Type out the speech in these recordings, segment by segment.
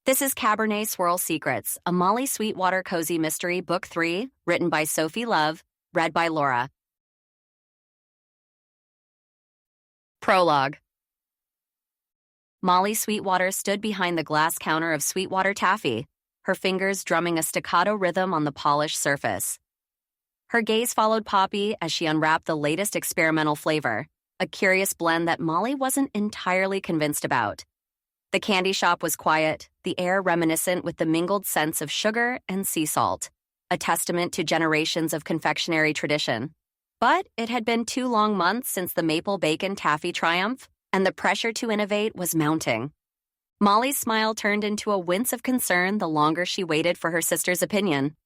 This is Cabernet Swirl Secrets, a Molly Sweetwater cozy mystery, Book 3, written by Sophie Love, read by Laura. Prologue. Molly Sweetwater stood behind the glass counter of Sweetwater Taffy, her fingers drumming a staccato rhythm on the polished surface. Her gaze followed Poppy as she unwrapped the latest experimental flavor, a curious blend that Molly wasn't entirely convinced about. The candy shop was quiet, the air reminiscent with the mingled scents of sugar and sea salt, a testament to generations of confectionery tradition. But it had been 2 long months since the maple bacon taffy triumph, and the pressure to innovate was mounting. Molly's smile turned into a wince of concern the longer she waited for her sister's opinion.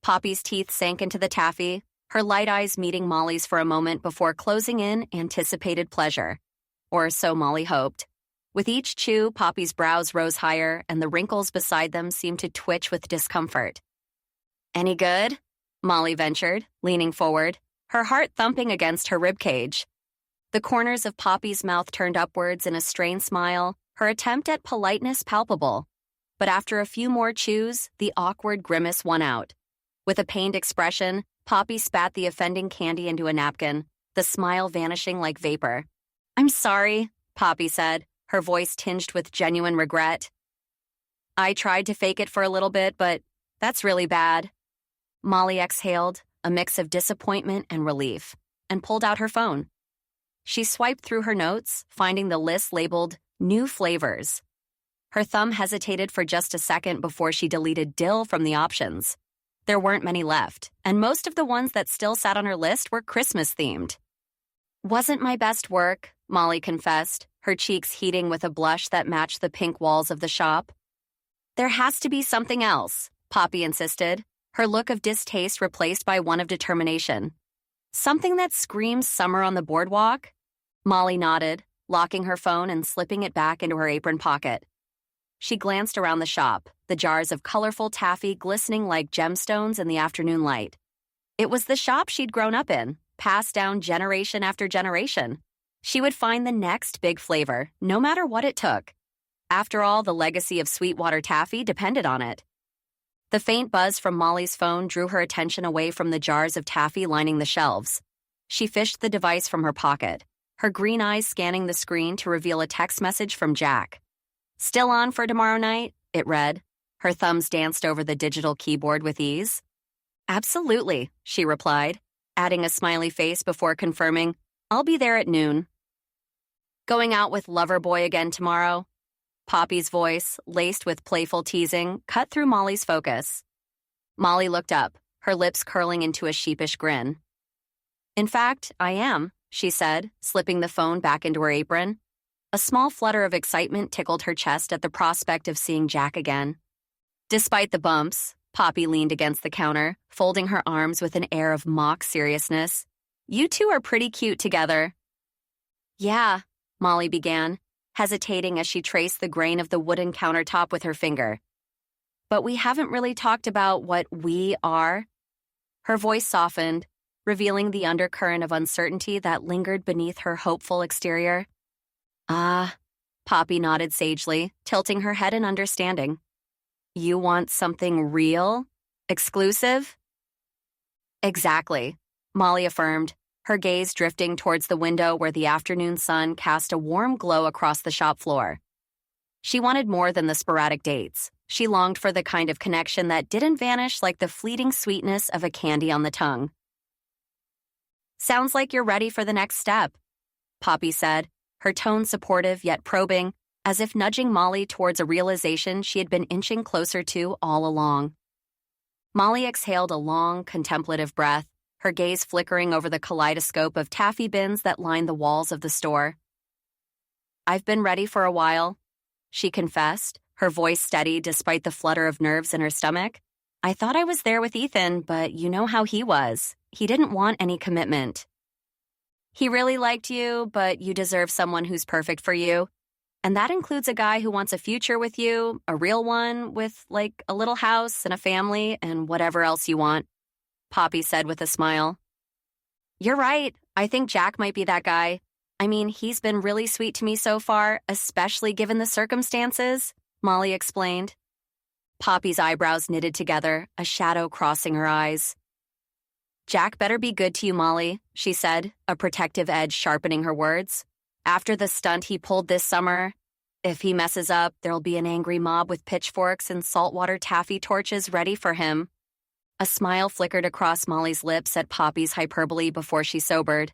Poppy's teeth sank into the taffy, her light eyes meeting Molly's for a moment before closing in anticipated pleasure. Or so Molly hoped. With each chew, Poppy's brows rose higher, and the wrinkles beside them seemed to twitch with discomfort. "Any good?" Molly ventured, leaning forward, her heart thumping against her ribcage. The corners of Poppy's mouth turned upwards in a strained smile, her attempt at politeness palpable. But after a few more chews, the awkward grimace won out. With a pained expression, Poppy spat the offending candy into a napkin, the smile vanishing like vapor. "I'm sorry," Poppy said, her voice tinged with genuine regret. "I tried to fake it for a little bit, but that's really bad." Molly exhaled, a mix of disappointment and relief, and pulled out her phone. She swiped through her notes, finding the list labeled New Flavors. Her thumb hesitated for just a second before she deleted dill from the options. There weren't many left, and most of the ones that still sat on her list were Christmas-themed. "Wasn't my best work," Molly confessed, her cheeks heating with a blush that matched the pink walls of the shop. "There has to be something else," Poppy insisted, her look of distaste replaced by one of determination. "Something that screams summer on the boardwalk?" Molly nodded, locking her phone and slipping it back into her apron pocket. She glanced around the shop, the jars of colorful taffy glistening like gemstones in the afternoon light. It was the shop she'd grown up in, passed down generation after generation. She would find the next big flavor, no matter what it took. After all, the legacy of Sweetwater Taffy depended on it. The faint buzz from Molly's phone drew her attention away from the jars of taffy lining the shelves. She fished the device from her pocket, her green eyes scanning the screen to reveal a text message from Jack. "Still on for tomorrow night?" it read. Her thumbs danced over the digital keyboard with ease. "Absolutely," she replied, adding a smiley face before confirming, "I'll be there at noon." "Going out with Loverboy again tomorrow?" Poppy's voice, laced with playful teasing, cut through Molly's focus. Molly looked up, her lips curling into a sheepish grin. "In fact, I am," she said, slipping the phone back into her apron. A small flutter of excitement tickled her chest at the prospect of seeing Jack again. Despite the bumps, Poppy leaned against the counter, folding her arms with an air of mock seriousness. "You two are pretty cute together." "Yeah," Molly began, hesitating as she traced the grain of the wooden countertop with her finger. "But we haven't really talked about what we are." Her voice softened, revealing the undercurrent of uncertainty that lingered beneath her hopeful exterior. "Ah," Poppy nodded sagely, tilting her head in understanding. "You want something real? Exclusive?" "Exactly," Molly affirmed, her gaze drifting towards the window where the afternoon sun cast a warm glow across the shop floor. She wanted more than the sporadic dates. She longed for the kind of connection that didn't vanish like the fleeting sweetness of a candy on the tongue. "Sounds like you're ready for the next step," Poppy said, her tone supportive yet probing, as if nudging Molly towards a realization she had been inching closer to all along. Molly exhaled a long, contemplative breath, her gaze flickering over the kaleidoscope of taffy bins that lined the walls of the store. "I've been ready for a while," she confessed, her voice steady despite the flutter of nerves in her stomach. "I thought I was there with Ethan, but you know how he was. He didn't want any commitment. He really liked you, but you deserve someone who's perfect for you. And that includes a guy who wants a future with you, a real one, with, like, a little house and a family and whatever else you want," Poppy said with a smile. "You're right. I think Jack might be that guy. I mean, he's been really sweet to me so far, especially given the circumstances. Molly explained. Poppy's eyebrows knitted together, a shadow crossing her eyes. Jack better be good to you, Molly, she said, a protective edge sharpening her words. After the stunt he pulled this summer, if he messes up, there'll be an angry mob with pitchforks and saltwater taffy torches ready for him. A smile flickered across Molly's lips at Poppy's hyperbole before she sobered.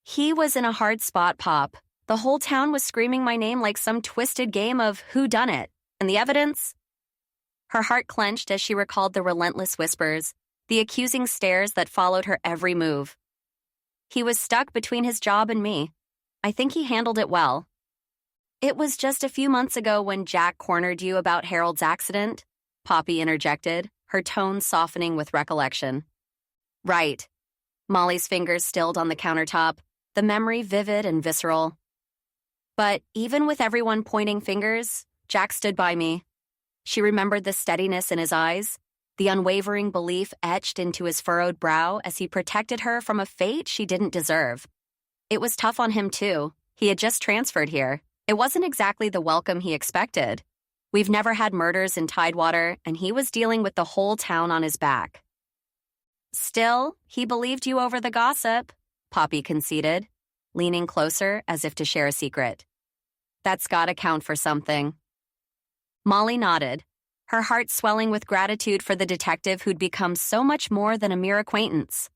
He was in a hard spot, Pop. The whole town was screaming my name like some twisted game of whodunit. And the evidence? Her heart clenched as she recalled the relentless whispers, the accusing stares that followed her every move. He was stuck between his job and me. I think he handled it well. It was just a few months ago when Jack cornered you about Harold's accident, Poppy interjected, her tone softening with recollection. Right. Molly's fingers stilled on the countertop, the memory vivid and visceral. But even with everyone pointing fingers, Jack stood by me. She remembered the steadiness in his eyes, the unwavering belief etched into his furrowed brow as he protected her from a fate she didn't deserve. It was tough on him, too. He had just transferred here. It wasn't exactly the welcome he expected. We've never had murders in Tidewater, and he was dealing with the whole town on his back. Still, he believed you over the gossip, Poppy conceded, leaning closer as if to share a secret. That's gotta count for something. Molly nodded, her heart swelling with gratitude for the detective who'd become so much more than a mere acquaintance.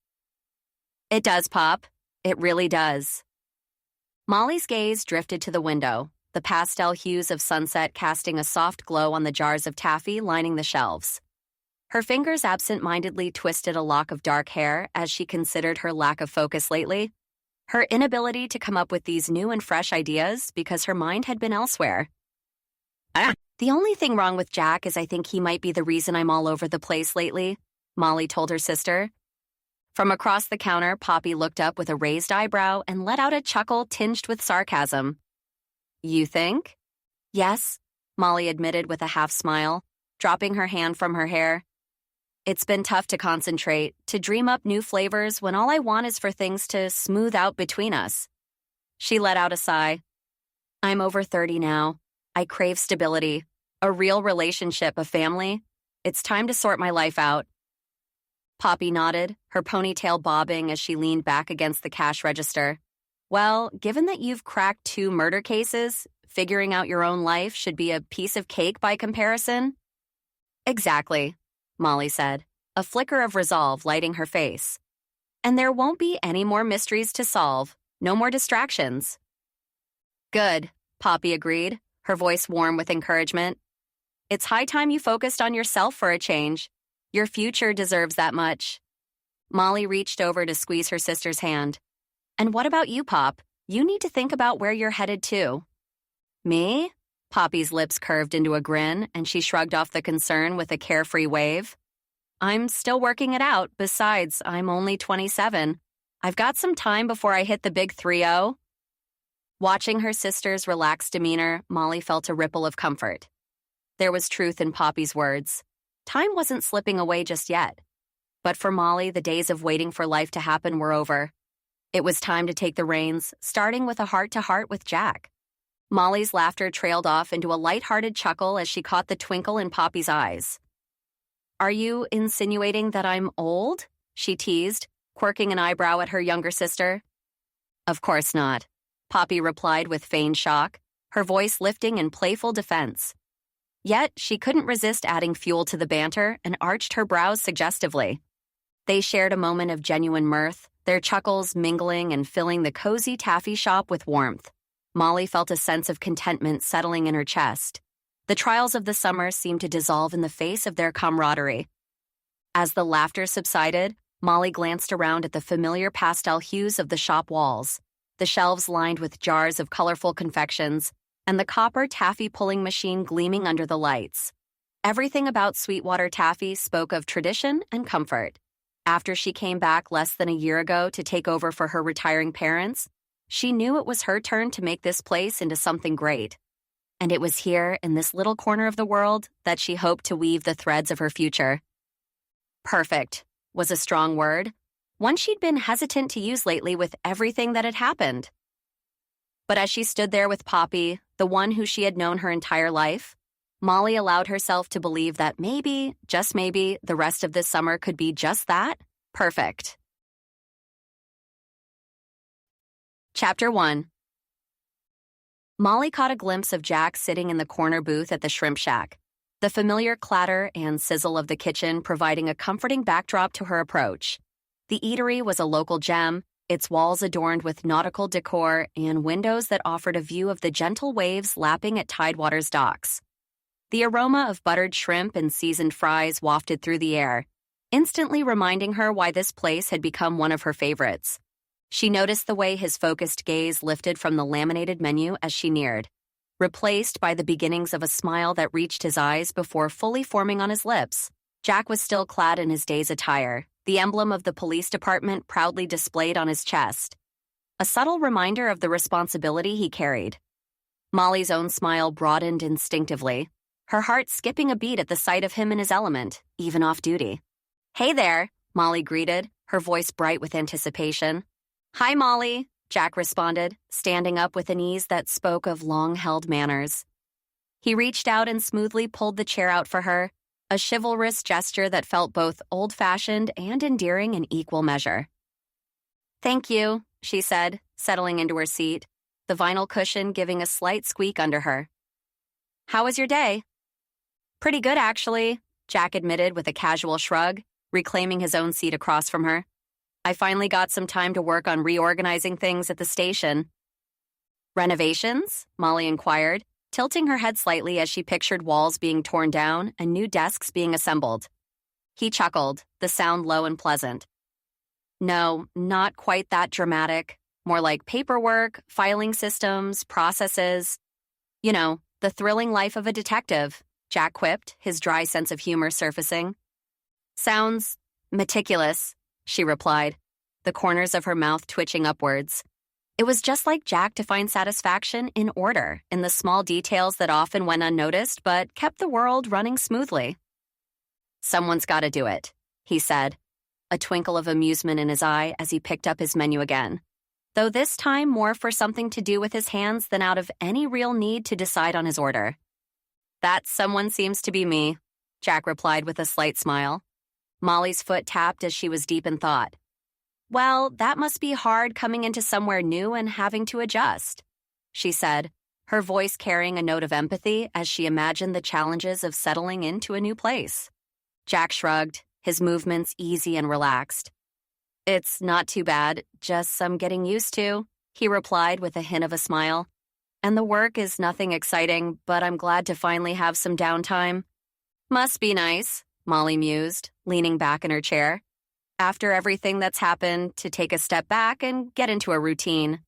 It does, Pop. It really does. Molly's gaze drifted to the window, the pastel hues of sunset casting a soft glow on the jars of taffy lining the shelves. Her fingers absent-mindedly twisted a lock of dark hair as she considered her lack of focus lately, her inability to come up with these new and fresh ideas because her mind had been elsewhere. The only thing wrong with Jack is I think he might be the reason I'm all over the place lately, Molly told her sister. From across the counter, Poppy looked up with a raised eyebrow and let out a chuckle tinged with sarcasm. You think? Yes, Molly admitted with a half smile, dropping her hand from her hair. It's been tough to concentrate, to dream up new flavors when all I want is for things to smooth out between us. She let out a sigh. I'm over 30 now. I crave stability, a real relationship, a family. It's time to sort my life out. Poppy nodded, her ponytail bobbing as she leaned back against the cash register. Well, given that you've cracked 2 murder cases, figuring out your own life should be a piece of cake by comparison. Exactly, Molly said, a flicker of resolve lighting her face. And there won't be any more mysteries to solve, no more distractions. Good, Poppy agreed, her voice warm with encouragement. It's high time you focused on yourself for a change. Your future deserves that much. Molly reached over to squeeze her sister's hand. And what about you, Pop? You need to think about where you're headed to. Me? Poppy's lips curved into a grin, and she shrugged off the concern with a carefree wave. I'm still working it out. Besides, I'm only 27. I've got some time before I hit the big 3-0. Watching her sister's relaxed demeanor, Molly felt a ripple of comfort. There was truth in Poppy's words. Time wasn't slipping away just yet. But for Molly, the days of waiting for life to happen were over. It was time to take the reins, starting with a heart-to-heart with Jack. Molly's laughter trailed off into a light-hearted chuckle as she caught the twinkle in Poppy's eyes. Are you insinuating that I'm old? She teased, quirking an eyebrow at her younger sister. Of course not, Poppy replied with feigned shock, her voice lifting in playful defense. Yet she couldn't resist adding fuel to the banter and arched her brows suggestively. They shared a moment of genuine mirth, their chuckles mingling and filling the cozy taffy shop with warmth. Molly felt a sense of contentment settling in her chest. The trials of the summer seemed to dissolve in the face of their camaraderie. As the laughter subsided, Molly glanced around at the familiar pastel hues of the shop walls, the shelves lined with jars of colorful confections, and the copper taffy pulling machine gleaming under the lights. Everything about Sweetwater Taffy spoke of tradition and comfort. After she came back less than a year ago to take over for her retiring parents, she knew it was her turn to make this place into something great. And it was here, in this little corner of the world, that she hoped to weave the threads of her future. Perfect was a strong word, one she'd been hesitant to use lately with everything that had happened. But as she stood there with Poppy, the one who she had known her entire life, Molly allowed herself to believe that maybe, just maybe, the rest of this summer could be just that. Perfect. Chapter 1. Molly caught a glimpse of Jack sitting in the corner booth at the shrimp shack, the familiar clatter and sizzle of the kitchen providing a comforting backdrop to her approach. The eatery was a local gem, its walls adorned with nautical decor and windows that offered a view of the gentle waves lapping at Tidewater's docks. The aroma of buttered shrimp and seasoned fries wafted through the air, instantly reminding her why this place had become one of her favorites. She noticed the way his focused gaze lifted from the laminated menu as she neared, replaced by the beginnings of a smile that reached his eyes before fully forming on his lips. Jack was still clad in his day's attire, the emblem of the police department proudly displayed on his chest, a subtle reminder of the responsibility he carried. Molly's own smile broadened instinctively, her heart skipping a beat at the sight of him in his element, even off duty. "Hey there," Molly greeted, her voice bright with anticipation. "Hi, Molly," Jack responded, standing up with an ease that spoke of long-held manners. He reached out and smoothly pulled the chair out for her, a chivalrous gesture that felt both old-fashioned and endearing in equal measure. "Thank you," she said, settling into her seat, the vinyl cushion giving a slight squeak under her. "How was your day?" "Pretty good, actually," Jack admitted with a casual shrug, reclaiming his own seat across from her. "I finally got some time to work on reorganizing things at the station." "Renovations?" Molly inquired, tilting her head slightly as she pictured walls being torn down and new desks being assembled. He chuckled, the sound low and pleasant. "No, not quite that dramatic. More like paperwork, filing systems, processes. You know, the thrilling life of a detective," Jack quipped, his dry sense of humor surfacing. "Sounds meticulous," she replied, the corners of her mouth twitching upwards. It was just like Jack to find satisfaction in order, in the small details that often went unnoticed but kept the world running smoothly. "Someone's got to do it," he said, a twinkle of amusement in his eye as he picked up his menu again, though this time more for something to do with his hands than out of any real need to decide on his order. "That someone seems to be me," Jack replied with a slight smile. Molly's foot tapped as she was deep in thought. "Well, that must be hard coming into somewhere new and having to adjust," she said, her voice carrying a note of empathy as she imagined the challenges of settling into a new place. Jack shrugged, his movements easy and relaxed. "It's not too bad, just some getting used to," he replied with a hint of a smile. "And the work is nothing exciting, but I'm glad to finally have some downtime." "Must be nice," Molly mused, leaning back in her chair. "After everything that's happened, to take a step back and get into a routine."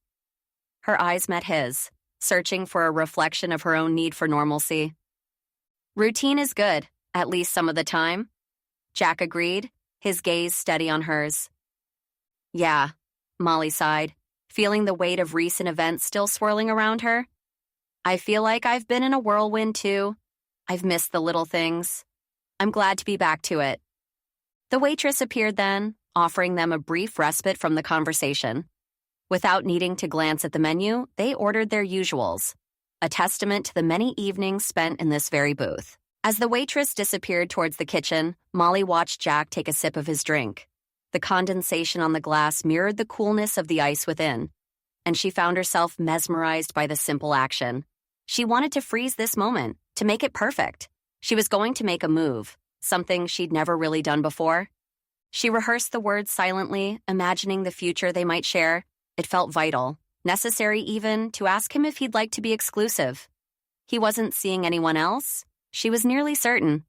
Her eyes met his, searching for a reflection of her own need for normalcy. "Routine is good, at least some of the time," Jack agreed, his gaze steady on hers. "Yeah," Molly sighed, feeling the weight of recent events still swirling around her. "I feel like I've been in a whirlwind too. I've missed the little things. I'm glad to be back to it." The waitress appeared then, offering them a brief respite from the conversation. Without needing to glance at the menu, they ordered their usuals, a testament to the many evenings spent in this very booth. As the waitress disappeared towards the kitchen, Molly watched Jack take a sip of his drink. The condensation on the glass mirrored the coolness of the ice within, and she found herself mesmerized by the simple action. She wanted to freeze this moment, to make it perfect. She was going to make a move, something she'd never really done before. She rehearsed the words silently, imagining the future they might share. It felt vital, necessary even, to ask him if he'd like to be exclusive. He wasn't seeing anyone else, she was nearly certain.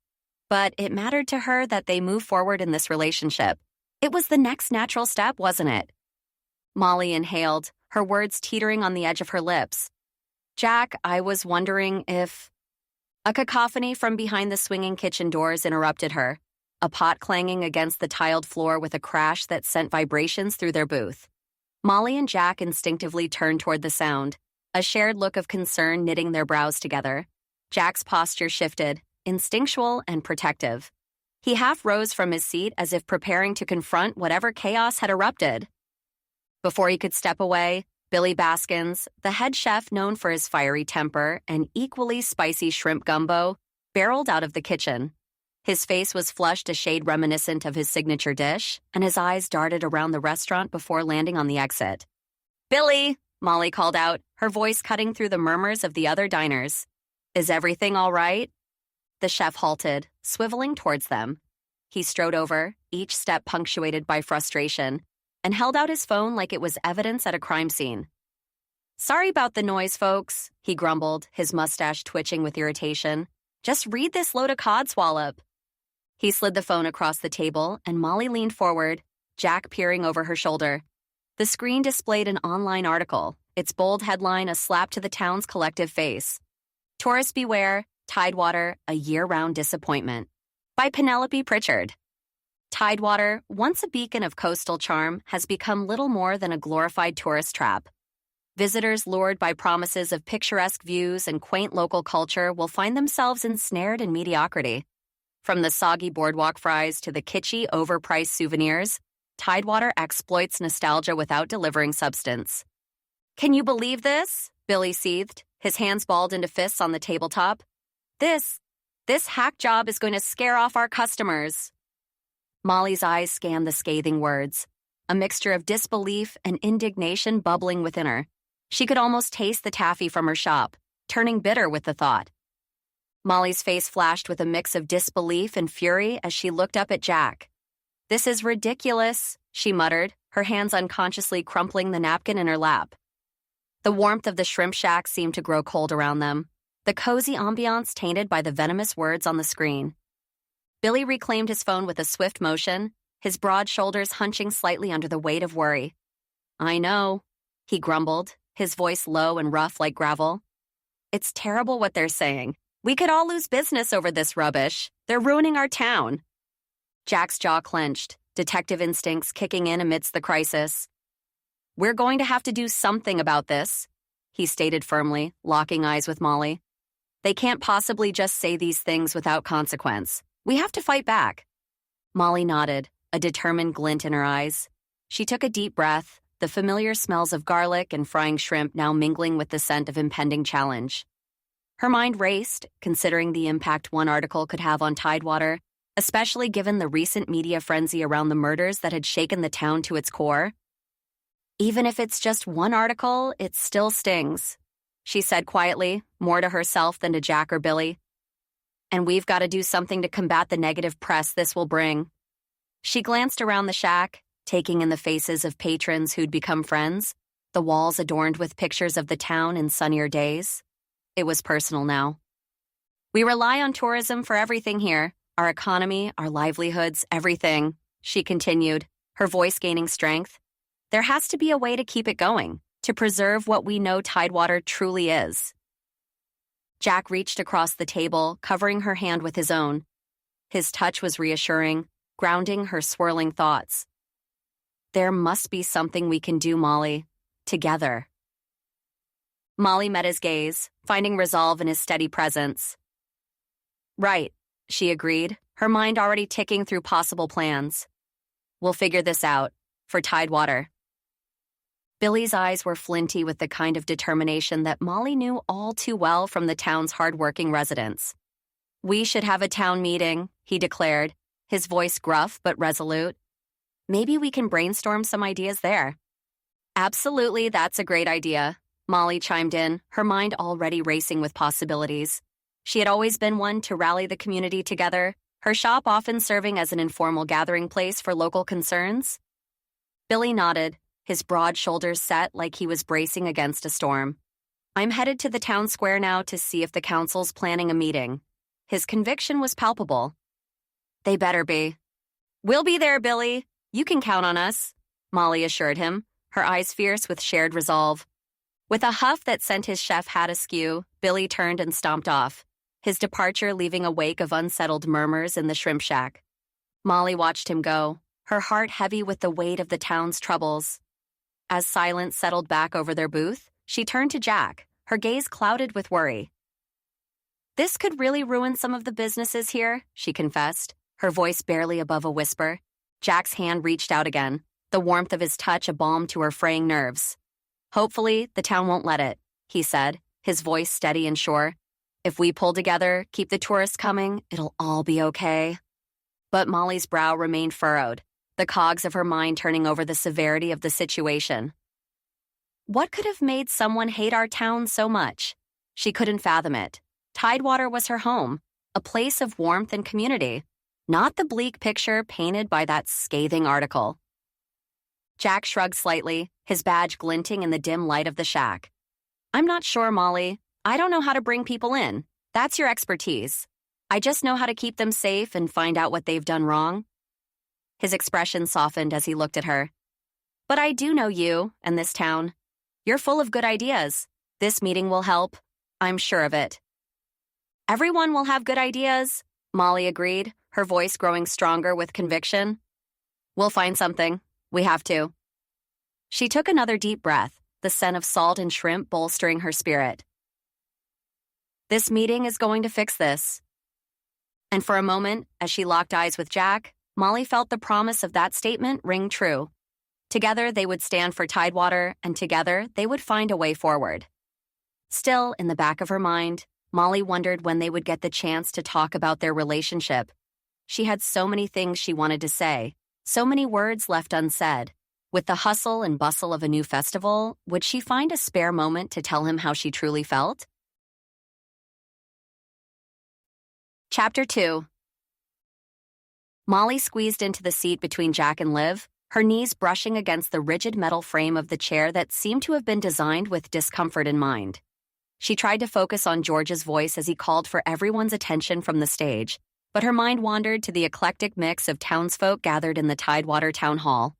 But it mattered to her that they move forward in this relationship. It was the next natural step, wasn't it? Molly inhaled, her words teetering on the edge of her lips. "Jack, I was wondering if..." A cacophony from behind the swinging kitchen doors interrupted her, a pot clanging against the tiled floor with a crash that sent vibrations through their booth. Molly and Jack instinctively turned toward the sound, a shared look of concern knitting their brows together. Jack's posture shifted, instinctual and protective. He half rose from his seat as if preparing to confront whatever chaos had erupted. Before he could step away, Billy Baskins, the head chef known for his fiery temper and equally spicy shrimp gumbo, barreled out of the kitchen. His face was flushed a shade reminiscent of his signature dish, and his eyes darted around the restaurant before landing on the exit. "Billy!" Molly called out, her voice cutting through the murmurs of the other diners. "Is everything all right?" The chef halted, swiveling towards them. He strode over, each step punctuated by frustration, and held out his phone like it was evidence at a crime scene. "Sorry about the noise, folks," he grumbled, his mustache twitching with irritation. "Just read this load of codswallop." He slid the phone across the table, and Molly leaned forward, Jack peering over her shoulder. The screen displayed an online article, its bold headline a slap to the town's collective face. "Tourists beware, Tidewater, a year-round disappointment," by Penelope Pritchard. Tidewater, once a beacon of coastal charm, has become little more than a glorified tourist trap. Visitors lured by promises of picturesque views and quaint local culture will find themselves ensnared in mediocrity. From the soggy boardwalk fries to the kitschy, overpriced souvenirs, Tidewater exploits nostalgia without delivering substance. "Can you believe this?" Billy seethed, his hands balled into fists on the tabletop. This hack job is going to scare off our customers." Molly's eyes scanned the scathing words, a mixture of disbelief and indignation bubbling within her. She could almost taste the taffy from her shop, turning bitter with the thought. Molly's face flashed with a mix of disbelief and fury as she looked up at Jack. "This is ridiculous," she muttered, her hands unconsciously crumpling the napkin in her lap. The warmth of the shrimp shack seemed to grow cold around them, the cozy ambiance tainted by the venomous words on the screen. Billy reclaimed his phone with a swift motion, his broad shoulders hunching slightly under the weight of worry. "I know," he grumbled, his voice low and rough like gravel. "It's terrible what they're saying. We could all lose business over this rubbish. They're ruining our town." Jack's jaw clenched, detective instincts kicking in amidst the crisis. "We're going to have to do something about this," he stated firmly, locking eyes with Molly. "They can't possibly just say these things without consequence. We have to fight back." Molly nodded, a determined glint in her eyes. She took a deep breath, the familiar smells of garlic and frying shrimp now mingling with the scent of impending challenge. Her mind raced, considering the impact one article could have on Tidewater, especially given the recent media frenzy around the murders that had shaken the town to its core. "Even if it's just one article, it still stings," she said quietly, more to herself than to Jack or Billy. "And we've got to do something to combat the negative press this will bring." She glanced around the shack, taking in the faces of patrons who'd become friends, the walls adorned with pictures of the town in sunnier days. It was personal now. "We rely on tourism for everything here, our economy, our livelihoods, everything," she continued, her voice gaining strength. "There has to be a way to keep it going, to preserve what we know Tidewater truly is." Jack reached across the table, covering her hand with his own. His touch was reassuring, grounding her swirling thoughts. "There must be something we can do, Molly. Together." Molly met his gaze, finding resolve in his steady presence. "Right," she agreed, her mind already ticking through possible plans. "We'll figure this out. For Tidewater." Billy's eyes were flinty with the kind of determination that Molly knew all too well from the town's hard-working residents. "We should have a town meeting," he declared, his voice gruff but resolute. "Maybe we can brainstorm some ideas there." "Absolutely, that's a great idea," Molly chimed in, her mind already racing with possibilities. She had always been one to rally the community together, her shop often serving as an informal gathering place for local concerns. Billy nodded, his broad shoulders set like he was bracing against a storm. "I'm headed to the town square now to see if the council's planning a meeting." His conviction was palpable. "They better be." "We'll be there, Billy. You can count on us," Molly assured him, her eyes fierce with shared resolve. With a huff that sent his chef hat askew, Billy turned and stomped off, his departure leaving a wake of unsettled murmurs in the shrimp shack. Molly watched him go, her heart heavy with the weight of the town's troubles. As silence settled back over their booth, she turned to Jack, her gaze clouded with worry. "This could really ruin some of the businesses here," she confessed, her voice barely above a whisper. Jack's hand reached out again, the warmth of his touch a balm to her fraying nerves. "Hopefully, the town won't let it," he said, his voice steady and sure. If we pull together, keep the tourists coming, it'll all be okay. But Molly's brow remained furrowed, the cogs of her mind turning over the severity of the situation. What could have made someone hate our town so much? She couldn't fathom it. Tidewater was her home, a place of warmth and community, not the bleak picture painted by that scathing article. Jack shrugged slightly, his badge glinting in the dim light of the shack. I'm not sure, Molly. I don't know how to bring people in. That's your expertise. I just know how to keep them safe and find out what they've done wrong. His expression softened as he looked at her. But I do know you and this town. You're full of good ideas. This meeting will help. I'm sure of it. Everyone will have good ideas, Molly agreed, her voice growing stronger with conviction. We'll find something. We have to. She took another deep breath, the scent of salt and shrimp bolstering her spirit. This meeting is going to fix this. And for a moment, as she locked eyes with Jack, Molly felt the promise of that statement ring true. Together, they would stand for Tidewater, and together, they would find a way forward. Still, in the back of her mind, Molly wondered when they would get the chance to talk about their relationship. She had so many things she wanted to say, so many words left unsaid. With the hustle and bustle of a new festival, would she find a spare moment to tell him how she truly felt? Chapter 2. Molly squeezed into the seat between Jack and Liv, her knees brushing against the rigid metal frame of the chair that seemed to have been designed with discomfort in mind. She tried to focus on George's voice as he called for everyone's attention from the stage, but her mind wandered to the eclectic mix of townsfolk gathered in the Tidewater Town Hall.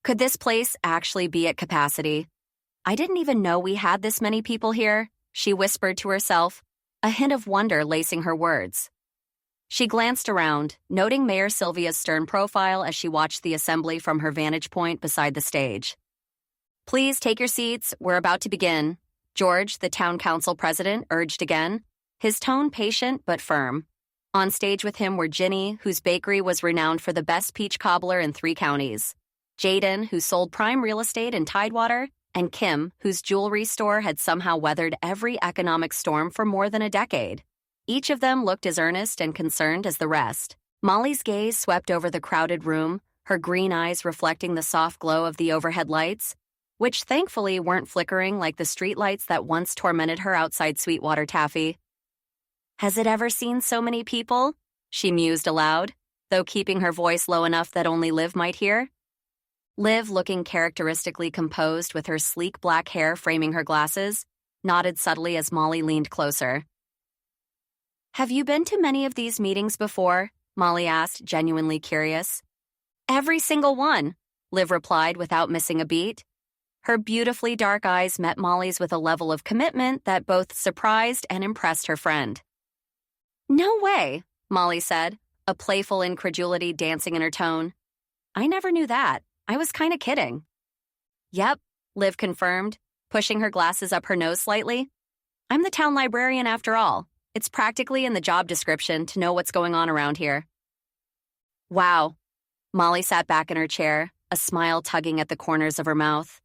Could this place actually be at capacity? I didn't even know we had this many people here, she whispered to herself, a hint of wonder lacing her words. She glanced around, noting Mayor Sylvia's stern profile as she watched the assembly from her vantage point beside the stage. Please take your seats, we're about to begin, George, the town council president, urged again, his tone patient but firm. On stage with him were Ginny, whose bakery was renowned for the best peach cobbler in 3 counties, Jaden, who sold prime real estate in Tidewater, and Kim, whose jewelry store had somehow weathered every economic storm for more than a decade. Each of them looked as earnest and concerned as the rest. Molly's gaze swept over the crowded room, her green eyes reflecting the soft glow of the overhead lights, which thankfully weren't flickering like the streetlights that once tormented her outside Sweetwater Taffy. Has it ever seen so many people? She mused aloud, though keeping her voice low enough that only Liv might hear. Liv, looking characteristically composed with her sleek black hair framing her glasses, nodded subtly as Molly leaned closer. Have you been to many of these meetings before? Molly asked, genuinely curious. Every single one, Liv replied without missing a beat. Her beautifully dark eyes met Molly's with a level of commitment that both surprised and impressed her friend. No way, Molly said, a playful incredulity dancing in her tone. I never knew that. I was kind of kidding. Yep, Liv confirmed, pushing her glasses up her nose slightly. I'm the town librarian after all. It's practically in the job description to know what's going on around here. Wow. Molly sat back in her chair, a smile tugging at the corners of her mouth.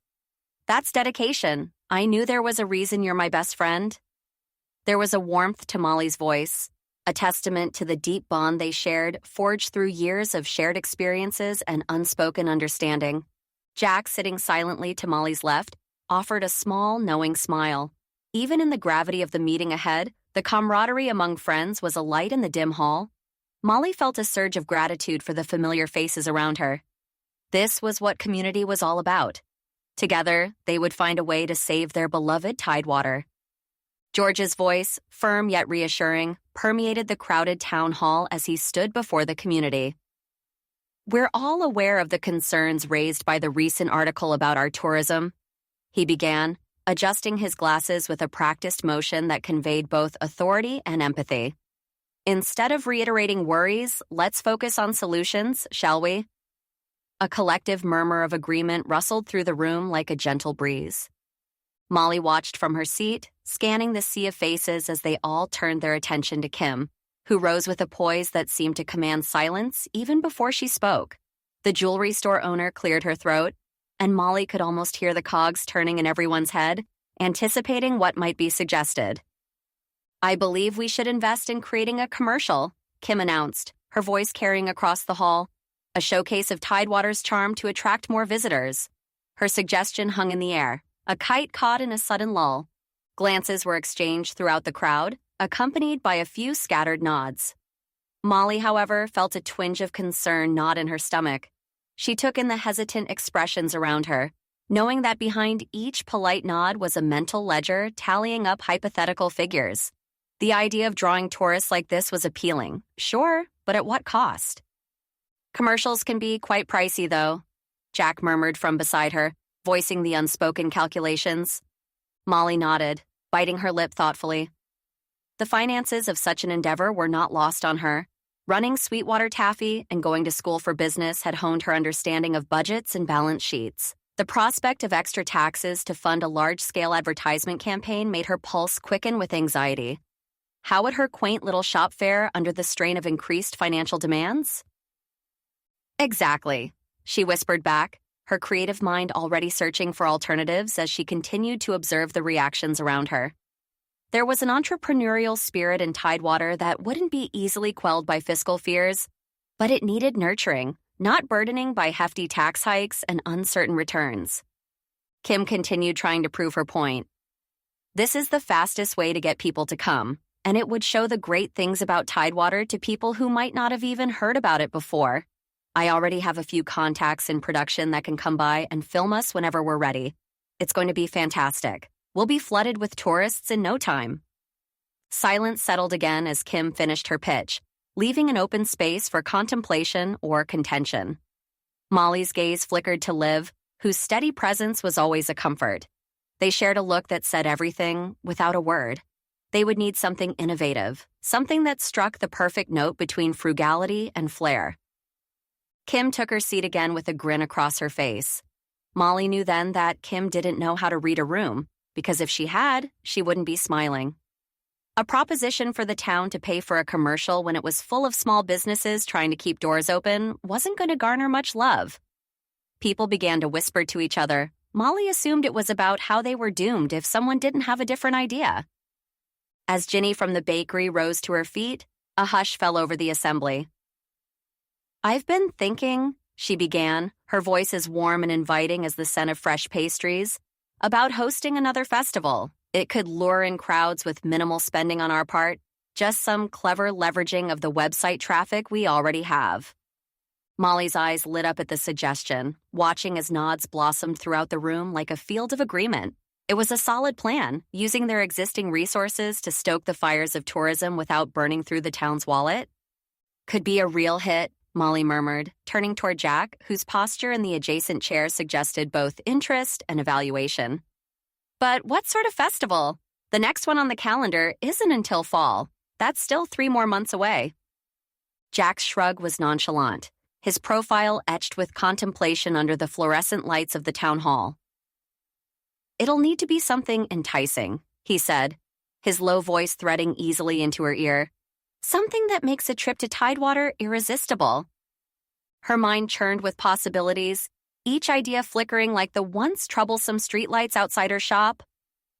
That's dedication. I knew there was a reason you're my best friend. There was a warmth to Molly's voice, a testament to the deep bond they shared, forged through years of shared experiences and unspoken understanding. Jack, sitting silently to Molly's left, offered a small, knowing smile. Even in the gravity of the meeting ahead, the camaraderie among friends was a light in the dim hall. Molly felt a surge of gratitude for the familiar faces around her. This was what community was all about. Together, they would find a way to save their beloved Tidewater. George's voice, firm yet reassuring, permeated the crowded town hall as he stood before the community. We're all aware of the concerns raised by the recent article about our tourism, he began, adjusting his glasses with a practiced motion that conveyed both authority and empathy. Instead of reiterating worries, let's focus on solutions, shall we? A collective murmur of agreement rustled through the room like a gentle breeze. Molly watched from her seat, scanning the sea of faces as they all turned their attention to Kim, who rose with a poise that seemed to command silence even before she spoke. The jewelry store owner cleared her throat, and Molly could almost hear the cogs turning in everyone's head, anticipating what might be suggested. I believe we should invest in creating a commercial, Kim announced, her voice carrying across the hall. A showcase of Tidewater's charm to attract more visitors. Her suggestion hung in the air, a kite caught in a sudden lull. Glances were exchanged throughout the crowd, accompanied by a few scattered nods. Molly, however, felt a twinge of concern gnawed in her stomach. She took in the hesitant expressions around her, knowing that behind each polite nod was a mental ledger tallying up hypothetical figures. The idea of drawing tourists like this was appealing, sure, but at what cost? Commercials can be quite pricey, though, Jack murmured from beside her, voicing the unspoken calculations. Molly nodded, biting her lip thoughtfully. The finances of such an endeavor were not lost on her. Running Sweetwater Taffy and going to school for business had honed her understanding of budgets and balance sheets. The prospect of extra taxes to fund a large-scale advertisement campaign made her pulse quicken with anxiety. How would her quaint little shop fare under the strain of increased financial demands? Exactly, she whispered back, her creative mind already searching for alternatives as she continued to observe the reactions around her. There was an entrepreneurial spirit in Tidewater that wouldn't be easily quelled by fiscal fears, but it needed nurturing, not burdening by hefty tax hikes and uncertain returns. Kim continued trying to prove her point. This is the fastest way to get people to come, and it would show the great things about Tidewater to people who might not have even heard about it before. I already have a few contacts in production that can come by and film us whenever we're ready. It's going to be fantastic. We'll be flooded with tourists in no time. Silence settled again as Kim finished her pitch, leaving an open space for contemplation or contention. Molly's gaze flickered to Liv, whose steady presence was always a comfort. They shared a look that said everything without a word. They would need something innovative, something that struck the perfect note between frugality and flair. Kim took her seat again with a grin across her face. Molly knew then that Kim didn't know how to read a room, because if she had, she wouldn't be smiling. A proposition for the town to pay for a commercial when it was full of small businesses trying to keep doors open wasn't going to garner much love. People began to whisper to each other. Molly assumed it was about how they were doomed if someone didn't have a different idea. As Ginny from the bakery rose to her feet, a hush fell over the assembly. I've been thinking, she began, her voice as warm and inviting as the scent of fresh pastries, about hosting another festival. It could lure in crowds with minimal spending on our part, just some clever leveraging of the website traffic we already have. Molly's eyes lit up at the suggestion, watching as nods blossomed throughout the room like a field of agreement. It was a solid plan, using their existing resources to stoke the fires of tourism without burning through the town's wallet. Could be a real hit, Molly murmured, turning toward Jack, whose posture in the adjacent chair suggested both interest and evaluation. But what sort of festival? The next one on the calendar isn't until fall. That's still 3 more months away. Jack's shrug was nonchalant, his profile etched with contemplation under the fluorescent lights of the town hall. It'll need to be something enticing, he said, his low voice threading easily into her ear. Something that makes a trip to Tidewater irresistible. Her mind churned with possibilities, each idea flickering like the once troublesome streetlights outside her shop.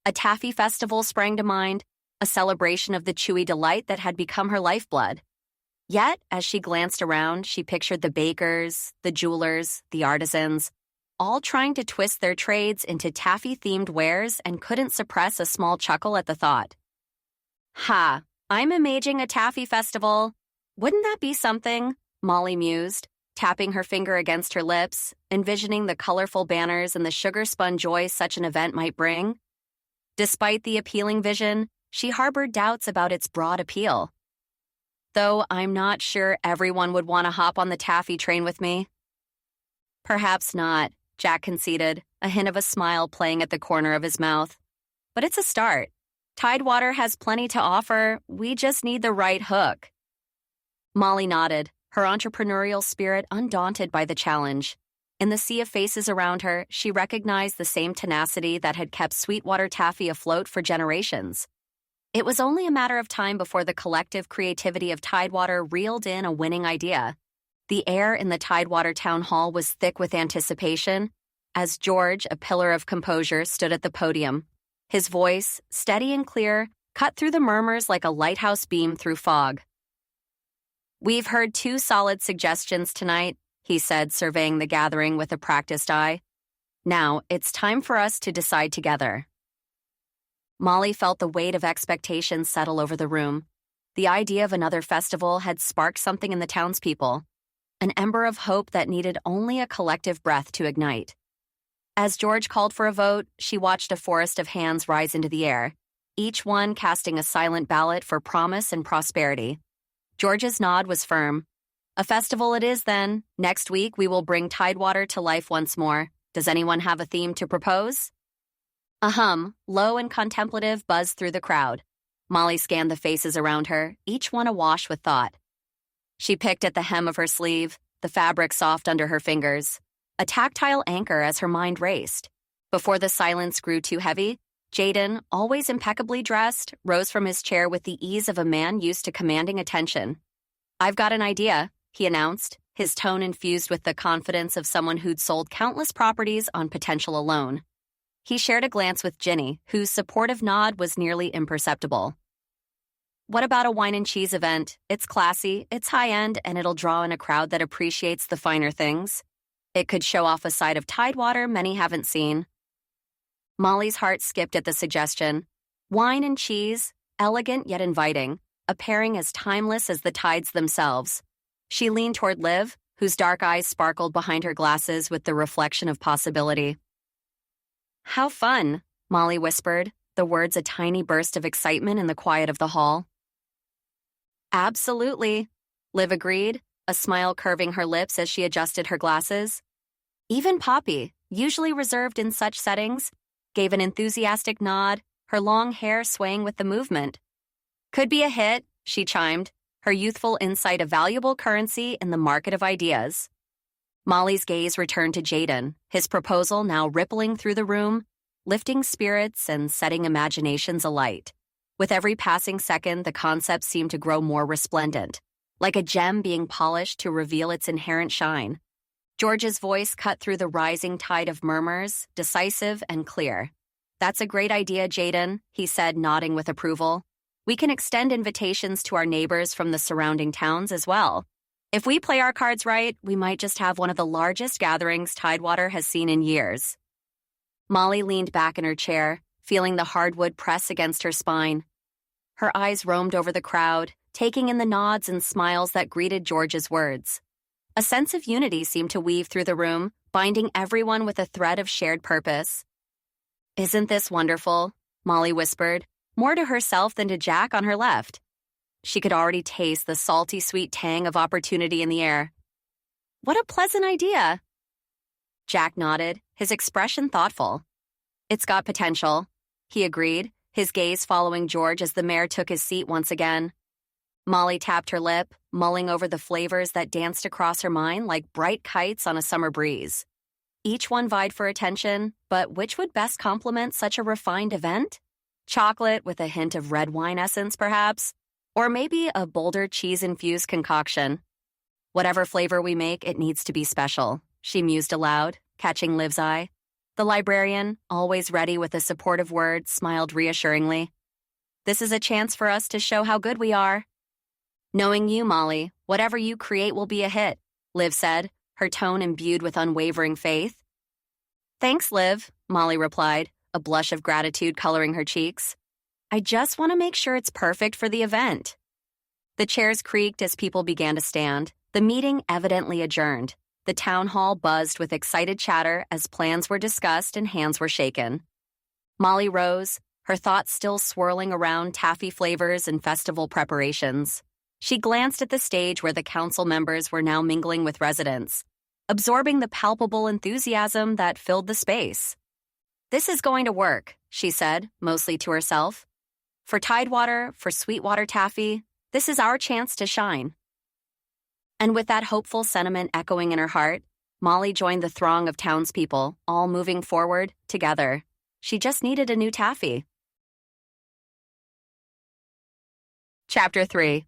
A taffy festival sprang to mind, a celebration of the chewy delight that had become her lifeblood. Yet, as she glanced around, she pictured the bakers, the jewelers, the artisans, all trying to twist their trades into taffy-themed wares and couldn't suppress a small chuckle at the thought. Ha! I'm imagining a taffy festival. Wouldn't that be something? Molly mused, tapping her finger against her lips, envisioning the colorful banners and the sugar-spun joy such an event might bring. Despite the appealing vision, she harbored doubts about its broad appeal. Though I'm not sure everyone would want to hop on the taffy train with me. Perhaps not, Jack conceded, a hint of a smile playing at the corner of his mouth. But it's a start. Tidewater has plenty to offer, we just need the right hook. Molly nodded, her entrepreneurial spirit undaunted by the challenge. In the sea of faces around her, she recognized the same tenacity that had kept Sweetwater Taffy afloat for generations. It was only a matter of time before the collective creativity of Tidewater reeled in a winning idea. The air in the Tidewater Town Hall was thick with anticipation, as George, a pillar of composure, stood at the podium. His voice, steady and clear, cut through the murmurs like a lighthouse beam through fog. "We've heard 2 solid suggestions tonight," he said, surveying the gathering with a practiced eye. "Now, it's time for us to decide together." Molly felt the weight of expectation settle over the room. The idea of another festival had sparked something in the townspeople, an ember of hope that needed only a collective breath to ignite. As George called for a vote, she watched a forest of hands rise into the air, each one casting a silent ballot for promise and prosperity. George's nod was firm. "A festival it is, then. Next week, we will bring Tidewater to life once more. Does anyone have a theme to propose?" A hum, low and contemplative, buzzed through the crowd. Molly scanned the faces around her, each one awash with thought. She picked at the hem of her sleeve, the fabric soft under her fingers, a tactile anchor as her mind raced. Before the silence grew too heavy, Jaden, always impeccably dressed, rose from his chair with the ease of a man used to commanding attention. "I've got an idea," he announced, his tone infused with the confidence of someone who'd sold countless properties on potential alone. He shared a glance with Ginny, whose supportive nod was nearly imperceptible. "What about a wine and cheese event? It's classy, it's high-end, and it'll draw in a crowd that appreciates the finer things. It could show off a side of Tidewater many haven't seen." Molly's heart skipped at the suggestion. Wine and cheese, elegant yet inviting, a pairing as timeless as the tides themselves. She leaned toward Liv, whose dark eyes sparkled behind her glasses with the reflection of possibility. "How fun," Molly whispered, the words a tiny burst of excitement in the quiet of the hall. "Absolutely," Liv agreed, a smile curving her lips as she adjusted her glasses. Even Poppy, usually reserved in such settings, gave an enthusiastic nod, her long hair swaying with the movement. "Could be a hit," she chimed, her youthful insight a valuable currency in the market of ideas. Molly's gaze returned to Jaden, his proposal now rippling through the room, lifting spirits and setting imaginations alight. With every passing second, the concept seemed to grow more resplendent, like a gem being polished to reveal its inherent shine. George's voice cut through the rising tide of murmurs, decisive and clear. "That's a great idea, Jaden," he said, nodding with approval. "We can extend invitations to our neighbors from the surrounding towns as well. If we play our cards right, we might just have one of the largest gatherings Tidewater has seen in years." Molly leaned back in her chair, feeling the hardwood press against her spine. Her eyes roamed over the crowd, taking in the nods and smiles that greeted George's words. A sense of unity seemed to weave through the room, binding everyone with a thread of shared purpose. "Isn't this wonderful?" Molly whispered, more to herself than to Jack on her left. She could already taste the salty, sweet tang of opportunity in the air. "What a pleasant idea!" Jack nodded, his expression thoughtful. "It's got potential," he agreed, his gaze following George as the mayor took his seat once again. Molly tapped her lip, mulling over the flavors that danced across her mind like bright kites on a summer breeze. Each one vied for attention, but which would best complement such a refined event? Chocolate with a hint of red wine essence, perhaps? Or maybe a bolder cheese-infused concoction. "Whatever flavor we make, it needs to be special," she mused aloud, catching Liv's eye. The librarian, always ready with a supportive word, smiled reassuringly. "This is a chance for us to show how good we are." "Knowing you, Molly, whatever you create will be a hit," Liv said, her tone imbued with unwavering faith. "Thanks, Liv," Molly replied, a blush of gratitude coloring her cheeks. "I just want to make sure it's perfect for the event." The chairs creaked as people began to stand, the meeting evidently adjourned. The town hall buzzed with excited chatter as plans were discussed and hands were shaken. Molly rose, her thoughts still swirling around taffy flavors and festival preparations. She glanced at the stage where the council members were now mingling with residents, absorbing the palpable enthusiasm that filled the space. "This is going to work," she said, mostly to herself. "For Tidewater, for Sweetwater Taffy, this is our chance to shine." And with that hopeful sentiment echoing in her heart, Molly joined the throng of townspeople, all moving forward, together. She just needed a new taffy. Chapter 3.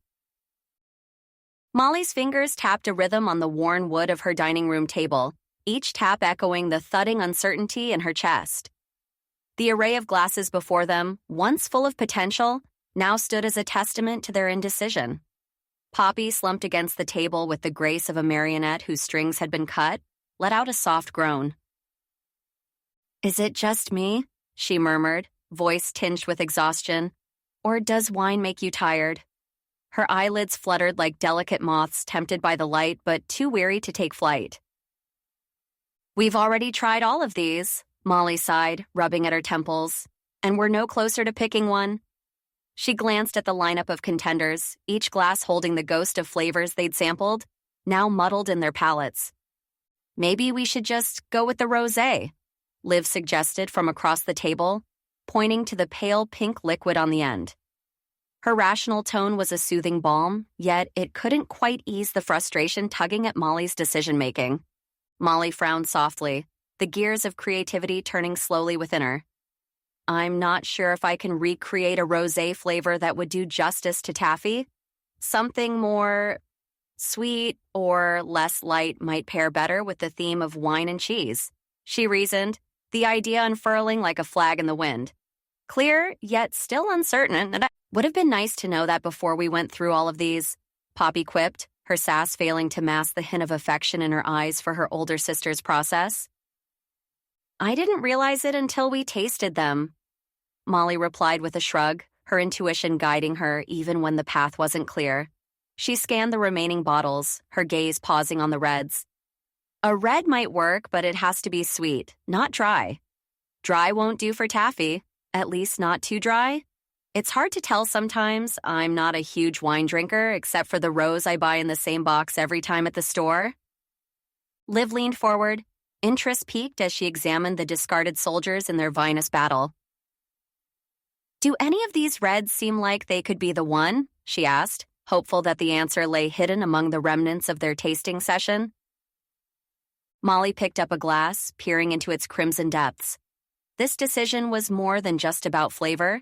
Molly's fingers tapped a rhythm on the worn wood of her dining room table, each tap echoing the thudding uncertainty in her chest. The array of glasses before them, once full of potential, now stood as a testament to their indecision. Poppy, slumped against the table with the grace of a marionette whose strings had been cut, let out a soft groan. "Is it just me?" she murmured, voice tinged with exhaustion. "Or does wine make you tired?" Her eyelids fluttered like delicate moths tempted by the light but too weary to take flight. "We've already tried all of these," Molly sighed, rubbing at her temples, "and we're no closer to picking one." She glanced at the lineup of contenders, each glass holding the ghost of flavors they'd sampled, now muddled in their palates. "Maybe we should just go with the rosé," Liv suggested from across the table, pointing to the pale pink liquid on the end. Her rational tone was a soothing balm, yet it couldn't quite ease the frustration tugging at Molly's decision-making. Molly frowned softly, the gears of creativity turning slowly within her. "I'm not sure if I can recreate a rosé flavor that would do justice to taffy. Something more sweet or less light might pair better with the theme of wine and cheese," she reasoned, the idea unfurling like a flag in the wind. "Clear, yet still uncertain, and it would have been nice to know that before we went through all of these," Poppy quipped, her sass failing to mask the hint of affection in her eyes for her older sister's process. "I didn't realize it until we tasted them," Molly replied with a shrug, her intuition guiding her even when the path wasn't clear. She scanned the remaining bottles, her gaze pausing on the reds. "A red might work, but it has to be sweet, not dry. Dry won't do for taffy, at least not too dry. It's hard to tell sometimes. I'm not a huge wine drinker, except for the rose I buy in the same box every time at the store." Liv leaned forward, interest piqued as she examined the discarded soldiers in their vinous battle. "Do any of these reds seem like they could be the one?" she asked, hopeful that the answer lay hidden among the remnants of their tasting session. Molly picked up a glass, peering into its crimson depths. This decision was more than just about flavor.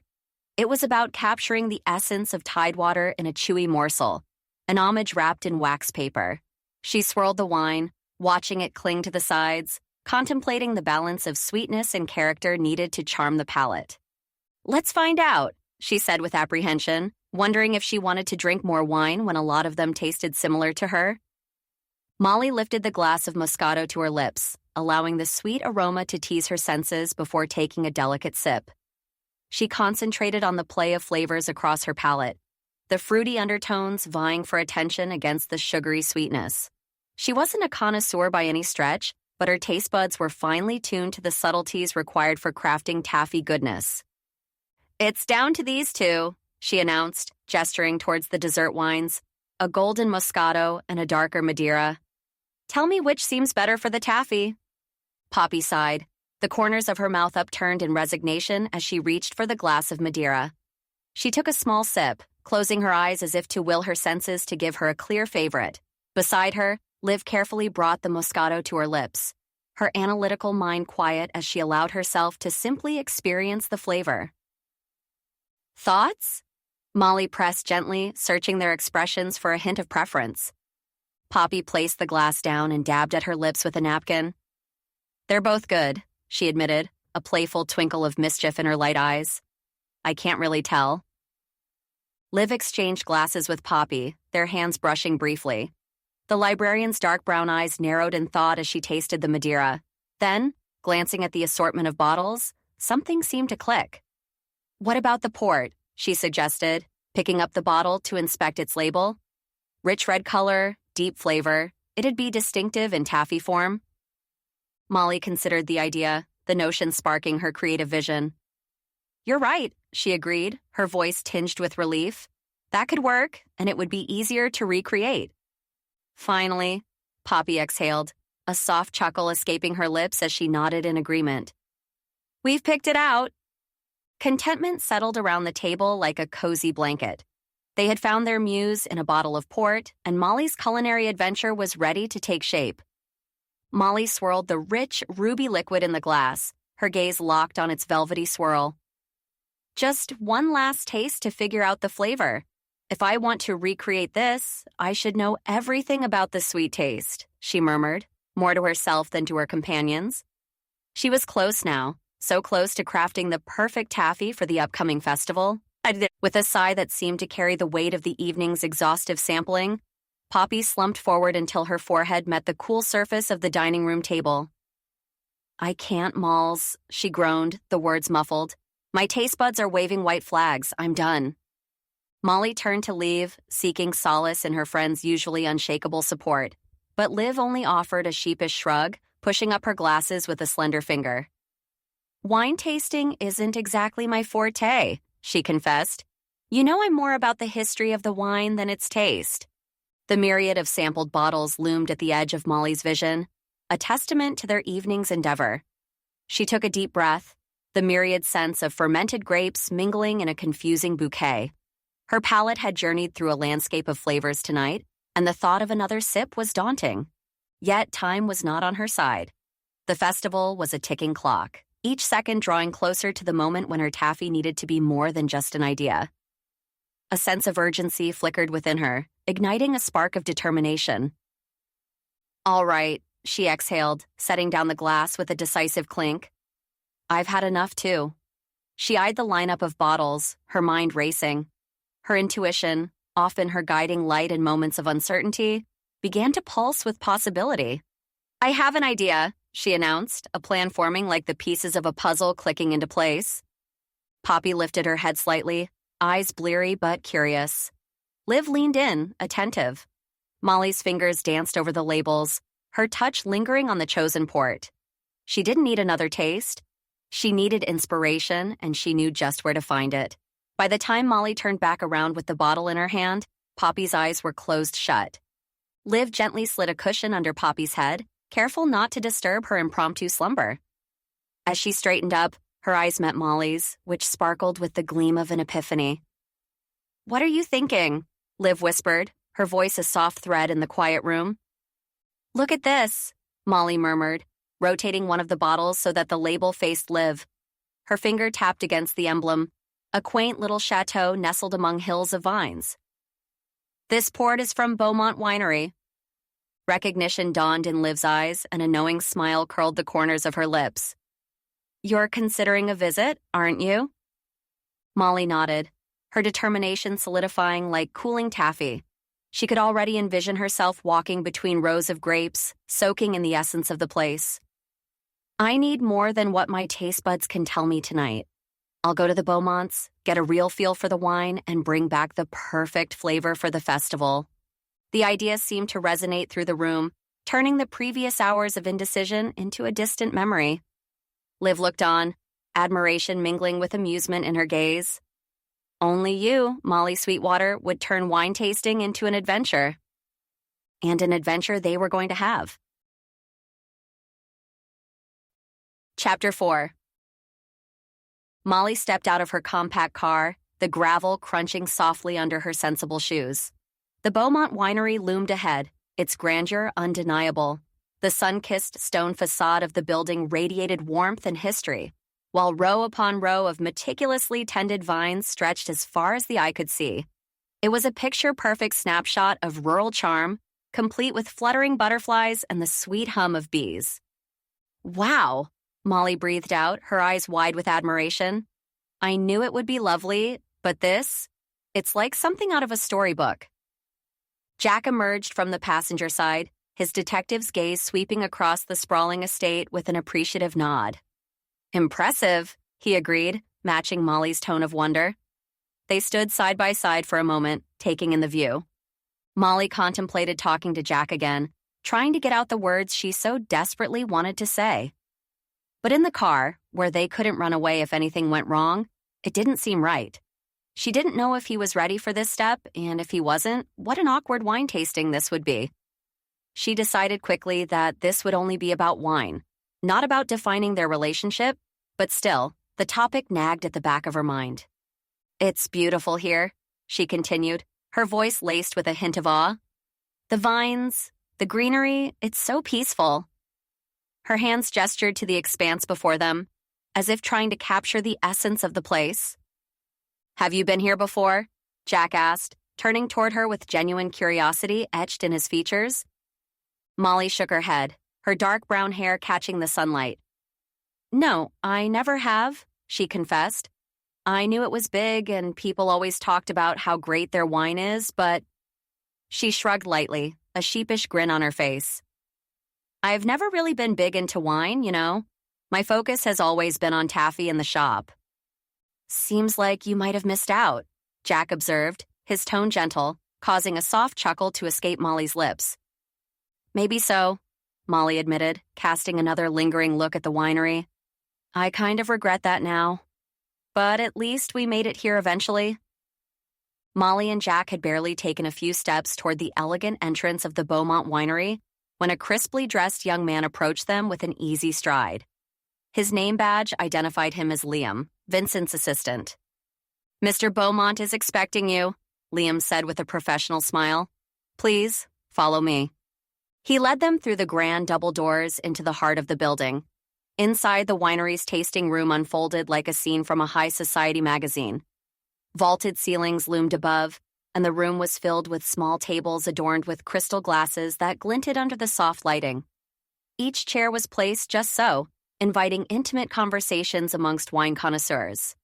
It was about capturing the essence of tidewater in a chewy morsel, an homage wrapped in wax paper. She swirled the wine, watching it cling to the sides, contemplating the balance of sweetness and character needed to charm the palate. "Let's find out," she said with apprehension, wondering if she wanted to drink more wine when a lot of them tasted similar to her. Molly lifted the glass of Moscato to her lips, allowing the sweet aroma to tease her senses before taking a delicate sip. She concentrated on the play of flavors across her palate, the fruity undertones vying for attention against the sugary sweetness. She wasn't a connoisseur by any stretch, but her taste buds were finely tuned to the subtleties required for crafting taffy goodness. "It's down to these two," she announced, gesturing towards the dessert wines, a golden Moscato and a darker Madeira. "Tell me which seems better for the taffy." Poppy sighed, the corners of her mouth upturned in resignation as she reached for the glass of Madeira. She took a small sip, closing her eyes as if to will her senses to give her a clear favorite. Beside her, Liv carefully brought the Moscato to her lips, her analytical mind quiet as she allowed herself to simply experience the flavor. "Thoughts?" Molly pressed gently, searching their expressions for a hint of preference. Poppy placed the glass down and dabbed at her lips with a napkin. "They're both good," she admitted, a playful twinkle of mischief in her light eyes. "I can't really tell." Liv exchanged glasses with Poppy, their hands brushing briefly. The librarian's dark brown eyes narrowed in thought as she tasted the Madeira. Then, glancing at the assortment of bottles, something seemed to click. "What about the port?" she suggested, picking up the bottle to inspect its label. Rich red color, deep flavor, it'd be distinctive in taffy form. Molly considered the idea, the notion sparking her creative vision. "You're right," she agreed, her voice tinged with relief. "That could work, and it would be easier to recreate." Finally, Poppy exhaled, a soft chuckle escaping her lips as she nodded in agreement. "We've picked it out." Contentment settled around the table like a cozy blanket. They had found their muse in a bottle of port, and Molly's culinary adventure was ready to take shape. Molly swirled the rich, ruby liquid in the glass, her gaze locked on its velvety swirl. "Just one last taste to figure out the flavor. If I want to recreate this, I should know everything about the sweet taste," she murmured, more to herself than to her companions. She was close now, so close to crafting the perfect taffy for the upcoming festival, With a sigh that seemed to carry the weight of the evening's exhaustive sampling, Poppy slumped forward until her forehead met the cool surface of the dining room table. "I can't, Malls," she groaned, the words muffled. "My taste buds are waving white flags. I'm done." Molly turned to leave, seeking solace in her friend's usually unshakable support. But Liv only offered a sheepish shrug, pushing up her glasses with a slender finger. "Wine tasting isn't exactly my forte," she confessed. "You know I'm more about the history of the wine than its taste." The myriad of sampled bottles loomed at the edge of Molly's vision, a testament to their evening's endeavor. She took a deep breath, the myriad scents of fermented grapes mingling in a confusing bouquet. Her palate had journeyed through a landscape of flavors tonight, and the thought of another sip was daunting. Yet time was not on her side. The festival was a ticking clock, each second drawing closer to the moment when her taffy needed to be more than just an idea. A sense of urgency flickered within her, igniting a spark of determination. "All right," she exhaled, setting down the glass with a decisive clink. "I've had enough, too." She eyed the lineup of bottles, her mind racing. Her intuition, often her guiding light in moments of uncertainty, began to pulse with possibility. "I have an idea," she announced, a plan forming like the pieces of a puzzle clicking into place. Poppy lifted her head slightly, eyes bleary but curious. Liv leaned in, attentive. Molly's fingers danced over the labels, her touch lingering on the chosen port. She didn't need another taste. She needed inspiration, and she knew just where to find it. By the time Molly turned back around with the bottle in her hand, Poppy's eyes were closed shut. Liv gently slid a cushion under Poppy's head, careful not to disturb her impromptu slumber. As she straightened up, her eyes met Molly's, which sparkled with the gleam of an epiphany. "What are you thinking?" Liv whispered, her voice a soft thread in the quiet room. "Look at this," Molly murmured, rotating one of the bottles so that the label faced Liv. Her finger tapped against the emblem, a quaint little chateau nestled among hills of vines. "This port is from Beaumont Winery." Recognition dawned in Liv's eyes, and a knowing smile curled the corners of her lips. "You're considering a visit, aren't you?" Molly nodded, her determination solidifying like cooling taffy. She could already envision herself walking between rows of grapes, soaking in the essence of the place. "I need more than what my taste buds can tell me tonight. I'll go to the Beaumonts, get a real feel for the wine, and bring back the perfect flavor for the festival." The idea seemed to resonate through the room, turning the previous hours of indecision into a distant memory. Liv looked on, admiration mingling with amusement in her gaze. Only you, Molly Sweetwater, would turn wine tasting into an adventure. And an adventure they were going to have. Chapter 4. Molly stepped out of her compact car, the gravel crunching softly under her sensible shoes. The Beaumont Winery loomed ahead, its grandeur undeniable. The sun-kissed stone facade of the building radiated warmth and history, while row upon row of meticulously tended vines stretched as far as the eye could see. It was a picture-perfect snapshot of rural charm, complete with fluttering butterflies and the sweet hum of bees. "Wow," Molly breathed out, her eyes wide with admiration. "I knew it would be lovely, but it's like something out of a storybook." Jack emerged from the passenger side, his detective's gaze sweeping across the sprawling estate with an appreciative nod. "Impressive," he agreed, matching Molly's tone of wonder. They stood side by side for a moment, taking in the view. Molly contemplated talking to Jack again, trying to get out the words she so desperately wanted to say. But in the car, where they couldn't run away if anything went wrong, it didn't seem right. She didn't know if he was ready for this step, and if he wasn't, what an awkward wine tasting this would be. She decided quickly that this would only be about wine, not about defining their relationship, but still, the topic nagged at the back of her mind. "It's beautiful here," she continued, her voice laced with a hint of awe. "The vines, the greenery, it's so peaceful." Her hands gestured to the expanse before them, as if trying to capture the essence of the place. "Have you been here before?" Jack asked, turning toward her with genuine curiosity etched in his features. Molly shook her head, her dark brown hair catching the sunlight. "No, I never have," she confessed. I knew it was big and people always talked about how great their wine is, but she shrugged lightly, a sheepish grin on her face. I've never really been big into wine, you know. My focus has always been on taffy in the shop. Seems like you might have missed out, Jack observed, his tone gentle, causing a soft chuckle to escape Molly's lips. Maybe so, Molly admitted, casting another lingering look at the winery. I kind of regret that now. But at least we made it here eventually. Molly and Jack had barely taken a few steps toward the elegant entrance of the Beaumont winery when a crisply dressed young man approached them with an easy stride. His name badge identified him as Liam, Vincent's assistant. Mr. Beaumont is expecting you, Liam said with a professional smile. Please, follow me. He led them through the grand double doors into the heart of the building. Inside, the winery's tasting room unfolded like a scene from a high society magazine. Vaulted ceilings loomed above, and the room was filled with small tables adorned with crystal glasses that glinted under the soft lighting. Each chair was placed just so, inviting intimate conversations amongst wine connoisseurs.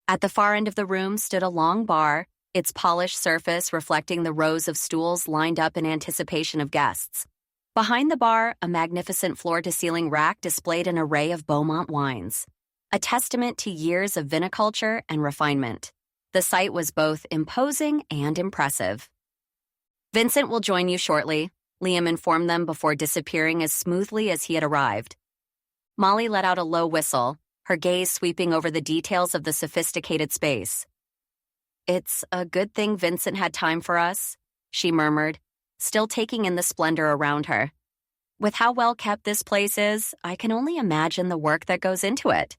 At the far end of the room stood a long bar, its polished surface reflecting the rows of stools lined up in anticipation of guests. Behind the bar, a magnificent floor-to-ceiling rack displayed an array of Beaumont wines, a testament to years of viniculture and refinement. The sight was both imposing and impressive. Vincent will join you shortly, Liam informed them before disappearing as smoothly as he had arrived. Molly let out a low whistle, her gaze sweeping over the details of the sophisticated space. It's a good thing Vincent had time for us, she murmured, still taking in the splendor around her. With how well kept this place is, I can only imagine the work that goes into it.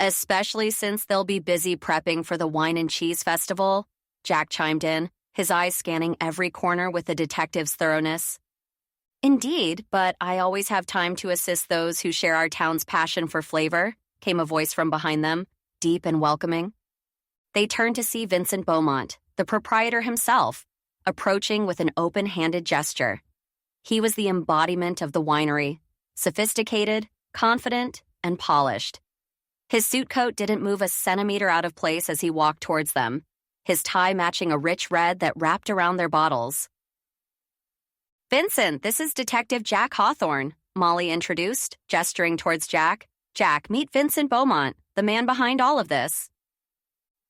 Especially since they'll be busy prepping for the Wine and Cheese Festival, Jack chimed in, his eyes scanning every corner with a detective's thoroughness. Indeed, but I always have time to assist those who share our town's passion for flavor, came a voice from behind them, deep and welcoming. They turned to see Vincent Beaumont, the proprietor himself, approaching with an open-handed gesture. He was the embodiment of the winery, sophisticated, confident, and polished. His suit coat didn't move a centimeter out of place as he walked towards them, his tie matching a rich red that wrapped around their bottles. Vincent, this is Detective Jack Hawthorne, Molly introduced, gesturing towards Jack. Jack, meet Vincent Beaumont, the man behind all of this.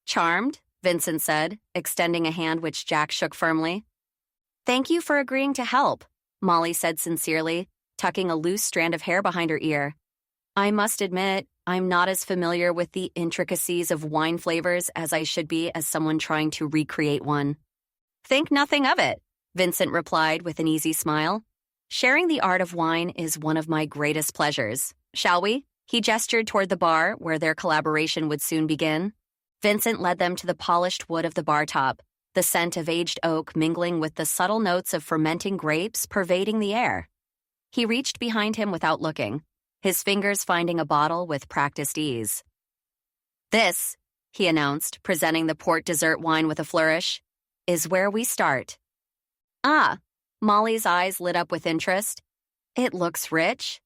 Charmed, Vincent said, extending a hand which Jack shook firmly. Thank you for agreeing to help, Molly said sincerely, tucking a loose strand of hair behind her ear. I must admit, I'm not as familiar with the intricacies of wine flavors as I should be as someone trying to recreate one. Think nothing of it, Vincent replied with an easy smile. Sharing the art of wine is one of my greatest pleasures. Shall we? He gestured toward the bar, where their collaboration would soon begin. Vincent led them to the polished wood of the bar top, the scent of aged oak mingling with the subtle notes of fermenting grapes pervading the air. He reached behind him without looking, his fingers finding a bottle with practiced ease. This, he announced, presenting the port dessert wine with a flourish, is where we start. Ah, Molly's eyes lit up with interest. It looks rich.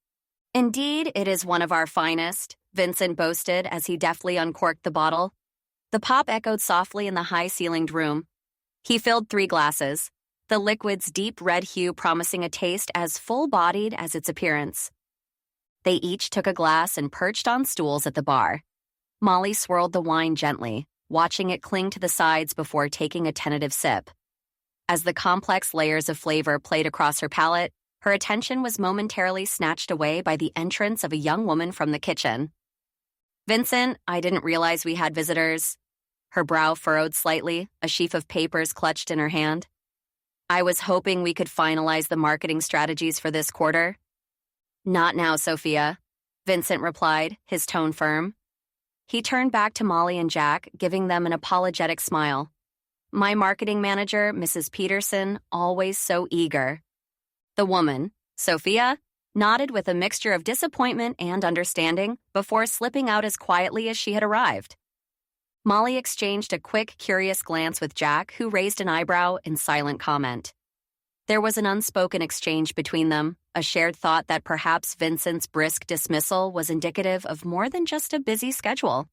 Indeed, it is one of our finest, Vincent boasted as he deftly uncorked the bottle. The pop echoed softly in the high-ceilinged room. He filled 3 glasses, the liquid's deep red hue promising a taste as full-bodied as its appearance. They each took a glass and perched on stools at the bar. Molly swirled the wine gently, watching it cling to the sides before taking a tentative sip. As the complex layers of flavor played across her palate, her attention was momentarily snatched away by the entrance of a young woman from the kitchen. Vincent, I didn't realize we had visitors. Her brow furrowed slightly, a sheaf of papers clutched in her hand. I was hoping we could finalize the marketing strategies for this quarter. Not now, Sophia, Vincent replied, his tone firm. He turned back to Molly and Jack, giving them an apologetic smile. My marketing manager, Mrs. Peterson, always so eager. The woman, Sophia, nodded with a mixture of disappointment and understanding before slipping out as quietly as she had arrived. Molly exchanged a quick, curious glance with Jack, who raised an eyebrow in silent comment. There was an unspoken exchange between them, a shared thought that perhaps Vincent's brisk dismissal was indicative of more than just a busy schedule.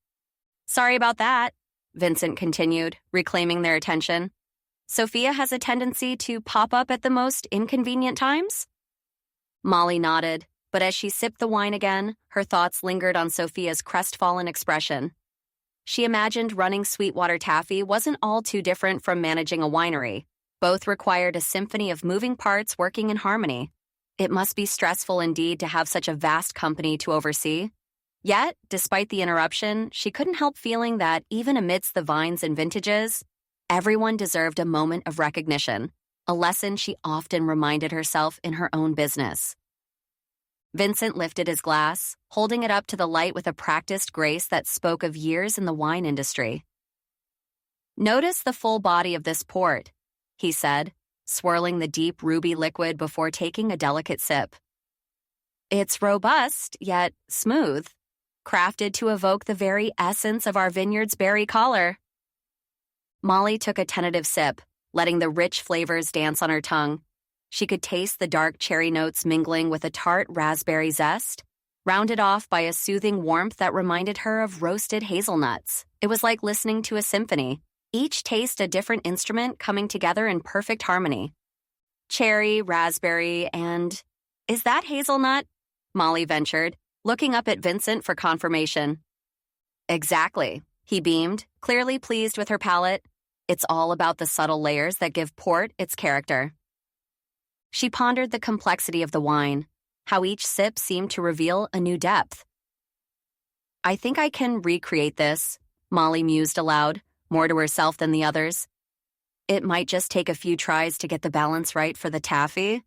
Sorry about that, Vincent continued, reclaiming their attention. Sophia has a tendency to pop up at the most inconvenient times? Molly nodded, but as she sipped the wine again, her thoughts lingered on Sophia's crestfallen expression. She imagined running Sweetwater Taffy wasn't all too different from managing a winery. Both required a symphony of moving parts working in harmony. It must be stressful indeed to have such a vast company to oversee. Yet, despite the interruption, she couldn't help feeling that even amidst the vines and vintages, everyone deserved a moment of recognition, a lesson she often reminded herself in her own business. Vincent lifted his glass, holding it up to the light with a practiced grace that spoke of years in the wine industry. Notice the full body of this port, he said, swirling the deep ruby liquid before taking a delicate sip. It's robust, yet smooth, crafted to evoke the very essence of our vineyard's berry collar. Molly took a tentative sip, letting the rich flavors dance on her tongue. She could taste the dark cherry notes mingling with a tart raspberry zest, rounded off by a soothing warmth that reminded her of roasted hazelnuts. It was like listening to a symphony, each taste a different instrument coming together in perfect harmony. Cherry, raspberry, and... Is that hazelnut? Molly ventured, looking up at Vincent for confirmation. Exactly, he beamed, clearly pleased with her palate. It's all about the subtle layers that give port its character. She pondered the complexity of the wine, how each sip seemed to reveal a new depth. I think I can recreate this, Molly mused aloud, more to herself than the others. It might just take a few tries to get the balance right for the taffy.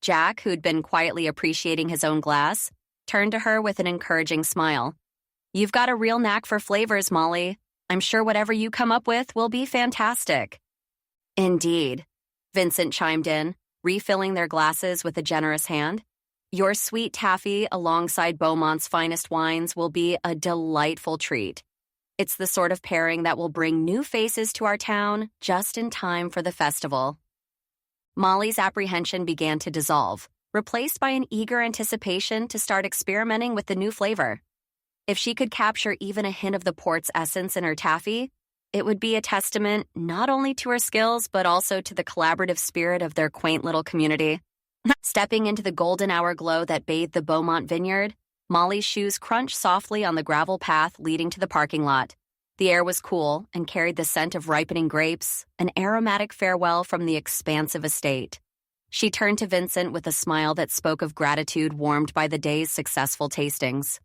Jack, who'd been quietly appreciating his own glass, turned to her with an encouraging smile. You've got a real knack for flavors, Molly. I'm sure whatever you come up with will be fantastic. Indeed, Vincent chimed in, refilling their glasses with a generous hand. Your sweet taffy alongside Beaumont's finest wines will be a delightful treat. It's the sort of pairing that will bring new faces to our town just in time for the festival. Molly's apprehension began to dissolve, replaced by an eager anticipation to start experimenting with the new flavor. If she could capture even a hint of the port's essence in her taffy, it would be a testament not only to her skills but also to the collaborative spirit of their quaint little community. Stepping into the golden hour glow that bathed the Beaumont vineyard, Molly's shoes crunched softly on the gravel path leading to the parking lot. The air was cool and carried the scent of ripening grapes, an aromatic farewell from the expansive estate. She turned to Vincent with a smile that spoke of gratitude warmed by the day's successful tastings.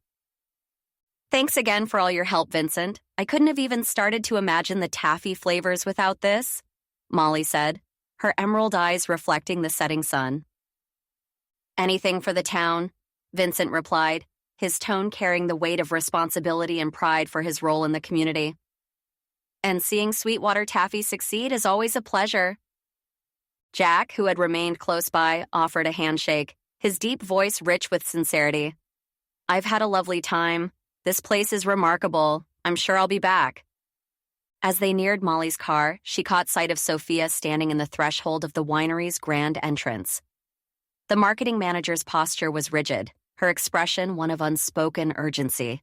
Thanks again for all your help, Vincent. I couldn't have even started to imagine the taffy flavors without this, Molly said, her emerald eyes reflecting the setting sun. Anything for the town, Vincent replied, his tone carrying the weight of responsibility and pride for his role in the community. And seeing Sweetwater Taffy succeed is always a pleasure. Jack, who had remained close by, offered a handshake, his deep voice rich with sincerity. I've had a lovely time. This place is remarkable. I'm sure I'll be back. As they neared Molly's car, she caught sight of Sophia standing in the threshold of the winery's grand entrance. The marketing manager's posture was rigid, her expression one of unspoken urgency.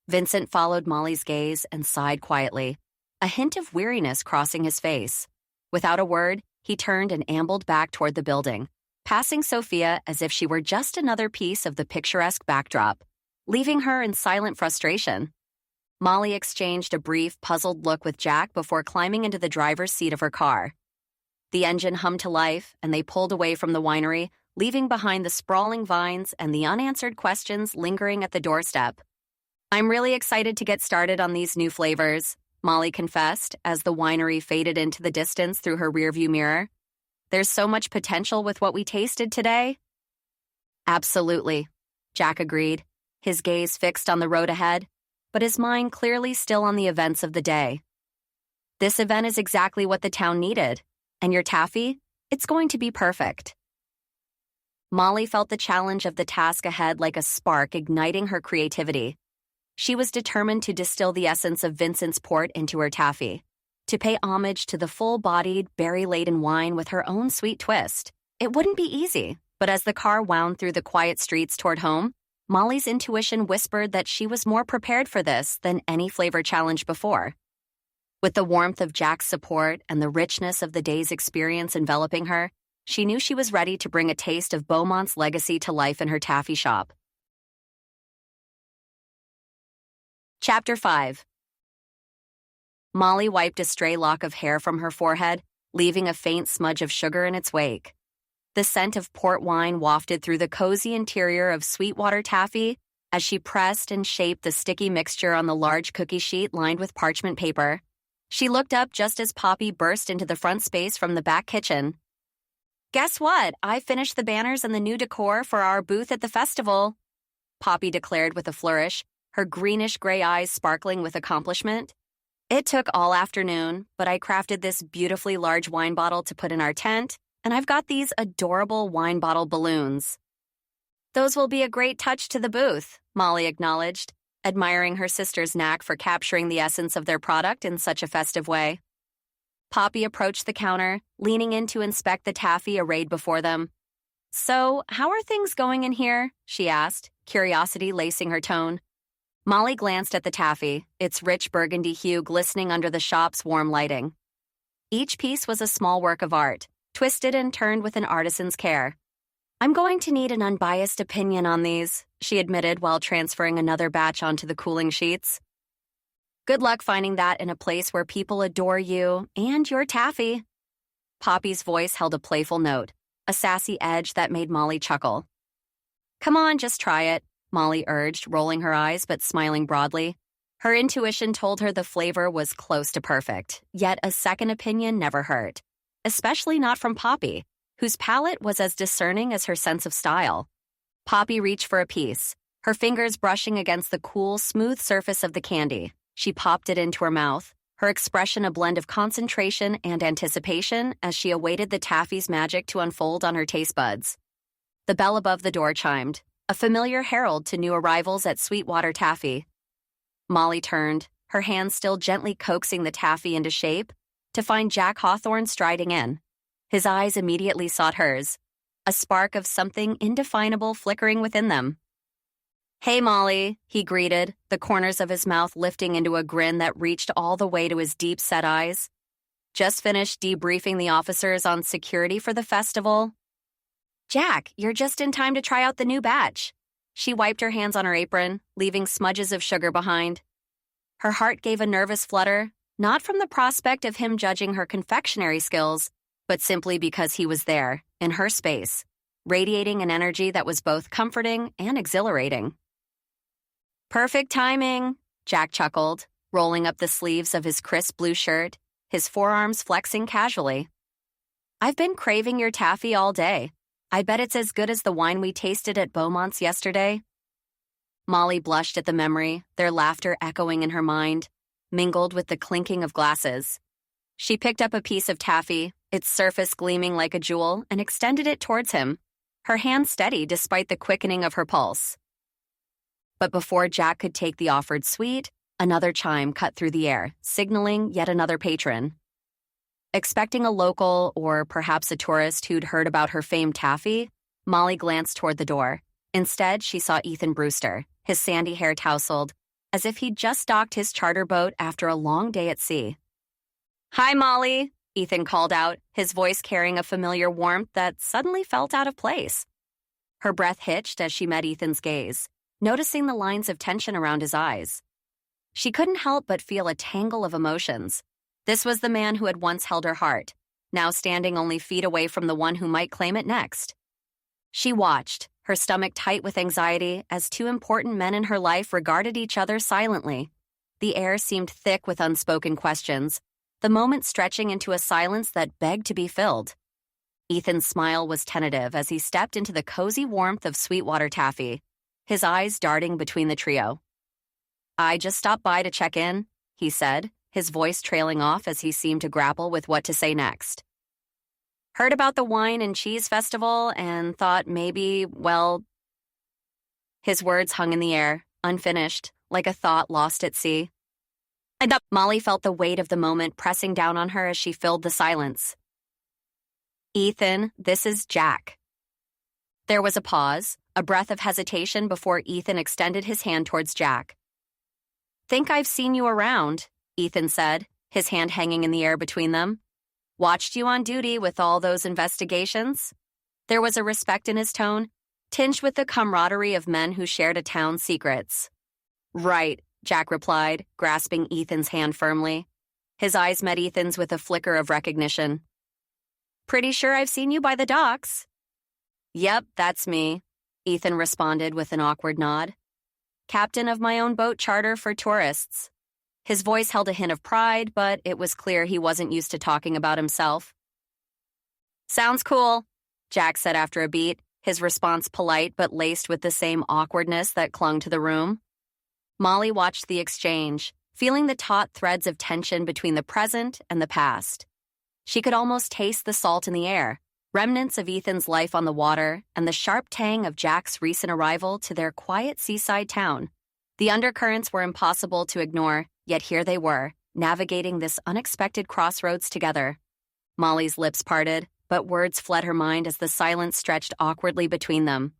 Vincent followed Molly's gaze and sighed quietly, a hint of weariness crossing his face. Without a word, he turned and ambled back toward the building, passing Sophia as if she were just another piece of the picturesque backdrop, leaving her in silent frustration. Molly exchanged a brief, puzzled look with Jack before climbing into the driver's seat of her car. The engine hummed to life, and they pulled away from the winery, leaving behind the sprawling vines and the unanswered questions lingering at the doorstep. I'm really excited to get started on these new flavors, Molly confessed as the winery faded into the distance through her rearview mirror. There's so much potential with what we tasted today. Absolutely, Jack agreed, his gaze fixed on the road ahead, but his mind clearly still on the events of the day. This event is exactly what the town needed, and your taffy, it's going to be perfect. Molly felt the challenge of the task ahead like a spark igniting her creativity. She was determined to distill the essence of Vincent's port into her taffy, to pay homage to the full-bodied, berry-laden wine with her own sweet twist. It wouldn't be easy, but as the car wound through the quiet streets toward home, Molly's intuition whispered that she was more prepared for this than any flavor challenge before. With the warmth of Jack's support and the richness of the day's experience enveloping her, she knew she was ready to bring a taste of Beaumont's legacy to life in her taffy shop. Chapter 5. Molly wiped a stray lock of hair from her forehead, leaving a faint smudge of sugar in its wake. The scent of port wine wafted through the cozy interior of Sweetwater Taffy as she pressed and shaped the sticky mixture on the large cookie sheet lined with parchment paper. She looked up just as Poppy burst into the front space from the back kitchen. "Guess what? I finished the banners and the new decor for our booth at the festival," Poppy declared with a flourish, her greenish-gray eyes sparkling with accomplishment. "It took all afternoon, but I crafted this beautifully large wine bottle to put in our tent, and I've got these adorable wine bottle balloons." "Those will be a great touch to the booth," Molly acknowledged, admiring her sister's knack for capturing the essence of their product in such a festive way. Poppy approached the counter, leaning in to inspect the taffy arrayed before them. "So, how are things going in here?" she asked, curiosity lacing her tone. Molly glanced at the taffy, its rich burgundy hue glistening under the shop's warm lighting. Each piece was a small work of art, twisted and turned with an artisan's care. "I'm going to need an unbiased opinion on these," she admitted while transferring another batch onto the cooling sheets. "Good luck finding that in a place where people adore you and your taffy." Poppy's voice held a playful note, a sassy edge that made Molly chuckle. "Come on, just try it," Molly urged, rolling her eyes but smiling broadly. Her intuition told her the flavor was close to perfect, yet a second opinion never hurt, especially not from Poppy, whose palate was as discerning as her sense of style. Poppy reached for a piece, her fingers brushing against the cool, smooth surface of the candy. She popped it into her mouth, her expression a blend of concentration and anticipation as she awaited the taffy's magic to unfold on her taste buds. The bell above the door chimed, a familiar herald to new arrivals at Sweetwater Taffy. Molly turned, her hands still gently coaxing the taffy into shape, to find Jack Hawthorne striding in. His eyes immediately sought hers, a spark of something indefinable flickering within them. "Hey, Molly," he greeted, the corners of his mouth lifting into a grin that reached all the way to his deep-set eyes. "Just finished debriefing the officers on security for the festival." "Jack, you're just in time to try out the new batch." She wiped her hands on her apron, leaving smudges of sugar behind. Her heart gave a nervous flutter, not from the prospect of him judging her confectionery skills, but simply because he was there, in her space, radiating an energy that was both comforting and exhilarating. "Perfect timing," Jack chuckled, rolling up the sleeves of his crisp blue shirt, his forearms flexing casually. "I've been craving your taffy all day. I bet it's as good as the wine we tasted at Beaumont's yesterday." Molly blushed at the memory, their laughter echoing in her mind, mingled with the clinking of glasses. She picked up a piece of taffy, its surface gleaming like a jewel, and extended it towards him, her hand steady despite the quickening of her pulse. But before Jack could take the offered sweet, another chime cut through the air, signaling yet another patron. Expecting a local or perhaps a tourist who'd heard about her famed taffy, Molly glanced toward the door. Instead, she saw Ethan Brewster, his sandy hair tousled, as if he'd just docked his charter boat after a long day at sea. "Hi, Molly," Ethan called out, his voice carrying a familiar warmth that suddenly felt out of place. Her breath hitched as she met Ethan's gaze, noticing the lines of tension around his eyes. She couldn't help but feel a tangle of emotions. This was the man who had once held her heart, now standing only feet away from the one who might claim it next. She watched, her stomach tight with anxiety, as two important men in her life regarded each other silently. The air seemed thick with unspoken questions, the moment stretching into a silence that begged to be filled. Ethan's smile was tentative as he stepped into the cozy warmth of Sweetwater Taffy, his eyes darting between the trio. "I just stopped by to check in," he said, his voice trailing off as he seemed to grapple with what to say next. "Heard about the wine and cheese festival and thought maybe, well..." His words hung in the air, unfinished, like a thought lost at sea. Molly felt the weight of the moment pressing down on her as she filled the silence. "Ethan, this is Jack." There was a pause, a breath of hesitation before Ethan extended his hand towards Jack. "Think I've seen you around," Ethan said, his hand hanging in the air between them. "Watched you on duty with all those investigations." There was a respect in his tone, tinged with the camaraderie of men who shared a town's secrets. "Right," Jack replied, grasping Ethan's hand firmly. His eyes met Ethan's with a flicker of recognition. "Pretty sure I've seen you by the docks." "Yep, that's me," Ethan responded with an awkward nod. "Captain of my own boat charter for tourists." His voice held a hint of pride, but it was clear he wasn't used to talking about himself. "Sounds cool," Jack said after a beat, his response polite but laced with the same awkwardness that clung to the room. Molly watched the exchange, feeling the taut threads of tension between the present and the past. She could almost taste the salt in the air, remnants of Ethan's life on the water, and the sharp tang of Jack's recent arrival to their quiet seaside town. The undercurrents were impossible to ignore, yet here they were, navigating this unexpected crossroads together. Molly's lips parted, but words fled her mind as the silence stretched awkwardly between them.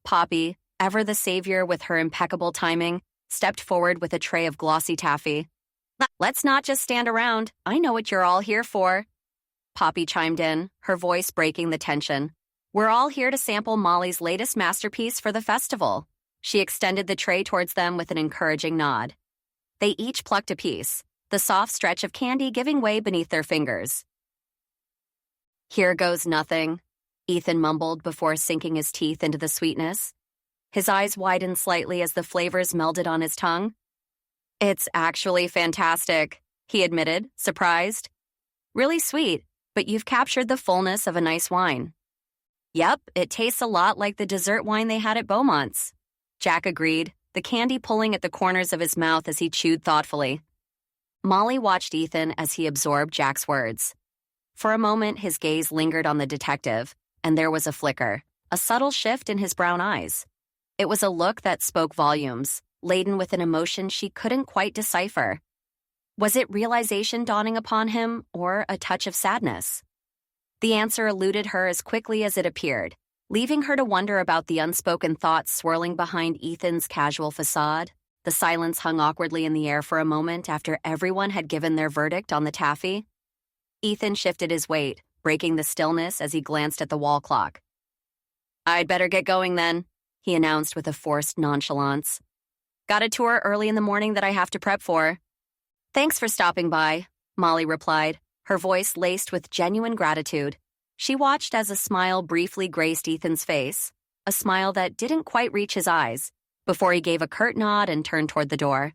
Poppy, ever the savior with her impeccable timing, stepped forward with a tray of glossy taffy. "Let's not just stand around. I know what you're all here for." Poppy chimed in, her voice breaking the tension. "We're all here to sample Molly's latest masterpiece for the festival." She extended the tray towards them with an encouraging nod. They each plucked a piece, the soft stretch of candy giving way beneath their fingers. "Here goes nothing," Ethan mumbled before sinking his teeth into the sweetness. His eyes widened slightly as the flavors melded on his tongue. "It's actually fantastic," he admitted, surprised. "Really sweet, but you've captured the fullness of a nice wine." "Yep, it tastes a lot like the dessert wine they had at Beaumont's," Jack agreed, the candy pulling at the corners of his mouth as he chewed thoughtfully. Molly watched Ethan as he absorbed Jack's words. For a moment, his gaze lingered on the detective, and there was a flicker, a subtle shift in his brown eyes. It was a look that spoke volumes, laden with an emotion she couldn't quite decipher. Was it realization dawning upon him, or a touch of sadness? The answer eluded her as quickly as it appeared, leaving her to wonder about the unspoken thoughts swirling behind Ethan's casual facade. The silence hung awkwardly in the air for a moment after everyone had given their verdict on the taffy. Ethan shifted his weight, breaking the stillness as he glanced at the wall clock. "I'd better get going then," he announced with a forced nonchalance. "Got a tour early in the morning that I have to prep for." "Thanks for stopping by," Molly replied, her voice laced with genuine gratitude. She watched as a smile briefly graced Ethan's face, a smile that didn't quite reach his eyes, before he gave a curt nod and turned toward the door.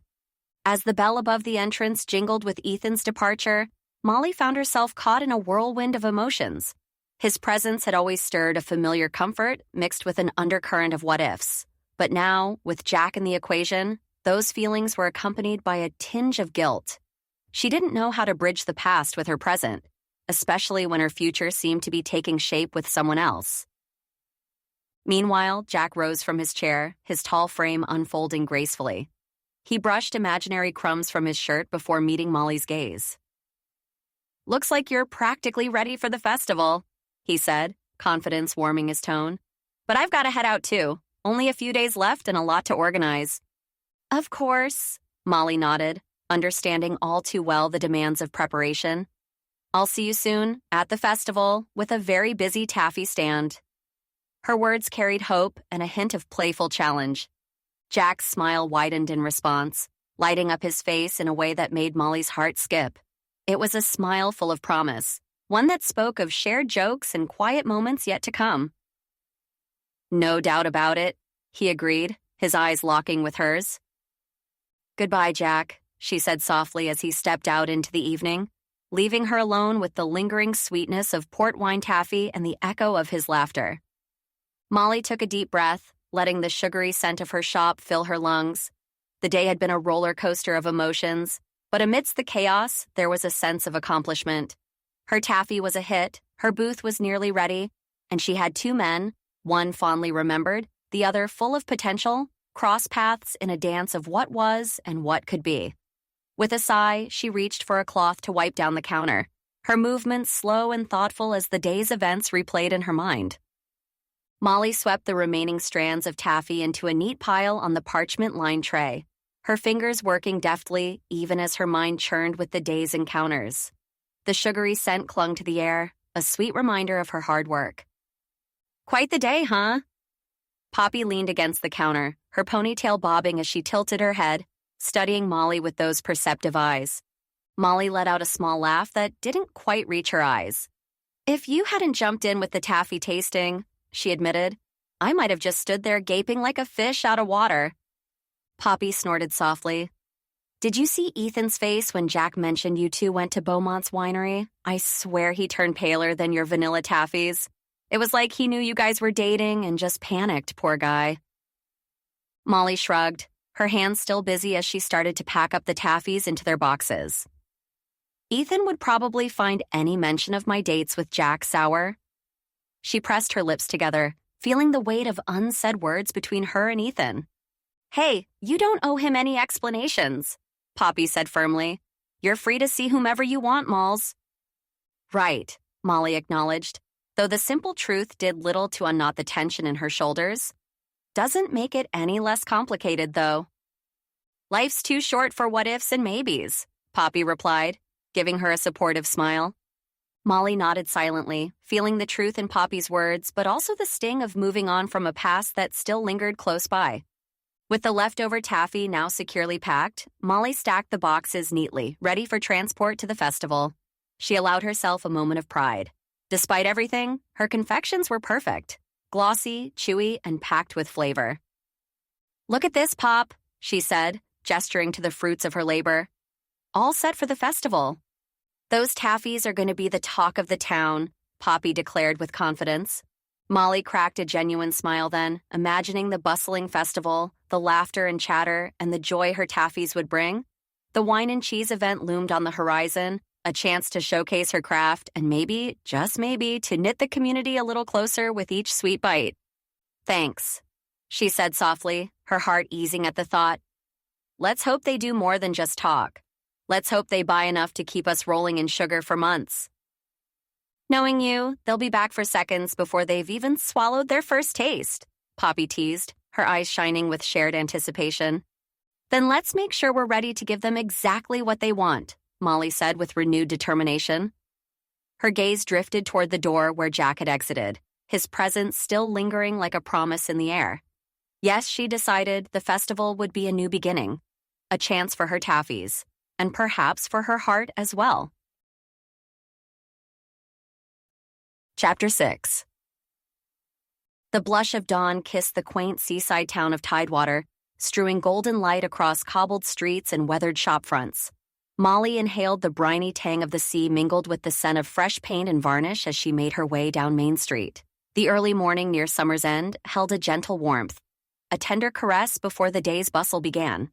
As the bell above the entrance jingled with Ethan's departure, Molly found herself caught in a whirlwind of emotions. His presence had always stirred a familiar comfort mixed with an undercurrent of what-ifs. But now, with Jack in the equation, those feelings were accompanied by a tinge of guilt. She didn't know how to bridge the past with her present, especially when her future seemed to be taking shape with someone else. Meanwhile, Jack rose from his chair, his tall frame unfolding gracefully. He brushed imaginary crumbs from his shirt before meeting Molly's gaze. "Looks like you're practically ready for the festival," he said, confidence warming his tone. "But I've got to head out too. Only a few days left and a lot to organize." "Of course," Molly nodded, understanding all too well the demands of preparation. "I'll see you soon, at the festival, with a very busy taffy stand." Her words carried hope and a hint of playful challenge. Jack's smile widened in response, lighting up his face in a way that made Molly's heart skip. It was a smile full of promise, one that spoke of shared jokes and quiet moments yet to come. "No doubt about it," he agreed, his eyes locking with hers. "Goodbye, Jack," she said softly as he stepped out into the evening, leaving her alone with the lingering sweetness of port wine taffy and the echo of his laughter. Molly took a deep breath, letting the sugary scent of her shop fill her lungs. The day had been a roller coaster of emotions, but amidst the chaos, there was a sense of accomplishment. Her taffy was a hit, her booth was nearly ready, and she had two men, one fondly remembered, the other full of potential, cross paths in a dance of what was and what could be. With a sigh, she reached for a cloth to wipe down the counter, her movements slow and thoughtful as the day's events replayed in her mind. Molly swept the remaining strands of taffy into a neat pile on the parchment-lined tray, her fingers working deftly even as her mind churned with the day's encounters. The sugary scent clung to the air, a sweet reminder of her hard work. "Quite the day, huh?" Poppy leaned against the counter, her ponytail bobbing as she tilted her head, studying Molly with those perceptive eyes. Molly let out a small laugh that didn't quite reach her eyes. "If you hadn't jumped in with the taffy tasting," she admitted, "I might have just stood there gaping like a fish out of water." Poppy snorted softly. "Did you see Ethan's face when Jack mentioned you two went to Beaumont's winery? I swear he turned paler than your vanilla taffies. It was like he knew you guys were dating and just panicked, poor guy." Molly shrugged, her hands still busy as she started to pack up the taffies into their boxes. "Ethan would probably find any mention of my dates with Jack sour." She pressed her lips together, feeling the weight of unsaid words between her and Ethan. "Hey, you don't owe him any explanations," Poppy said firmly. "You're free to see whomever you want, Malls." "Right," Molly acknowledged, though the simple truth did little to unknot the tension in her shoulders. "Doesn't make it any less complicated, though." "Life's too short for what-ifs and maybes," Poppy replied, giving her a supportive smile. Molly nodded silently, feeling the truth in Poppy's words, but also the sting of moving on from a past that still lingered close by. With the leftover taffy now securely packed, Molly stacked the boxes neatly, ready for transport to the festival. She allowed herself a moment of pride. Despite everything, her confections were perfect, glossy, chewy, and packed with flavor. "Look at this, Pop," she said, gesturing to the fruits of her labor. "All set for the festival." "Those taffies are going to be the talk of the town," Poppy declared with confidence. Molly cracked a genuine smile then, imagining the bustling festival, the laughter and chatter, and the joy her taffies would bring. The wine and cheese event loomed on the horizon, a chance to showcase her craft and maybe, just maybe, to knit the community a little closer with each sweet bite. "Thanks," she said softly, her heart easing at the thought. "Let's hope they do more than just talk. Let's hope they buy enough to keep us rolling in sugar for months." "Knowing you, they'll be back for seconds before they've even swallowed their first taste," Poppy teased, her eyes shining with shared anticipation. "Then let's make sure we're ready to give them exactly what they want," Molly said with renewed determination. Her gaze drifted toward the door where Jack had exited, his presence still lingering like a promise in the air. Yes, she decided the festival would be a new beginning, a chance for her taffies, and perhaps for her heart as well. Chapter 6. The blush of dawn kissed the quaint seaside town of Tidewater, strewing golden light across cobbled streets and weathered shopfronts. Molly inhaled the briny tang of the sea mingled with the scent of fresh paint and varnish as she made her way down Main Street. The early morning near summer's end held a gentle warmth, a tender caress before the day's bustle began.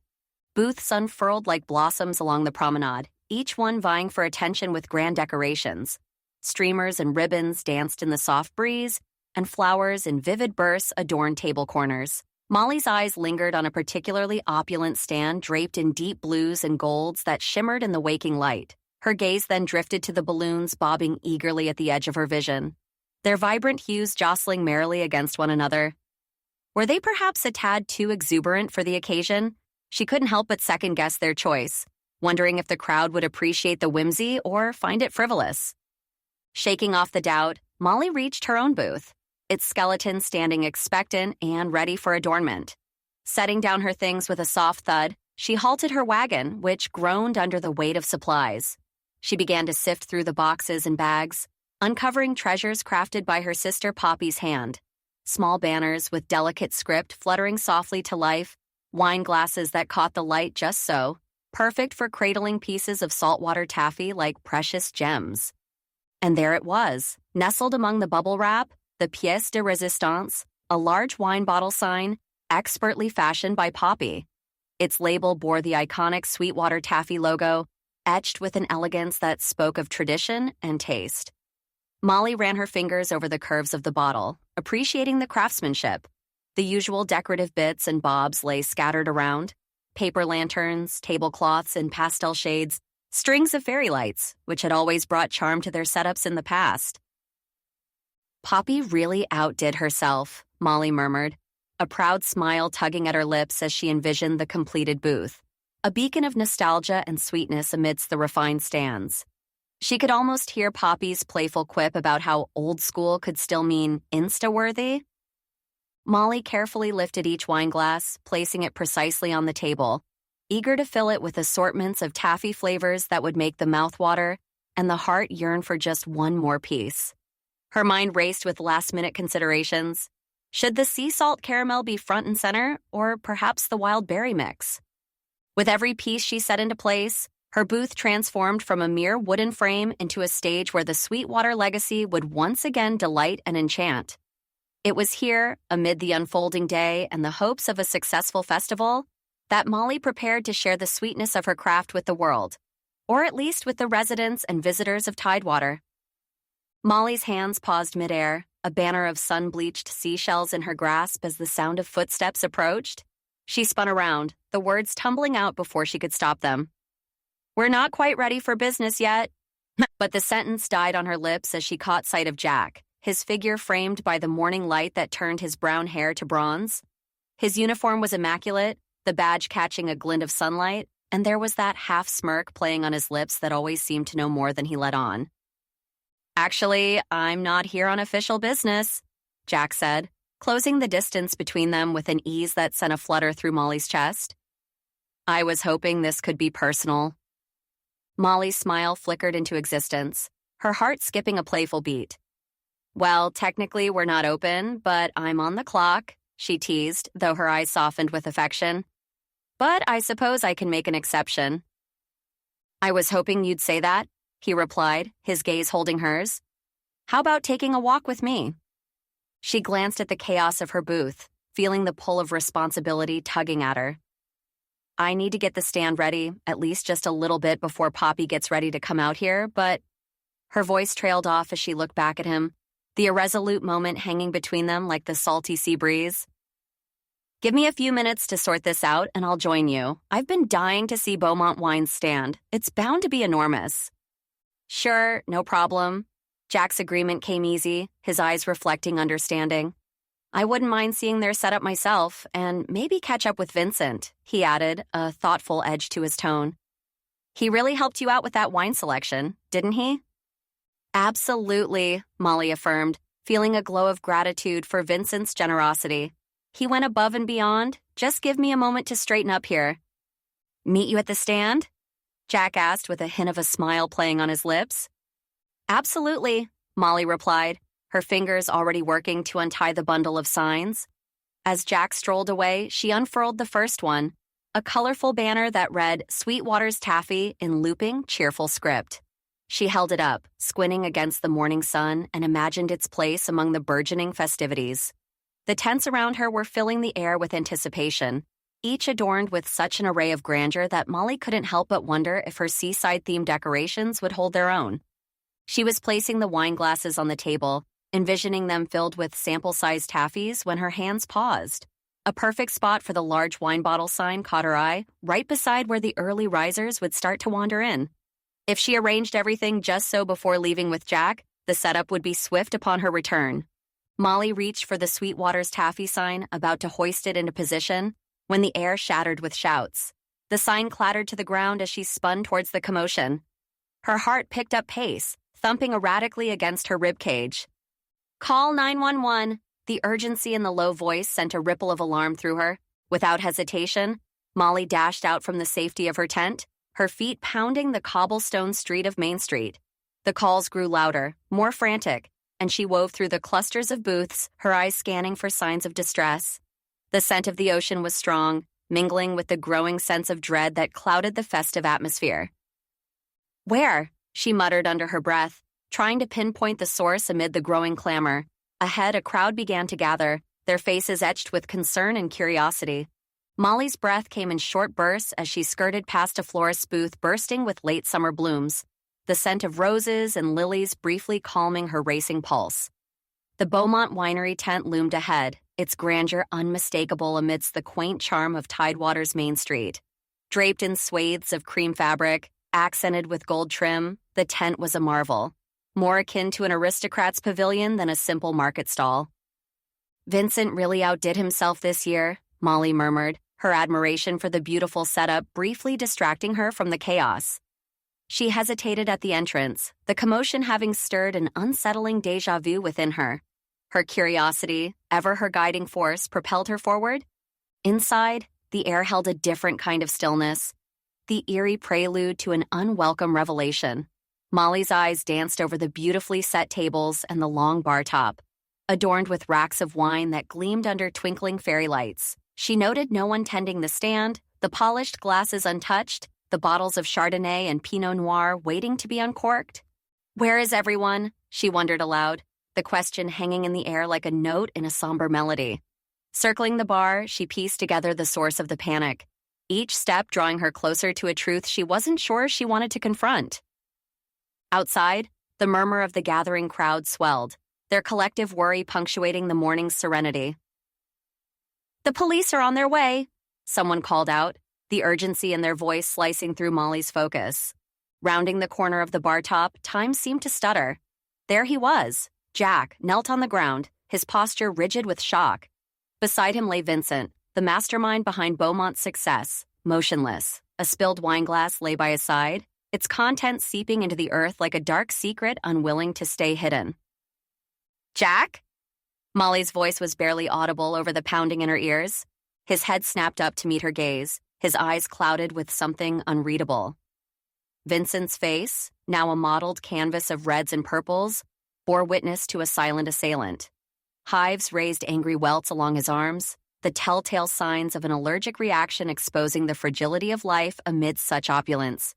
Booths unfurled like blossoms along the promenade, each one vying for attention with grand decorations. Streamers and ribbons danced in the soft breeze, and flowers in vivid bursts adorned table corners. Molly's eyes lingered on a particularly opulent stand draped in deep blues and golds that shimmered in the waking light. Her gaze then drifted to the balloons bobbing eagerly at the edge of her vision, their vibrant hues jostling merrily against one another. Were they perhaps a tad too exuberant for the occasion? She couldn't help but second-guess their choice, wondering if the crowd would appreciate the whimsy or find it frivolous. Shaking off the doubt, Molly reached her own booth, its skeleton standing expectant and ready for adornment. Setting down her things with a soft thud, she halted her wagon, which groaned under the weight of supplies. She began to sift through the boxes and bags, uncovering treasures crafted by her sister Poppy's hand. Small banners with delicate script fluttering softly to life, wine glasses that caught the light just so, perfect for cradling pieces of saltwater taffy like precious gems. And there it was, nestled among the bubble wrap, the pièce de résistance, a large wine bottle sign, expertly fashioned by Poppy. Its label bore the iconic Sweetwater Taffy logo, etched with an elegance that spoke of tradition and taste. Molly ran her fingers over the curves of the bottle, appreciating the craftsmanship. The usual decorative bits and bobs lay scattered around: paper lanterns, tablecloths in pastel shades, strings of fairy lights, which had always brought charm to their setups in the past. Poppy really outdid herself, Molly murmured, a proud smile tugging at her lips as she envisioned the completed booth, a beacon of nostalgia and sweetness amidst the refined stands. She could almost hear Poppy's playful quip about how old school could still mean Insta-worthy. Molly carefully lifted each wine glass, placing it precisely on the table, eager to fill it with assortments of taffy flavors that would make the mouth water and the heart yearn for just one more piece. Her mind raced with last-minute considerations. Should the sea salt caramel be front and center, or perhaps the wild berry mix? With every piece she set into place, her booth transformed from a mere wooden frame into a stage where the Sweetwater legacy would once again delight and enchant. It was here, amid the unfolding day and the hopes of a successful festival, that Molly prepared to share the sweetness of her craft with the world, or at least with the residents and visitors of Tidewater. Molly's hands paused midair, a banner of sun-bleached seashells in her grasp as the sound of footsteps approached. She spun around, the words tumbling out before she could stop them. "We're not quite ready for business yet." But the sentence died on her lips as she caught sight of Jack, his figure framed by the morning light that turned his brown hair to bronze. His uniform was immaculate, the badge catching a glint of sunlight, and there was that half-smirk playing on his lips that always seemed to know more than he let on. "Actually, I'm not here on official business," Jack said, closing the distance between them with an ease that sent a flutter through Molly's chest. "I was hoping this could be personal." Molly's smile flickered into existence, her heart skipping a playful beat. "Well, technically we're not open, but I'm on the clock," she teased, though her eyes softened with affection. "But I suppose I can make an exception." "I was hoping you'd say that," he replied, his gaze holding hers. "How about taking a walk with me?" She glanced at the chaos of her booth, feeling the pull of responsibility tugging at her. "I need to get the stand ready, at least just a little bit before Poppy gets ready to come out here, but—" Her voice trailed off as she looked back at him, the irresolute moment hanging between them like the salty sea breeze. "Give me a few minutes to sort this out, and I'll join you. I've been dying to see Beaumont Wine's stand. It's bound to be enormous." "Sure, no problem." Jack's agreement came easy, his eyes reflecting understanding. "I wouldn't mind seeing their setup myself, and maybe catch up with Vincent," he added, a thoughtful edge to his tone. "He really helped you out with that wine selection, didn't he?" "Absolutely," Molly affirmed, feeling a glow of gratitude for Vincent's generosity. "He went above and beyond. Just give me a moment to straighten up here." "Meet you at the stand?" Jack asked with a hint of a smile playing on his lips. "Absolutely," Molly replied, her fingers already working to untie the bundle of signs. As Jack strolled away, she unfurled the first one, a colorful banner that read Sweetwater's Taffy in looping, cheerful script. She held it up, squinting against the morning sun, and imagined its place among the burgeoning festivities. The tents around her were filling the air with anticipation, each adorned with such an array of grandeur that Molly couldn't help but wonder if her seaside-themed decorations would hold their own. She was placing the wine glasses on the table, envisioning them filled with sample-sized taffies when her hands paused. A perfect spot for the large wine bottle sign caught her eye, right beside where the early risers would start to wander in. If she arranged everything just so before leaving with Jack, the setup would be swift upon her return. Molly reached for the Sweetwater's taffy sign, about to hoist it into position, when the air shattered with shouts. The sign clattered to the ground as she spun towards the commotion. Her heart picked up pace, thumping erratically against her ribcage. "Call 911. The urgency in the low voice sent a ripple of alarm through her. Without hesitation, Molly dashed out from the safety of her tent, her feet pounding the cobblestone street of Main Street. The calls grew louder, more frantic, and she wove through the clusters of booths, her eyes scanning for signs of distress. The scent of the ocean was strong, mingling with the growing sense of dread that clouded the festive atmosphere. "Where?" she muttered under her breath, trying to pinpoint the source amid the growing clamor. Ahead, a crowd began to gather, their faces etched with concern and curiosity. Molly's breath came in short bursts as she skirted past a florist's booth bursting with late summer blooms, the scent of roses and lilies briefly calming her racing pulse. The Beaumont Winery tent loomed ahead, its grandeur unmistakable amidst the quaint charm of Tidewater's Main Street. Draped in swathes of cream fabric, accented with gold trim, the tent was a marvel. more akin to an aristocrat's pavilion than a simple market stall. Vincent really outdid himself this year, Molly murmured, her admiration for the beautiful setup briefly distracting her from the chaos. She hesitated at the entrance, the commotion having stirred an unsettling déjà vu within her. Her curiosity, ever her guiding force, propelled her forward. Inside, the air held a different kind of stillness, the eerie prelude to an unwelcome revelation. Molly's eyes danced over the beautifully set tables and the long bar top, adorned with racks of wine that gleamed under twinkling fairy lights. She noted no one tending the stand, the polished glasses untouched, the bottles of Chardonnay and Pinot Noir waiting to be uncorked. Where is everyone? She wondered aloud, the question hanging in the air like a note in a somber melody. Circling the bar, she pieced together the source of the panic, each step drawing her closer to a truth she wasn't sure she wanted to confront. Outside, the murmur of the gathering crowd swelled, their collective worry punctuating the morning's serenity. "The police are on their way," someone called out, the urgency in their voice slicing through Molly's focus. Rounding the corner of the bar top, time seemed to stutter. There he was, Jack, knelt on the ground, his posture rigid with shock. Beside him lay Vincent, the mastermind behind Beaumont's success, motionless. A spilled wineglass lay by his side, its contents seeping into the earth like a dark secret unwilling to stay hidden. "Jack?" Molly's voice was barely audible over the pounding in her ears. His head snapped up to meet her gaze, his eyes clouded with something unreadable. Vincent's face, now a mottled canvas of reds and purples, bore witness to a silent assailant. Hives raised angry welts along his arms, the telltale signs of an allergic reaction exposing the fragility of life amidst such opulence.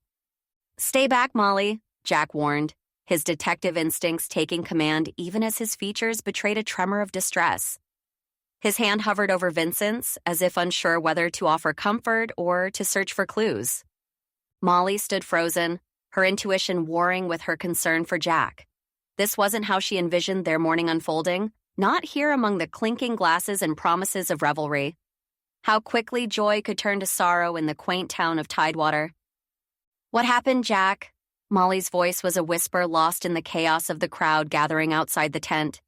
"Stay back, Molly," Jack warned, his detective instincts taking command even as his features betrayed a tremor of distress. His hand hovered over Vincent's, as if unsure whether to offer comfort or to search for clues. Molly stood frozen, her intuition warring with her concern for Jack. This wasn't how she envisioned their morning unfolding, not here among the clinking glasses and promises of revelry. How quickly joy could turn to sorrow in the quaint town of Tidewater. "What happened, Jack?" Molly's voice was a whisper lost in the chaos of the crowd gathering outside the tent.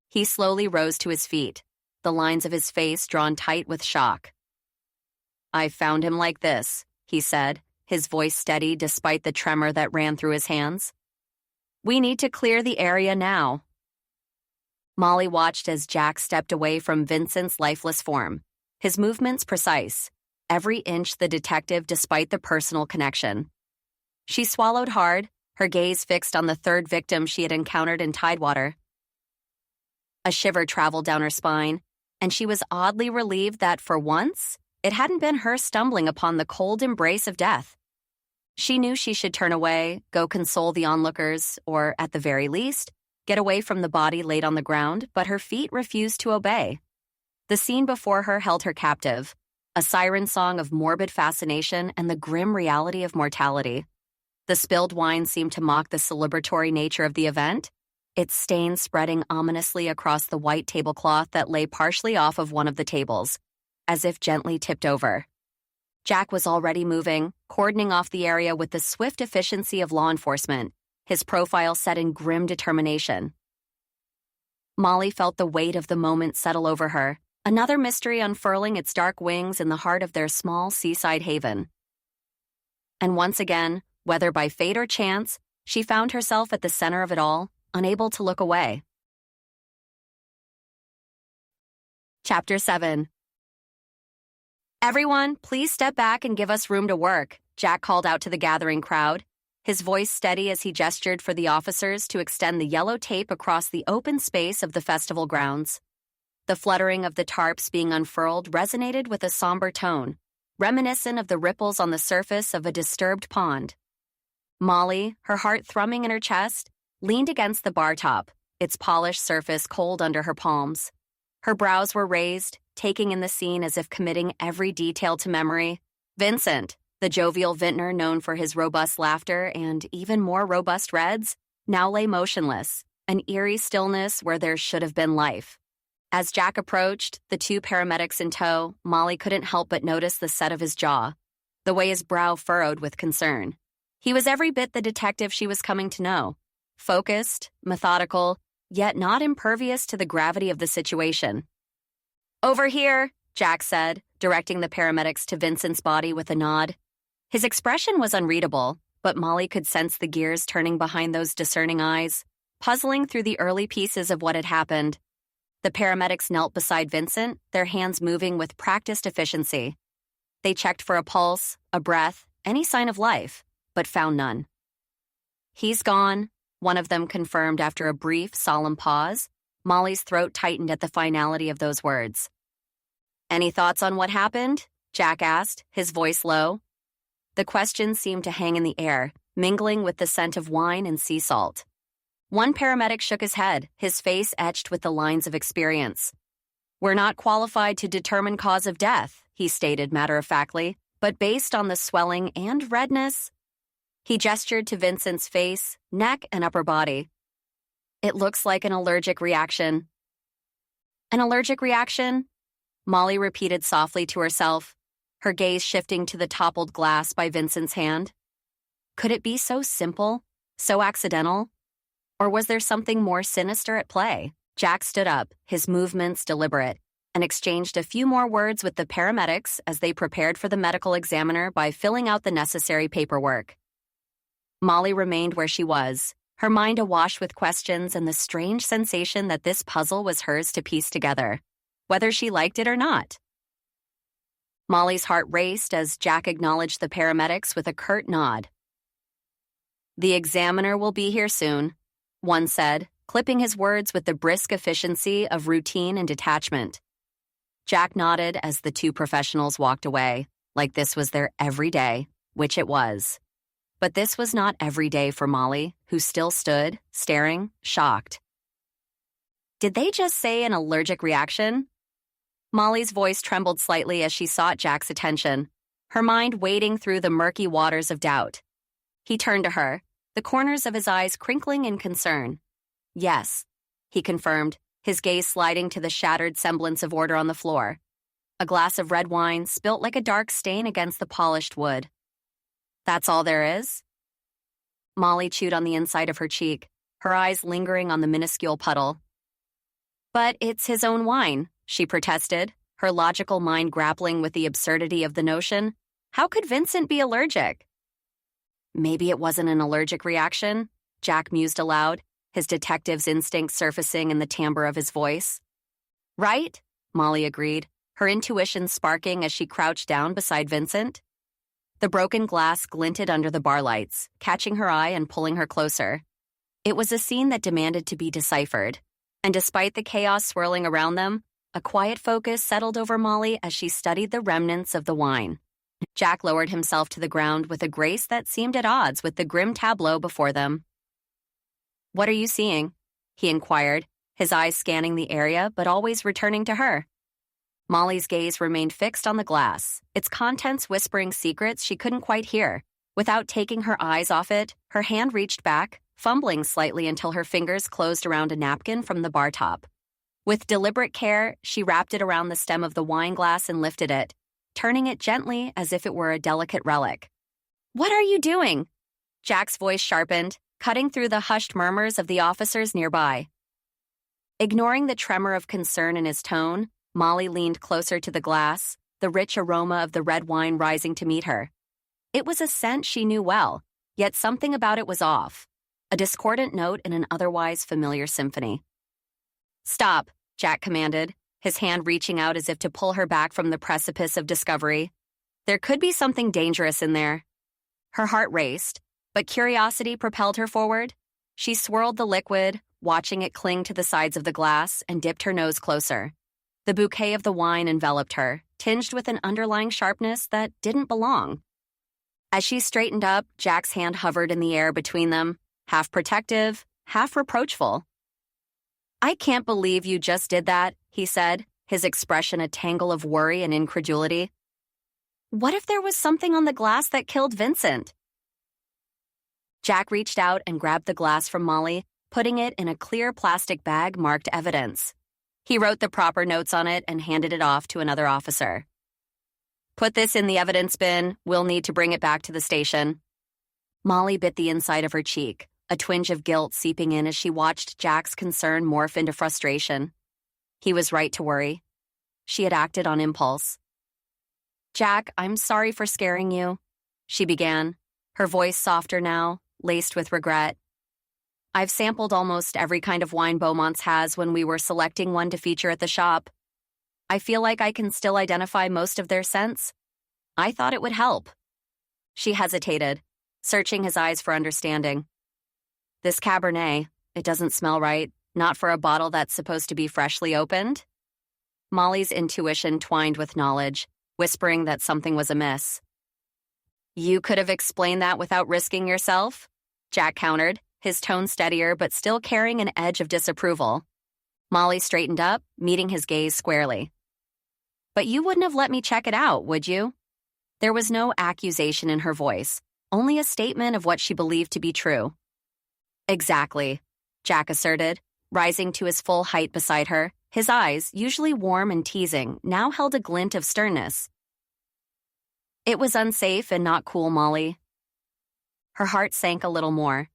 He slowly rose to his feet, the lines of his face drawn tight with shock. "I found him like this," he said, his voice steady despite the tremor that ran through his hands. "We need to clear the area now." Molly watched as Jack stepped away from Vincent's lifeless form, his movements precise, every inch the detective despite the personal connection. She swallowed hard, her gaze fixed on the third victim she had encountered in Tidewater. A shiver traveled down her spine, and she was oddly relieved that, for once, it hadn't been her stumbling upon the cold embrace of death. She knew she should turn away, go console the onlookers, or, at the very least, get away from the body laid on the ground, but her feet refused to obey. The scene before her held her captive, a siren song of morbid fascination and the grim reality of mortality. The spilled wine seemed to mock the celebratory nature of the event, its stains spreading ominously across the white tablecloth that lay partially off of one of the tables, as if gently tipped over. Jack was already moving, cordoning off the area with the swift efficiency of law enforcement, his profile set in grim determination. Molly felt the weight of the moment settle over her, another mystery unfurling its dark wings in the heart of their small seaside haven. And once again, whether by fate or chance, she found herself at the center of it all, unable to look away. Chapter 7. "Everyone, please step back and give us room to work," Jack called out to the gathering crowd, his voice steady as he gestured for the officers to extend the yellow tape across the open space of the festival grounds. The fluttering of the tarps being unfurled resonated with a somber tone, reminiscent of the ripples on the surface of a disturbed pond. Molly, her heart thrumming in her chest, leaned against the bar top, its polished surface cold under her palms. Her brows were raised, taking in the scene as if committing every detail to memory. Vincent, the jovial vintner known for his robust laughter and even more robust reds, now lay motionless, an eerie stillness where there should have been life. As Jack approached, the two paramedics in tow, Molly couldn't help but notice the set of his jaw, the way his brow furrowed with concern. He was every bit the detective she was coming to know, focused, methodical, yet not impervious to the gravity of the situation. "Over here," Jack said, directing the paramedics to Vincent's body with a nod. His expression was unreadable, but Molly could sense the gears turning behind those discerning eyes, puzzling through the early pieces of what had happened. The paramedics knelt beside Vincent, their hands moving with practiced efficiency. They checked for a pulse, a breath, any sign of life, but found none. "He's gone," one of them confirmed after a brief, solemn pause. Molly's throat tightened at the finality of those words. "Any thoughts on what happened?" Jack asked, his voice low. The question seemed to hang in the air, mingling with the scent of wine and sea salt. One paramedic shook his head, his face etched with the lines of experience. "We're not qualified to determine cause of death," he stated matter-of-factly, "but based on the swelling and redness..." He gestured to Vincent's face, neck, and upper body. "It looks like an allergic reaction." "An allergic reaction?" Molly repeated softly to herself, her gaze shifting to the toppled glass by Vincent's hand. Could it be so simple, so accidental? Or was there something more sinister at play? Jack stood up, his movements deliberate, and exchanged a few more words with the paramedics as they prepared for the medical examiner by filling out the necessary paperwork. Molly remained where she was, her mind awash with questions and the strange sensation that this puzzle was hers to piece together, whether she liked it or not. Molly's heart raced as Jack acknowledged the paramedics with a curt nod. "The examiner will be here soon," one said, clipping his words with the brisk efficiency of routine and detachment. Jack nodded as the two professionals walked away, like this was their every day, which it was. But this was not every day for Molly, who still stood, staring, shocked. "Did they just say an allergic reaction?" Molly's voice trembled slightly as she sought Jack's attention, her mind wading through the murky waters of doubt. He turned to her, the corners of his eyes crinkling in concern. "Yes," he confirmed, his gaze sliding to the shattered semblance of order on the floor. A glass of red wine spilt like a dark stain against the polished wood. "That's all there is?" Molly chewed on the inside of her cheek, her eyes lingering on the minuscule puddle. "But it's his own wine," she protested, her logical mind grappling with the absurdity of the notion. How could Vincent be allergic? "Maybe it wasn't an allergic reaction," Jack mused aloud, his detective's instinct surfacing in the timbre of his voice. "Right?" Molly agreed, her intuition sparking as she crouched down beside Vincent. The broken glass glinted under the bar lights, catching her eye and pulling her closer. It was a scene that demanded to be deciphered, and despite the chaos swirling around them, a quiet focus settled over Molly as she studied the remnants of the wine. Jack lowered himself to the ground with a grace that seemed at odds with the grim tableau before them. "What are you seeing?" he inquired, his eyes scanning the area but always returning to her. Molly's gaze remained fixed on the glass, its contents whispering secrets she couldn't quite hear. Without taking her eyes off it, her hand reached back, fumbling slightly until her fingers closed around a napkin from the bar top. With deliberate care, she wrapped it around the stem of the wine glass and lifted it, turning it gently as if it were a delicate relic. "What are you doing?" Jack's voice sharpened, cutting through the hushed murmurs of the officers nearby. Ignoring the tremor of concern in his tone, Molly leaned closer to the glass, the rich aroma of the red wine rising to meet her. It was a scent she knew well, yet something about it was off, a discordant note in an otherwise familiar symphony. "Stop," Jack commanded, his hand reaching out as if to pull her back from the precipice of discovery. There could be something dangerous in there. Her heart raced, but curiosity propelled her forward. She swirled the liquid, watching it cling to the sides of the glass, and dipped her nose closer. The bouquet of the wine enveloped her, tinged with an underlying sharpness that didn't belong. As she straightened up, Jack's hand hovered in the air between them, half protective, half reproachful. "I can't believe you just did that," he said, his expression a tangle of worry and incredulity. "What if there was something on the glass that killed Vincent?" Jack reached out and grabbed the glass from Molly, putting it in a clear plastic bag marked evidence. He wrote the proper notes on it and handed it off to another officer. "Put this in the evidence bin. We'll need to bring it back to the station." Molly bit the inside of her cheek, a twinge of guilt seeping in as she watched Jack's concern morph into frustration. He was right to worry. She had acted on impulse. "Jack, I'm sorry for scaring you," she began, her voice softer now, laced with regret. "I've sampled almost every kind of wine Beaumont's has when we were selecting one to feature at the shop. I feel like I can still identify most of their scents. I thought it would help." She hesitated, searching his eyes for understanding. "This Cabernet, it doesn't smell right, not for a bottle that's supposed to be freshly opened?" Molly's intuition twined with knowledge, whispering that something was amiss. "You could have explained that without risking yourself," Jack countered, his tone steadier but still carrying an edge of disapproval. Molly straightened up, meeting his gaze squarely. "But you wouldn't have let me check it out, would you?" There was no accusation in her voice, only a statement of what she believed to be true. "Exactly," Jack asserted, rising to his full height beside her. His eyes, usually warm and teasing, now held a glint of sternness. "It was unsafe and not cool, Molly." Her heart sank a little more.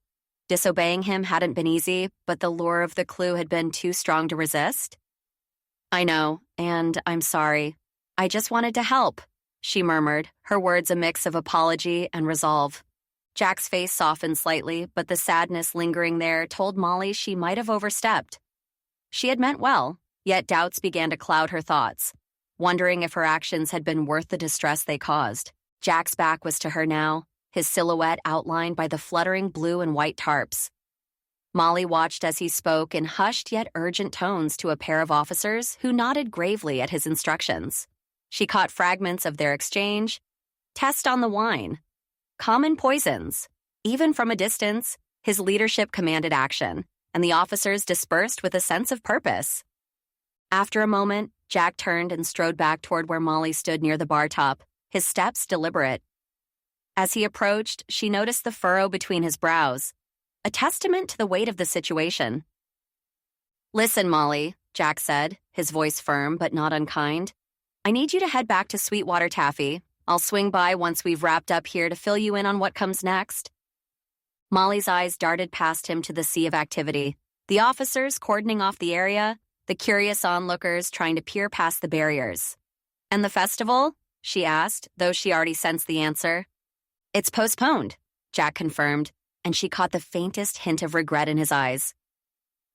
Disobeying him hadn't been easy, but the lure of the clue had been too strong to resist. "I know, and I'm sorry. I just wanted to help," she murmured, her words a mix of apology and resolve. Jack's face softened slightly, but the sadness lingering there told Molly she might have overstepped. She had meant well, yet doubts began to cloud her thoughts, wondering if her actions had been worth the distress they caused. Jack's back was to her now, his silhouette outlined by the fluttering blue and white tarps. Molly watched as he spoke in hushed yet urgent tones to a pair of officers who nodded gravely at his instructions. She caught fragments of their exchange. Test on the wine. Common poisons. Even from a distance, his leadership commanded action, and the officers dispersed with a sense of purpose. After a moment, Jack turned and strode back toward where Molly stood near the bar top, his steps deliberate. As he approached, she noticed the furrow between his brows, a testament to the weight of the situation. "Listen, Molly," Jack said, his voice firm but not unkind. "I need you to head back to Sweetwater Taffy. I'll swing by once we've wrapped up here to fill you in on what comes next." Molly's eyes darted past him to the sea of activity, the officers cordoning off the area, the curious onlookers trying to peer past the barriers. "And the festival?" she asked, though she already sensed the answer. "It's postponed," Jack confirmed, and she caught the faintest hint of regret in his eyes.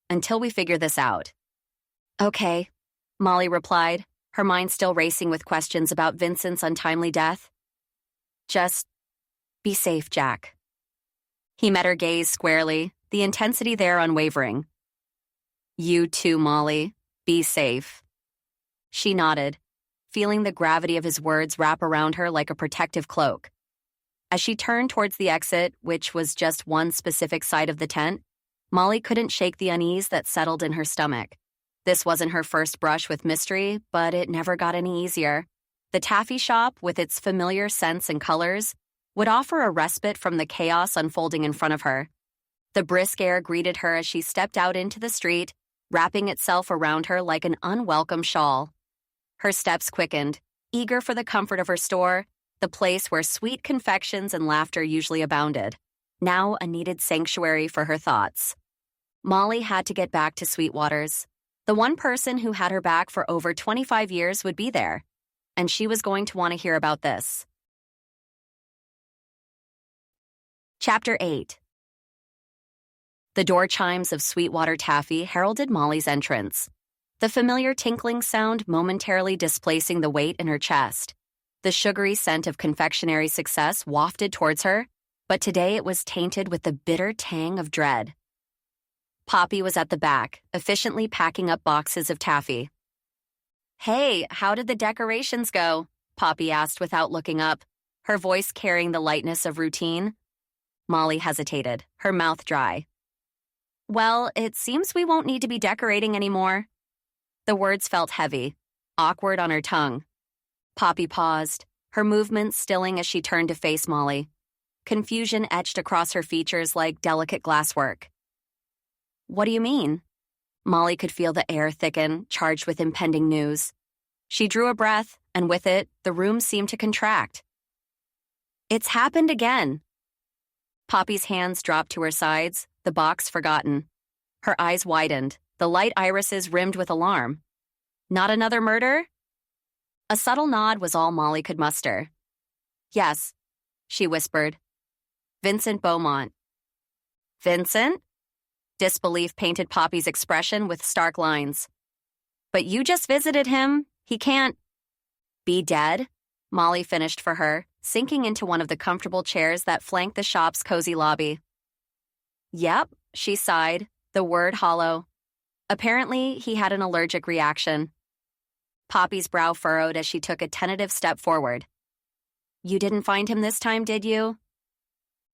"Until we figure this out." "Okay," Molly replied, her mind still racing with questions about Vincent's untimely death. "Just be safe, Jack." He met her gaze squarely, the intensity there unwavering. "You too, Molly. Be safe." She nodded, feeling the gravity of his words wrap around her like a protective cloak. As she turned towards the exit, which was just one specific side of the tent, Molly couldn't shake the unease that settled in her stomach. This wasn't her first brush with mystery, but it never got any easier. The taffy shop, with its familiar scents and colors, would offer a respite from the chaos unfolding in front of her. The brisk air greeted her as she stepped out into the street, wrapping itself around her like an unwelcome shawl. Her steps quickened, eager for the comfort of her store, the place where sweet confections and laughter usually abounded, now a needed sanctuary for her thoughts. Molly had to get back to Sweetwater's. The one person who had her back for over 25 years would be there, and she was going to want to hear about this. Chapter 8. The door chimes of Sweetwater Taffy heralded Molly's entrance, the familiar tinkling sound momentarily displacing the weight in her chest. The sugary scent of confectionery success wafted towards her, but today it was tainted with the bitter tang of dread. Poppy was at the back, efficiently packing up boxes of taffy. "Hey, how did the decorations go?" Poppy asked without looking up, her voice carrying the lightness of routine. Molly hesitated, her mouth dry. "Well, it seems we won't need to be decorating anymore." The words felt heavy, awkward on her tongue. Poppy paused, her movements stilling as she turned to face Molly. Confusion etched across her features like delicate glasswork. "What do you mean?" Molly could feel the air thicken, charged with impending news. She drew a breath, and with it, the room seemed to contract. "It's happened again." Poppy's hands dropped to her sides, the box forgotten. Her eyes widened, the light irises rimmed with alarm. Not another murder? A subtle nod was all Molly could muster. Yes, she whispered. Vincent Beaumont. Vincent? Disbelief painted Poppy's expression with stark lines. But you just visited him. He can't be dead, Molly finished for her, sinking into one of the comfortable chairs that flanked the shop's cozy lobby. Yep, she sighed, the word hollow. Apparently, he had an allergic reaction. Poppy's brow furrowed as she took a tentative step forward. You didn't find him this time, did you?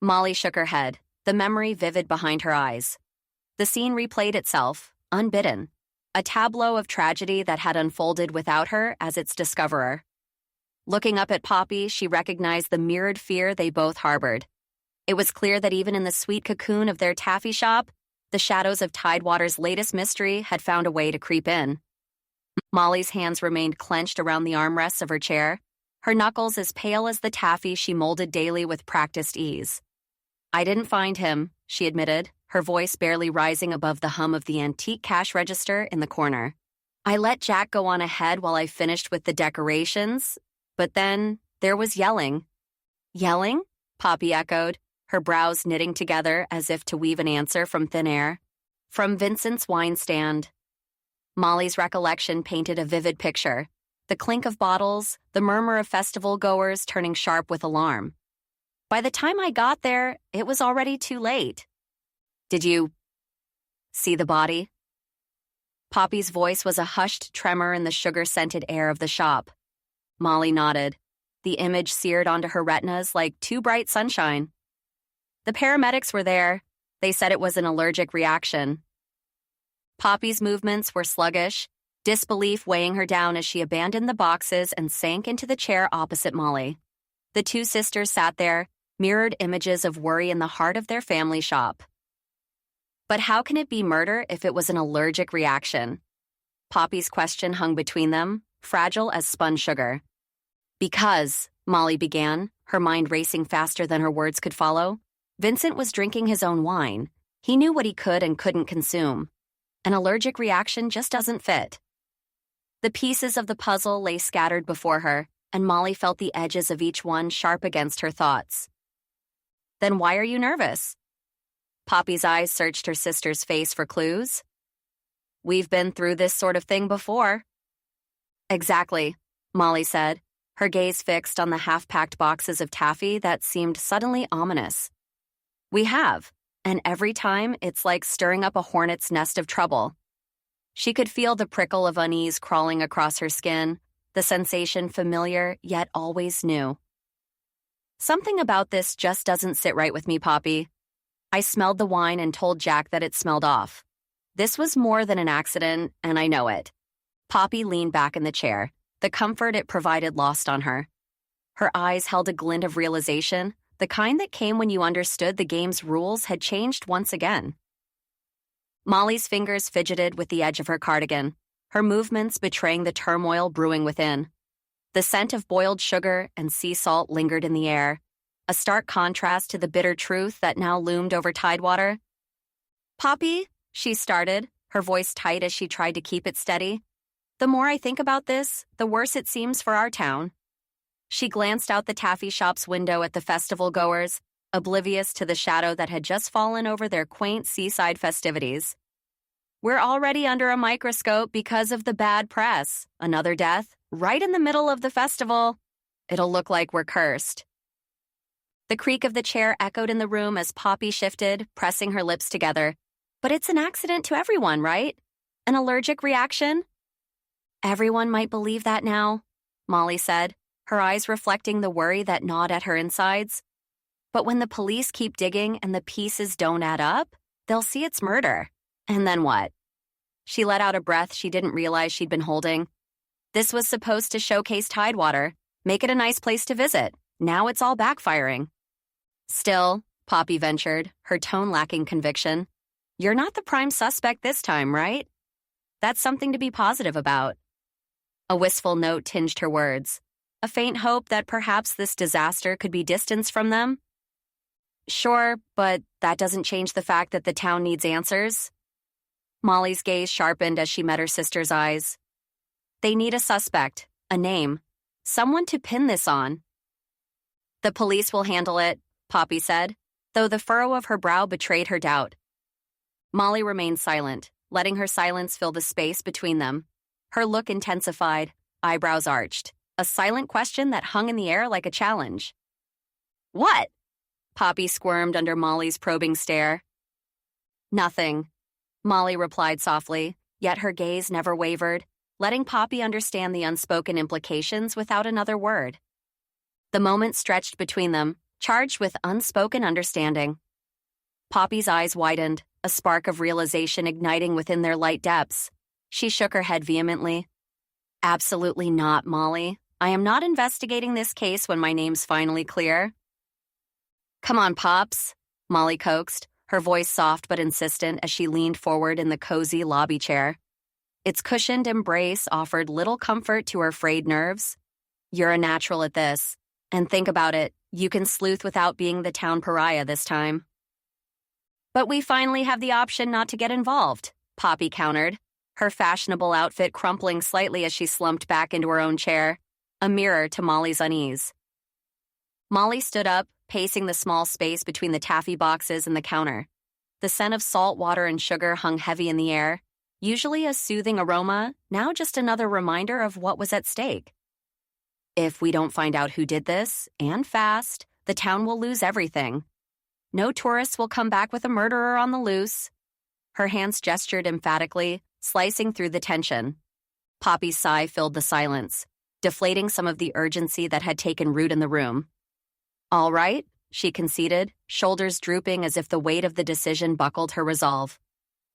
Molly shook her head, the memory vivid behind her eyes. The scene replayed itself, unbidden, a tableau of tragedy that had unfolded without her as its discoverer. Looking up at Poppy, she recognized the mirrored fear they both harbored. It was clear that even in the sweet cocoon of their taffy shop, the shadows of Tidewater's latest mystery had found a way to creep in. Molly's hands remained clenched around the armrests of her chair, her knuckles as pale as the taffy she molded daily with practiced ease. I didn't find him, she admitted, her voice barely rising above the hum of the antique cash register in the corner. I let Jack go on ahead while I finished with the decorations, but then there was yelling. Yelling? Poppy echoed, her brows knitting together as if to weave an answer from thin air. From Vincent's wine stand. Molly's recollection painted a vivid picture. The clink of bottles, the murmur of festival goers turning sharp with alarm. By the time I got there, it was already too late. Did you see the body? Poppy's voice was a hushed tremor in the sugar-scented air of the shop. Molly nodded. The image seared onto her retinas like too bright sunshine. The paramedics were there. They said it was an allergic reaction. Poppy's movements were sluggish, disbelief weighing her down as she abandoned the boxes and sank into the chair opposite Molly. The two sisters sat there, mirrored images of worry in the heart of their family shop. But how can it be murder if it was an allergic reaction? Poppy's question hung between them, fragile as spun sugar. Because, Molly began, her mind racing faster than her words could follow, Vincent was drinking his own wine. He knew what he could and couldn't consume. An allergic reaction just doesn't fit. The pieces of the puzzle lay scattered before her, and Molly felt the edges of each one sharp against her thoughts. Then why are you nervous? Poppy's eyes searched her sister's face for clues. We've been through this sort of thing before. Exactly, Molly said, her gaze fixed on the half-packed boxes of taffy that seemed suddenly ominous. We have, and every time it's like stirring up a hornet's nest of trouble. She could feel the prickle of unease crawling across her skin, the sensation familiar yet always new. Something about this just doesn't sit right with me, Poppy. I smelled the wine and told Jack that it smelled off. This was more than an accident, and I know it. Poppy leaned back in the chair, the comfort it provided lost on her. Her eyes held a glint of realization, the kind that came when you understood the game's rules had changed once again. Molly's fingers fidgeted with the edge of her cardigan, her movements betraying the turmoil brewing within. The scent of boiled sugar and sea salt lingered in the air, a stark contrast to the bitter truth that now loomed over Tidewater. Poppy, she started, her voice tight as she tried to keep it steady. The more I think about this, the worse it seems for our town. She glanced out the taffy shop's window at the festival goers, oblivious to the shadow that had just fallen over their quaint seaside festivities. We're already under a microscope because of the bad press. Another death, right in the middle of the festival. It'll look like we're cursed. The creak of the chair echoed in the room as Poppy shifted, pressing her lips together. But it's an accident to everyone, right? An allergic reaction? Everyone might believe that now, Molly said, her eyes reflecting the worry that gnawed at her insides. But when the police keep digging and the pieces don't add up, they'll see it's murder. And then what? She let out a breath she didn't realize she'd been holding. This was supposed to showcase Tidewater, make it a nice place to visit. Now it's all backfiring. Still, Poppy ventured, her tone lacking conviction. You're not the prime suspect this time, right? That's something to be positive about. A wistful note tinged her words, a faint hope that perhaps this disaster could be distanced from them. Sure, but that doesn't change the fact that the town needs answers. Molly's gaze sharpened as she met her sister's eyes. They need a suspect, a name, someone to pin this on. The police will handle it, Poppy said, though the furrow of her brow betrayed her doubt. Molly remained silent, letting her silence fill the space between them. Her look intensified, eyebrows arched, a silent question that hung in the air like a challenge. What? Poppy squirmed under Molly's probing stare. Nothing, Molly replied softly, yet her gaze never wavered, letting Poppy understand the unspoken implications without another word. The moment stretched between them, charged with unspoken understanding. Poppy's eyes widened, a spark of realization igniting within their light depths. She shook her head vehemently. Absolutely not, Molly. I am not investigating this case when my name's finally clear. Come on, Pops, Molly coaxed, her voice soft but insistent as she leaned forward in the cozy lobby chair. Its cushioned embrace offered little comfort to her frayed nerves. You're a natural at this. And think about it, you can sleuth without being the town pariah this time. But we finally have the option not to get involved, Poppy countered, her fashionable outfit crumpling slightly as she slumped back into her own chair, a mirror to Molly's unease. Molly stood up, pacing the small space between the taffy boxes and the counter. The scent of salt water and sugar hung heavy in the air, usually a soothing aroma, now just another reminder of what was at stake. If we don't find out who did this, and fast, the town will lose everything. No tourists will come back with a murderer on the loose. Her hands gestured emphatically, slicing through the tension. Poppy's sigh filled the silence, deflating some of the urgency that had taken root in the room. All right, she conceded, shoulders drooping as if the weight of the decision buckled her resolve.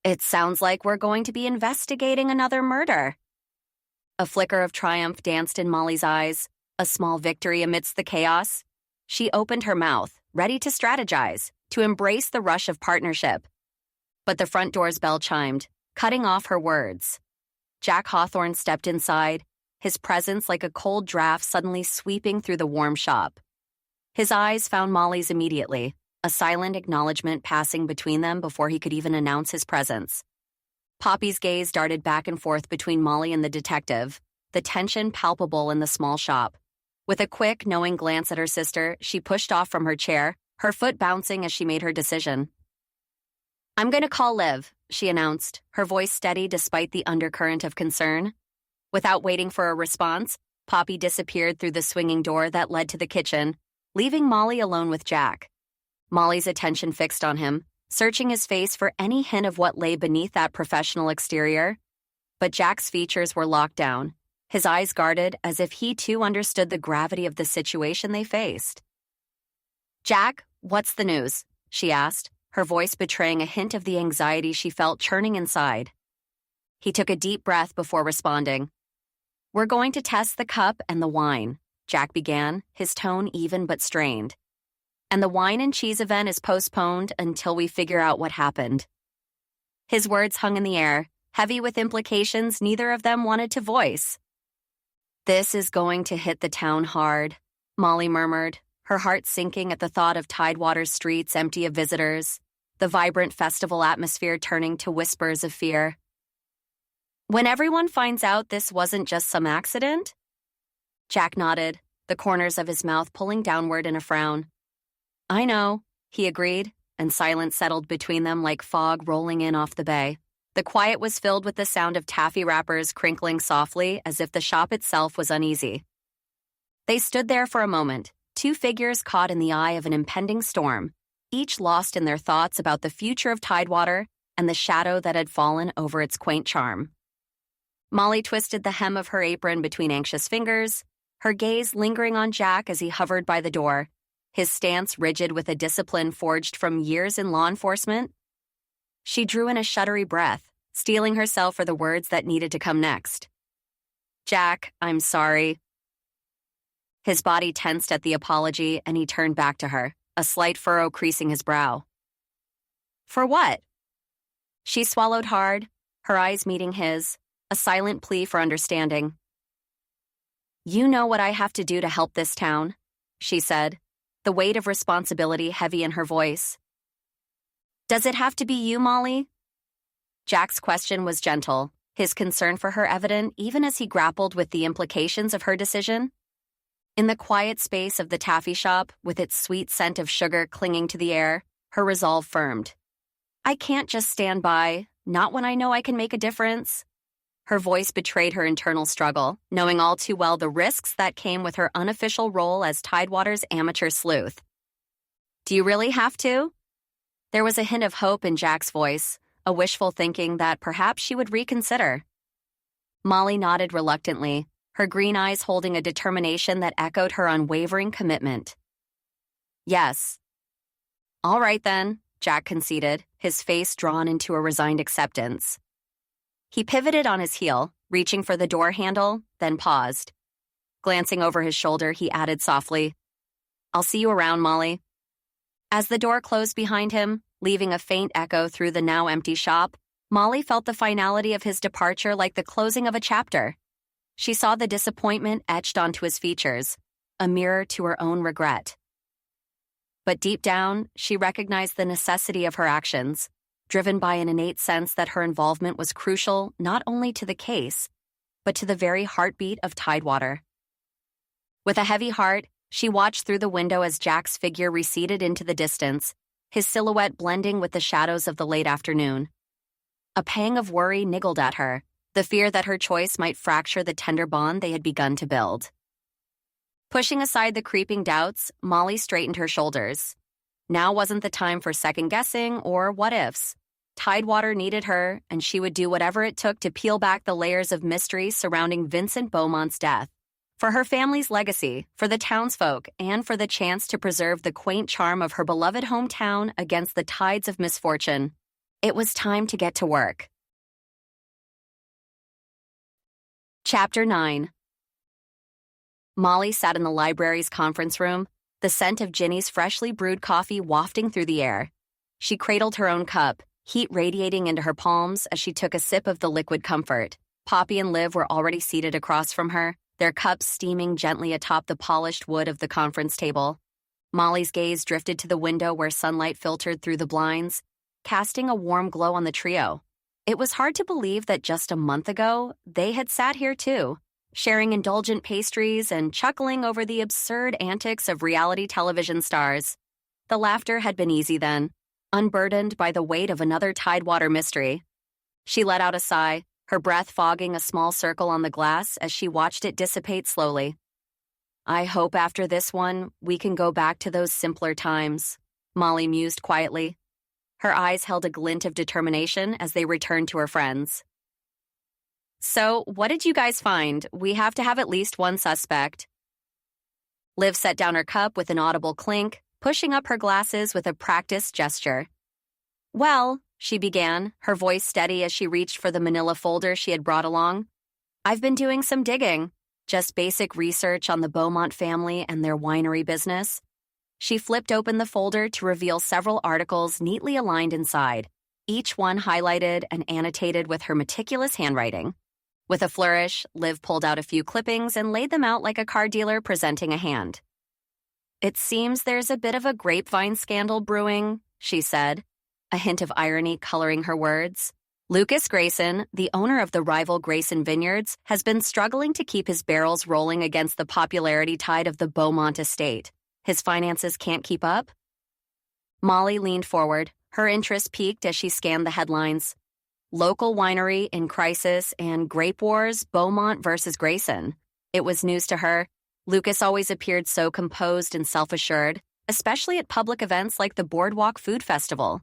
It sounds like we're going to be investigating another murder. A flicker of triumph danced in Molly's eyes, a small victory amidst the chaos. She opened her mouth, ready to strategize, to embrace the rush of partnership. But the front door's bell chimed, cutting off her words. Jack Hawthorne stepped inside, his presence like a cold draft suddenly sweeping through the warm shop. His eyes found Molly's immediately, a silent acknowledgement passing between them before he could even announce his presence. Poppy's gaze darted back and forth between Molly and the detective, the tension palpable in the small shop. With a quick, knowing glance at her sister, she pushed off from her chair, her foot bouncing as she made her decision. I'm going to call Liv, she announced, her voice steady despite the undercurrent of concern. Without waiting for a response, Poppy disappeared through the swinging door that led to the kitchen, leaving Molly alone with Jack. Molly's attention fixed on him, searching his face for any hint of what lay beneath that professional exterior. But Jack's features were locked down, his eyes guarded as if he too understood the gravity of the situation they faced. Jack, what's the news? She asked, her voice betraying a hint of the anxiety she felt churning inside. He took a deep breath before responding. We're going to test the cup and the wine, Jack began, his tone even but strained. And the wine and cheese event is postponed until we figure out what happened. His words hung in the air, heavy with implications neither of them wanted to voice. This is going to hit the town hard, Molly murmured, her heart sinking at the thought of Tidewater streets empty of visitors, the vibrant festival atmosphere turning to whispers of fear. When everyone finds out this wasn't just some accident? Jack nodded, the corners of his mouth pulling downward in a frown. I know, he agreed, and silence settled between them like fog rolling in off the bay. The quiet was filled with the sound of taffy wrappers crinkling softly as if the shop itself was uneasy. They stood there for a moment, two figures caught in the eye of an impending storm, each lost in their thoughts about the future of Tidewater and the shadow that had fallen over its quaint charm. Molly twisted the hem of her apron between anxious fingers, her gaze lingering on Jack as he hovered by the door, his stance rigid with a discipline forged from years in law enforcement. She drew in a shuddery breath, steeling herself for the words that needed to come next. Jack, I'm sorry. His body tensed at the apology, and he turned back to her, a slight furrow creasing his brow. For what? She swallowed hard, her eyes meeting his, a silent plea for understanding. You know what I have to do to help this town, she said, the weight of responsibility heavy in her voice. "Does it have to be you, Molly?" Jack's question was gentle, his concern for her evident even as he grappled with the implications of her decision. In the quiet space of the taffy shop, with its sweet scent of sugar clinging to the air, her resolve firmed. "I can't just stand by, not when I know I can make a difference." Her voice betrayed her internal struggle, knowing all too well the risks that came with her unofficial role as Tidewater's amateur sleuth. "Do you really have to?" There was a hint of hope in Jack's voice, a wishful thinking that perhaps she would reconsider. Molly nodded reluctantly, her green eyes holding a determination that echoed her unwavering commitment. "Yes." "All right then," Jack conceded, his face drawn into a resigned acceptance. He pivoted on his heel, reaching for the door handle, then paused. Glancing over his shoulder, he added softly, "I'll see you around, Molly." As the door closed behind him, leaving a faint echo through the now empty shop, Molly felt the finality of his departure like the closing of a chapter. She saw the disappointment etched onto his features, a mirror to her own regret. But deep down, she recognized the necessity of her actions, driven by an innate sense that her involvement was crucial not only to the case, but to the very heartbeat of Tidewater. With a heavy heart, she watched through the window as Jack's figure receded into the distance, his silhouette blending with the shadows of the late afternoon. A pang of worry niggled at her, the fear that her choice might fracture the tender bond they had begun to build. Pushing aside the creeping doubts, Molly straightened her shoulders. Now wasn't the time for second-guessing or what-ifs. Tidewater needed her, and she would do whatever it took to peel back the layers of mystery surrounding Vincent Beaumont's death. For her family's legacy, for the townsfolk, and for the chance to preserve the quaint charm of her beloved hometown against the tides of misfortune. It was time to get to work. Chapter 9. Molly sat in the library's conference room, the scent of Ginny's freshly brewed coffee wafting through the air. She cradled her own cup, heat radiating into her palms as she took a sip of the liquid comfort. Poppy and Liv were already seated across from her, their cups steaming gently atop the polished wood of the conference table. Molly's gaze drifted to the window where sunlight filtered through the blinds, casting a warm glow on the trio. It was hard to believe that just a month ago, they had sat here too, sharing indulgent pastries and chuckling over the absurd antics of reality television stars. The laughter had been easy then, unburdened by the weight of another Tidewater mystery. She let out a sigh, her breath fogging a small circle on the glass as she watched it dissipate slowly. "I hope after this one, we can go back to those simpler times," Molly mused quietly. Her eyes held a glint of determination as they returned to her friends. "So, what did you guys find? We have to have at least one suspect." Liv set down her cup with an audible clink, pushing up her glasses with a practiced gesture. "Well," she began, her voice steady as she reached for the manila folder she had brought along, "I've been doing some digging, just basic research on the Beaumont family and their winery business." She flipped open the folder to reveal several articles neatly aligned inside, each one highlighted and annotated with her meticulous handwriting. With a flourish, Liv pulled out a few clippings and laid them out like a car dealer presenting a hand. "It seems there's a bit of a grapevine scandal brewing," she said, a hint of irony coloring her words. "Lucas Grayson, the owner of the rival Grayson Vineyards, has been struggling to keep his barrels rolling against the popularity tide of the Beaumont estate. His finances can't keep up?" Molly leaned forward, her interest piqued as she scanned the headlines. Local winery in crisis and grape wars, Beaumont versus Grayson. It was news to her. Lucas always appeared so composed and self-assured, especially at public events like the Boardwalk Food Festival.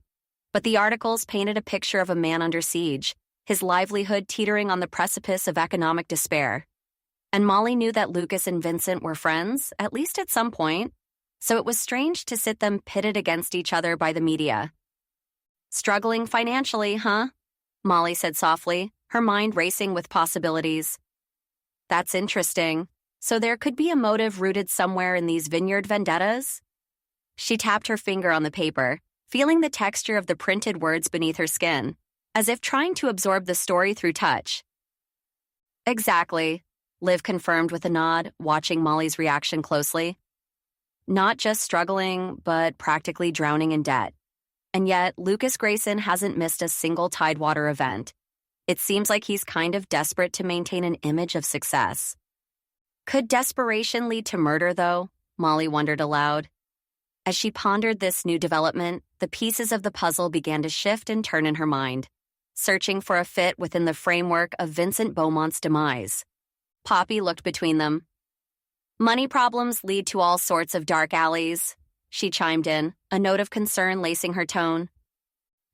But the articles painted a picture of a man under siege, his livelihood teetering on the precipice of economic despair. And Molly knew that Lucas and Vincent were friends, at least at some point, so it was strange to sit them pitted against each other by the media. "Struggling financially, huh?" Molly said softly, her mind racing with possibilities. "That's interesting. So there could be a motive rooted somewhere in these vineyard vendettas?" She tapped her finger on the paper, feeling the texture of the printed words beneath her skin, as if trying to absorb the story through touch. "Exactly," Liv confirmed with a nod, watching Molly's reaction closely. Not just struggling, but practically drowning in debt. And yet, Lucas Grayson hasn't missed a single Tidewater event. It seems like he's kind of desperate to maintain an image of success. Could desperation lead to murder, though? Molly wondered aloud. As she pondered this new development, the pieces of the puzzle began to shift and turn in her mind, searching for a fit within the framework of Vincent Beaumont's demise. Poppy looked between them. Money problems lead to all sorts of dark alleys, she chimed in, a note of concern lacing her tone.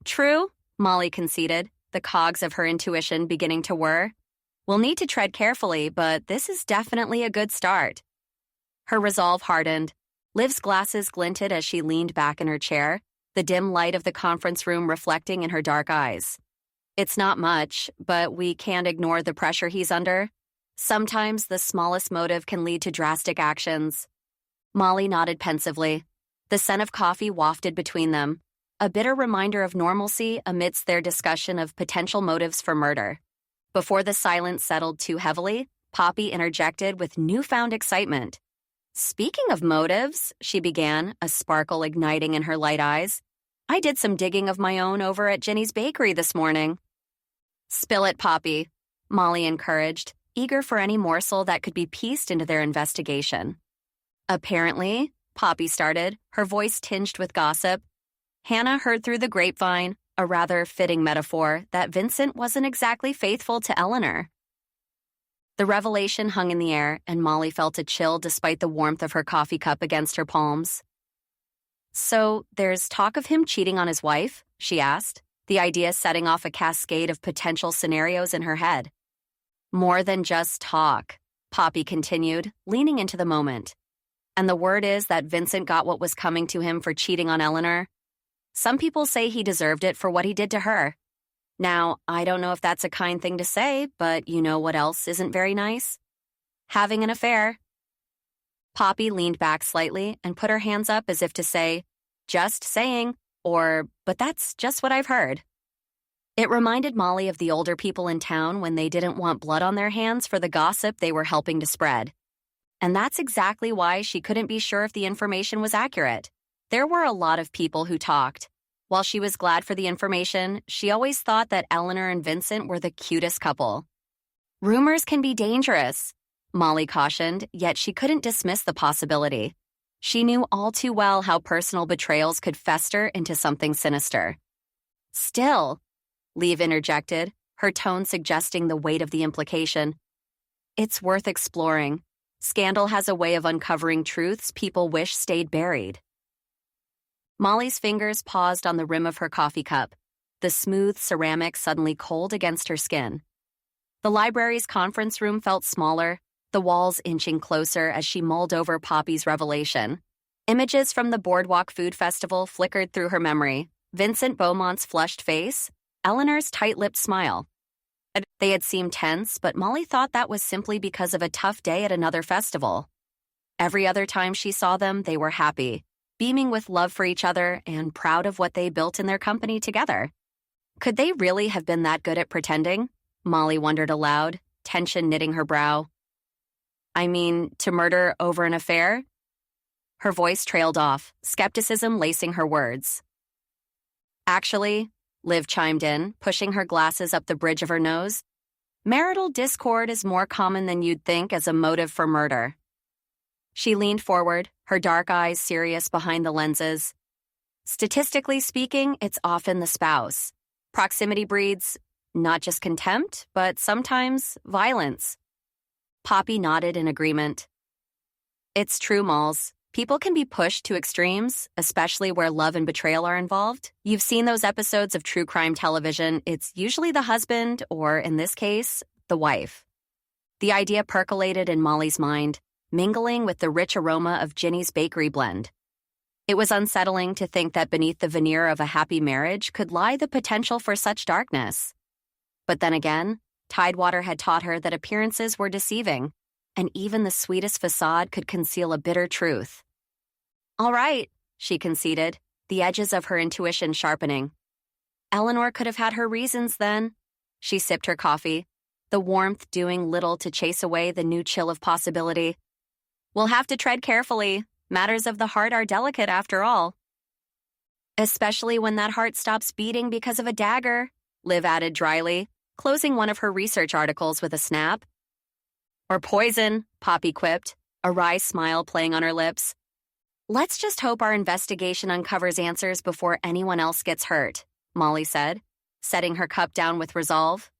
True, Molly conceded, the cogs of her intuition beginning to whir. We'll need to tread carefully, but this is definitely a good start. Her resolve hardened. Liv's glasses glinted as she leaned back in her chair, the dim light of the conference room reflecting in her dark eyes. It's not much, but we can't ignore the pressure he's under. Sometimes the smallest motive can lead to drastic actions. Molly nodded pensively. The scent of coffee wafted between them, a bitter reminder of normalcy amidst their discussion of potential motives for murder. Before the silence settled too heavily, Poppy interjected with newfound excitement. Speaking of motives, she began, a sparkle igniting in her light eyes, I did some digging of my own over at Ginny's Bakery this morning. Spill it, Poppy, Molly encouraged, eager for any morsel that could be pieced into their investigation. Apparently, Poppy started, her voice tinged with gossip. Hannah heard through the grapevine, a rather fitting metaphor, that Vincent wasn't exactly faithful to Eleanor. The revelation hung in the air, and Molly felt a chill despite the warmth of her coffee cup against her palms. So, there's talk of him cheating on his wife? She asked, the idea setting off a cascade of potential scenarios in her head. More than just talk, Poppy continued, leaning into the moment. And the word is that Vincent got what was coming to him for cheating on Eleanor. Some people say he deserved it for what he did to her. Now, I don't know if that's a kind thing to say, but you know what else isn't very nice? Having an affair. Poppy leaned back slightly and put her hands up as if to say, just saying, or, but that's just what I've heard. It reminded Molly of the older people in town when they didn't want blood on their hands for the gossip they were helping to spread. And that's exactly why she couldn't be sure if the information was accurate. There were a lot of people who talked. While she was glad for the information, she always thought that Eleanor and Vincent were the cutest couple. Rumors can be dangerous, Molly cautioned, yet she couldn't dismiss the possibility. She knew all too well how personal betrayals could fester into something sinister. Still, Liv interjected, her tone suggesting the weight of the implication. It's worth exploring. Scandal has a way of uncovering truths people wish stayed buried. Molly's fingers paused on the rim of her coffee cup, the smooth ceramic suddenly cold against her skin. The library's conference room felt smaller, the walls inching closer as she mulled over Poppy's revelation. Images from the Boardwalk Food Festival flickered through her memory. Vincent Beaumont's flushed face, Eleanor's tight-lipped smile. They had seemed tense, but Molly thought that was simply because of a tough day at another festival. Every other time she saw them, they were happy, beaming with love for each other and proud of what they built in their company together. Could they really have been that good at pretending? Molly wondered aloud, tension knitting her brow. I mean, to murder over an affair? Her voice trailed off, skepticism lacing her words. Actually, Liv chimed in, pushing her glasses up the bridge of her nose, marital discord is more common than you'd think as a motive for murder. She leaned forward, her dark eyes serious behind the lenses. Statistically speaking, it's often the spouse. Proximity breeds not just contempt, but sometimes violence. Poppy nodded in agreement. It's true, Malls. People can be pushed to extremes, especially where love and betrayal are involved. You've seen those episodes of true crime television. It's usually the husband, or in this case, the wife. The idea percolated in Molly's mind, mingling with the rich aroma of Ginny's bakery blend. It was unsettling to think that beneath the veneer of a happy marriage could lie the potential for such darkness. But then again, Tidewater had taught her that appearances were deceiving, and even the sweetest facade could conceal a bitter truth. All right, she conceded, the edges of her intuition sharpening. Eleanor could have had her reasons then. She sipped her coffee, the warmth doing little to chase away the new chill of possibility. We'll have to tread carefully, Matters of the heart are delicate after all. Especially when that heart stops beating because of a dagger, Liv added dryly, closing one of her research articles with a snap. Or poison, Poppy quipped, a wry smile playing on her lips. Let's just hope our investigation uncovers answers before anyone else gets hurt, Molly said, setting her cup down with resolve.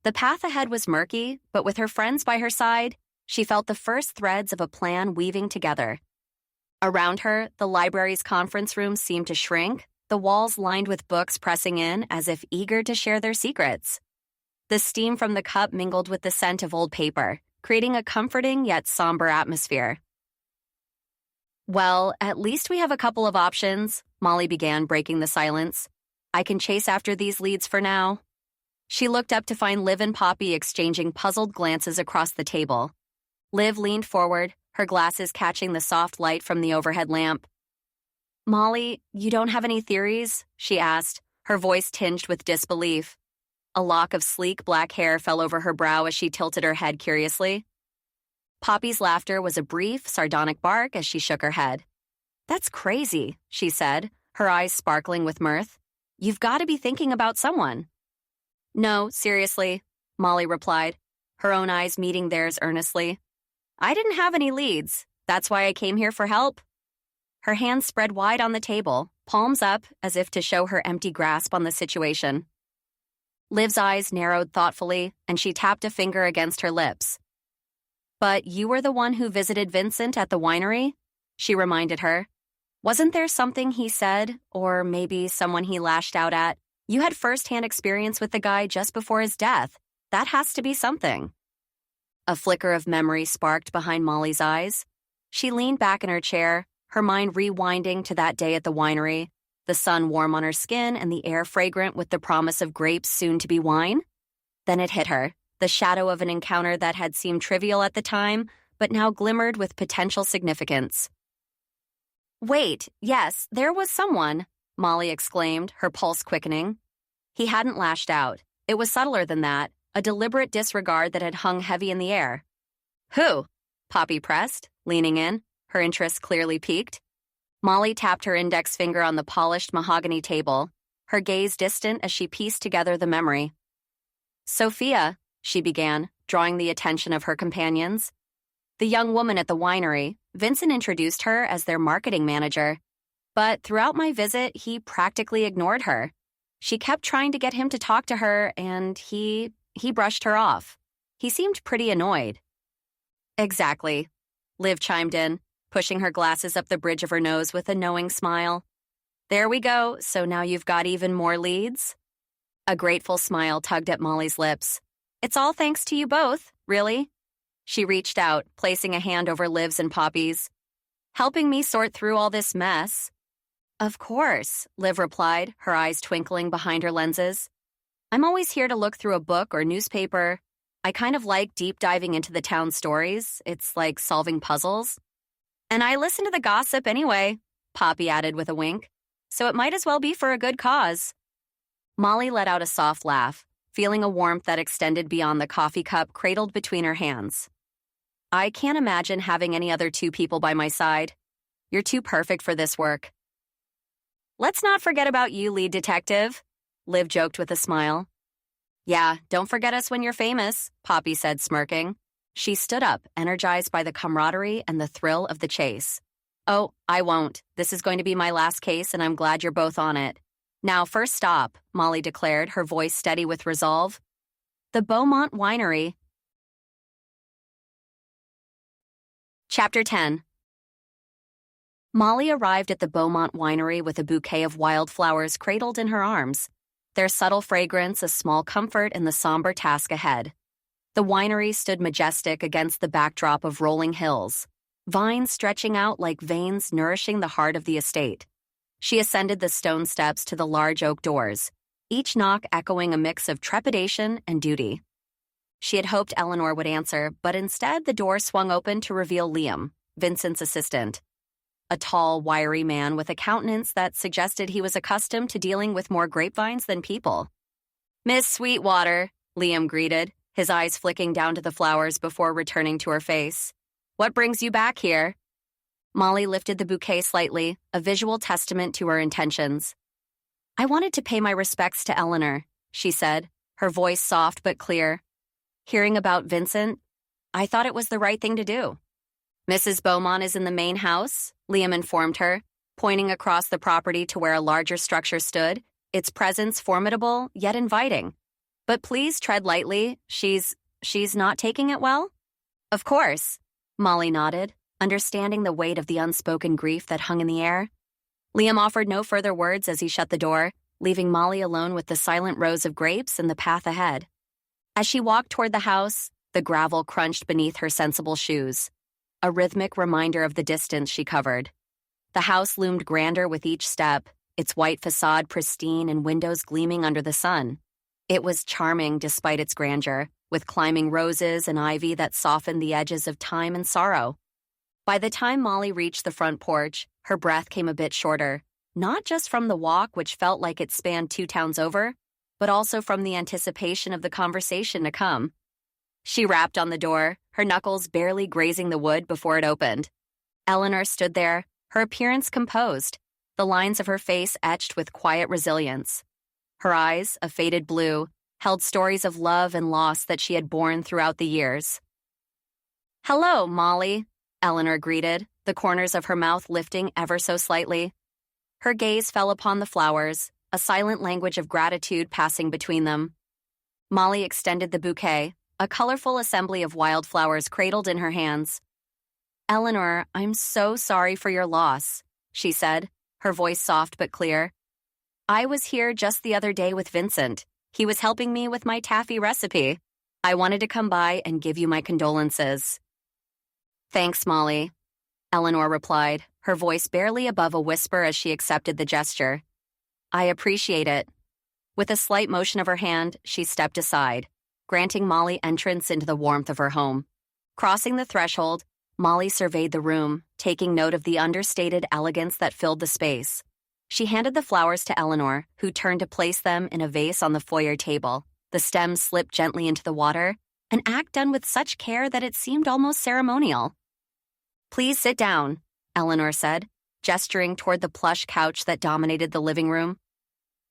The path ahead was murky, but with her friends by her side, she felt the first threads of a plan weaving together. Around her, the library's conference room seemed to shrink, the walls lined with books pressing in as if eager to share their secrets. The steam from the cup mingled with the scent of old paper, creating a comforting yet somber atmosphere. Well, at least we have a couple of options, Molly began, breaking the silence. I can chase after these leads for now. She looked up to find Liv and Poppy exchanging puzzled glances across the table. Liv leaned forward, her glasses catching the soft light from the overhead lamp. Molly, you don't have any theories? She asked, her voice tinged with disbelief. A lock of sleek black hair fell over her brow as she tilted her head curiously. Poppy's laughter was a brief, sardonic bark as she shook her head. That's crazy, she said, her eyes sparkling with mirth. You've got to be thinking about someone. No, seriously, Molly replied, her own eyes meeting theirs earnestly. I didn't have any leads. That's why I came here for help. Her hands spread wide on the table, palms up, as if to show her empty grasp on the situation. Liv's eyes narrowed thoughtfully, and she tapped a finger against her lips. But you were the one who visited Vincent at the winery? She reminded her. Wasn't there something he said, or maybe someone he lashed out at? You had first-hand experience with the guy just before his death. That has to be something. A flicker of memory sparked behind Molly's eyes. She leaned back in her chair, her mind rewinding to that day at the winery, the sun warm on her skin and the air fragrant with the promise of grapes soon to be wine. Then it hit her, the shadow of an encounter that had seemed trivial at the time, but now glimmered with potential significance. Wait, yes, there was someone, Molly exclaimed, her pulse quickening. He hadn't lashed out. It was subtler than that, a deliberate disregard that had hung heavy in the air. Who? Poppy pressed, leaning in, her interest clearly piqued. Molly tapped her index finger on the polished mahogany table, her gaze distant as she pieced together the memory. Sophia, she began, drawing the attention of her companions. The young woman at the winery, Vincent introduced her as their marketing manager. But throughout my visit, he practically ignored her. She kept trying to get him to talk to her, and he brushed her off. He seemed pretty annoyed. Exactly, Liv chimed in, pushing her glasses up the bridge of her nose with a knowing smile. There we go, so now you've got even more leads? A grateful smile tugged at Molly's lips. It's all thanks to you both, really. She reached out, placing a hand over Liv's and Poppy's. Helping me sort through all this mess. Of course, Liv replied, her eyes twinkling behind her lenses. I'm always here to look through a book or newspaper. I kind of like deep diving into the town stories. It's like solving puzzles. And I listen to the gossip anyway, Poppy added with a wink. So it might as well be for a good cause. Molly let out a soft laugh, feeling a warmth that extended beyond the coffee cup cradled between her hands. I can't imagine having any other two people by my side. You're too perfect for this work. Let's not forget about you, lead detective, Liv joked with a smile. Yeah, don't forget us when you're famous, Poppy said, smirking. She stood up, energized by the camaraderie and the thrill of the chase. Oh, I won't. This is going to be my last case, and I'm glad you're both on it. Now, first stop, Molly declared, her voice steady with resolve. The Beaumont Winery. Chapter 10. Molly arrived at the Beaumont Winery with a bouquet of wildflowers cradled in her arms, their subtle fragrance a small comfort in the somber task ahead. The winery stood majestic against the backdrop of rolling hills, vines stretching out like veins nourishing the heart of the estate. She ascended the stone steps to the large oak doors, each knock echoing a mix of trepidation and duty. She had hoped Eleanor would answer, but instead the door swung open to reveal Liam, Vincent's assistant. A tall, wiry man with a countenance that suggested he was accustomed to dealing with more grapevines than people. Miss Sweetwater, Liam greeted, his eyes flicking down to the flowers before returning to her face. What brings you back here? Molly lifted the bouquet slightly, a visual testament to her intentions. I wanted to pay my respects to Eleanor, she said, her voice soft but clear. Hearing about Vincent, I thought it was the right thing to do. Mrs. Beaumont is in the main house, Liam informed her, pointing across the property to where a larger structure stood, its presence formidable yet inviting. But please tread lightly, she's not taking it well? Of course, Molly nodded, understanding the weight of the unspoken grief that hung in the air. Liam offered no further words as he shut the door, leaving Molly alone with the silent rows of grapes and the path ahead. As she walked toward the house, the gravel crunched beneath her sensible shoes, a rhythmic reminder of the distance she covered. The house loomed grander with each step, its white facade pristine and windows gleaming under the sun. It was charming despite its grandeur, with climbing roses and ivy that softened the edges of time and sorrow. By the time Molly reached the front porch, her breath came a bit shorter, not just from the walk, which felt like it spanned 2 towns over, but also from the anticipation of the conversation to come. She rapped on the door, her knuckles barely grazing the wood before it opened. Eleanor stood there, her appearance composed, the lines of her face etched with quiet resilience. Her eyes, a faded blue, held stories of love and loss that she had borne throughout the years. Hello, Molly, Eleanor greeted, the corners of her mouth lifting ever so slightly. Her gaze fell upon the flowers, a silent language of gratitude passing between them. Molly extended the bouquet, a colorful assembly of wildflowers cradled in her hands. Eleanor, I'm so sorry for your loss, she said, her voice soft but clear. I was here just the other day with Vincent. He was helping me with my taffy recipe. I wanted to come by and give you my condolences. Thanks, Molly, Eleanor replied, her voice barely above a whisper as she accepted the gesture. I appreciate it. With a slight motion of her hand, she stepped aside, granting Molly entrance into the warmth of her home. Crossing the threshold, Molly surveyed the room, taking note of the understated elegance that filled the space. She handed the flowers to Eleanor, who turned to place them in a vase on the foyer table. The stems slipped gently into the water, an act done with such care that it seemed almost ceremonial. Please sit down, Eleanor said, gesturing toward the plush couch that dominated the living room.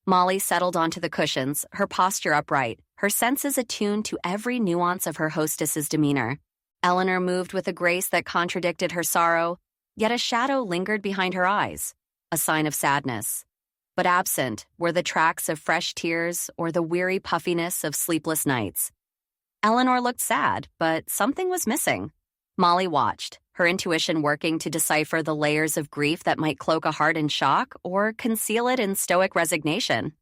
Molly settled onto the cushions, her posture upright, her senses attuned to every nuance of her hostess's demeanor. Eleanor moved with a grace that contradicted her sorrow, yet a shadow lingered behind her eyes, a sign of sadness. But absent were the tracks of fresh tears or the weary puffiness of sleepless nights. Eleanor looked sad, but something was missing. Molly watched, her intuition working to decipher the layers of grief that might cloak a heart in shock or conceal it in stoic resignation.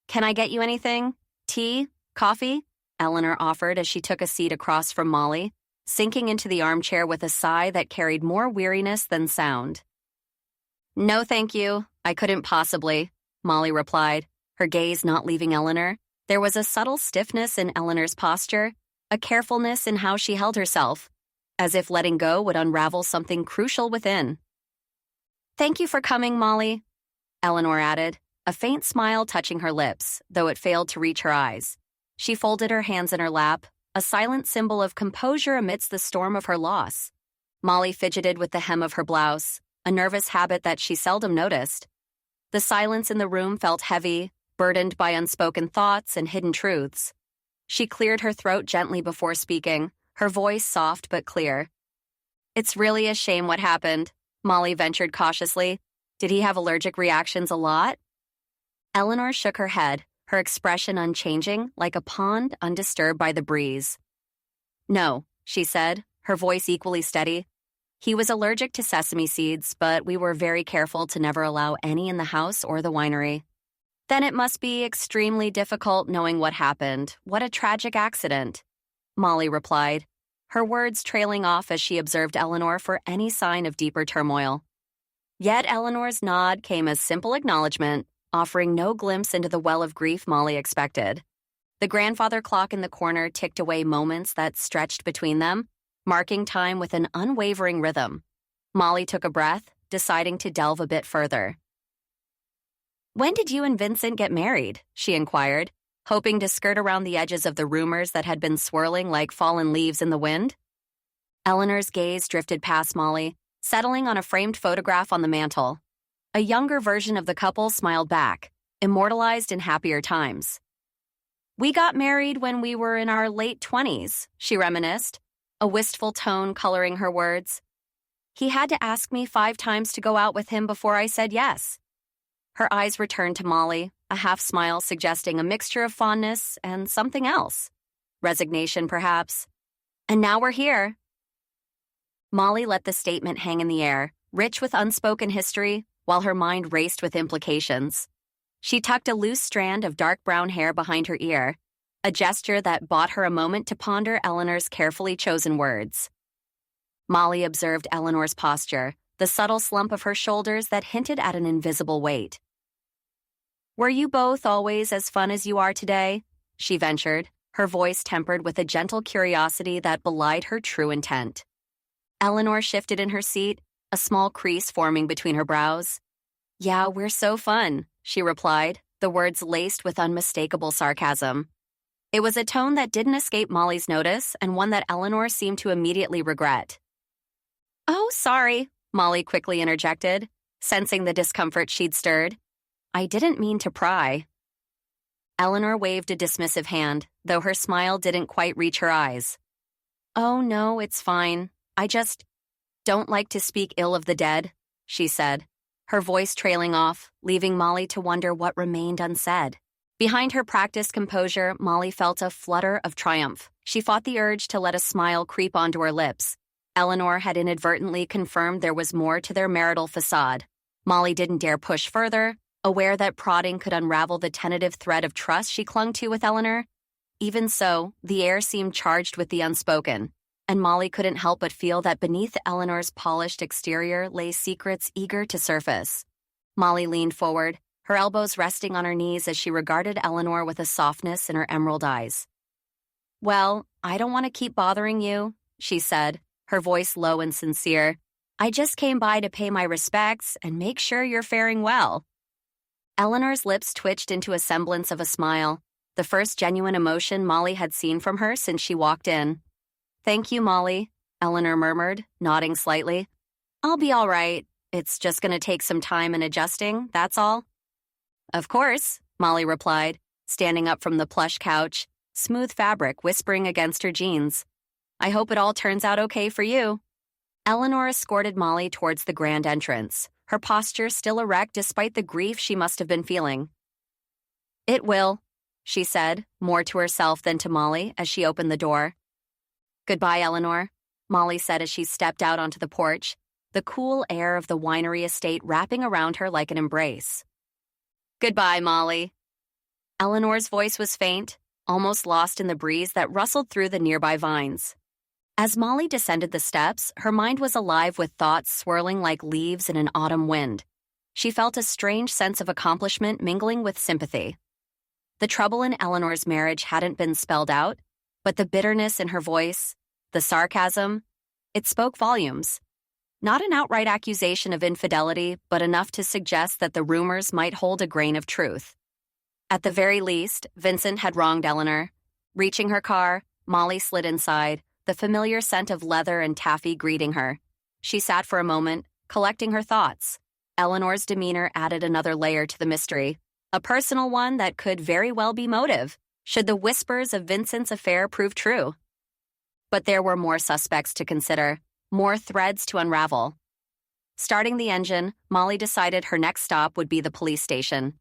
Can I get you anything? Tea? Coffee? Eleanor offered as she took a seat across from Molly, sinking into the armchair with a sigh that carried more weariness than sound. No, thank you. I couldn't possibly, Molly replied, her gaze not leaving Eleanor. There was a subtle stiffness in Eleanor's posture, a carefulness in how she held herself, as if letting go would unravel something crucial within. Thank you for coming, Molly, Eleanor added, a faint smile touching her lips, though it failed to reach her eyes. She folded her hands in her lap, a silent symbol of composure amidst the storm of her loss. Molly fidgeted with the hem of her blouse, a nervous habit that she seldom noticed. The silence in the room felt heavy, burdened by unspoken thoughts and hidden truths. She cleared her throat gently before speaking, her voice soft but clear. It's really a shame what happened, Molly ventured cautiously. Did he have allergic reactions a lot? Eleanor shook her head, her expression unchanging, like a pond undisturbed by the breeze. No, she said, her voice equally steady. He was allergic to sesame seeds, but we were very careful to never allow any in the house or the winery. Then it must be extremely difficult knowing what happened. What a tragic accident, Molly replied, her words trailing off as she observed Eleanor for any sign of deeper turmoil. Yet Eleanor's nod came as simple acknowledgement, offering no glimpse into the well of grief Molly expected. The grandfather clock in the corner ticked away moments that stretched between them, marking time with an unwavering rhythm. Molly took a breath, deciding to delve a bit further. When did you and Vincent get married? She inquired, hoping to skirt around the edges of the rumors that had been swirling like fallen leaves in the wind. Eleanor's gaze drifted past Molly, settling on a framed photograph on the mantel. A younger version of the couple smiled back, immortalized in happier times. "We got married when we were in our late 20s, she reminisced, a wistful tone coloring her words. "He had to ask me 5 times to go out with him before I said yes." Her eyes returned to Molly, a half smile suggesting a mixture of fondness and something else. Resignation, perhaps. "And now we're here." Molly let the statement hang in the air, rich with unspoken history, while her mind raced with implications. She tucked a loose strand of dark brown hair behind her ear, a gesture that bought her a moment to ponder Eleanor's carefully chosen words. Molly observed Eleanor's posture, the subtle slump of her shoulders that hinted at an invisible weight. "Were you both always as fun as you are today?" she ventured, her voice tempered with a gentle curiosity that belied her true intent. Eleanor shifted in her seat, a small crease forming between her brows. "Yeah, we're so fun," she replied, the words laced with unmistakable sarcasm. It was a tone that didn't escape Molly's notice and one that Eleanor seemed to immediately regret. "Oh, sorry," Molly quickly interjected, sensing the discomfort she'd stirred. "I didn't mean to pry." Eleanor waved a dismissive hand, though her smile didn't quite reach her eyes. "Oh, no, it's fine. I just don't like to speak ill of the dead," she said, her voice trailing off, leaving Molly to wonder what remained unsaid. Behind her practiced composure, Molly felt a flutter of triumph. She fought the urge to let a smile creep onto her lips. Eleanor had inadvertently confirmed there was more to their marital facade. Molly didn't dare push further, aware that prodding could unravel the tentative thread of trust she clung to with Eleanor. Even so, the air seemed charged with the unspoken, and Molly couldn't help but feel that beneath Eleanor's polished exterior lay secrets eager to surface. Molly leaned forward, her elbows resting on her knees as she regarded Eleanor with a softness in her emerald eyes. "Well, I don't want to keep bothering you," she said, her voice low and sincere. "I just came by to pay my respects and make sure you're faring well." Eleanor's lips twitched into a semblance of a smile, the first genuine emotion Molly had seen from her since she walked in. "Thank you, Molly," Eleanor murmured, nodding slightly. "I'll be all right. It's just going to take some time and adjusting, that's all." "Of course," Molly replied, standing up from the plush couch, smooth fabric whispering against her jeans. "I hope it all turns out okay for you." Eleanor escorted Molly towards the grand entrance, her posture still erect despite the grief she must have been feeling. "It will," she said, more to herself than to Molly as she opened the door. "Goodbye, Eleanor," Molly said as she stepped out onto the porch, the cool air of the winery estate wrapping around her like an embrace. "Goodbye, Molly." Eleanor's voice was faint, almost lost in the breeze that rustled through the nearby vines. As Molly descended the steps, her mind was alive with thoughts swirling like leaves in an autumn wind. She felt a strange sense of accomplishment mingling with sympathy. The trouble in Eleanor's marriage hadn't been spelled out, but the bitterness in her voice, the sarcasm, it spoke volumes. Not an outright accusation of infidelity, but enough to suggest that the rumors might hold a grain of truth. At the very least, Vincent had wronged Eleanor. Reaching her car, Molly slid inside, the familiar scent of leather and taffy greeting her. She sat for a moment, collecting her thoughts. Eleanor's demeanor added another layer to the mystery, a personal one that could very well be motive, should the whispers of Vincent's affair prove true. But there were more suspects to consider, more threads to unravel. Starting the engine, Molly decided her next stop would be the police station.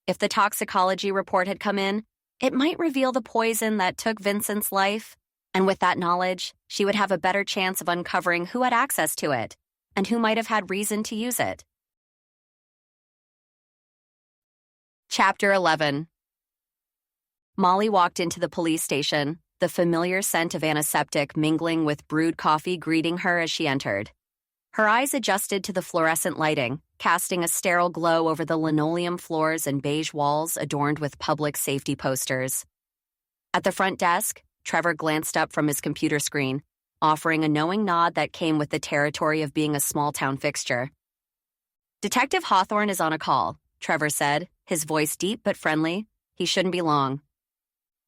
If the toxicology report had come in, it might reveal the poison that took Vincent's life, and with that knowledge, she would have a better chance of uncovering who had access to it and who might have had reason to use it. Chapter 11. Molly walked into the police station, the familiar scent of antiseptic mingling with brewed coffee greeting her as she entered. Her eyes adjusted to the fluorescent lighting, casting a sterile glow over the linoleum floors and beige walls adorned with public safety posters. At the front desk, Trevor glanced up from his computer screen, offering a knowing nod that came with the territory of being a small-town fixture. "Detective Hawthorne is on a call," Trevor said, his voice deep but friendly. "He shouldn't be long."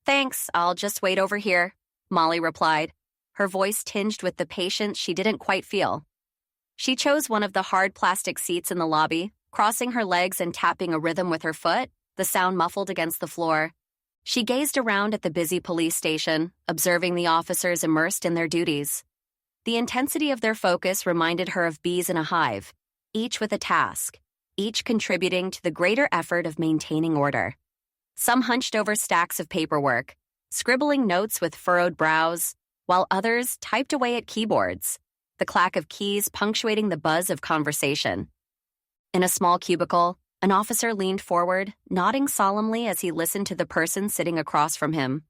"Thanks, I'll just wait over here," Molly replied, her voice tinged with the patience she didn't quite feel. She chose one of the hard plastic seats in the lobby, crossing her legs and tapping a rhythm with her foot, the sound muffled against the floor. She gazed around at the busy police station, observing the officers immersed in their duties. The intensity of their focus reminded her of bees in a hive, each with a task, each contributing to the greater effort of maintaining order. Some hunched over stacks of paperwork, scribbling notes with furrowed brows, while others typed away at keyboards, the clack of keys punctuating the buzz of conversation. In a small cubicle, an officer leaned forward, nodding solemnly as he listened to the person sitting across from him.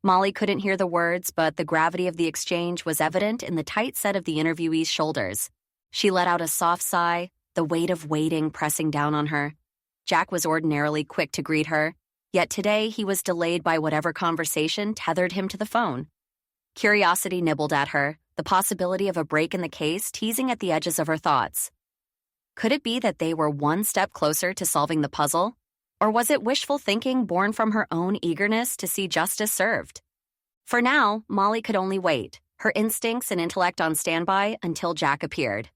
Molly couldn't hear the words, but the gravity of the exchange was evident in the tight set of the interviewee's shoulders. She let out a soft sigh, the weight of waiting pressing down on her. Jack was ordinarily quick to greet her, yet today he was delayed by whatever conversation tethered him to the phone. Curiosity nibbled at her, the possibility of a break in the case teasing at the edges of her thoughts. Could it be that they were one step closer to solving the puzzle? Or was it wishful thinking born from her own eagerness to see justice served? For now, Molly could only wait, her instincts and intellect on standby until Jack appeared.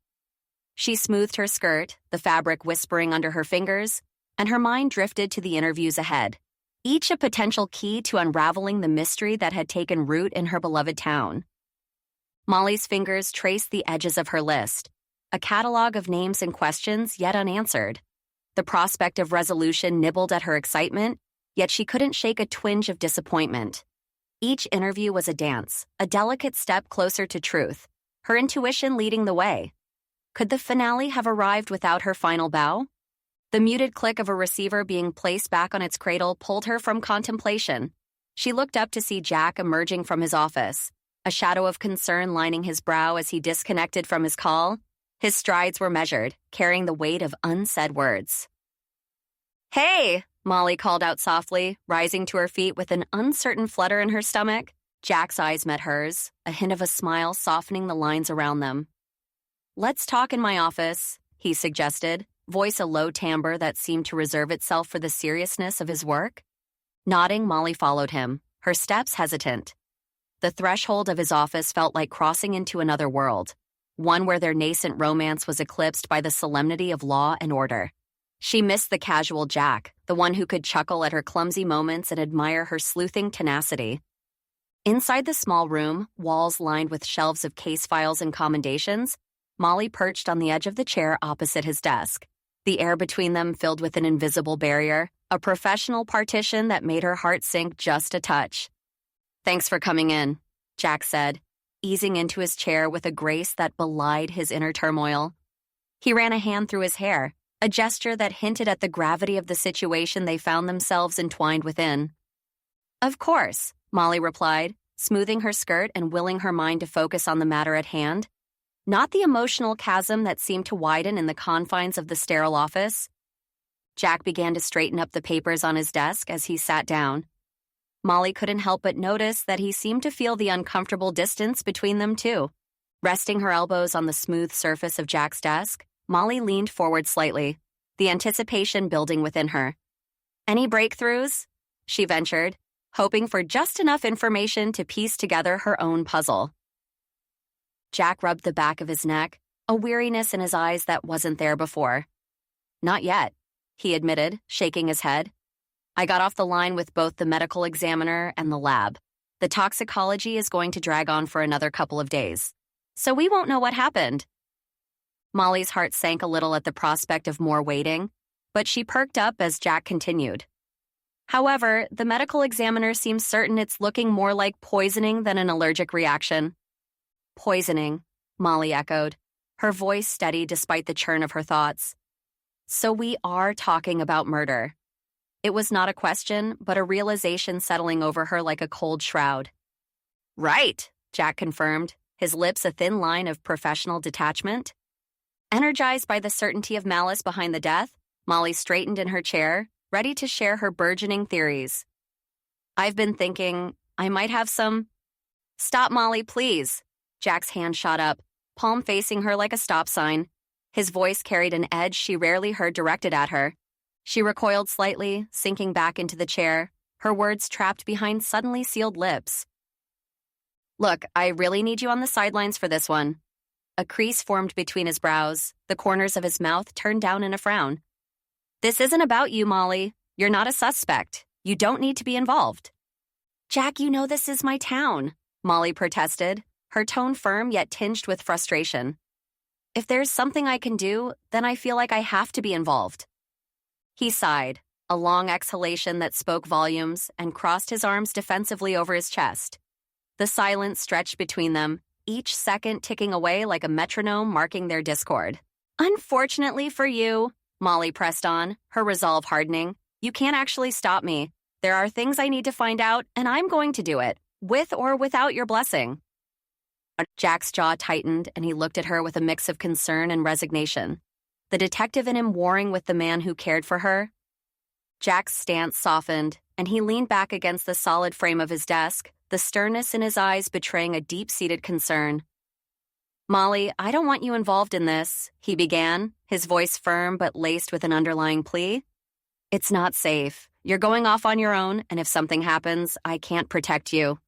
She smoothed her skirt, the fabric whispering under her fingers, and her mind drifted to the interviews ahead, each a potential key to unraveling the mystery that had taken root in her beloved town. Molly's fingers traced the edges of her list, a catalog of names and questions yet unanswered. The prospect of resolution nibbled at her excitement, yet she couldn't shake a twinge of disappointment. Each interview was a dance, a delicate step closer to truth, her intuition leading the way. Could the finale have arrived without her final bow? The muted click of a receiver being placed back on its cradle pulled her from contemplation. She looked up to see Jack emerging from his office, a shadow of concern lining his brow as he disconnected from his call. His strides were measured, carrying the weight of unsaid words. "Hey!" Molly called out softly, rising to her feet with an uncertain flutter in her stomach. Jack's eyes met hers, a hint of a smile softening the lines around them. "Let's talk in my office," he suggested, voice a low timbre that seemed to reserve itself for the seriousness of his work. Nodding, Molly followed him, her steps hesitant. The threshold of his office felt like crossing into another world, one where their nascent romance was eclipsed by the solemnity of law and order. She missed the casual Jack, the one who could chuckle at her clumsy moments and admire her sleuthing tenacity. Inside the small room, walls lined with shelves of case files and commendations, Molly perched on the edge of the chair opposite his desk, the air between them filled with an invisible barrier, a professional partition that made her heart sink just a touch. "Thanks for coming in," Jack said, easing into his chair with a grace that belied his inner turmoil. He ran a hand through his hair, a gesture that hinted at the gravity of the situation they found themselves entwined within. "Of course," Molly replied, smoothing her skirt and willing her mind to focus on the matter at hand. Not the emotional chasm that seemed to widen in the confines of the sterile office. Jack began to straighten up the papers on his desk as he sat down. Molly couldn't help but notice that he seemed to feel the uncomfortable distance between them too. Resting her elbows on the smooth surface of Jack's desk, Molly leaned forward slightly, the anticipation building within her. "Any breakthroughs?" she ventured, hoping for just enough information to piece together her own puzzle. Jack rubbed the back of his neck, a weariness in his eyes that wasn't there before. "Not yet," he admitted, shaking his head. "I got off the line with both the medical examiner and the lab. The toxicology is going to drag on for another couple of days, so we won't know what happened." Molly's heart sank a little at the prospect of more waiting, but she perked up as Jack continued. "However, the medical examiner seems certain it's looking more like poisoning than an allergic reaction." "Poisoning," Molly echoed, her voice steady despite the churn of her thoughts. "So we are talking about murder." It was not a question, but a realization settling over her like a cold shroud. "Right," Jack confirmed, his lips a thin line of professional detachment. Energized by the certainty of malice behind the death, Molly straightened in her chair, ready to share her burgeoning theories. "I've been thinking I might have some—" "Stop, Molly, please." Jack's hand shot up, palm facing her like a stop sign. His voice carried an edge she rarely heard directed at her. She recoiled slightly, sinking back into the chair, her words trapped behind suddenly sealed lips. Look, I really need you on the sidelines for this one. A crease formed between his brows, the corners of his mouth turned down in a frown. This isn't about you, Molly. You're not a suspect. You don't need to be involved. Jack, you know this is my town, Molly protested, her tone firm yet tinged with frustration. If there's something I can do, then I feel like I have to be involved. He sighed, a long exhalation that spoke volumes, and crossed his arms defensively over his chest. The silence stretched between them, each second ticking away like a metronome marking their discord. Unfortunately for you, Molly pressed on, her resolve hardening, you can't actually stop me. There are things I need to find out, and I'm going to do it, with or without your blessing. Jack's jaw tightened, and he looked at her with a mix of concern and resignation. The detective in him warring with the man who cared for her. Jack's stance softened, and he leaned back against the solid frame of his desk, the sternness in his eyes betraying a deep-seated concern. Molly, I don't want you involved in this, he began, his voice firm but laced with an underlying plea. It's not safe. You're going off on your own, and if something happens, I can't protect you.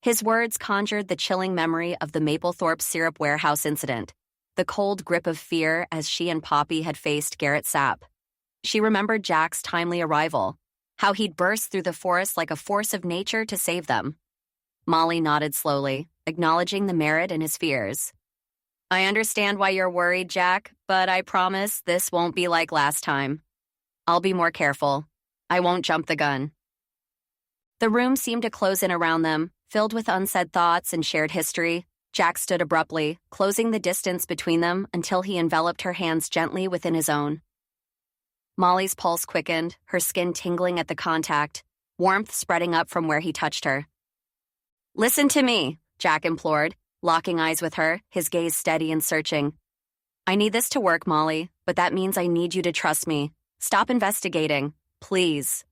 His words conjured the chilling memory of the Maplethorpe syrup warehouse incident, the cold grip of fear as she and Poppy had faced Garrett Sapp. She remembered Jack's timely arrival, how he'd burst through the forest like a force of nature to save them. Molly nodded slowly, acknowledging the merit in his fears. I understand why you're worried, Jack, but I promise this won't be like last time. I'll be more careful. I won't jump the gun. The room seemed to close in around them, filled with unsaid thoughts and shared history. Jack stood abruptly, closing the distance between them until he enveloped her hands gently within his own. Molly's pulse quickened, her skin tingling at the contact, warmth spreading up from where he touched her. Listen to me, Jack implored, locking eyes with her, his gaze steady and searching. I need this to work, Molly, but that means I need you to trust me. Stop investigating, please.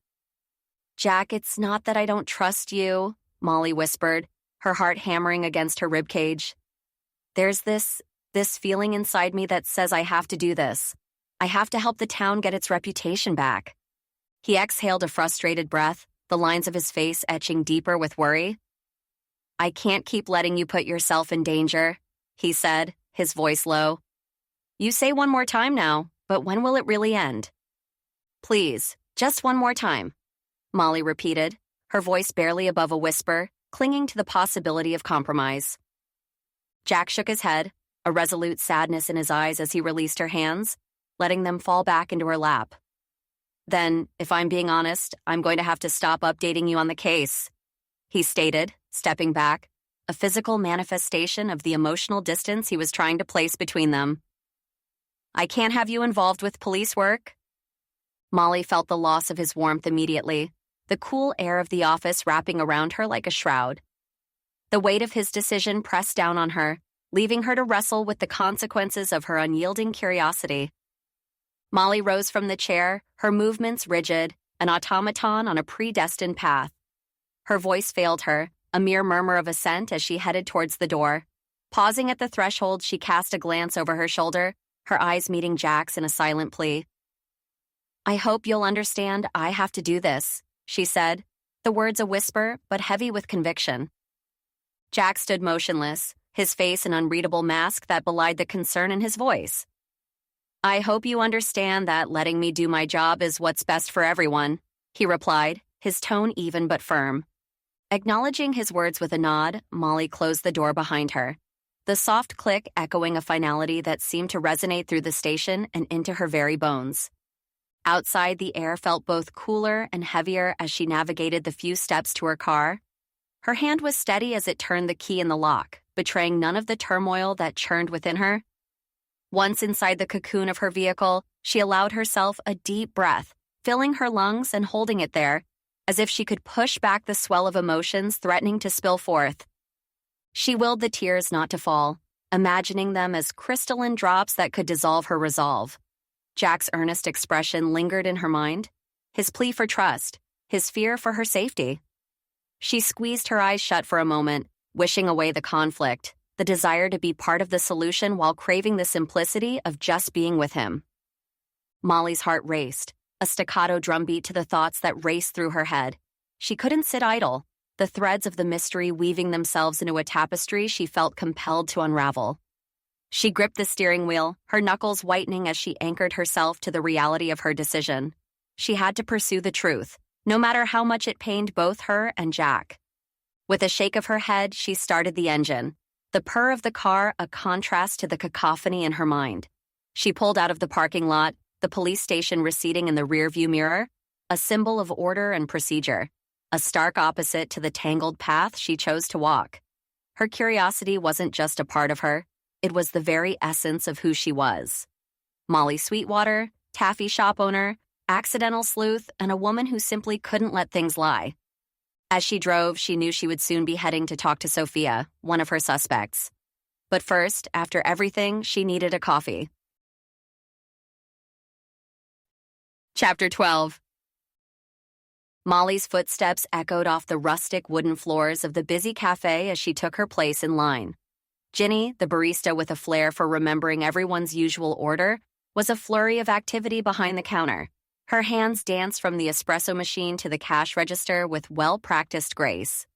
Jack, it's not that I don't trust you, Molly whispered, her heart hammering against her ribcage. There's this feeling inside me that says I have to do this. I have to help the town get its reputation back. He exhaled a frustrated breath, the lines of his face etching deeper with worry. I can't keep letting you put yourself in danger, he said, his voice low. You say one more time now, but when will it really end? Please, just one more time, Molly repeated, her voice barely above a whisper, clinging to the possibility of compromise. Jack shook his head, a resolute sadness in his eyes as he released her hands, letting them fall back into her lap. Then, if I'm being honest, I'm going to have to stop updating you on the case, he stated, stepping back, a physical manifestation of the emotional distance he was trying to place between them. I can't have you involved with police work. Molly felt the loss of his warmth immediately, the cool air of the office wrapping around her like a shroud. The weight of his decision pressed down on her, leaving her to wrestle with the consequences of her unyielding curiosity. Molly rose from the chair, her movements rigid, an automaton on a predestined path. Her voice failed her, a mere murmur of assent as she headed towards the door. Pausing at the threshold, she cast a glance over her shoulder, her eyes meeting Jack's in a silent plea. I hope you'll understand I have to do this, she said, the words a whisper but heavy with conviction. Jack stood motionless, his face an unreadable mask that belied the concern in his voice. I hope you understand that letting me do my job is what's best for everyone, he replied, his tone even but firm. Acknowledging his words with a nod, Molly closed the door behind her, the soft click echoing a finality that seemed to resonate through the station and into her very bones. Outside, the air felt both cooler and heavier as she navigated the few steps to her car. Her hand was steady as it turned the key in the lock, betraying none of the turmoil that churned within her. Once inside the cocoon of her vehicle, she allowed herself a deep breath, filling her lungs and holding it there, as if she could push back the swell of emotions threatening to spill forth. She willed the tears not to fall, imagining them as crystalline drops that could dissolve her resolve. Jack's earnest expression lingered in her mind, his plea for trust, his fear for her safety. She squeezed her eyes shut for a moment, wishing away the conflict, the desire to be part of the solution while craving the simplicity of just being with him. Molly's heart raced, a staccato drumbeat to the thoughts that raced through her head. She couldn't sit idle. the threads of the mystery weaving themselves into a tapestry she felt compelled to unravel. She gripped the steering wheel, her knuckles whitening as she anchored herself to the reality of her decision. She had to pursue the truth, no matter how much it pained both her and Jack. With a shake of her head, she started the engine, the purr of the car a contrast to the cacophony in her mind. She pulled out of the parking lot, the police station receding in the rearview mirror, a symbol of order and procedure, a stark opposite to the tangled path she chose to walk. Her curiosity wasn't just a part of her, it was the very essence of who she was. Molly Sweetwater, taffy shop owner, accidental sleuth, and a woman who simply couldn't let things lie. As she drove, she knew she would soon be heading to talk to Sophia, one of her suspects. But first, after everything, she needed a coffee. Chapter 12. Molly's footsteps echoed off the rustic wooden floors of the busy cafe as she took her place in line. Ginny, the barista with a flair for remembering everyone's usual order, was a flurry of activity behind the counter. Her hands danced from the espresso machine to the cash register with well-practiced grace.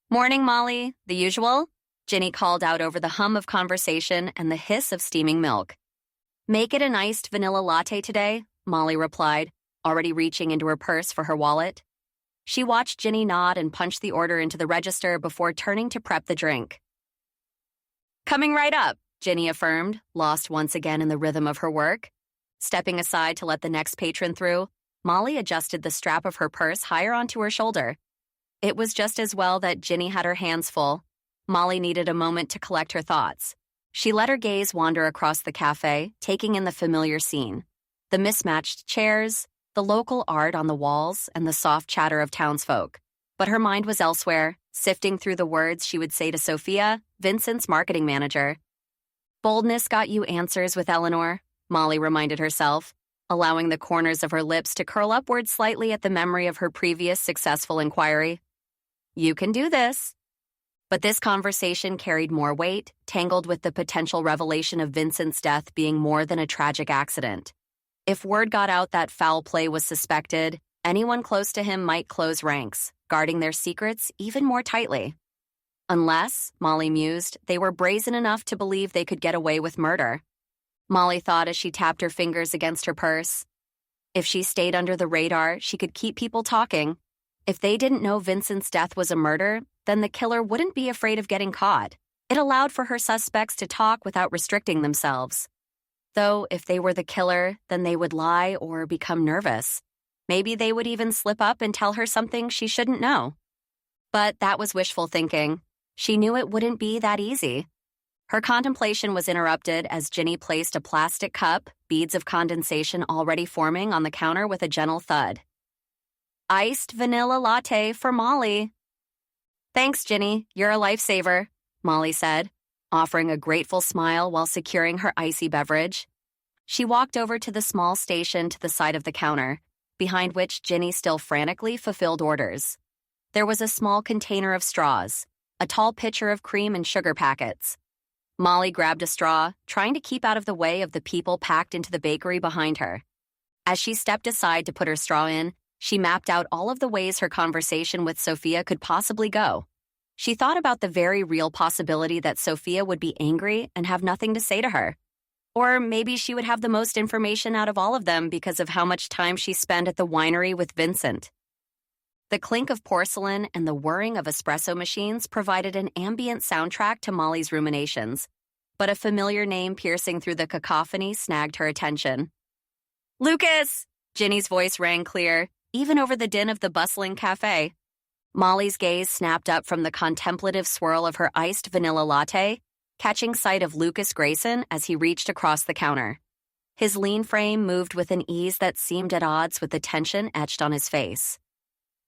"Morning, Molly. The usual?" Ginny called out over the hum of conversation and the hiss of steaming milk. "Make it an iced vanilla latte today," Molly replied, already reaching into her purse for her wallet. She watched Ginny nod and punch the order into the register before turning to prep the drink. "Coming right up," Ginny affirmed, lost once again in the rhythm of her work. Stepping aside to let the next patron through, Molly adjusted the strap of her purse higher onto her shoulder. It was just as well that Ginny had her hands full. Molly needed a moment to collect her thoughts. She let her gaze wander across the cafe, taking in the familiar scene. The mismatched chairs, the local art on the walls, and the soft chatter of townsfolk. But her mind was elsewhere, sifting through the words she would say to Sophia, Vincent's marketing manager. "Boldness got you answers with Eleanor," Molly reminded herself, allowing the corners of her lips to curl upward slightly at the memory of her previous successful inquiry. "You can do this." But this conversation carried more weight, tangled with the potential revelation of Vincent's death being more than a tragic accident. If word got out that foul play was suspected, anyone close to him might close ranks, guarding their secrets even more tightly. Unless, Molly mused, they were brazen enough to believe they could get away with murder. Molly thought as she tapped her fingers against her purse. If she stayed under the radar, she could keep people talking. If they didn't know Vincent's death was a murder, then the killer wouldn't be afraid of getting caught. It allowed for her suspects to talk without restricting themselves. Though, if they were the killer, then they would lie or become nervous. Maybe they would even slip up and tell her something she shouldn't know. But that was wishful thinking. She knew it wouldn't be that easy. Her contemplation was interrupted as Ginny placed a plastic cup, beads of condensation already forming on the counter with a gentle thud. "Iced vanilla latte for Molly." "Thanks, Ginny. You're a lifesaver," Molly said, offering a grateful smile while securing her icy beverage. She walked over to the small station to the side of the counter, behind which Ginny still frantically fulfilled orders. There was a small container of straws, a tall pitcher of cream and sugar packets. Molly grabbed a straw, trying to keep out of the way of the people packed into the bakery behind her. As she stepped aside to put her straw in, she mapped out all of the ways her conversation with Sophia could possibly go. She thought about the very real possibility that Sophia would be angry and have nothing to say to her. Or maybe she would have the most information out of all of them because of how much time she spent at the winery with Vincent. The clink of porcelain and the whirring of espresso machines provided an ambient soundtrack to Molly's ruminations, but a familiar name piercing through the cacophony snagged her attention. "Lucas!" Ginny's voice rang clear, even over the din of the bustling cafe. Molly's gaze snapped up from the contemplative swirl of her iced vanilla latte, catching sight of Lucas Grayson as he reached across the counter. His lean frame moved with an ease that seemed at odds with the tension etched on his face.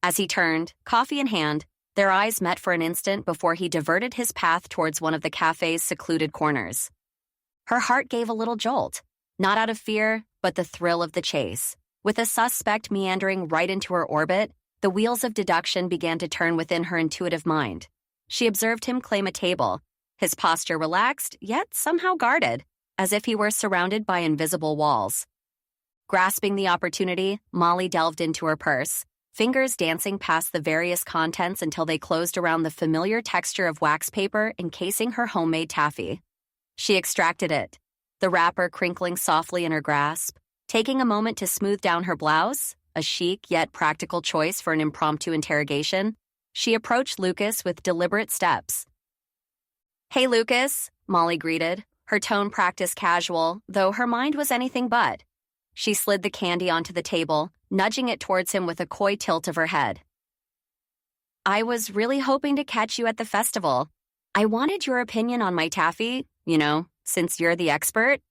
As he turned, coffee in hand, their eyes met for an instant before he diverted his path towards one of the cafe's secluded corners. Her heart gave a little jolt, not out of fear, but the thrill of the chase. With a suspect meandering right into her orbit, the wheels of deduction began to turn within her intuitive mind. She observed him claim a table, his posture relaxed, yet somehow guarded, as if he were surrounded by invisible walls. Grasping the opportunity, Molly delved into her purse, fingers dancing past the various contents until they closed around the familiar texture of wax paper encasing her homemade taffy. She extracted it, the wrapper crinkling softly in her grasp. Taking a moment to smooth down her blouse, a chic yet practical choice for an impromptu interrogation, she approached Lucas with deliberate steps. "Hey, Lucas," Molly greeted, her tone practiced casual, though her mind was anything but. She slid the candy onto the table, nudging it towards him with a coy tilt of her head. "I was really hoping to catch you at the festival. I wanted your opinion on my taffy, since you're the expert."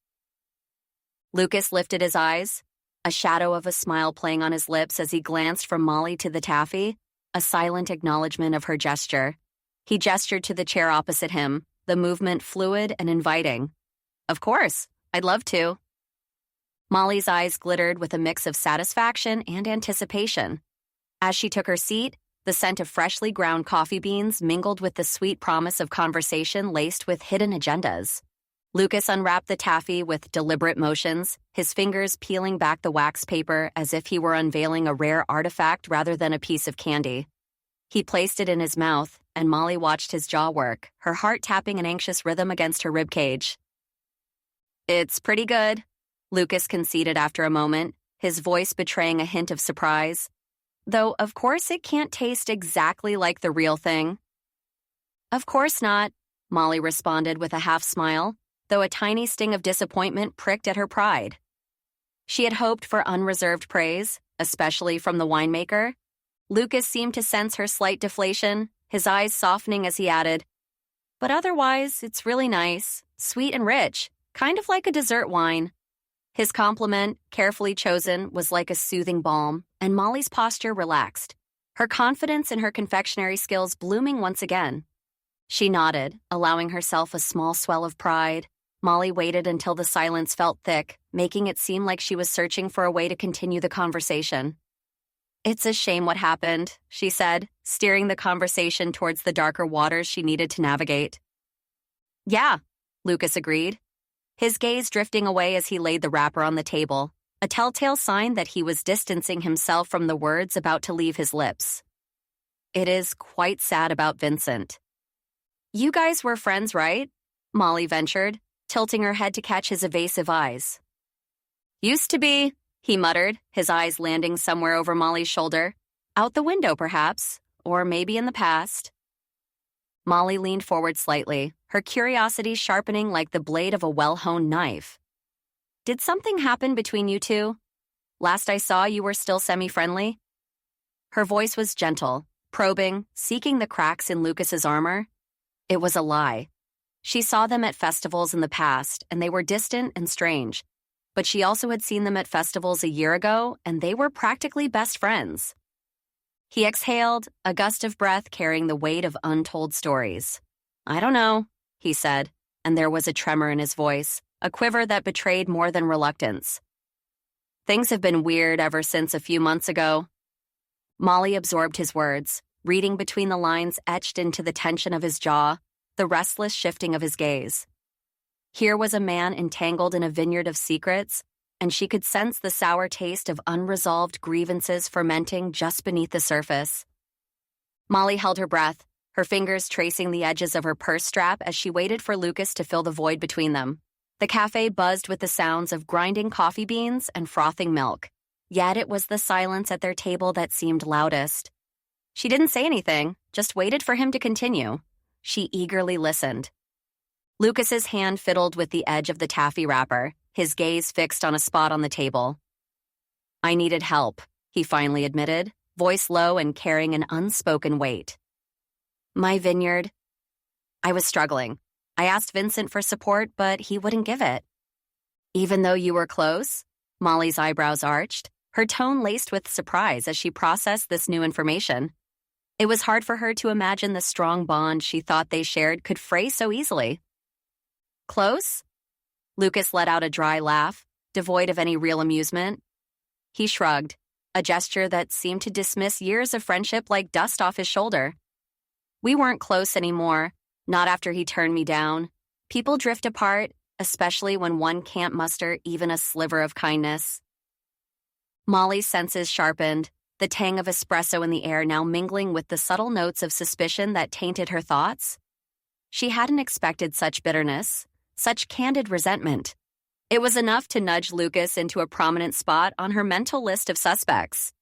Lucas lifted his eyes, a shadow of a smile playing on his lips as he glanced from Molly to the taffy, a silent acknowledgement of her gesture. He gestured to the chair opposite him, the movement fluid and inviting. "Of course, I'd love to." Molly's eyes glittered with a mix of satisfaction and anticipation. As she took her seat, the scent of freshly ground coffee beans mingled with the sweet promise of conversation laced with hidden agendas. Lucas unwrapped the taffy with deliberate motions, his fingers peeling back the wax paper as if he were unveiling a rare artifact rather than a piece of candy. He placed it in his mouth, and Molly watched his jaw work, her heart tapping an anxious rhythm against her ribcage. "It's pretty good," Lucas conceded after a moment, his voice betraying a hint of surprise. "Though, of course, it can't taste exactly like the real thing." "Of course not," Molly responded with a half-smile, though a tiny sting of disappointment pricked at her pride. She had hoped for unreserved praise, especially from the winemaker. Lucas seemed to sense her slight deflation, his eyes softening as he added, "But otherwise, it's really nice, sweet and rich, kind of like a dessert wine." His compliment, carefully chosen, was like a soothing balm, and Molly's posture relaxed, her confidence in her confectionery skills blooming once again. She nodded, allowing herself a small swell of pride. Molly waited until the silence felt thick, making it seem like she was searching for a way to continue the conversation. "It's a shame what happened," she said, steering the conversation towards the darker waters she needed to navigate. "Yeah," Lucas agreed, his gaze drifting away as he laid the wrapper on the table, a telltale sign that he was distancing himself from the words about to leave his lips. "It is quite sad about Vincent." "You guys were friends, right?" Molly ventured, tilting her head to catch his evasive eyes. "Used to be," he muttered, his eyes landing somewhere over Molly's shoulder. "Out the window, perhaps, or maybe in the past." Molly leaned forward slightly, her curiosity sharpening like the blade of a well-honed knife. "Did something happen between you two? Last I saw, you were still semi-friendly." Her voice was gentle, probing, seeking the cracks in Lucas's armor. It was a lie. She saw them at festivals in the past, and they were distant and strange. But she also had seen them at festivals a year ago, and they were practically best friends. He exhaled, a gust of breath carrying the weight of untold stories. "I don't know," he said, and there was a tremor in his voice, a quiver that betrayed more than reluctance. "Things have been weird ever since a few months ago." Molly absorbed his words, reading between the lines etched into the tension of his jaw, the restless shifting of his gaze. Here was a man entangled in a vineyard of secrets, and she could sense the sour taste of unresolved grievances fermenting just beneath the surface. Molly held her breath, her fingers tracing the edges of her purse strap as she waited for Lucas to fill the void between them. The cafe buzzed with the sounds of grinding coffee beans and frothing milk, yet it was the silence at their table that seemed loudest. She didn't say anything, just waited for him to continue. She eagerly listened. Lucas's hand fiddled with the edge of the taffy wrapper, his gaze fixed on a spot on the table. "I needed help," he finally admitted, voice low and carrying an unspoken weight. "My vineyard." "I was struggling. I asked Vincent for support, but he wouldn't give it." "Even though you were close?" Molly's eyebrows arched, her tone laced with surprise as she processed this new information. It was hard for her to imagine the strong bond she thought they shared could fray so easily. "Close?" Lucas let out a dry laugh, devoid of any real amusement. He shrugged, a gesture that seemed to dismiss years of friendship like dust off his shoulder. "We weren't close anymore, not after he turned me down. People drift apart, especially when one can't muster even a sliver of kindness." Molly's senses sharpened, the tang of espresso in the air now mingling with the subtle notes of suspicion that tainted her thoughts. She hadn't expected such bitterness, such candid resentment. It was enough to nudge Lucas into a prominent spot on her mental list of suspects.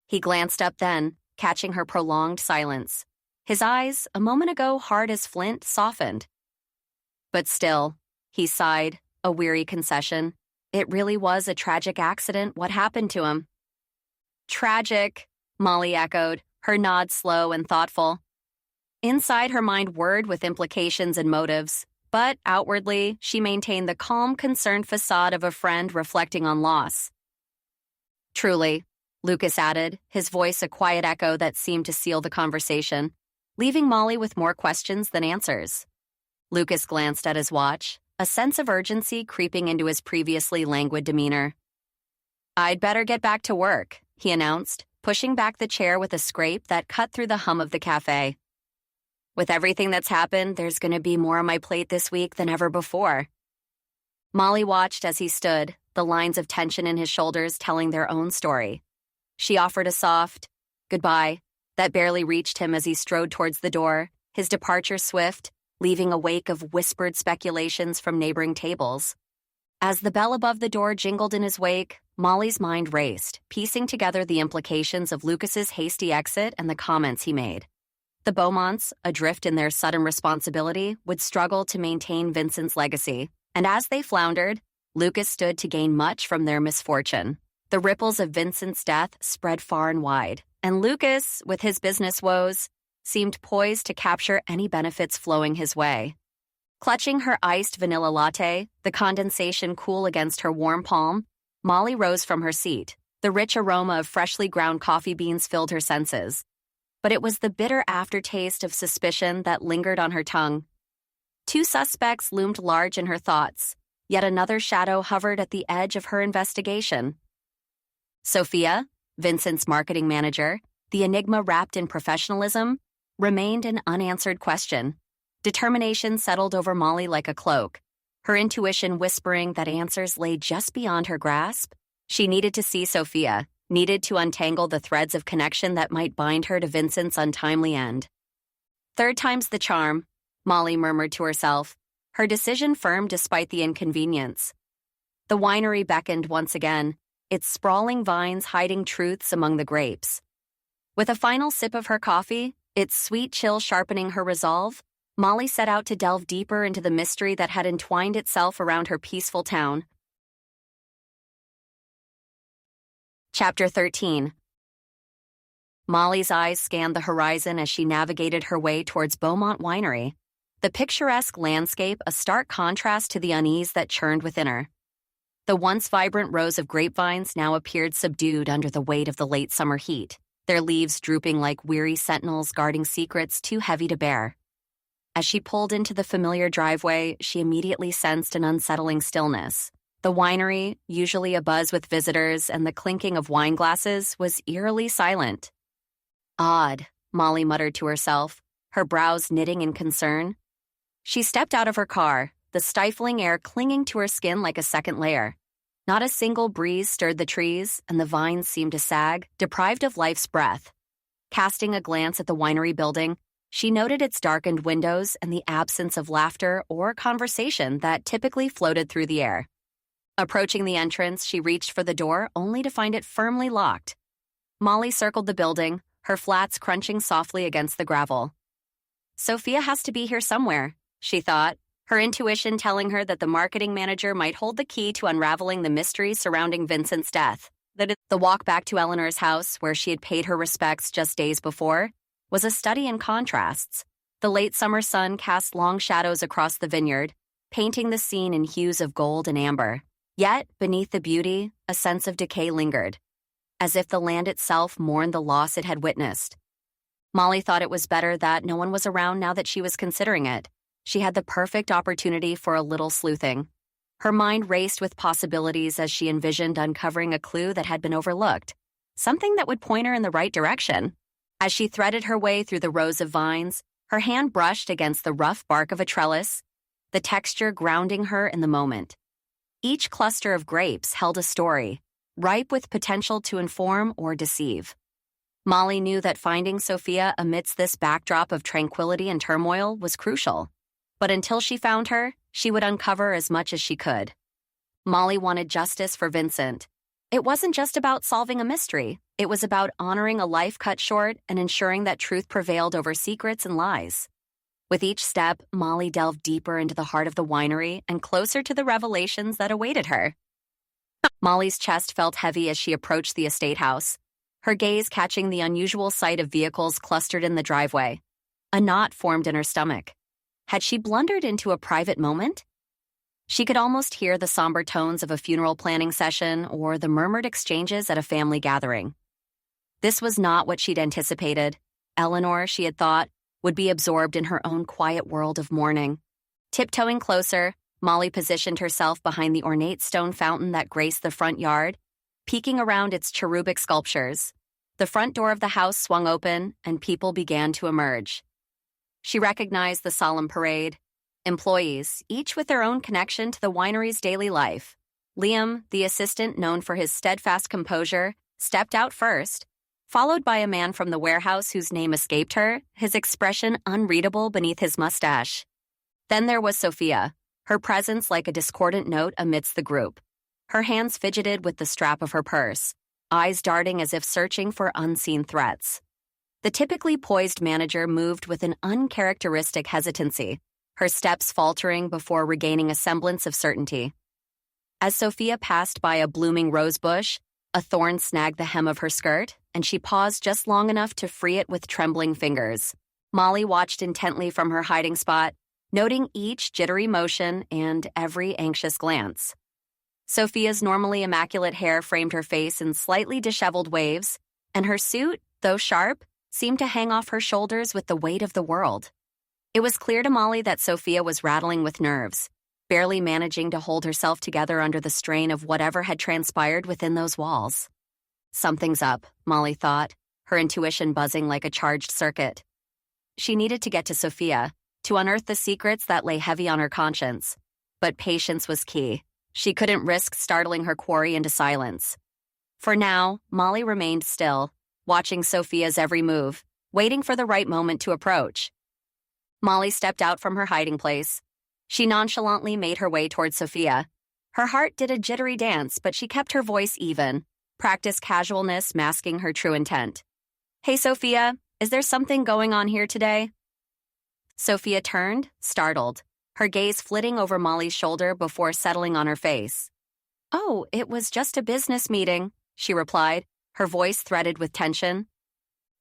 He glanced up then, catching her prolonged silence. His eyes, a moment ago hard as flint, softened. But still, he sighed, a weary concession. It really was a tragic accident what happened to him. Tragic, Molly echoed, her nod slow and thoughtful. Inside her mind whirred with implications and motives, but outwardly she maintained the calm, concerned facade of a friend reflecting on loss. Truly, Lucas added, his voice a quiet echo that seemed to seal the conversation, leaving Molly with more questions than answers. Lucas glanced at his watch, a sense of urgency creeping into his previously languid demeanor. "I'd better get back to work," he announced, pushing back the chair with a scrape that cut through the hum of the cafe. "With everything that's happened, there's going to be more on my plate this week than ever before." Molly watched as he stood, the lines of tension in his shoulders telling their own story. She offered a soft goodbye that barely reached him as he strode towards the door, his departure swift, leaving a wake of whispered speculations from neighboring tables. As the bell above the door jingled in his wake, Molly's mind raced, piecing together the implications of Lucas's hasty exit and the comments he made. The Beaumonts, adrift in their sudden responsibility, would struggle to maintain Vincent's legacy, and as they floundered, Lucas stood to gain much from their misfortune. The ripples of Vincent's death spread far and wide, and Lucas, with his business woes, seemed poised to capture any benefits flowing his way. Clutching her iced vanilla latte, the condensation cool against her warm palm, Molly rose from her seat. The rich aroma of freshly ground coffee beans filled her senses. But it was the bitter aftertaste of suspicion that lingered on her tongue. Two suspects loomed large in her thoughts, yet another shadow hovered at the edge of her investigation. Sophia, Vincent's marketing manager, the enigma wrapped in professionalism, remained an unanswered question. Determination settled over Molly like a cloak, her intuition whispering that answers lay just beyond her grasp. She needed to see Sophia, needed to untangle the threads of connection that might bind her to Vincent's untimely end. "Third time's the charm," Molly murmured to herself, her decision firm despite the inconvenience. The winery beckoned once again, its sprawling vines hiding truths among the grapes. With a final sip of her coffee, its sweet chill sharpening her resolve, Molly set out to delve deeper into the mystery that had entwined itself around her peaceful town. Chapter 13. Molly's eyes scanned the horizon as she navigated her way towards Beaumont Winery, the picturesque landscape a stark contrast to the unease that churned within her. The once vibrant rows of grapevines now appeared subdued under the weight of the late summer heat, their leaves drooping like weary sentinels guarding secrets too heavy to bear. As she pulled into the familiar driveway, she immediately sensed an unsettling stillness. The winery, usually abuzz with visitors and the clinking of wine glasses, was eerily silent. "Odd," Molly muttered to herself, her brows knitting in concern. She stepped out of her car, the stifling air clinging to her skin like a second layer. Not a single breeze stirred the trees, and the vines seemed to sag, deprived of life's breath. Casting a glance at the winery building, she noted its darkened windows and the absence of laughter or conversation that typically floated through the air. Approaching the entrance, she reached for the door only to find it firmly locked. Molly circled the building, her flats crunching softly against the gravel. Sophia has to be here somewhere, she thought, her intuition telling her that the marketing manager might hold the key to unraveling the mystery surrounding Vincent's death. The walk back to Eleanor's house, where she had paid her respects just days before, was a study in contrasts. The late summer sun cast long shadows across the vineyard, painting the scene in hues of gold and amber. Yet, beneath the beauty, a sense of decay lingered, as if the land itself mourned the loss it had witnessed. Molly thought it was better that no one was around now that she was considering it. She had the perfect opportunity for a little sleuthing. Her mind raced with possibilities as she envisioned uncovering a clue that had been overlooked, something that would point her in the right direction. As she threaded her way through the rows of vines, her hand brushed against the rough bark of a trellis, the texture grounding her in the moment. Each cluster of grapes held a story, ripe with potential to inform or deceive. Molly knew that finding Sophia amidst this backdrop of tranquility and turmoil was crucial. But until she found her, she would uncover as much as she could. Molly wanted justice for Vincent. It wasn't just about solving a mystery. It was about honoring a life cut short and ensuring that truth prevailed over secrets and lies. With each step, Molly delved deeper into the heart of the winery and closer to the revelations that awaited her. Molly's chest felt heavy as she approached the estate house, her gaze catching the unusual sight of vehicles clustered in the driveway. A knot formed in her stomach. Had she blundered into a private moment? She could almost hear the somber tones of a funeral planning session or the murmured exchanges at a family gathering. This was not what she'd anticipated. Eleanor, she had thought, would be absorbed in her own quiet world of mourning. Tiptoeing closer, Molly positioned herself behind the ornate stone fountain that graced the front yard, peeking around its cherubic sculptures. The front door of the house swung open, and people began to emerge. She recognized the solemn parade. Employees, each with their own connection to the winery's daily life. Liam, the assistant known for his steadfast composure, stepped out first, followed by a man from the warehouse whose name escaped her, his expression unreadable beneath his mustache. Then there was Sophia, her presence like a discordant note amidst the group. Her hands fidgeted with the strap of her purse, eyes darting as if searching for unseen threats. The typically poised manager moved with an uncharacteristic hesitancy, her steps faltering before regaining a semblance of certainty. As Sophia passed by a blooming rose bush, a thorn snagged the hem of her skirt, and she paused just long enough to free it with trembling fingers. Molly watched intently from her hiding spot, noting each jittery motion and every anxious glance. Sophia's normally immaculate hair framed her face in slightly disheveled waves, and her suit, though sharp, seemed to hang off her shoulders with the weight of the world. It was clear to Molly that Sophia was rattling with nerves, barely managing to hold herself together under the strain of whatever had transpired within those walls. Something's up, Molly thought, her intuition buzzing like a charged circuit. She needed to get to Sophia, to unearth the secrets that lay heavy on her conscience. But patience was key. She couldn't risk startling her quarry into silence. For now, Molly remained still, watching Sophia's every move, waiting for the right moment to approach. Molly stepped out from her hiding place. She nonchalantly made her way toward Sophia. Her heart did a jittery dance, but she kept her voice even, practiced casualness masking her true intent. "Hey, Sophia, is there something going on here today?" Sophia turned, startled, her gaze flitting over Molly's shoulder before settling on her face. "Oh, it was just a business meeting," she replied, her voice threaded with tension.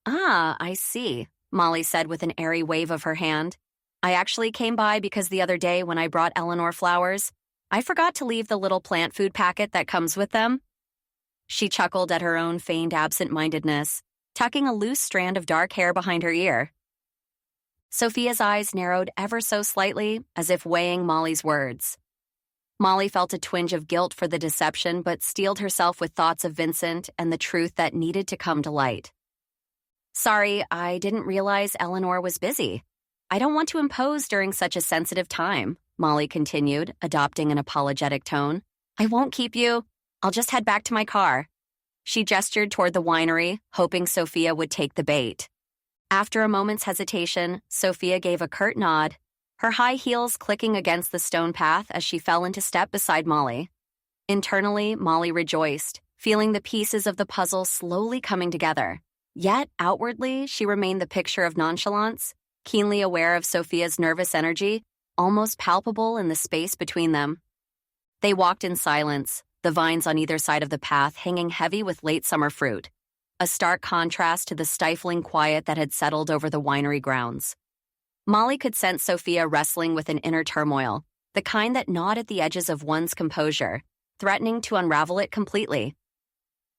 "Ah, I see," Molly said with an airy wave of her hand. "I actually came by because the other day when I brought Eleanor flowers, I forgot to leave the little plant food packet that comes with them." She chuckled at her own feigned absent-mindedness, tucking a loose strand of dark hair behind her ear. Sophia's eyes narrowed ever so slightly, as if weighing Molly's words. Molly felt a twinge of guilt for the deception, but steeled herself with thoughts of Vincent and the truth that needed to come to light. "Sorry, I didn't realize Eleanor was busy. I don't want to impose during such a sensitive time," Molly continued, adopting an apologetic tone. "I won't keep you. I'll just head back to my car." She gestured toward the winery, hoping Sophia would take the bait. After a moment's hesitation, Sophia gave a curt nod, her high heels clicking against the stone path as she fell into step beside Molly. Internally, Molly rejoiced, feeling the pieces of the puzzle slowly coming together. Yet, outwardly, she remained the picture of nonchalance, keenly aware of Sophia's nervous energy, almost palpable in the space between them. They walked in silence, the vines on either side of the path hanging heavy with late summer fruit, a stark contrast to the stifling quiet that had settled over the winery grounds. Molly could sense Sophia wrestling with an inner turmoil, the kind that gnawed at the edges of one's composure, threatening to unravel it completely.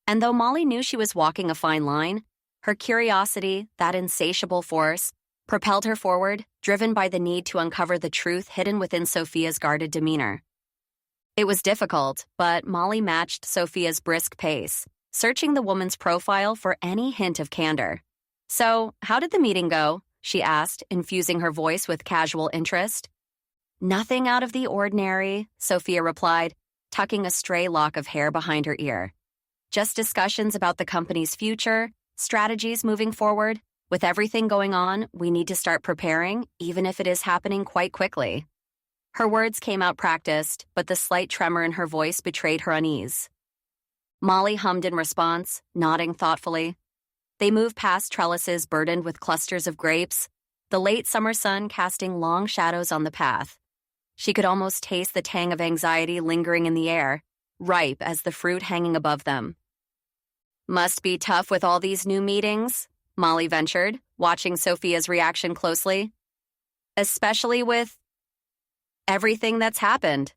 And though Molly knew she was walking a fine line, her curiosity, that insatiable force, propelled her forward, driven by the need to uncover the truth hidden within Sophia's guarded demeanor. It was difficult, but Molly matched Sophia's brisk pace, searching the woman's profile for any hint of candor. "So, how did the meeting go?" she asked, infusing her voice with casual interest. "Nothing out of the ordinary," Sophia replied, tucking a stray lock of hair behind her ear. "Just discussions about the company's future, Strategies moving forward? With everything going on, we need to start preparing, even if it is happening quite quickly. Her words came out practiced, but the slight tremor in her voice betrayed her unease. Molly hummed in response, nodding thoughtfully. They moved past trellises burdened with clusters of grapes, the late summer sun casting long shadows on the path. She could almost taste the tang of anxiety lingering in the air, ripe as the fruit hanging above them. Must be tough with all these new meetings, Molly ventured, watching Sophia's reaction closely. Especially with everything that's happened.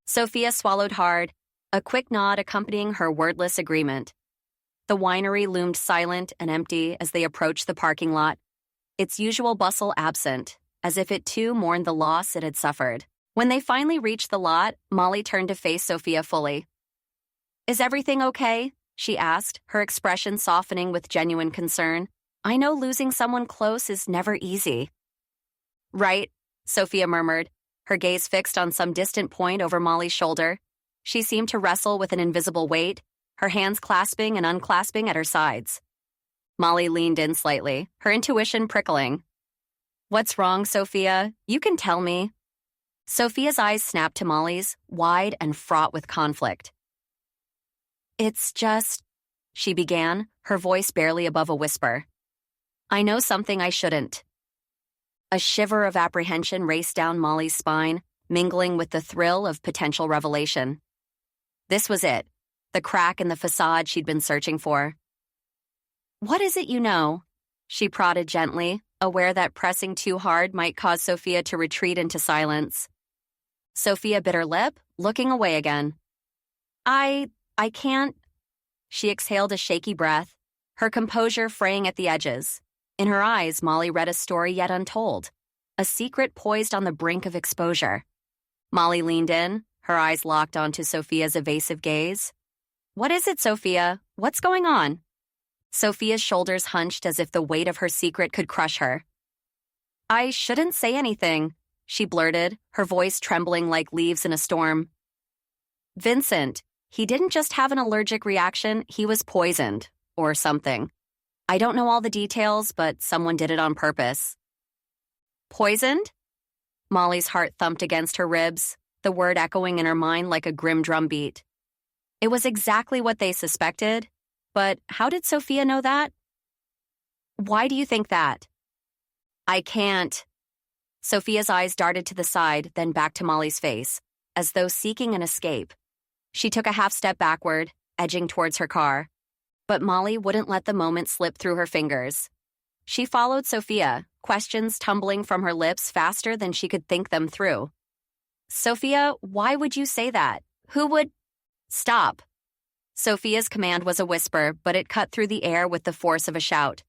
Sophia swallowed hard, a quick nod accompanying her wordless agreement. The winery loomed silent and empty as they approached the parking lot, its usual bustle absent, as if it too mourned the loss it had suffered. When they finally reached the lot, Molly turned to face Sophia fully. "Is everything okay?" she asked, her expression softening with genuine concern. "I know losing someone close is never easy." "Right," Sophia murmured, her gaze fixed on some distant point over Molly's shoulder. She seemed to wrestle with an invisible weight, her hands clasping and unclasping at her sides. Molly leaned in slightly, her intuition prickling. "What's wrong, Sophia? You can tell me." Sophia's eyes snapped to Molly's, wide and fraught with conflict. "It's just," she began, her voice barely above a whisper. "I know something I shouldn't." A shiver of apprehension raced down Molly's spine, mingling with the thrill of potential revelation. This was it, the crack in the facade she'd been searching for. "What is it you know?" she prodded gently, aware that pressing too hard might cause Sophia to retreat into silence. Sophia bit her lip, looking away again. I can't." She exhaled a shaky breath, her composure fraying at the edges. In her eyes, Molly read a story yet untold, a secret poised on the brink of exposure. Molly leaned in, her eyes locked onto Sophia's evasive gaze. "What is it, Sophia? What's going on?" Sophia's shoulders hunched as if the weight of her secret could crush her. "I shouldn't say anything," she blurted, her voice trembling like leaves in a storm. "Vincent, he didn't just have an allergic reaction, he was poisoned, or something. I don't know all the details, but someone did it on purpose." "Poisoned?" Molly's heart thumped against her ribs, the word echoing in her mind like a grim drumbeat. It was exactly what they suspected, but how did Sophia know that? "Why do you think that?" "I can't." Sophia's eyes darted to the side, then back to Molly's face, as though seeking an escape. She took a half step backward, edging towards her car. But Molly wouldn't let the moment slip through her fingers. She followed Sophia, questions tumbling from her lips faster than she could think them through. "Sophia, why would you say that? Who would—" "Stop." Sophia's command was a whisper, but it cut through the air with the force of a shout.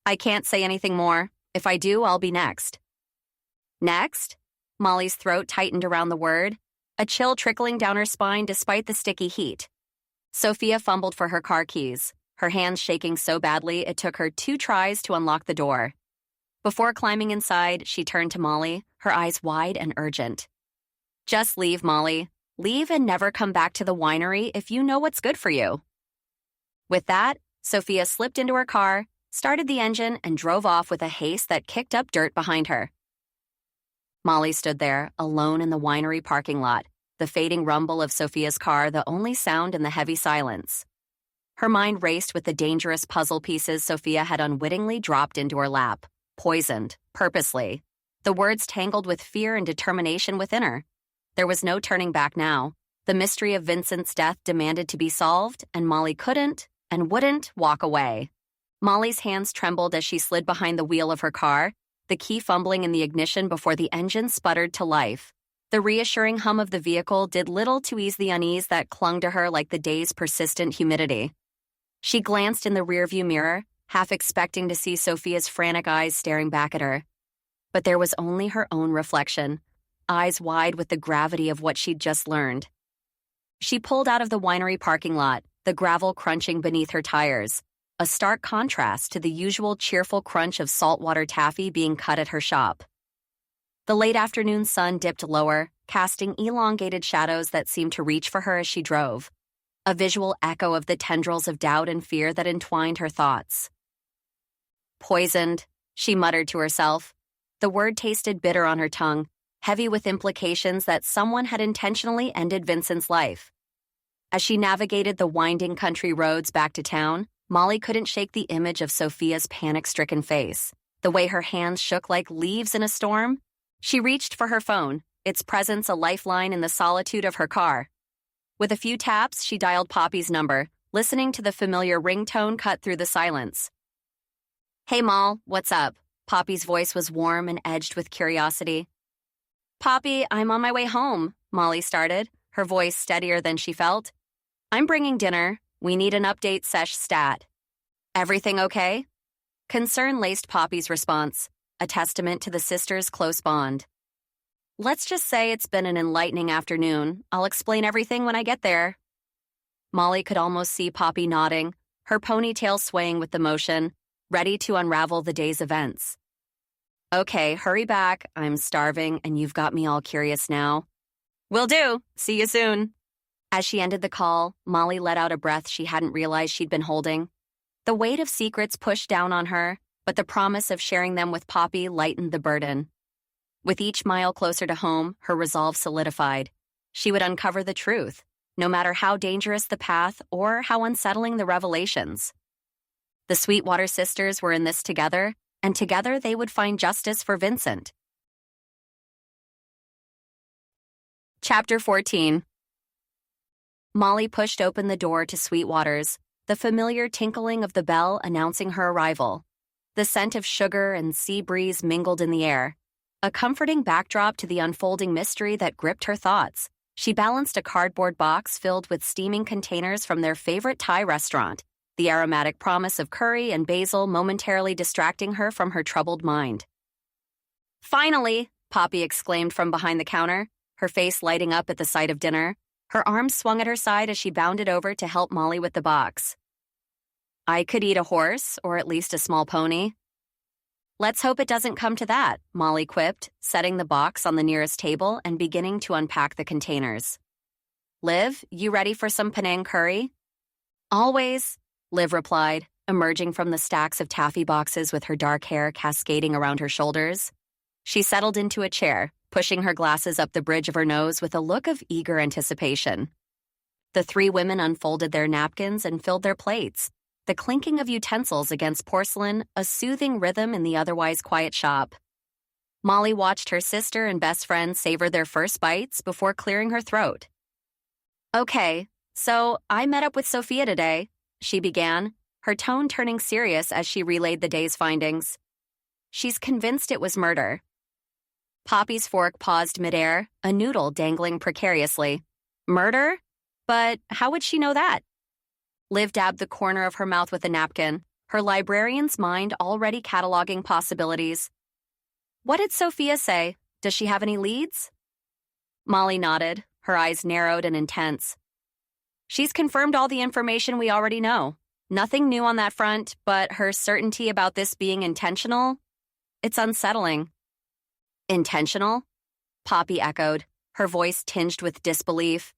"I can't say anything more. If I do, I'll be next." "Next?" Molly's throat tightened around the word, a chill trickling down her spine despite the sticky heat. Sophia fumbled for her car keys, her hands shaking so badly it took her 2 tries to unlock the door. Before climbing inside, she turned to Molly, her eyes wide and urgent. "Just leave, Molly. Leave and never come back to the winery if you know what's good for you." With that, Sophia slipped into her car, started the engine, and drove off with a haste that kicked up dirt behind her. Molly stood there, alone in the winery parking lot, the fading rumble of Sophia's car the only sound in the heavy silence. Her mind raced with the dangerous puzzle pieces Sophia had unwittingly dropped into her lap, poisoned, purposely. The words tangled with fear and determination within her. There was no turning back now. The mystery of Vincent's death demanded to be solved, and Molly couldn't and wouldn't walk away. Molly's hands trembled as she slid behind the wheel of her car, the key fumbling in the ignition before the engine sputtered to life. The reassuring hum of the vehicle did little to ease the unease that clung to her like the day's persistent humidity. She glanced in the rearview mirror, half expecting to see Sophia's frantic eyes staring back at her. But there was only her own reflection, eyes wide with the gravity of what she'd just learned. She pulled out of the winery parking lot, the gravel crunching beneath her tires, a stark contrast to the usual cheerful crunch of saltwater taffy being cut at her shop. The late afternoon sun dipped lower, casting elongated shadows that seemed to reach for her as she drove. a visual echo of the tendrils of doubt and fear that entwined her thoughts. Poisoned, she muttered to herself. The word tasted bitter on her tongue, heavy with implications that someone had intentionally ended Vincent's life. As she navigated the winding country roads back to town, Molly couldn't shake the image of Sophia's panic-stricken face, the way her hands shook like leaves in a storm. She reached for her phone, its presence a lifeline in the solitude of her car. With a few taps, she dialed Poppy's number, listening to the familiar ringtone cut through the silence. "Hey, Moll, what's up?" Poppy's voice was warm and edged with curiosity. "Poppy, I'm on my way home," Molly started, her voice steadier than she felt. "I'm bringing dinner. We need an update sesh stat." "Everything okay?" Concern laced Poppy's response, a testament to the sisters' close bond. "Let's just say it's been an enlightening afternoon. I'll explain everything when I get there." Molly could almost see Poppy nodding, her ponytail swaying with the motion, ready to unravel the day's events. "Okay, hurry back. I'm starving, and you've got me all curious now." "Will do. See you soon." As she ended the call, Molly let out a breath she hadn't realized she'd been holding. The weight of secrets pushed down on her, but the promise of sharing them with Poppy lightened the burden. With each mile closer to home, her resolve solidified. She would uncover the truth, no matter how dangerous the path or how unsettling the revelations. The Sweetwater sisters were in this together, and together they would find justice for Vincent. Chapter 14. Molly pushed open the door to Sweetwater's, the familiar tinkling of the bell announcing her arrival. The scent of sugar and sea breeze mingled in the air, a comforting backdrop to the unfolding mystery that gripped her thoughts. She balanced a cardboard box filled with steaming containers from their favorite Thai restaurant, the aromatic promise of curry and basil momentarily distracting her from her troubled mind. "Finally!" Poppy exclaimed from behind the counter, her face lighting up at the sight of dinner. Her arms swung at her side as she bounded over to help Molly with the box. "I could eat a horse, or at least a small pony." "Let's hope it doesn't come to that," Molly quipped, setting the box on the nearest table and beginning to unpack the containers. "Liv, you ready for some Penang curry?" "Always," Liv replied, emerging from the stacks of taffy boxes with her dark hair cascading around her shoulders. She settled into a chair, pushing her glasses up the bridge of her nose with a look of eager anticipation. The three women unfolded their napkins and filled their plates, the clinking of utensils against porcelain a soothing rhythm in the otherwise quiet shop. Molly watched her sister and best friend savor their first bites before clearing her throat. "Okay, so I met up with Sophia today," she began, her tone turning serious as she relayed the day's findings. "She's convinced it was murder." Poppy's fork paused midair, a noodle dangling precariously. "Murder? But how would she know that?" Liv dabbed the corner of her mouth with a napkin, her librarian's mind already cataloging possibilities. "What did Sophia say? Does she have any leads?" Molly nodded, her eyes narrowed and intense. "She's confirmed all the information we already know. Nothing new on that front, but her certainty about this being intentional? It's unsettling." "Intentional?" Poppy echoed, her voice tinged with disbelief.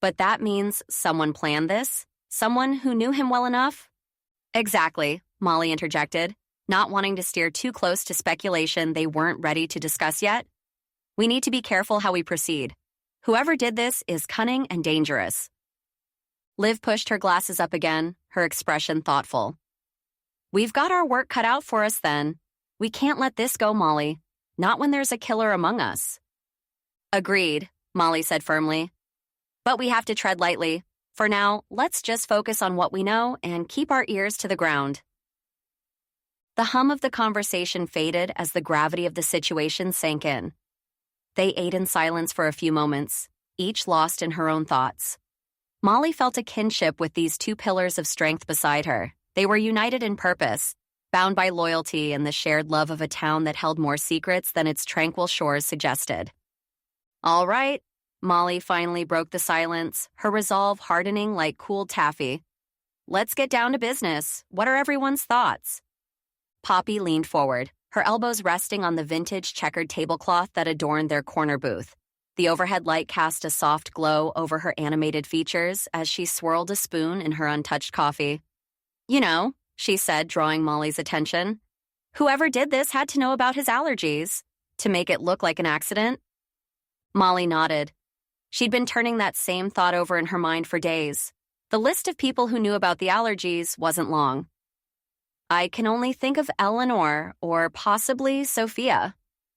"But that means someone planned this? Someone who knew him well enough?" "Exactly," Molly interjected, not wanting to steer too close to speculation they weren't ready to discuss yet. "We need to be careful how we proceed. Whoever did this is cunning and dangerous." Liv pushed her glasses up again, her expression thoughtful. "We've got our work cut out for us then. We can't let this go, Molly. Not when there's a killer among us." "Agreed," Molly said firmly. "But we have to tread lightly. For now, let's just focus on what we know and keep our ears to the ground." The hum of the conversation faded as the gravity of the situation sank in. They ate in silence for a few moments, each lost in her own thoughts. Molly felt a kinship with these two pillars of strength beside her. They were united in purpose, bound by loyalty and the shared love of a town that held more secrets than its tranquil shores suggested. "All right," Molly finally broke the silence, her resolve hardening like cooled taffy. "Let's get down to business. What are everyone's thoughts?" Poppy leaned forward, her elbows resting on the vintage checkered tablecloth that adorned their corner booth. The overhead light cast a soft glow over her animated features as she swirled a spoon in her untouched coffee. You know, she said, drawing Molly's attention. Whoever did this had to know about his allergies. To make it look like an accident? Molly nodded. She'd been turning that same thought over in her mind for days. The list of people who knew about the allergies wasn't long. I can only think of Eleanor or possibly Sophia,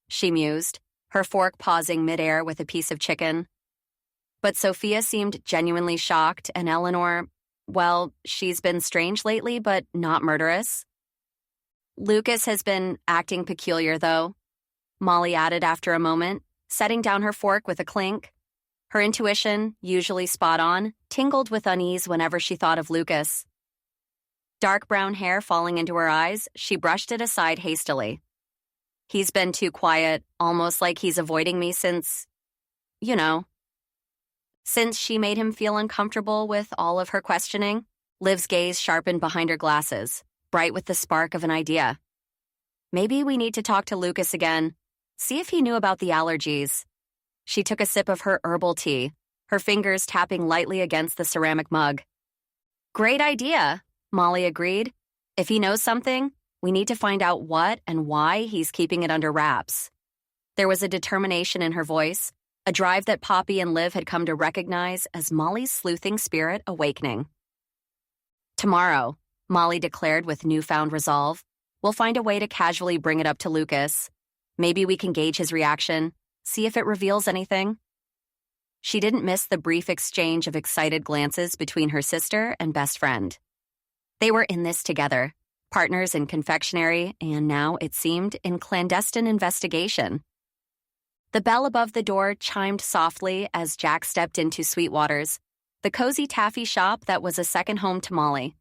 she mused, her fork pausing midair with a piece of chicken. But Sophia seemed genuinely shocked, and Eleanor, well, she's been strange lately, but not murderous. Lucas has been acting peculiar, though, Molly added after a moment, setting down her fork with a clink. Her intuition, usually spot on, tingled with unease whenever she thought of Lucas. Dark brown hair falling into her eyes, she brushed it aside hastily. He's been too quiet, almost like he's avoiding me since, you know. Since she made him feel uncomfortable with all of her questioning, Liv's gaze sharpened behind her glasses, bright with the spark of an idea. Maybe we need to talk to Lucas again, see if he knew about the allergies. She took a sip of her herbal tea, her fingers tapping lightly against the ceramic mug. Great idea, Molly agreed. If he knows something, we need to find out what and why he's keeping it under wraps. There was a determination in her voice, a drive that Poppy and Liv had come to recognize as Molly's sleuthing spirit awakening. Tomorrow, Molly declared with newfound resolve, we'll find a way to casually bring it up to Lucas. Maybe we can gauge his reaction, see if it reveals anything. She didn't miss the brief exchange of excited glances between her sister and best friend. They were in this together, partners in confectionery, and now, it seemed, in clandestine investigation. The bell above the door chimed softly as Jack stepped into Sweetwater's, the cozy taffy shop that was a second home to Molly.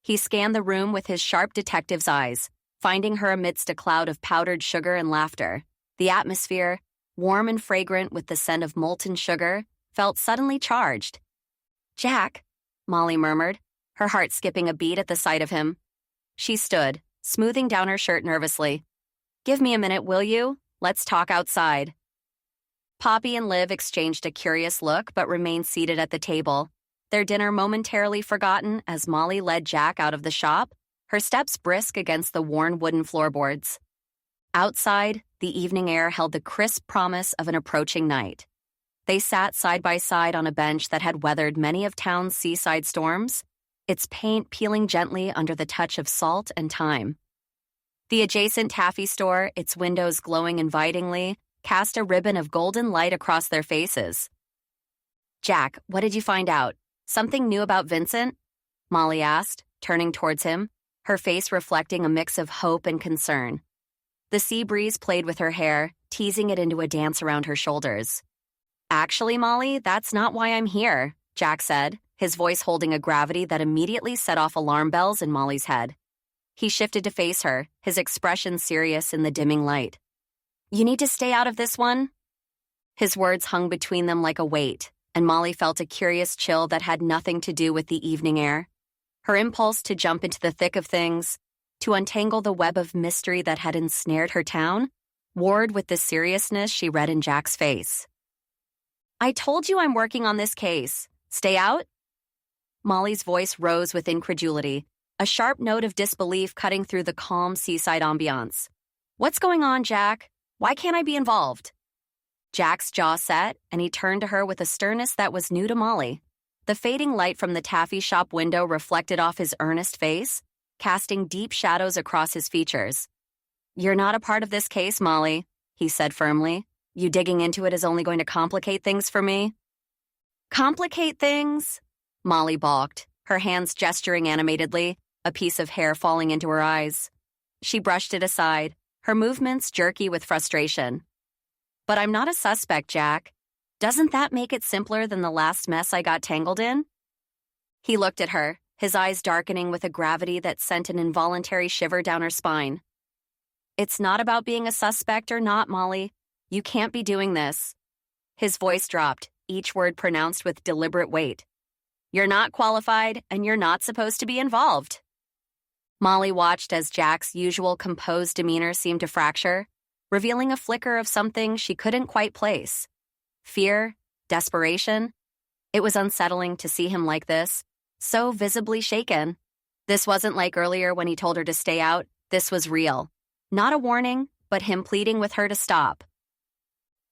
He scanned the room with his sharp detective's eyes, finding her amidst a cloud of powdered sugar and laughter. The atmosphere, warm and fragrant with the scent of molten sugar, felt suddenly charged. Jack, Molly murmured, her heart skipping a beat at the sight of him. She stood, smoothing down her shirt nervously. Give me a minute, will you? Let's talk outside. Poppy and Liv exchanged a curious look but remained seated at the table, their dinner momentarily forgotten as Molly led Jack out of the shop, her steps brisk against the worn wooden floorboards. Outside, the evening air held the crisp promise of an approaching night. They sat side by side on a bench that had weathered many of town's seaside storms, its paint peeling gently under the touch of salt and thyme. The adjacent taffy store, its windows glowing invitingly, cast a ribbon of golden light across their faces. Jack, what did you find out? Something new about Vincent? Molly asked, turning towards him, her face reflecting a mix of hope and concern. The sea breeze played with her hair, teasing it into a dance around her shoulders. Actually, Molly, that's not why I'm here, Jack said, his voice holding a gravity that immediately set off alarm bells in Molly's head. He shifted to face her, his expression serious in the dimming light. You need to stay out of this one? His words hung between them like a weight, and Molly felt a curious chill that had nothing to do with the evening air. Her impulse to jump into the thick of things, to untangle the web of mystery that had ensnared her town, warred with the seriousness she read in Jack's face. I told you I'm working on this case. Stay out? Molly's voice rose with incredulity, a sharp note of disbelief cutting through the calm seaside ambiance. What's going on, Jack? Why can't I be involved? Jack's jaw set, and he turned to her with a sternness that was new to Molly. The fading light from the taffy shop window reflected off his earnest face, casting deep shadows across his features. You're not a part of this case, Molly, he said firmly. You digging into it is only going to complicate things for me. Complicate things? Molly balked, her hands gesturing animatedly, a piece of hair falling into her eyes. She brushed it aside, her movements jerky with frustration. But I'm not a suspect, Jack. Doesn't that make it simpler than the last mess I got tangled in? He looked at her, his eyes darkening with a gravity that sent an involuntary shiver down her spine. It's not about being a suspect or not, Molly. You can't be doing this. His voice dropped, each word pronounced with deliberate weight. You're not qualified, and you're not supposed to be involved. Molly watched as Jack's usual composed demeanor seemed to fracture, revealing a flicker of something she couldn't quite place. Fear? Desperation? It was unsettling to see him like this, so visibly shaken. This wasn't like earlier when he told her to stay out. This was real. Not a warning, but him pleading with her to stop.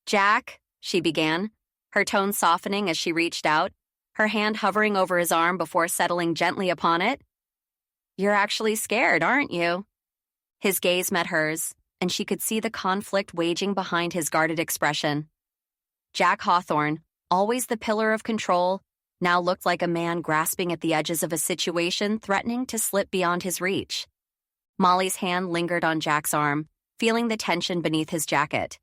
"Jack," she began, her tone softening as she reached out, her hand hovering over his arm before settling gently upon it. "You're actually scared, aren't you?" His gaze met hers, and she could see the conflict waging behind his guarded expression. Jack Hawthorne, always the pillar of control, now looked like a man grasping at the edges of a situation threatening to slip beyond his reach. Molly's hand lingered on Jack's arm, feeling the tension beneath his jacket.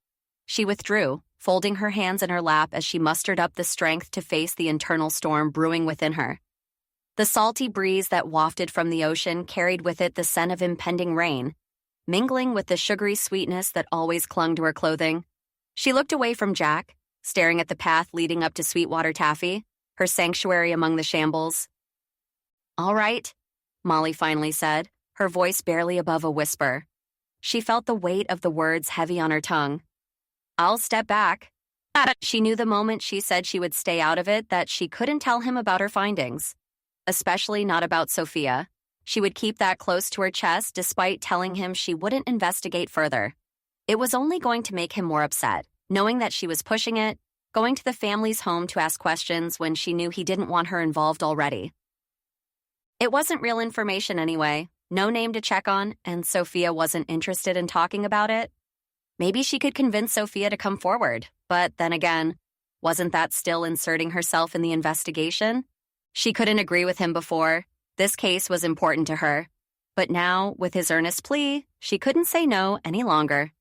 She withdrew, folding her hands in her lap as she mustered up the strength to face the internal storm brewing within her. The salty breeze that wafted from the ocean carried with it the scent of impending rain, mingling with the sugary sweetness that always clung to her clothing. She looked away from Jack, staring at the path leading up to Sweetwater Taffy, her sanctuary among the shambles. "All right," Molly finally said, her voice barely above a whisper. She felt the weight of the words heavy on her tongue. "I'll step back." She knew the moment she said she would stay out of it that she couldn't tell him about her findings, especially not about Sophia. She would keep that close to her chest despite telling him she wouldn't investigate further. It was only going to make him more upset, knowing that she was pushing it, going to the family's home to ask questions when she knew he didn't want her involved already. It wasn't real information anyway, no name to check on, and Sophia wasn't interested in talking about it. Maybe she could convince Sophia to come forward, but then again, wasn't that still inserting herself in the investigation? She couldn't agree with him before. This case was important to her. But now, with his earnest plea, she couldn't say no any longer.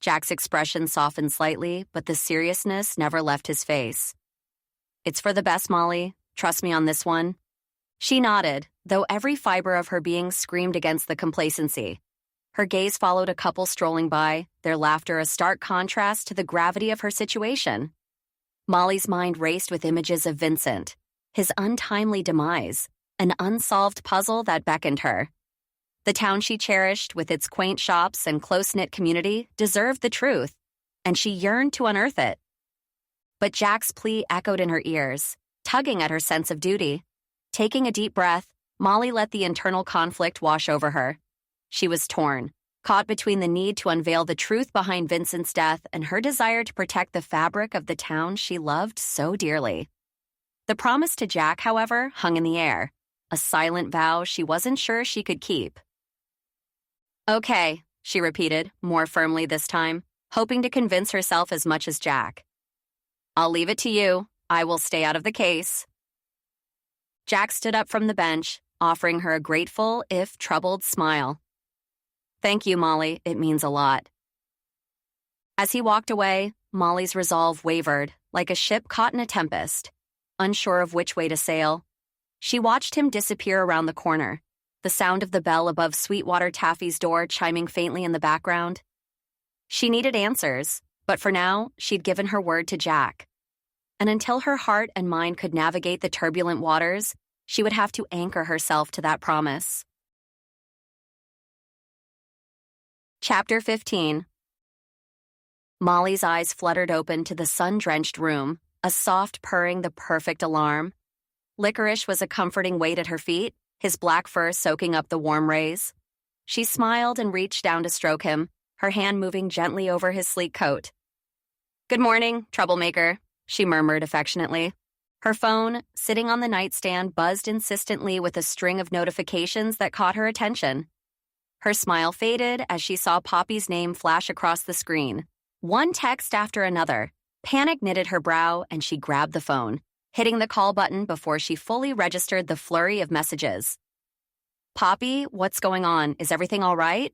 Jack's expression softened slightly, but the seriousness never left his face. "It's for the best, Molly. Trust me on this one." She nodded, though every fiber of her being screamed against the complacency. Her gaze followed a couple strolling by, their laughter a stark contrast to the gravity of her situation. Molly's mind raced with images of Vincent, his untimely demise, an unsolved puzzle that beckoned her. The town she cherished, with its quaint shops and close-knit community, deserved the truth, and she yearned to unearth it. But Jack's plea echoed in her ears, tugging at her sense of duty. Taking a deep breath, Molly let the internal conflict wash over her. She was torn, caught between the need to unveil the truth behind Vincent's death and her desire to protect the fabric of the town she loved so dearly. The promise to Jack, however, hung in the air, a silent vow she wasn't sure she could keep. "Okay," she repeated, more firmly this time, hoping to convince herself as much as Jack. "I'll leave it to you. I will stay out of the case." Jack stood up from the bench, offering her a grateful, if troubled, smile. "Thank you, Molly. It means a lot." As he walked away, Molly's resolve wavered, like a ship caught in a tempest, unsure of which way to sail. She watched him disappear around the corner, the sound of the bell above Sweetwater Taffy's door chiming faintly in the background. She needed answers, but for now, she'd given her word to Jack. And until her heart and mind could navigate the turbulent waters, she would have to anchor herself to that promise. Chapter 15. Molly's eyes fluttered open to the sun-drenched room, a soft purring the perfect alarm. Licorice was a comforting weight at her feet, his black fur soaking up the warm rays. She smiled and reached down to stroke him, her hand moving gently over his sleek coat. "Good morning, troublemaker," she murmured affectionately. Her phone, sitting on the nightstand, buzzed insistently with a string of notifications that caught her attention. Her smile faded as she saw Poppy's name flash across the screen. One text after another. Panic knitted her brow, and she grabbed the phone, hitting the call button before she fully registered the flurry of messages. "Poppy, what's going on? Is everything all right?"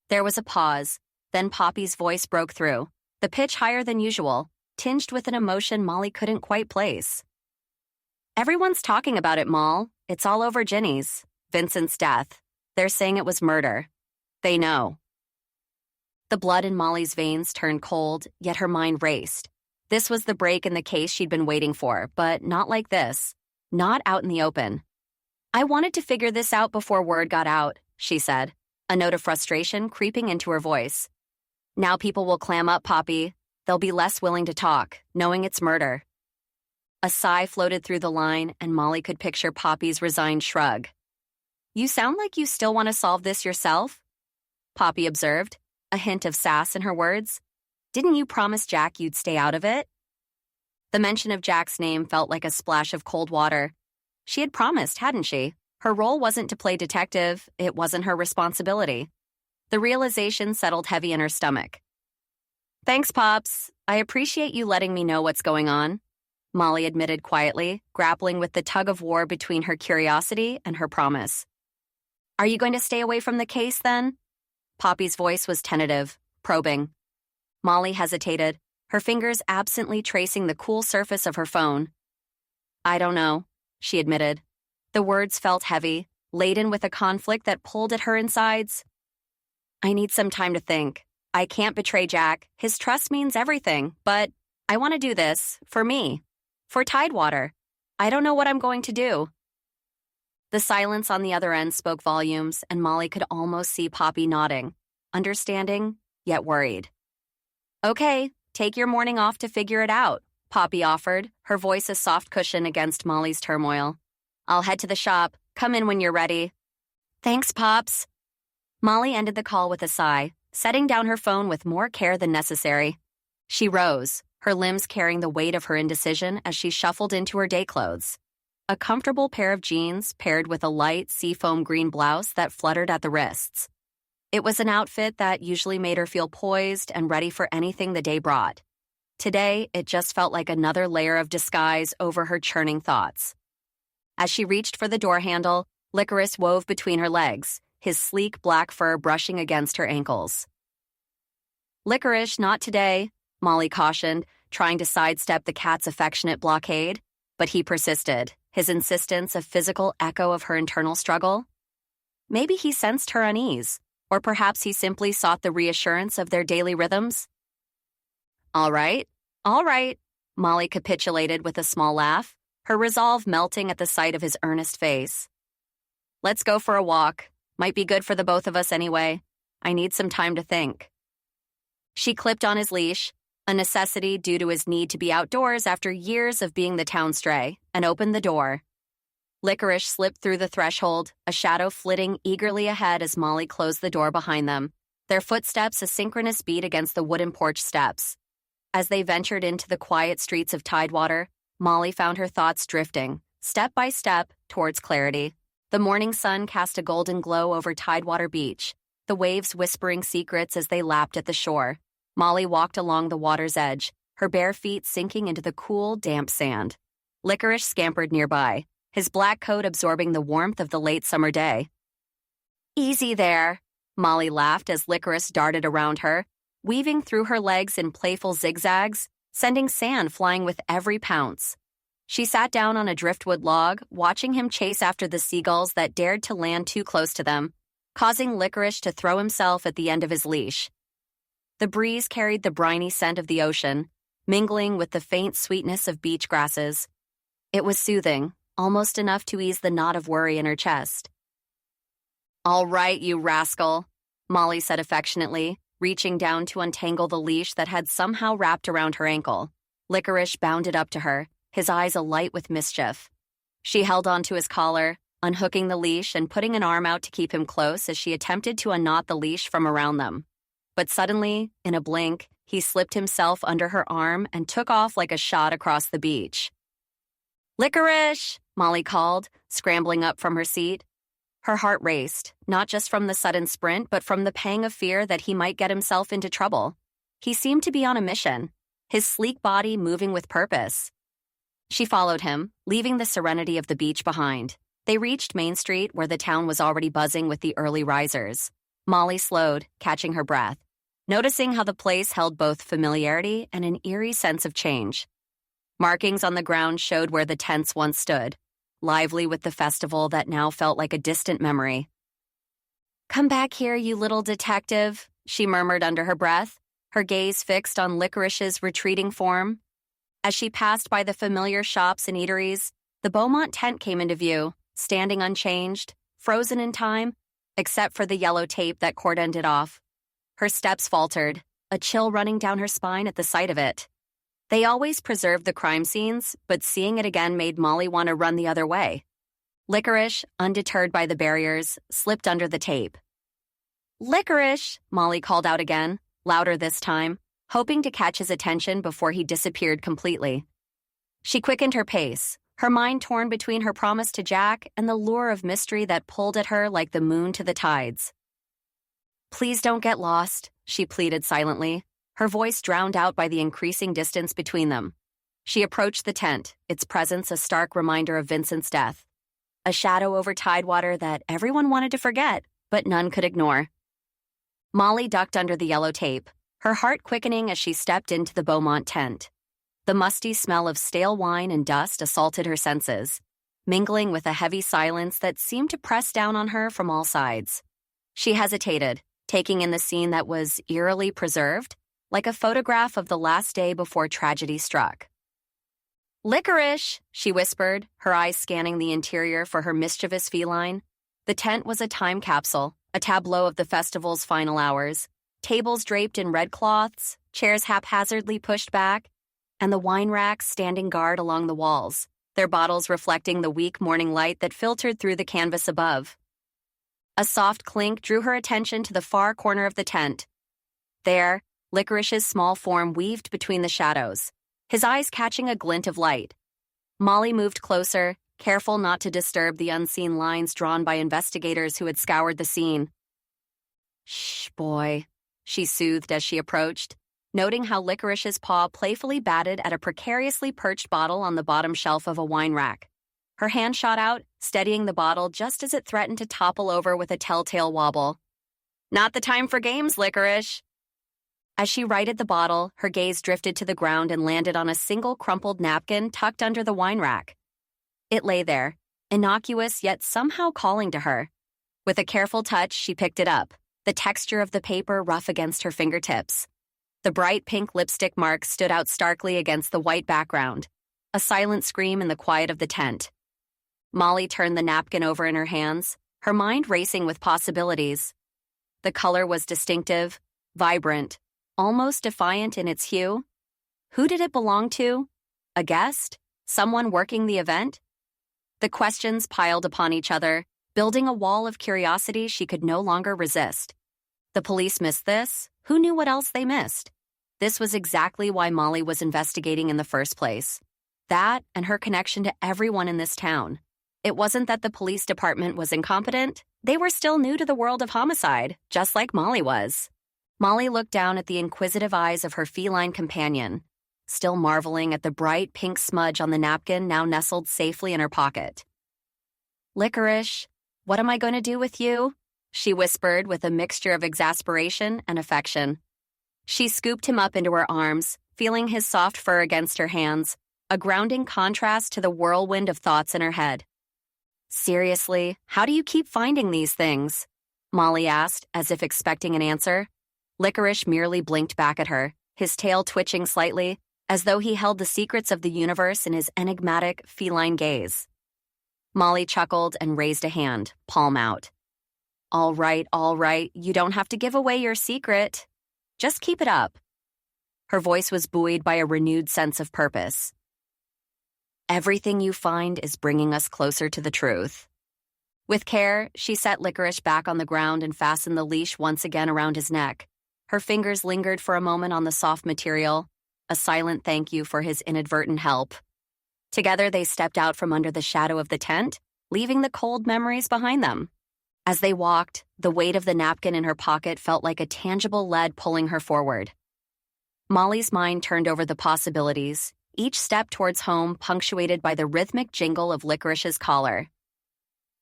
There was a pause. Then Poppy's voice broke through, the pitch higher than usual, tinged with an emotion Molly couldn't quite place. "Everyone's talking about it, Moll. It's all over Ginny's. Vincent's death. They're saying it was murder. They know." The blood in Molly's veins turned cold, yet her mind raced. This was the break in the case she'd been waiting for, but not like this. Not out in the open. "I wanted to figure this out before word got out," she said, a note of frustration creeping into her voice. "Now people will clam up, Poppy. they'll be less willing to talk, knowing it's murder. A sigh floated through the line, and Molly could picture Poppy's resigned shrug. You sound like you still want to solve this yourself, Poppy observed, a hint of sass in her words. Didn't you promise Jack you'd stay out of it? The mention of Jack's name felt like a splash of cold water. She had promised, hadn't she? Her role wasn't to play detective, it wasn't her responsibility. The realization settled heavy in her stomach. Thanks, Pops. I appreciate you letting me know what's going on, Molly admitted quietly, grappling with the tug-of-war between her curiosity and her promise. Are you going to stay away from the case, then? Poppy's voice was tentative, probing. Molly hesitated, her fingers absently tracing the cool surface of her phone. I don't know, she admitted. The words felt heavy, laden with a conflict that pulled at her insides. I need some time to think. I can't betray Jack. His trust means everything, but I want to do this for me, for Tidewater. I don't know what I'm going to do. The silence on the other end spoke volumes, and Molly could almost see Poppy nodding, understanding, yet worried. Okay, take your morning off to figure it out, Poppy offered, her voice a soft cushion against Molly's turmoil. I'll head to the shop. Come in when you're ready. Thanks, Pops. Molly ended the call with a sigh, setting down her phone with more care than necessary. She rose, her limbs carrying the weight of her indecision as she shuffled into her day clothes. A comfortable pair of jeans paired with a light seafoam green blouse that fluttered at the wrists. It was an outfit that usually made her feel poised and ready for anything the day brought. Today, it just felt like another layer of disguise over her churning thoughts. As she reached for the door handle, Licorice wove between her legs, his sleek black fur brushing against her ankles. Licorice, not today, Molly cautioned, trying to sidestep the cat's affectionate blockade, but he persisted, his insistence a physical echo of her internal struggle. Maybe he sensed her unease, or perhaps he simply sought the reassurance of their daily rhythms. All right, Molly capitulated with a small laugh, her resolve melting at the sight of his earnest face. Let's go for a walk. Might be good for the both of us anyway. I need some time to think. She clipped on his leash, a necessity due to his need to be outdoors after years of being the town stray, and opened the door. Licorice slipped through the threshold, a shadow flitting eagerly ahead as Molly closed the door behind them, their footsteps a synchronous beat against the wooden porch steps. As they ventured into the quiet streets of Tidewater, Molly found her thoughts drifting, step by step, towards clarity. The morning sun cast a golden glow over Tidewater Beach, the waves whispering secrets as they lapped at the shore. Molly walked along the water's edge, her bare feet sinking into the cool, damp sand. Licorice scampered nearby, his black coat absorbing the warmth of the late summer day. Easy there, Molly laughed as Licorice darted around her, weaving through her legs in playful zigzags, sending sand flying with every pounce. She sat down on a driftwood log, watching him chase after the seagulls that dared to land too close to them, causing Licorice to throw himself at the end of his leash. The breeze carried the briny scent of the ocean, mingling with the faint sweetness of beach grasses. It was soothing, almost enough to ease the knot of worry in her chest. All right, you rascal, Molly said affectionately, reaching down to untangle the leash that had somehow wrapped around her ankle. Licorice bounded up to her, his eyes alight with mischief. She held onto his collar, unhooking the leash and putting an arm out to keep him close as she attempted to unknot the leash from around them. But suddenly, in a blink, he slipped himself under her arm and took off like a shot across the beach. Licorice! Molly called, scrambling up from her seat. Her heart raced, not just from the sudden sprint, but from the pang of fear that he might get himself into trouble. He seemed to be on a mission, his sleek body moving with purpose. She followed him, leaving the serenity of the beach behind. They reached Main Street, where the town was already buzzing with the early risers. Molly slowed, catching her breath, noticing how the place held both familiarity and an eerie sense of change. Markings on the ground showed where the tents once stood, lively with the festival that now felt like a distant memory. Come back here, you little detective, she murmured under her breath, her gaze fixed on Licorice's retreating form. As she passed by the familiar shops and eateries, the Beaumont tent came into view, standing unchanged, frozen in time, except for the yellow tape that cord-ended off. Her steps faltered, a chill running down her spine at the sight of it. They always preserved the crime scenes, but seeing it again made Molly want to run the other way. Licorice, undeterred by the barriers, slipped under the tape. "Licorice!" Molly called out again, louder this time, hoping to catch his attention before he disappeared completely. She quickened her pace, her mind torn between her promise to Jack and the lure of mystery that pulled at her like the moon to the tides. "Please don't get lost," she pleaded silently, her voice drowned out by the increasing distance between them. She approached the tent, its presence a stark reminder of Vincent's death. A shadow over tidewater that everyone wanted to forget, but none could ignore. Molly ducked under the yellow tape, her heart quickening as she stepped into the Beaumont tent. The musty smell of stale wine and dust assaulted her senses, mingling with a heavy silence that seemed to press down on her from all sides. She hesitated, taking in the scene that was eerily preserved, like a photograph of the last day before tragedy struck. "Licorice," she whispered, her eyes scanning the interior for her mischievous feline. The tent was a time capsule, a tableau of the festival's final hours, tables draped in red cloths, chairs haphazardly pushed back, and the wine racks standing guard along the walls, their bottles reflecting the weak morning light that filtered through the canvas above. A soft clink drew her attention to the far corner of the tent. There, Licorice's small form weaved between the shadows, his eyes catching a glint of light. Molly moved closer, careful not to disturb the unseen lines drawn by investigators who had scoured the scene. "Shh, boy," she soothed as she approached, noting how Licorice's paw playfully batted at a precariously perched bottle on the bottom shelf of a wine rack. Her hand shot out, steadying the bottle just as it threatened to topple over with a telltale wobble. "Not the time for games, Licorice." As she righted the bottle, her gaze drifted to the ground and landed on a single crumpled napkin tucked under the wine rack. It lay there, innocuous yet somehow calling to her. With a careful touch, she picked it up, the texture of the paper rough against her fingertips. The bright pink lipstick mark stood out starkly against the white background, a silent scream in the quiet of the tent. Molly turned the napkin over in her hands, her mind racing with possibilities. The color was distinctive, vibrant, almost defiant in its hue. Who did it belong to? A guest? Someone working the event? The questions piled upon each other, building a wall of curiosity she could no longer resist. The police missed this. Who knew what else they missed? This was exactly why Molly was investigating in the first place. That and her connection to everyone in this town. It wasn't that the police department was incompetent. They were still new to the world of homicide, just like Molly was. Molly looked down at the inquisitive eyes of her feline companion, still marveling at the bright pink smudge on the napkin now nestled safely in her pocket. "Licorice, what am I going to do with you?" she whispered with a mixture of exasperation and affection. She scooped him up into her arms, feeling his soft fur against her hands, a grounding contrast to the whirlwind of thoughts in her head. "Seriously, how do you keep finding these things?" Molly asked, as if expecting an answer. Licorice merely blinked back at her, his tail twitching slightly, as though he held the secrets of the universe in his enigmatic, feline gaze. Molly chuckled and raised a hand, palm out. All right, you don't have to give away your secret. Just keep it up." Her voice was buoyed by a renewed sense of purpose. "Everything you find is bringing us closer to the truth." With care, she set Licorice back on the ground and fastened the leash once again around his neck. Her fingers lingered for a moment on the soft material, a silent thank you for his inadvertent help. Together they stepped out from under the shadow of the tent, leaving the cold memories behind them. As they walked, the weight of the napkin in her pocket felt like a tangible lead pulling her forward. Molly's mind turned over the possibilities, each step towards home punctuated by the rhythmic jingle of Licorice's collar.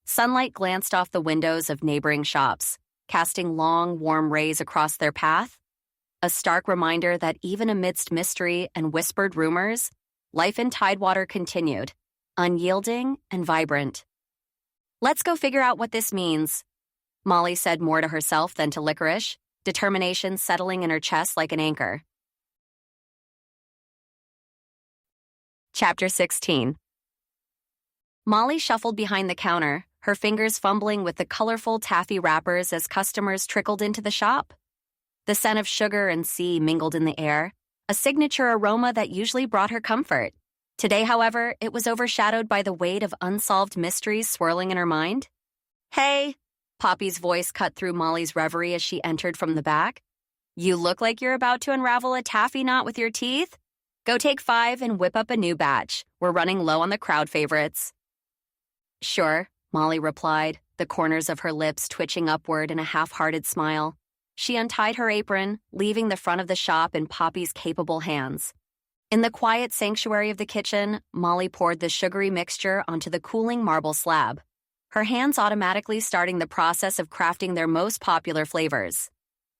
Sunlight glanced off the windows of neighboring shops, casting long, warm rays across their path, a stark reminder that even amidst mystery and whispered rumors, life in Tidewater continued, unyielding and vibrant. "Let's go figure out what this means," Molly said more to herself than to Licorice, determination settling in her chest like an anchor. Chapter 16. Molly shuffled behind the counter, her fingers fumbling with the colorful taffy wrappers as customers trickled into the shop. The scent of sugar and sea mingled in the air, a signature aroma that usually brought her comfort. Today, however, it was overshadowed by the weight of unsolved mysteries swirling in her mind. "Hey," Poppy's voice cut through Molly's reverie as she entered from the back. "You look like you're about to unravel a taffy knot with your teeth. Go take 5 and whip up a new batch. We're running low on the crowd favorites." "Sure," Molly replied, the corners of her lips twitching upward in a half-hearted smile. She untied her apron, leaving the front of the shop in Poppy's capable hands. In the quiet sanctuary of the kitchen, Molly poured the sugary mixture onto the cooling marble slab, her hands automatically starting the process of crafting their most popular flavors.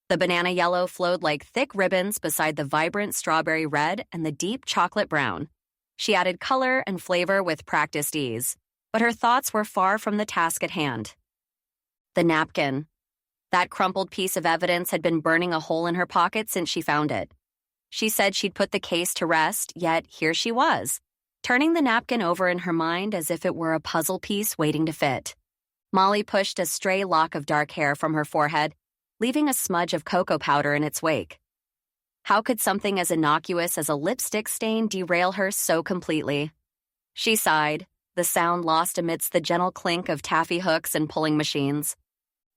The banana yellow flowed like thick ribbons beside the vibrant strawberry red and the deep chocolate brown. She added color and flavor with practiced ease, but her thoughts were far from the task at hand. The napkin. That crumpled piece of evidence had been burning a hole in her pocket since she found it. She said she'd put the case to rest, yet here she was, turning the napkin over in her mind as if it were a puzzle piece waiting to fit. Molly pushed a stray lock of dark hair from her forehead, leaving a smudge of cocoa powder in its wake. How could something as innocuous as a lipstick stain derail her so completely? She sighed, the sound lost amidst the gentle clink of taffy hooks and pulling machines.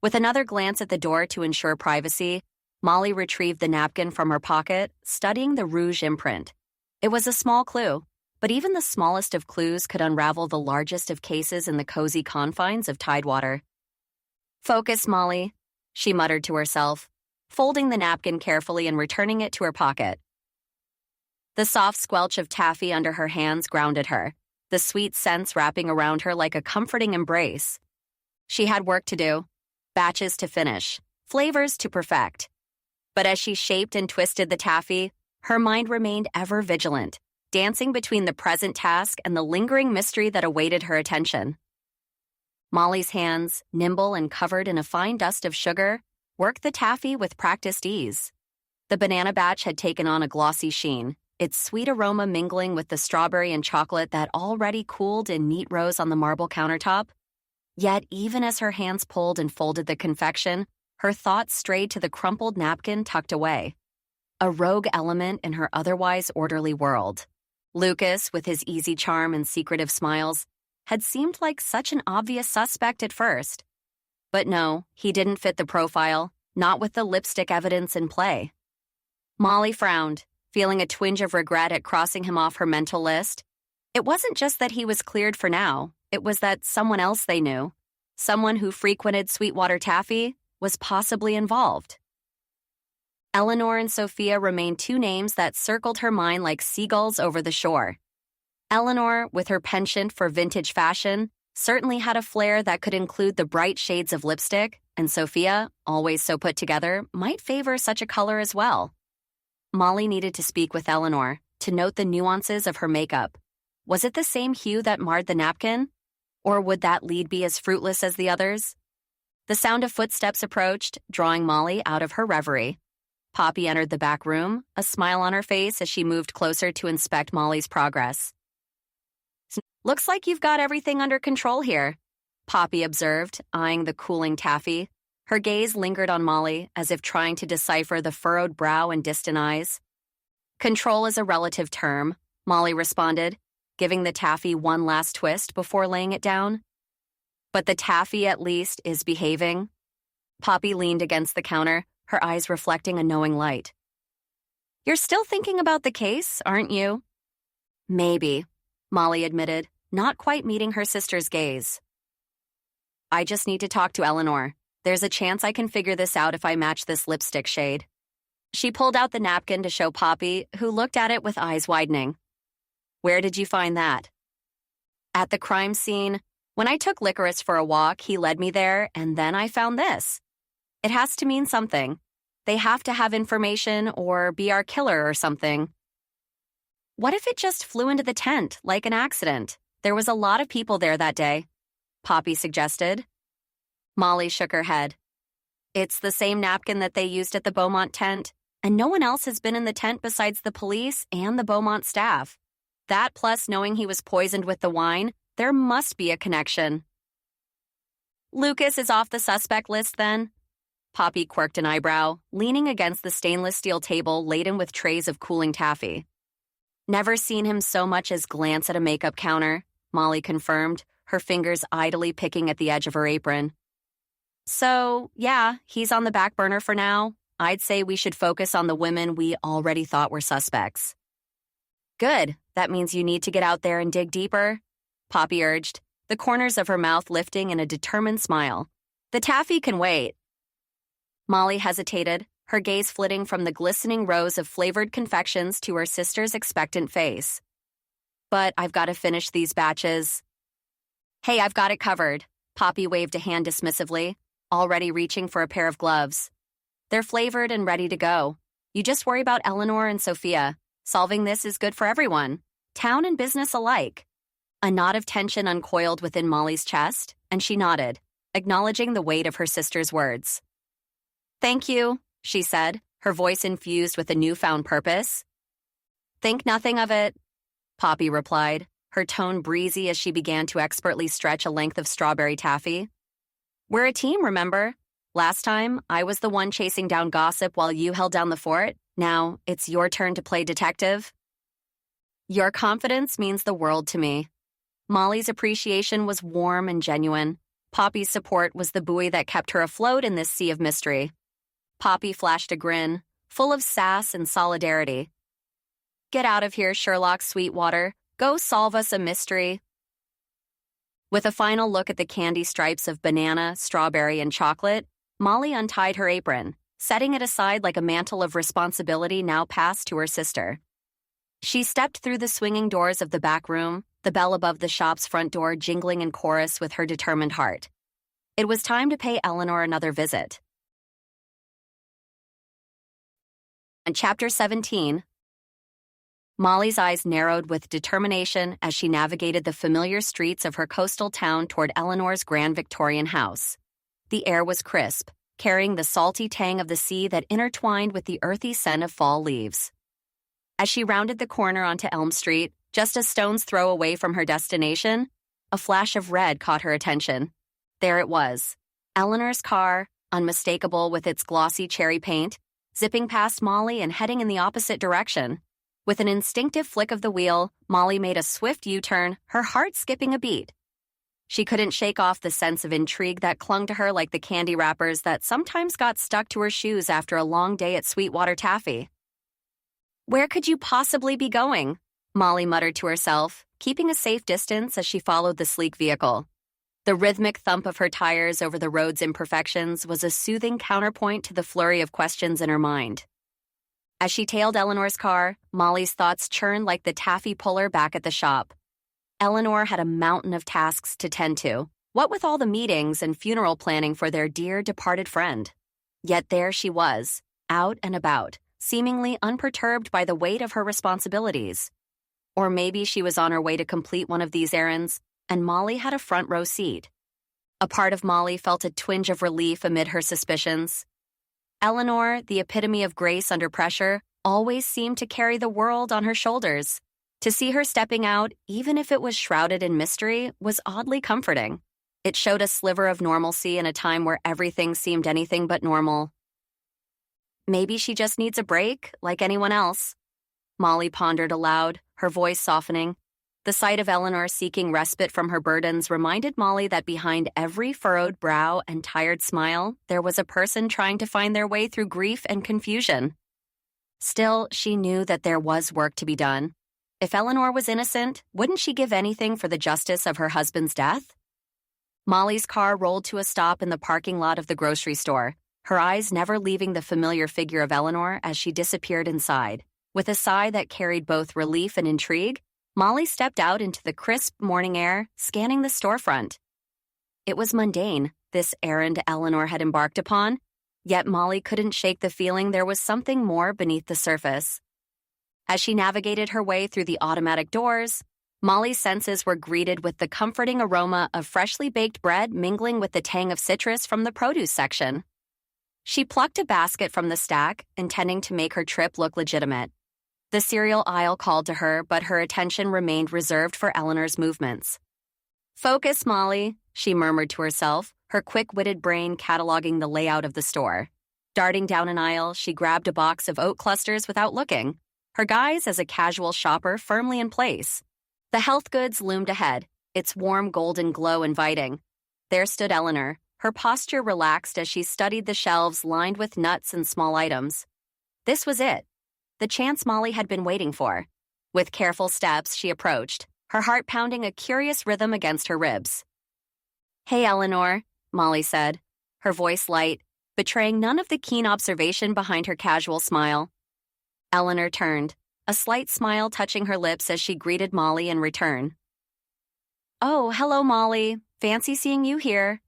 With another glance at the door to ensure privacy, Molly retrieved the napkin from her pocket, studying the rouge imprint. It was a small clue, but even the smallest of clues could unravel the largest of cases in the cozy confines of Tidewater. "Focus, Molly," she muttered to herself, folding the napkin carefully and returning it to her pocket. The soft squelch of taffy under her hands grounded her, the sweet scents wrapping around her like a comforting embrace. She had work to do, batches to finish, flavors to perfect. But as she shaped and twisted the taffy, her mind remained ever vigilant, dancing between the present task and the lingering mystery that awaited her attention. Molly's hands, nimble and covered in a fine dust of sugar, worked the taffy with practiced ease. The banana batch had taken on a glossy sheen, its sweet aroma mingling with the strawberry and chocolate that already cooled in neat rows on the marble countertop. Yet even as her hands pulled and folded the confection, her thoughts strayed to the crumpled napkin tucked away, a rogue element in her otherwise orderly world. Lucas, with his easy charm and secretive smiles, had seemed like such an obvious suspect at first. But no, he didn't fit the profile, not with the lipstick evidence in play. Molly frowned, feeling a twinge of regret at crossing him off her mental list. It wasn't just that he was cleared for now, it was that someone else they knew, someone who frequented Sweetwater Taffy, was possibly involved. Eleanor and Sophia remained two names that circled her mind like seagulls over the shore. Eleanor, with her penchant for vintage fashion, certainly had a flair that could include the bright shades of lipstick, and Sophia, always so put together, might favor such a color as well. Molly needed to speak with Eleanor, to note the nuances of her makeup. Was it the same hue that marred the napkin? Or would that lead be as fruitless as the others? The sound of footsteps approached, drawing Molly out of her reverie. Poppy entered the back room, a smile on her face as she moved closer to inspect Molly's progress. "Looks like you've got everything under control here," Poppy observed, eyeing the cooling taffy. Her gaze lingered on Molly, as if trying to decipher the furrowed brow and distant eyes. "Control is a relative term," Molly responded, giving the taffy one last twist before laying it down. "But the taffy, at least, is behaving." Poppy leaned against the counter, her eyes reflecting a knowing light. "You're still thinking about the case, aren't you?" "Maybe," Molly admitted, not quite meeting her sister's gaze. "I just need to talk to Eleanor. There's a chance I can figure this out if I match this lipstick shade." She pulled out the napkin to show Poppy, who looked at it with eyes widening. "Where did you find that?" "At the crime scene. When I took Licorice for a walk, he led me there, and then I found this. It has to mean something. They have to have information or be our killer or something." "What if it just flew into the tent, like an accident? There was a lot of people there that day," Poppy suggested. Molly shook her head. "It's the same napkin that they used at the Beaumont tent, and no one else has been in the tent besides the police and the Beaumont staff. That plus knowing he was poisoned with the wine, there must be a connection." "Lucas is off the suspect list then?" Poppy quirked an eyebrow, leaning against the stainless steel table laden with trays of cooling taffy. Never seen him so much as glance at a makeup counter, Molly confirmed, her fingers idly picking at the edge of her apron. So, yeah, he's on the back burner for now. I'd say we should focus on the women we already thought were suspects. Good. That means you need to get out there and dig deeper, Poppy urged, the corners of her mouth lifting in a determined smile. The taffy can wait. Molly hesitated, her gaze flitting from the glistening rows of flavored confections to her sister's expectant face. But I've got to finish these batches. Hey, I've got it covered. Poppy waved a hand dismissively, already reaching for a pair of gloves. They're flavored and ready to go. You just worry about Eleanor and Sophia. Solving this is good for everyone, town and business alike. A knot of tension uncoiled within Molly's chest, and she nodded, acknowledging the weight of her sister's words. Thank you, she said, her voice infused with a newfound purpose. Think nothing of it, Poppy replied, her tone breezy as she began to expertly stretch a length of strawberry taffy. We're a team, remember? Last time, I was the one chasing down gossip while you held down the fort. Now, it's your turn to play detective. Your confidence means the world to me. Molly's appreciation was warm and genuine. Poppy's support was the buoy that kept her afloat in this sea of mystery. Poppy flashed a grin, full of sass and solidarity. Get out of here, Sherlock Sweetwater. Go solve us a mystery. With a final look at the candy stripes of banana, strawberry, and chocolate, Molly untied her apron, setting it aside like a mantle of responsibility now passed to her sister. She stepped through the swinging doors of the back room, the bell above the shop's front door jingling in chorus with her determined heart. It was time to pay Eleanor another visit. And Chapter 17. Molly's eyes narrowed with determination as she navigated the familiar streets of her coastal town toward Eleanor's grand Victorian house. The air was crisp, carrying the salty tang of the sea that intertwined with the earthy scent of fall leaves. As she rounded the corner onto Elm Street, just a stone's throw away from her destination, a flash of red caught her attention. There it was, Eleanor's car, unmistakable with its glossy cherry paint, zipping past Molly and heading in the opposite direction. With an instinctive flick of the wheel, Molly made a swift U-turn, her heart skipping a beat. She couldn't shake off the sense of intrigue that clung to her like the candy wrappers that sometimes got stuck to her shoes after a long day at Sweetwater Taffy. Where could you possibly be going? Molly muttered to herself, keeping a safe distance as she followed the sleek vehicle. The rhythmic thump of her tires over the road's imperfections was a soothing counterpoint to the flurry of questions in her mind. As she tailed Eleanor's car, Molly's thoughts churned like the taffy puller back at the shop. Eleanor had a mountain of tasks to tend to, what with all the meetings and funeral planning for their dear departed friend. Yet there she was, out and about, seemingly unperturbed by the weight of her responsibilities. Or maybe she was on her way to complete one of these errands, and Molly had a front row seat. A part of Molly felt a twinge of relief amid her suspicions. Eleanor, the epitome of grace under pressure, always seemed to carry the world on her shoulders. To see her stepping out, even if it was shrouded in mystery, was oddly comforting. It showed a sliver of normalcy in a time where everything seemed anything but normal. Maybe she just needs a break, like anyone else. Molly pondered aloud, her voice softening. The sight of Eleanor seeking respite from her burdens reminded Molly that behind every furrowed brow and tired smile, there was a person trying to find their way through grief and confusion. Still, she knew that there was work to be done. If Eleanor was innocent, wouldn't she give anything for the justice of her husband's death? Molly's car rolled to a stop in the parking lot of the grocery store, her eyes never leaving the familiar figure of Eleanor as she disappeared inside. With a sigh that carried both relief and intrigue, Molly stepped out into the crisp morning air, scanning the storefront. It was mundane, this errand Eleanor had embarked upon, yet Molly couldn't shake the feeling there was something more beneath the surface. As she navigated her way through the automatic doors, Molly's senses were greeted with the comforting aroma of freshly baked bread mingling with the tang of citrus from the produce section. She plucked a basket from the stack, intending to make her trip look legitimate. The cereal aisle called to her, but her attention remained reserved for Eleanor's movements. Focus, Molly, she murmured to herself, her quick-witted brain cataloging the layout of the store. Darting down an aisle, she grabbed a box of oat clusters without looking, her guise as a casual shopper firmly in place. The health goods loomed ahead, its warm golden glow inviting. There stood Eleanor, her posture relaxed as she studied the shelves lined with nuts and small items. This was it, the chance Molly had been waiting for. With careful steps, she approached, her heart pounding a curious rhythm against her ribs. "Hey, Eleanor," Molly said, her voice light, betraying none of the keen observation behind her casual smile. Eleanor turned, a slight smile touching her lips as she greeted Molly in return. "Oh, hello, Molly. Fancy seeing you here."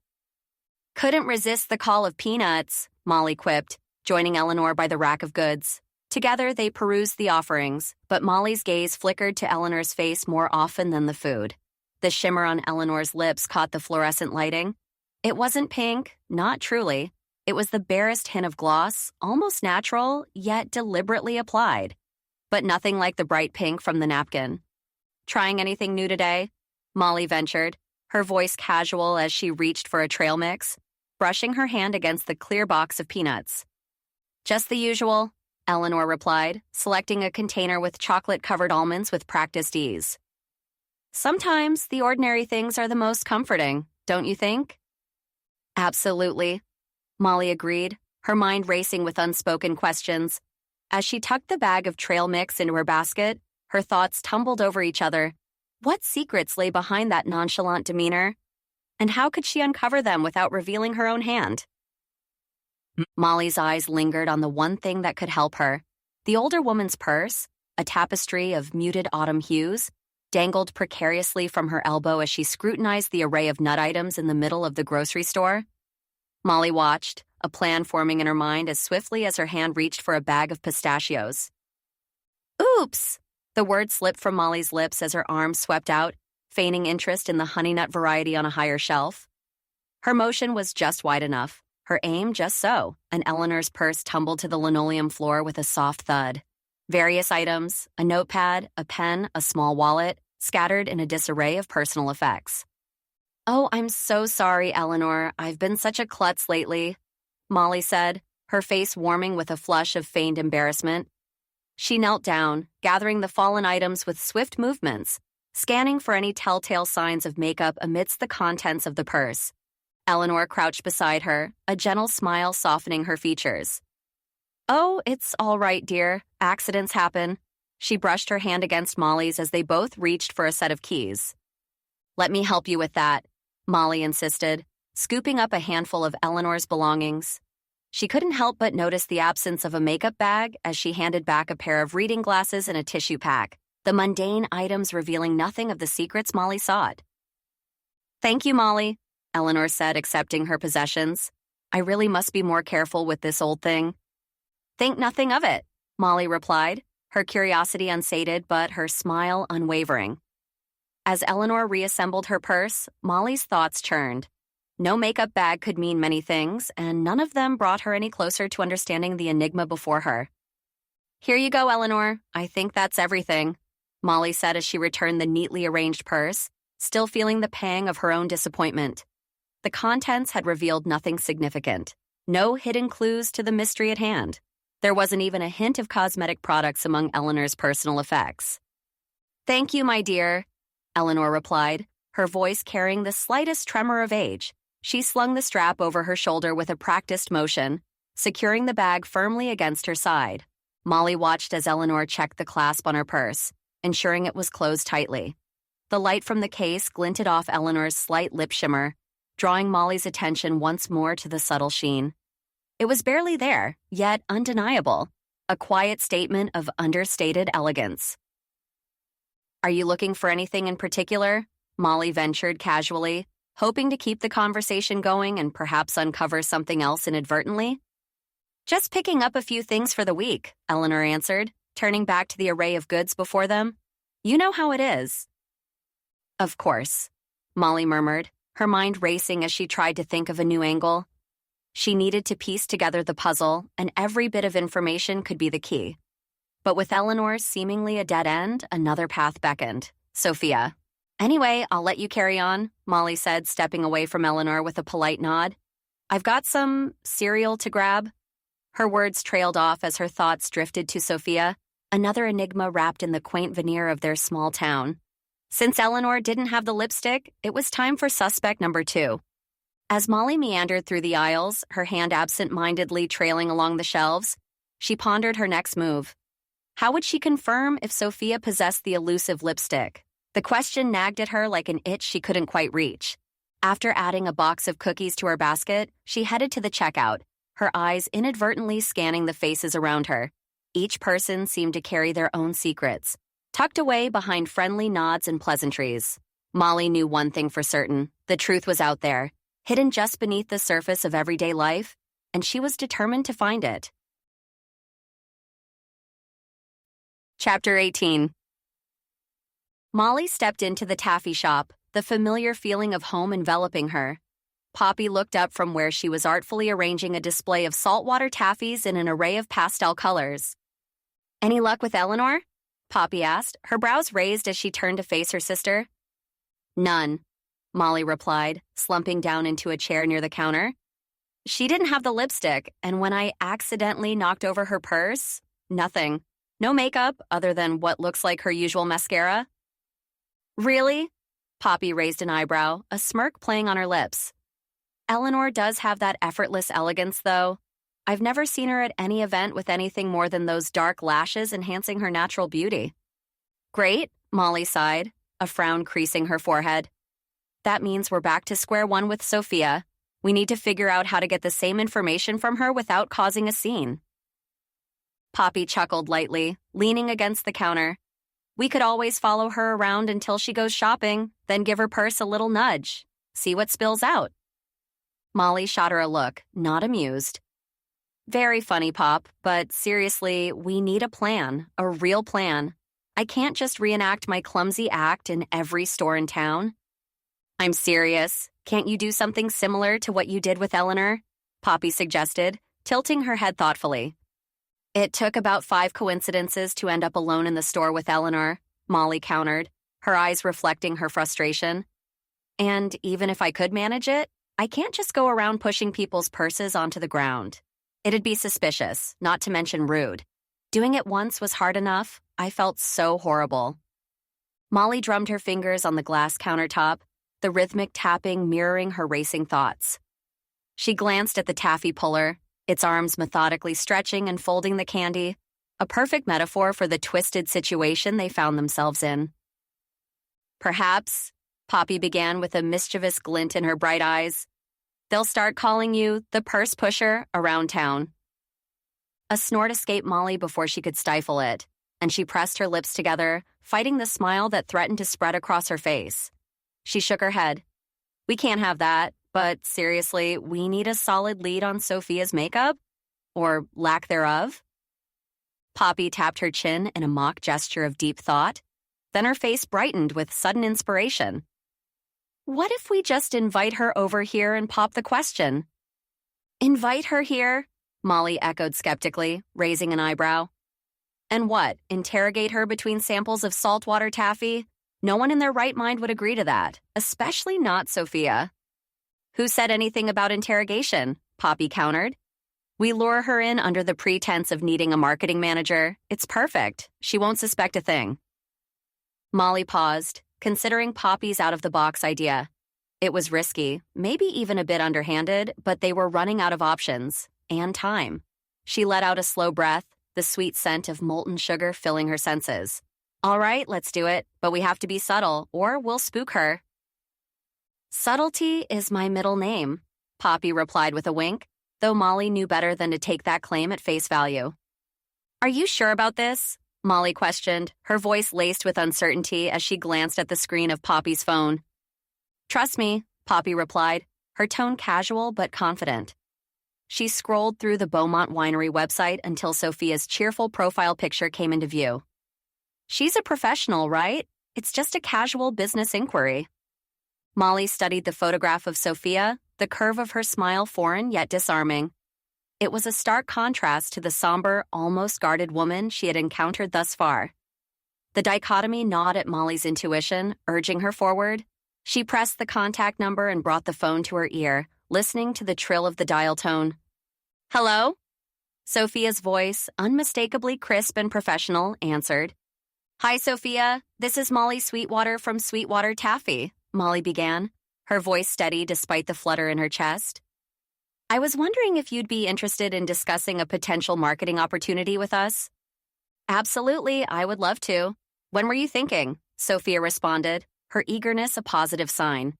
"Couldn't resist the call of peanuts," Molly quipped, joining Eleanor by the rack of goods. Together, they perused the offerings, but Molly's gaze flickered to Eleanor's face more often than the food. The shimmer on Eleanor's lips caught the fluorescent lighting. It wasn't pink, not truly. It was the barest hint of gloss, almost natural, yet deliberately applied. But nothing like the bright pink from the napkin. "Trying anything new today?" Molly ventured, her voice casual as she reached for a trail mix, brushing her hand against the clear box of peanuts. "Just the usual," Eleanor replied, selecting a container with chocolate-covered almonds with practiced ease. "Sometimes the ordinary things are the most comforting, don't you think?" "Absolutely," Molly agreed, her mind racing with unspoken questions. As she tucked the bag of trail mix into her basket, her thoughts tumbled over each other. What secrets lay behind that nonchalant demeanor? And how could she uncover them without revealing her own hand? Molly's eyes lingered on the one thing that could help her. The older woman's purse, a tapestry of muted autumn hues, dangled precariously from her elbow as she scrutinized the array of nut items in the middle of the grocery store. Molly watched, a plan forming in her mind as swiftly as her hand reached for a bag of pistachios. "Oops!" The word slipped from Molly's lips as her arm swept out, feigning interest in the honey nut variety on a higher shelf. Her motion was just wide enough, her aim just so, and Eleanor's purse tumbled to the linoleum floor with a soft thud. Various items, a notepad, a pen, a small wallet, scattered in a disarray of personal effects. "Oh, I'm so sorry, Eleanor. I've been such a klutz lately," Molly said, her face warming with a flush of feigned embarrassment. She knelt down, gathering the fallen items with swift movements, scanning for any telltale signs of makeup amidst the contents of the purse. Eleanor crouched beside her, a gentle smile softening her features. "Oh, it's all right, dear. Accidents happen." She brushed her hand against Molly's as they both reached for a set of keys. "Let me help you with that," Molly insisted, scooping up a handful of Eleanor's belongings. She couldn't help but notice the absence of a makeup bag as she handed back a pair of reading glasses and a tissue pack, the mundane items revealing nothing of the secrets Molly sought. "Thank you, Molly," Eleanor said, accepting her possessions. "I really must be more careful with this old thing." "Think nothing of it," Molly replied, her curiosity unsated but her smile unwavering. As Eleanor reassembled her purse, Molly's thoughts churned. No makeup bag could mean many things, and none of them brought her any closer to understanding the enigma before her. "Here you go, Eleanor. I think that's everything," Molly said as she returned the neatly arranged purse, still feeling the pang of her own disappointment. The contents had revealed nothing significant. No hidden clues to the mystery at hand. There wasn't even a hint of cosmetic products among Eleanor's personal effects. "Thank you, my dear," Eleanor replied, her voice carrying the slightest tremor of age. She slung the strap over her shoulder with a practiced motion, securing the bag firmly against her side. Molly watched as Eleanor checked the clasp on her purse, ensuring it was closed tightly. The light from the case glinted off Eleanor's slight lip shimmer, drawing Molly's attention once more to the subtle sheen. It was barely there, yet undeniable, a quiet statement of understated elegance. "Are you looking for anything in particular?" Molly ventured casually, hoping to keep the conversation going and perhaps uncover something else inadvertently. "Just picking up a few things for the week," Eleanor answered, turning back to the array of goods before them. "You know how it is." "Of course," Molly murmured, her mind racing as she tried to think of a new angle. She needed to piece together the puzzle, and every bit of information could be the key. But with Eleanor's seemingly a dead end, another path beckoned. Sophia. Anyway, I'll let you carry on, Molly said, stepping away from Eleanor with a polite nod. I've got some cereal to grab. Her words trailed off as her thoughts drifted to Sophia, another enigma wrapped in the quaint veneer of their small town. Since Eleanor didn't have the lipstick, it was time for suspect number 2. As Molly meandered through the aisles, her hand absent-mindedly trailing along the shelves, she pondered her next move. How would she confirm if Sophia possessed the elusive lipstick? The question nagged at her like an itch she couldn't quite reach. After adding a box of cookies to her basket, she headed to the checkout, her eyes inadvertently scanning the faces around her. Each person seemed to carry their own secrets, tucked away behind friendly nods and pleasantries. Molly knew one thing for certain: the truth was out there, hidden just beneath the surface of everyday life, and she was determined to find it. Chapter 18. Molly stepped into the taffy shop, the familiar feeling of home enveloping her. Poppy looked up from where she was artfully arranging a display of saltwater taffies in an array of pastel colors. "Any luck with Eleanor?" Poppy asked, her brows raised as she turned to face her sister. "None," Molly replied, slumping down into a chair near the counter. "She didn't have the lipstick, and when I accidentally knocked over her purse, nothing. No makeup other than what looks like her usual mascara." "Really?" Poppy raised an eyebrow, a smirk playing on her lips. "Eleanor does have that effortless elegance, though. I've never seen her at any event with anything more than those dark lashes enhancing her natural beauty." "Great," Molly sighed, a frown creasing her forehead. "That means we're back to square one with Sophia. We need to figure out how to get the same information from her without causing a scene." Poppy chuckled lightly, leaning against the counter. "We could always follow her around until she goes shopping, then give her purse a little nudge. See what spills out." Molly shot her a look, not amused. "Very funny, Pop, but seriously, we need a plan, a real plan. I can't just reenact my clumsy act in every store in town." "I'm serious. Can't you do something similar to what you did with Eleanor?" Poppy suggested, tilting her head thoughtfully. "It took about 5 coincidences to end up alone in the store with Eleanor," Molly countered, her eyes reflecting her frustration. "And even if I could manage it, I can't just go around pushing people's purses onto the ground. It'd be suspicious, not to mention rude. Doing it once was hard enough. I felt so horrible." Molly drummed her fingers on the glass countertop, the rhythmic tapping mirroring her racing thoughts. She glanced at the taffy puller, its arms methodically stretching and folding the candy, a perfect metaphor for the twisted situation they found themselves in. "Perhaps," Poppy began with a mischievous glint in her bright eyes, "they'll start calling you the purse pusher around town." A snort escaped Molly before she could stifle it, and she pressed her lips together, fighting the smile that threatened to spread across her face. She shook her head. "We can't have that, but seriously, we need a solid lead on Sophia's makeup, or lack thereof." Poppy tapped her chin in a mock gesture of deep thought. Then her face brightened with sudden inspiration. "What if we just invite her over here and pop the question?" "Invite her here?" Molly echoed skeptically, raising an eyebrow. "And what, interrogate her between samples of saltwater taffy? No one in their right mind would agree to that, especially not Sophia." "Who said anything about interrogation?" Poppy countered. "We lure her in under the pretense of needing a marketing manager. It's perfect. She won't suspect a thing." Molly paused, considering Poppy's out-of-the-box idea. It was risky, maybe even a bit underhanded, but they were running out of options and time. She let out a slow breath, the sweet scent of molten sugar filling her senses. "All right, let's do it, but we have to be subtle, or we'll spook her." "Subtlety is my middle name," Poppy replied with a wink, though Molly knew better than to take that claim at face value. "Are you sure about this?" Molly questioned, her voice laced with uncertainty as she glanced at the screen of Poppy's phone. "Trust me," Poppy replied, her tone casual but confident. She scrolled through the Beaumont Winery website until Sophia's cheerful profile picture came into view. "She's a professional, right? It's just a casual business inquiry." Molly studied the photograph of Sophia, the curve of her smile foreign yet disarming. It was a stark contrast to the somber, almost guarded woman she had encountered thus far. The dichotomy gnawed at Molly's intuition, urging her forward. She pressed the contact number and brought the phone to her ear, listening to the trill of the dial tone. "Hello?" Sophia's voice, unmistakably crisp and professional, answered. "Hi, Sophia. This is Molly Sweetwater from Sweetwater Taffy," Molly began, her voice steady despite the flutter in her chest. "I was wondering if you'd be interested in discussing a potential marketing opportunity with us." "Absolutely, I would love to. When were you thinking?" Sophia responded, her eagerness a positive sign.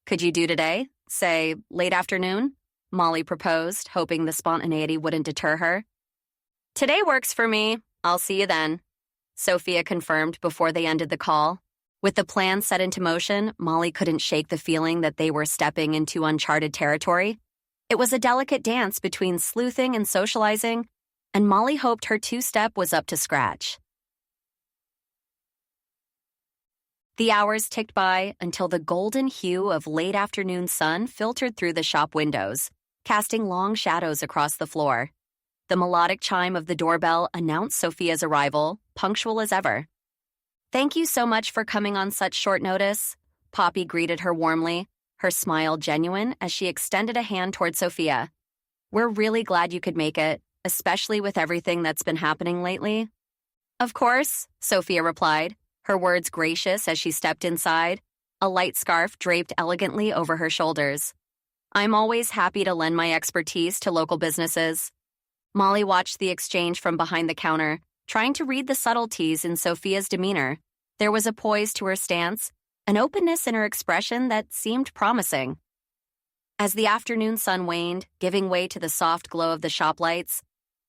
"Could you do today? Say, late afternoon?" Molly proposed, hoping the spontaneity wouldn't deter her. "Today works for me. I'll see you then," Sophia confirmed before they ended the call. With the plan set into motion, Molly couldn't shake the feeling that they were stepping into uncharted territory. It was a delicate dance between sleuthing and socializing, and Molly hoped her two-step was up to scratch. The hours ticked by until the golden hue of late afternoon sun filtered through the shop windows, casting long shadows across the floor. The melodic chime of the doorbell announced Sophia's arrival, punctual as ever. "Thank you so much for coming on such short notice," Poppy greeted her warmly, her smile genuine as she extended a hand toward Sophia. "We're really glad you could make it, especially with everything that's been happening lately." "Of course," Sophia replied, her words gracious as she stepped inside, a light scarf draped elegantly over her shoulders. "I'm always happy to lend my expertise to local businesses." Molly watched the exchange from behind the counter, trying to read the subtleties in Sophia's demeanor. There was a poise to her stance, an openness in her expression that seemed promising. As the afternoon sun waned, giving way to the soft glow of the shop lights,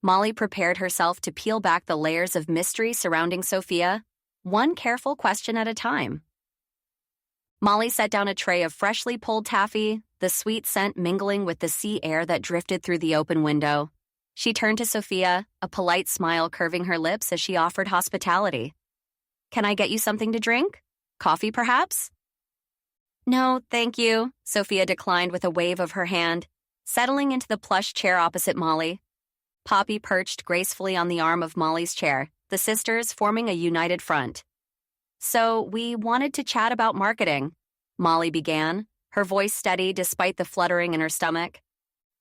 Molly prepared herself to peel back the layers of mystery surrounding Sophia, one careful question at a time. Molly set down a tray of freshly pulled taffy, the sweet scent mingling with the sea air that drifted through the open window. She turned to Sophia, a polite smile curving her lips as she offered hospitality. "Can I get you something to drink? Coffee, perhaps?" "No, thank you," Sophia declined with a wave of her hand, settling into the plush chair opposite Molly. Poppy perched gracefully on the arm of Molly's chair, the sisters forming a united front. "So, we wanted to chat about marketing," Molly began, her voice steady despite the fluttering in her stomach.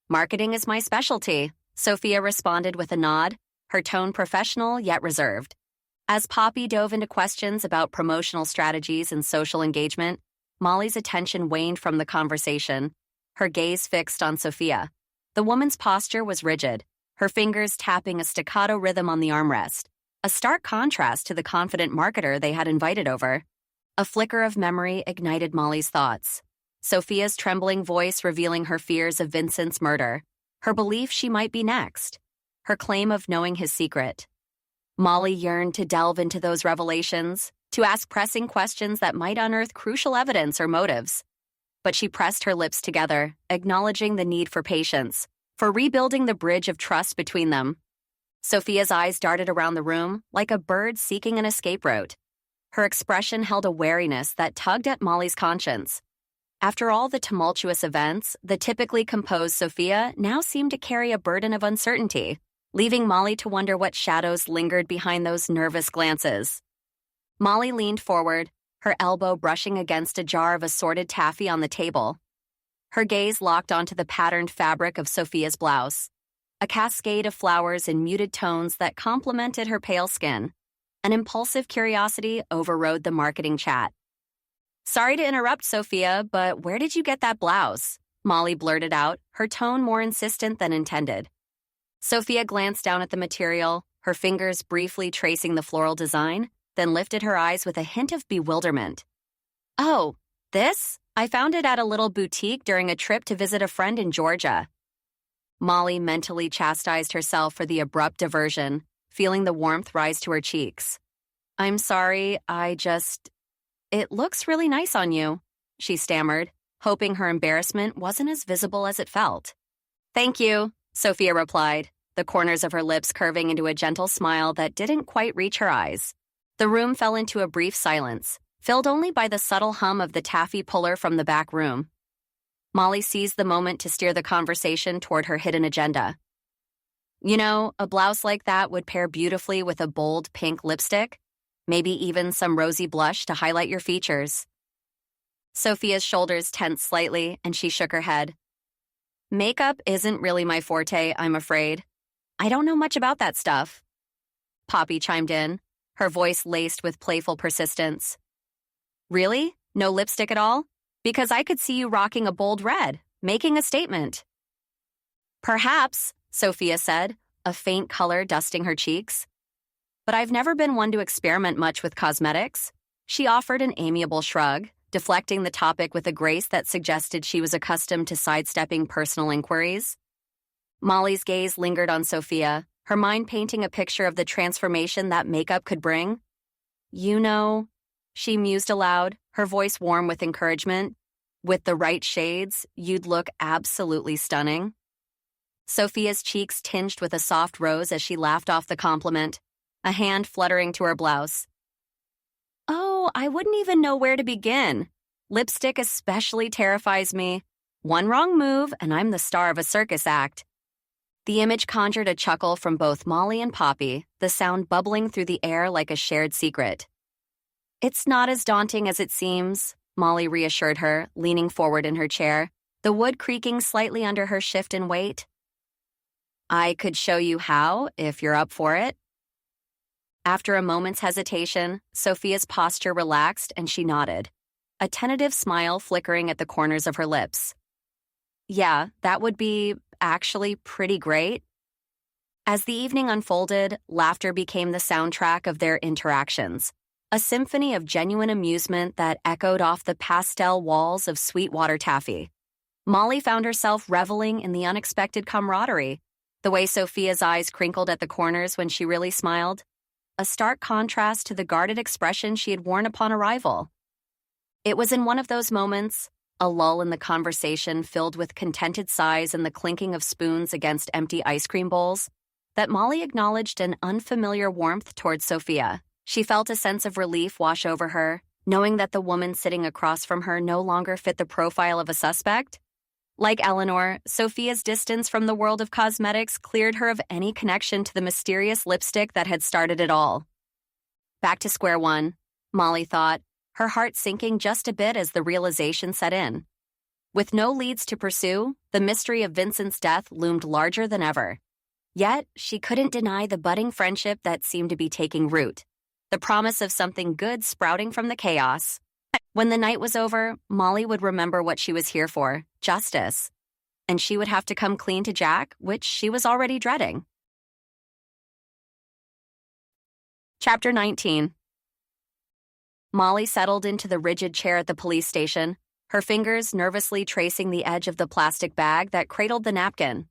"Marketing is my specialty," Sophia responded with a nod, her tone professional yet reserved. As Poppy dove into questions about promotional strategies and social engagement, Molly's attention waned from the conversation, her gaze fixed on Sophia. The woman's posture was rigid, her fingers tapping a staccato rhythm on the armrest, a stark contrast to the confident marketer they had invited over. A flicker of memory ignited Molly's thoughts. Sophia's trembling voice revealing her fears of Vincent's murder, her belief she might be next, her claim of knowing his secret. Molly yearned to delve into those revelations, to ask pressing questions that might unearth crucial evidence or motives. But she pressed her lips together, acknowledging the need for patience, for rebuilding the bridge of trust between them. Sophia's eyes darted around the room like a bird seeking an escape route. Her expression held a wariness that tugged at Molly's conscience. After all the tumultuous events, the typically composed Sophia now seemed to carry a burden of uncertainty, leaving Molly to wonder what shadows lingered behind those nervous glances. Molly leaned forward, her elbow brushing against a jar of assorted taffy on the table. Her gaze locked onto the patterned fabric of Sophia's blouse, a cascade of flowers in muted tones that complemented her pale skin. An impulsive curiosity overrode the marketing chat. "Sorry to interrupt, Sophia, but where did you get that blouse?" Molly blurted out, her tone more insistent than intended. Sophia glanced down at the material, her fingers briefly tracing the floral design, then lifted her eyes with a hint of bewilderment. "Oh, this? I found it at a little boutique during a trip to visit a friend in Georgia." Molly mentally chastised herself for the abrupt diversion, feeling the warmth rise to her cheeks. "I'm sorry, It looks really nice on you," she stammered, hoping her embarrassment wasn't as visible as it felt. "Thank you," Sophia replied, the corners of her lips curving into a gentle smile that didn't quite reach her eyes. The room fell into a brief silence, filled only by the subtle hum of the taffy puller from the back room. Molly seized the moment to steer the conversation toward her hidden agenda. "You know, a blouse like that would pair beautifully with a bold pink lipstick. Maybe even some rosy blush to highlight your features. Sophia's shoulders tensed slightly, and she shook her head. Makeup isn't really my forte, I'm afraid. I don't know much about that stuff. Poppy chimed in, her voice laced with playful persistence. Really? No lipstick at all? Because I could see you rocking a bold red, making a statement. Perhaps, Sophia said, a faint color dusting her cheeks. But I've never been one to experiment much with cosmetics. She offered an amiable shrug, deflecting the topic with a grace that suggested she was accustomed to sidestepping personal inquiries. Molly's gaze lingered on Sophia, her mind painting a picture of the transformation that makeup could bring. You know, she mused aloud, her voice warm with encouragement. With the right shades, you'd look absolutely stunning. Sophia's cheeks tinged with a soft rose as she laughed off the compliment, a hand fluttering to her blouse. Oh, I wouldn't even know where to begin. Lipstick especially terrifies me. One wrong move, and I'm the star of a circus act. The image conjured a chuckle from both Molly and Poppy, the sound bubbling through the air like a shared secret. It's not as daunting as it seems, Molly reassured her, leaning forward in her chair, the wood creaking slightly under her shift in weight. I could show you how, if you're up for it. After a moment's hesitation, Sophia's posture relaxed and she nodded, a tentative smile flickering at the corners of her lips. Yeah, that would be actually pretty great. As the evening unfolded, laughter became the soundtrack of their interactions, a symphony of genuine amusement that echoed off the pastel walls of Sweetwater Taffy. Molly found herself reveling in the unexpected camaraderie, the way Sophia's eyes crinkled at the corners when she really smiled, a stark contrast to the guarded expression she had worn upon arrival. It was in one of those moments, a lull in the conversation filled with contented sighs and the clinking of spoons against empty ice cream bowls, that Molly acknowledged an unfamiliar warmth towards Sophia. She felt a sense of relief wash over her, knowing that the woman sitting across from her no longer fit the profile of a suspect. Like Eleanor, Sophia's distance from the world of cosmetics cleared her of any connection to the mysterious lipstick that had started it all. Back to square one, Molly thought, her heart sinking just a bit as the realization set in. With no leads to pursue, the mystery of Vincent's death loomed larger than ever. Yet, she couldn't deny the budding friendship that seemed to be taking root, the promise of something good sprouting from the chaos. When the night was over, Molly would remember what she was here for, justice. And she would have to come clean to Jack, which she was already dreading. Chapter 19. Molly settled into the rigid chair at the police station, her fingers nervously tracing the edge of the plastic bag that cradled the napkin.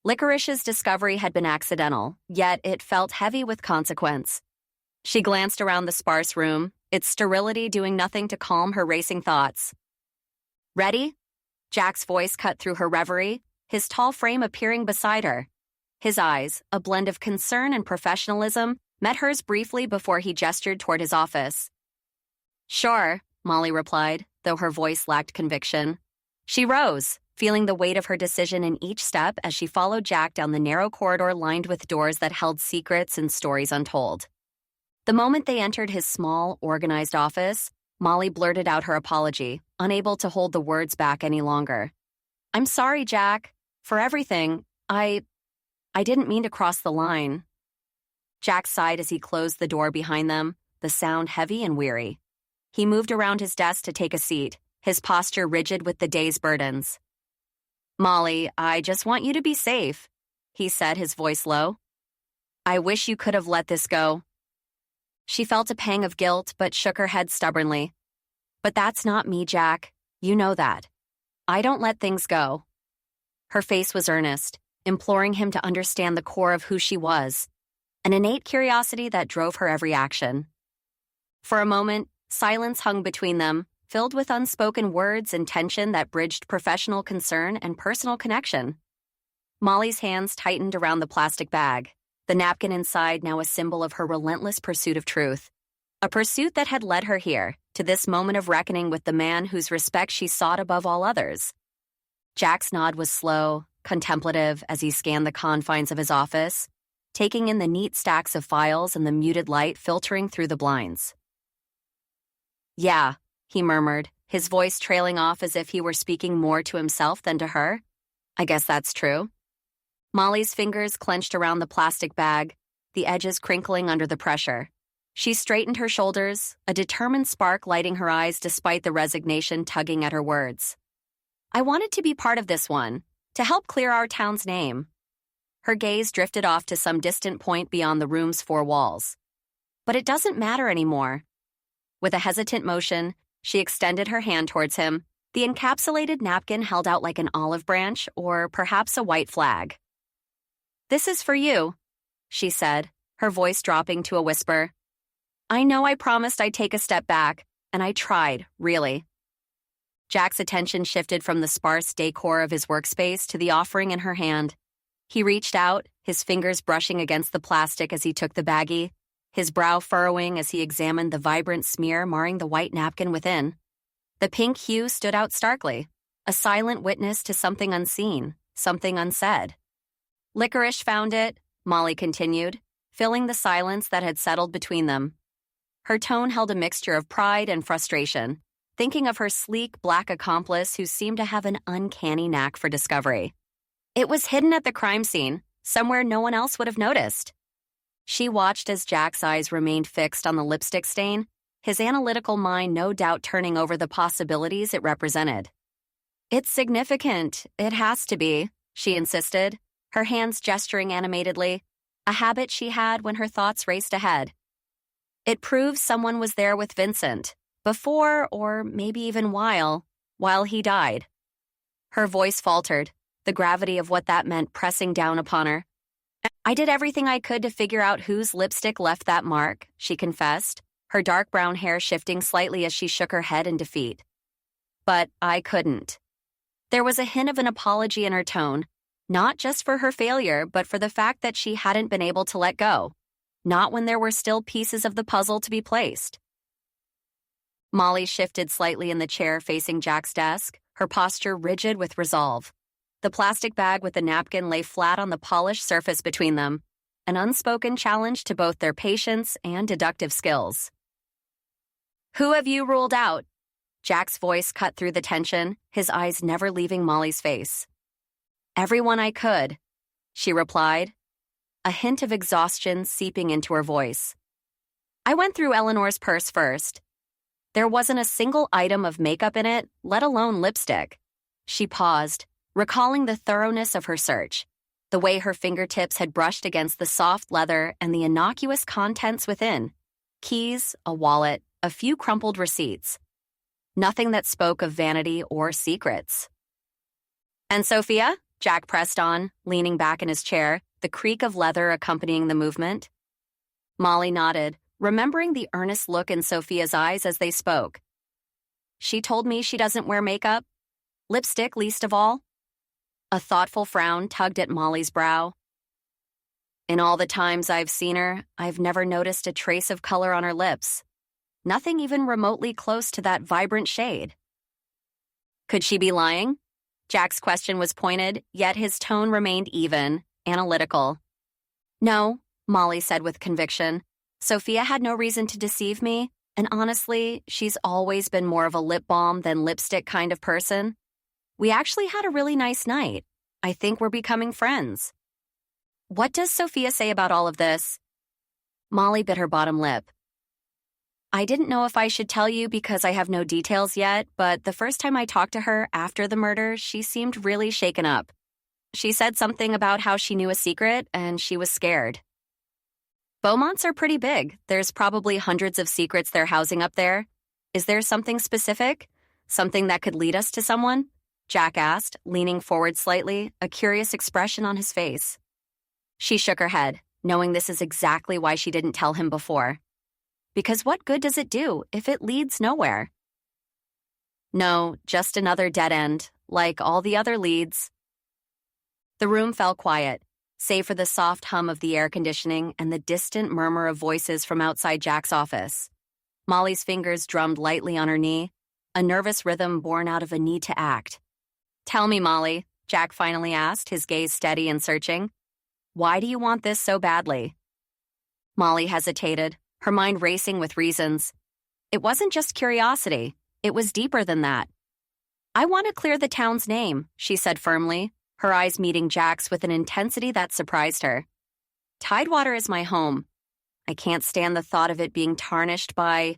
Licorice's discovery had been accidental, yet it felt heavy with consequence. She glanced around the sparse room, its sterility doing nothing to calm her racing thoughts. Ready? Jack's voice cut through her reverie, his tall frame appearing beside her. His eyes, a blend of concern and professionalism, met hers briefly before he gestured toward his office. Sure, Molly replied, though her voice lacked conviction. She rose, feeling the weight of her decision in each step as she followed Jack down the narrow corridor lined with doors that held secrets and stories untold. The moment they entered his small, organized office, Molly blurted out her apology, unable to hold the words back any longer. I'm sorry, Jack. For everything, I didn't mean to cross the line. Jack sighed as he closed the door behind them, the sound heavy and weary. He moved around his desk to take a seat, his posture rigid with the day's burdens. Molly, I just want you to be safe, he said, his voice low. I wish you could have let this go. She felt a pang of guilt but shook her head stubbornly. But that's not me, Jack. You know that. I don't let things go. Her face was earnest, imploring him to understand the core of who she was, an innate curiosity that drove her every action. For a moment, silence hung between them, filled with unspoken words and tension that bridged professional concern and personal connection. Molly's hands tightened around the plastic bag, the napkin inside now a symbol of her relentless pursuit of truth. A pursuit that had led her here, to this moment of reckoning with the man whose respect she sought above all others. Jack's nod was slow, contemplative as he scanned the confines of his office, taking in the neat stacks of files and the muted light filtering through the blinds. "Yeah," he murmured, his voice trailing off as if he were speaking more to himself than to her. "I guess that's true." Molly's fingers clenched around the plastic bag, the edges crinkling under the pressure. She straightened her shoulders, a determined spark lighting her eyes despite the resignation tugging at her words. "I wanted to be part of this one, to help clear our town's name." Her gaze drifted off to some distant point beyond the room's four walls. "But it doesn't matter anymore." With a hesitant motion, she extended her hand towards him, the encapsulated napkin held out like an olive branch or perhaps a white flag. "This is for you," she said, her voice dropping to a whisper. "I know I promised I'd take a step back, and I tried, really." Jack's attention shifted from the sparse decor of his workspace to the offering in her hand. He reached out, his fingers brushing against the plastic as he took the baggie, his brow furrowing as he examined the vibrant smear marring the white napkin within. The pink hue stood out starkly, a silent witness to something unseen, something unsaid. "Licorice found it," Molly continued, filling the silence that had settled between them. Her tone held a mixture of pride and frustration, thinking of her sleek black accomplice who seemed to have an uncanny knack for discovery. It was hidden at the crime scene, somewhere no one else would have noticed. She watched as Jack's eyes remained fixed on the lipstick stain, his analytical mind no doubt turning over the possibilities it represented. "It's significant. It has to be," she insisted, her hands gesturing animatedly, a habit she had when her thoughts raced ahead. "It proves someone was there with Vincent, before or maybe even while he died." Her voice faltered, the gravity of what that meant pressing down upon her. "I did everything I could to figure out whose lipstick left that mark," she confessed, her dark brown hair shifting slightly as she shook her head in defeat. "But I couldn't." There was a hint of an apology in her tone, not just for her failure, but for the fact that she hadn't been able to let go. Not when there were still pieces of the puzzle to be placed. Molly shifted slightly in the chair facing Jack's desk, her posture rigid with resolve. The plastic bag with the napkin lay flat on the polished surface between them, an unspoken challenge to both their patience and deductive skills. "Who have you ruled out?" Jack's voice cut through the tension, his eyes never leaving Molly's face. "Everyone I could," she replied, a hint of exhaustion seeping into her voice. "I went through Eleanor's purse first. There wasn't a single item of makeup in it, let alone lipstick." She paused, recalling the thoroughness of her search, the way her fingertips had brushed against the soft leather and the innocuous contents within. Keys, a wallet, a few crumpled receipts. Nothing that spoke of vanity or secrets. "And Sophia?" Jack pressed on, leaning back in his chair, the creak of leather accompanying the movement. Molly nodded, remembering the earnest look in Sophia's eyes as they spoke. "She told me she doesn't wear makeup. Lipstick least of all." A thoughtful frown tugged at Molly's brow. "In all the times I've seen her, I've never noticed a trace of color on her lips. Nothing even remotely close to that vibrant shade." Could she be lying? Jack's question was pointed, yet his tone remained even, analytical. "No," Molly said with conviction. "Sophia had no reason to deceive me, and honestly, she's always been more of a lip balm than lipstick kind of person. We actually had a really nice night. I think we're becoming friends." "What does Sophia say about all of this?" Molly bit her bottom lip. "I didn't know if I should tell you because I have no details yet, but the first time I talked to her after the murder, she seemed really shaken up. She said something about how she knew a secret and she was scared." "Beaumonts are pretty big. There's probably hundreds of secrets they're housing up there. Is there something specific? Something that could lead us to someone?" Jack asked, leaning forward slightly, a curious expression on his face. She shook her head, knowing this is exactly why she didn't tell him before. Because what good does it do if it leads nowhere? "No, just another dead end, like all the other leads." The room fell quiet, save for the soft hum of the air conditioning and the distant murmur of voices from outside Jack's office. Molly's fingers drummed lightly on her knee, a nervous rhythm born out of a need to act. "Tell me, Molly," Jack finally asked, his gaze steady and searching. Why do you want this so badly? Molly hesitated, her mind racing with reasons. It wasn't just curiosity. It was deeper than that. I want to clear the town's name, she said firmly, her eyes meeting Jack's with an intensity that surprised her. Tidewater is my home. I can't stand the thought of it being tarnished by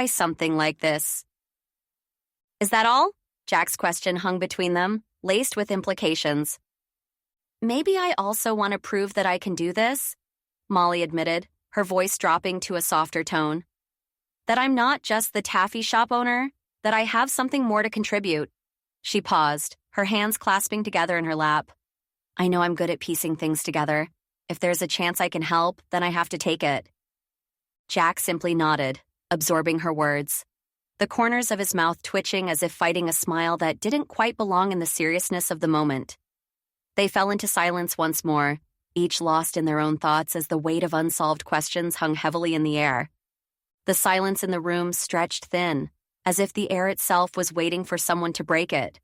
something like this. Is that all? Jack's question hung between them, laced with implications. Maybe I also want to prove that I can do this, Molly admitted, her voice dropping to a softer tone. That I'm not just the taffy shop owner, that I have something more to contribute. She paused, her hands clasping together in her lap. I know I'm good at piecing things together. If there's a chance I can help, then I have to take it. Jack simply nodded, absorbing her words, the corners of his mouth twitching as if fighting a smile that didn't quite belong in the seriousness of the moment. They fell into silence once more, each lost in their own thoughts as the weight of unsolved questions hung heavily in the air. The silence in the room stretched thin, as if the air itself was waiting for someone to break it.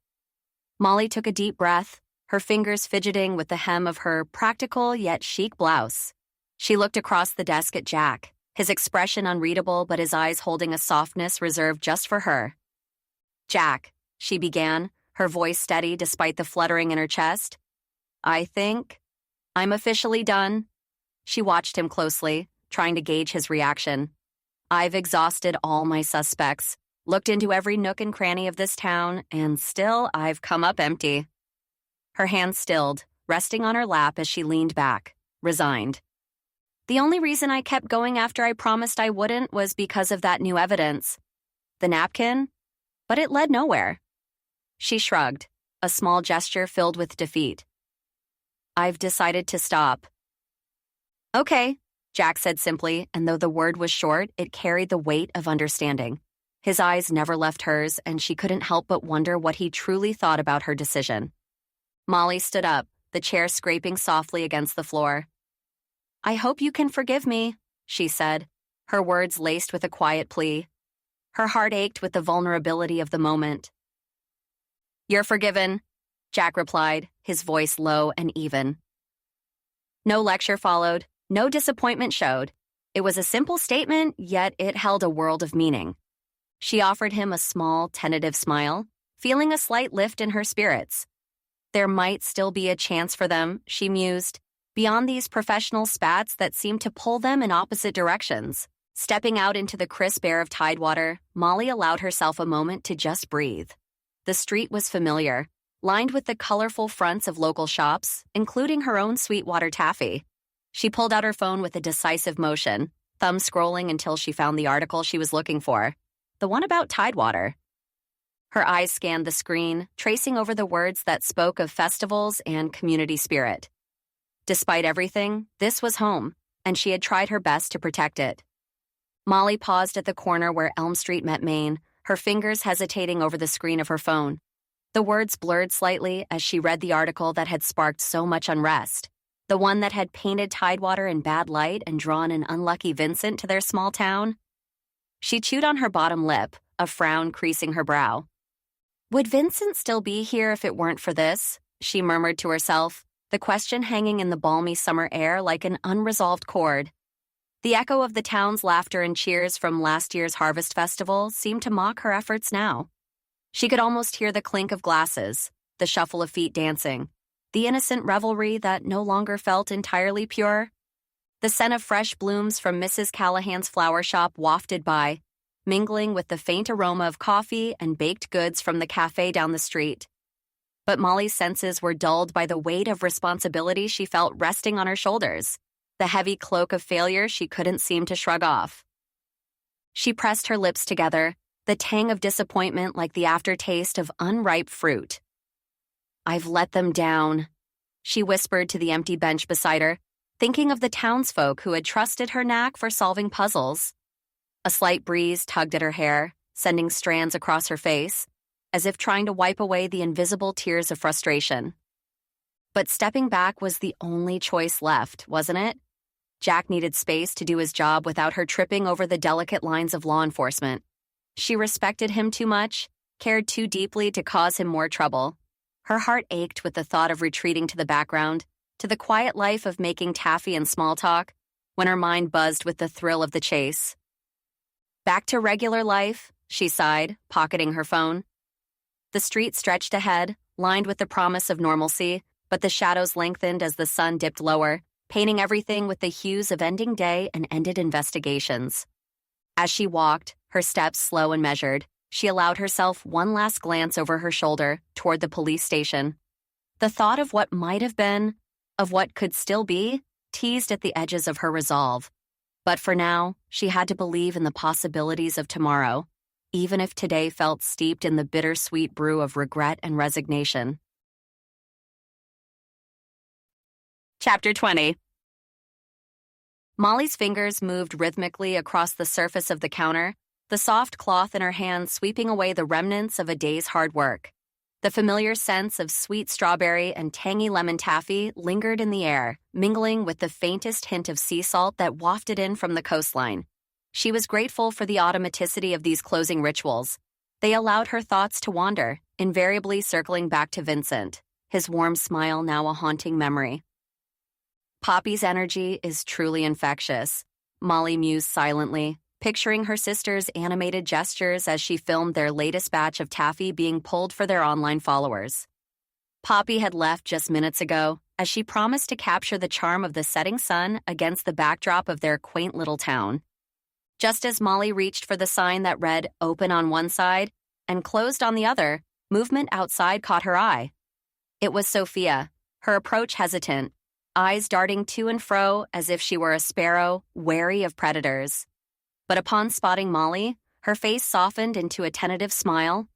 Molly took a deep breath, her fingers fidgeting with the hem of her practical yet chic blouse. She looked across the desk at Jack, his expression unreadable but his eyes holding a softness reserved just for her. Jack, she began, her voice steady despite the fluttering in her chest. I think I'm officially done. She watched him closely, trying to gauge his reaction. I've exhausted all my suspects, looked into every nook and cranny of this town, and still I've come up empty. Her hands stilled, resting on her lap as she leaned back, resigned. The only reason I kept going after I promised I wouldn't was because of that new evidence. The napkin? But it led nowhere. She shrugged, a small gesture filled with defeat. I've decided to stop. Okay, Jack said simply, and though the word was short, it carried the weight of understanding. His eyes never left hers, and she couldn't help but wonder what he truly thought about her decision. Molly stood up, the chair scraping softly against the floor. I hope you can forgive me, she said, her words laced with a quiet plea. Her heart ached with the vulnerability of the moment. You're forgiven, Jack replied, his voice low and even. No lecture followed, no disappointment showed. It was a simple statement, yet it held a world of meaning. She offered him a small, tentative smile, feeling a slight lift in her spirits. There might still be a chance for them, she mused, beyond these professional spats that seemed to pull them in opposite directions. Stepping out into the crisp air of Tidewater, Molly allowed herself a moment to just breathe. The street was familiar, lined with the colorful fronts of local shops, including her own Sweetwater taffy. She pulled out her phone with a decisive motion, thumb scrolling until she found the article she was looking for, the one about Tidewater. Her eyes scanned the screen, tracing over the words that spoke of festivals and community spirit. Despite everything, this was home, and she had tried her best to protect it. Molly paused at the corner where Elm Street met Main, her fingers hesitating over the screen of her phone. The words blurred slightly as she read the article that had sparked so much unrest, the one that had painted Tidewater in bad light and drawn an unlucky Vincent to their small town. She chewed on her bottom lip, a frown creasing her brow. Would Vincent still be here if it weren't for this? She murmured to herself, the question hanging in the balmy summer air like an unresolved chord. The echo of the town's laughter and cheers from last year's Harvest Festival seemed to mock her efforts now. She could almost hear the clink of glasses, the shuffle of feet dancing, the innocent revelry that no longer felt entirely pure. The scent of fresh blooms from Mrs. Callahan's flower shop wafted by, mingling with the faint aroma of coffee and baked goods from the cafe down the street. But Molly's senses were dulled by the weight of responsibility she felt resting on her shoulders, the heavy cloak of failure she couldn't seem to shrug off. She pressed her lips together, the tang of disappointment like the aftertaste of unripe fruit. I've let them down, she whispered to the empty bench beside her, thinking of the townsfolk who had trusted her knack for solving puzzles. A slight breeze tugged at her hair, sending strands across her face, as if trying to wipe away the invisible tears of frustration. But stepping back was the only choice left, wasn't it? Jack needed space to do his job without her tripping over the delicate lines of law enforcement. She respected him too much, cared too deeply to cause him more trouble. Her heart ached with the thought of retreating to the background, to the quiet life of making taffy and small talk, when her mind buzzed with the thrill of the chase. Back to regular life, she sighed, pocketing her phone. The street stretched ahead, lined with the promise of normalcy, but the shadows lengthened as the sun dipped lower, painting everything with the hues of ending day and ended investigations. As she walked, her steps slow and measured, she allowed herself one last glance over her shoulder toward the police station. The thought of what might have been, of what could still be, teased at the edges of her resolve. But for now, she had to believe in the possibilities of tomorrow, even if today felt steeped in the bittersweet brew of regret and resignation. Chapter 20. Molly's fingers moved rhythmically across the surface of the counter, the soft cloth in her hand sweeping away the remnants of a day's hard work. The familiar scents of sweet strawberry and tangy lemon taffy lingered in the air, mingling with the faintest hint of sea salt that wafted in from the coastline. She was grateful for the automaticity of these closing rituals. They allowed her thoughts to wander, invariably circling back to Vincent, his warm smile now a haunting memory. Poppy's energy is truly infectious, Molly mused silently, picturing her sister's animated gestures as she filmed their latest batch of taffy being pulled for their online followers. Poppy had left just minutes ago, as she promised to capture the charm of the setting sun against the backdrop of their quaint little town. Just as Molly reached for the sign that read "Open" on one side and "Closed" on the other, movement outside caught her eye. It was Sophia, her approach hesitant, eyes darting to and fro as if she were a sparrow, wary of predators. But upon spotting Molly, her face softened into a tentative smile,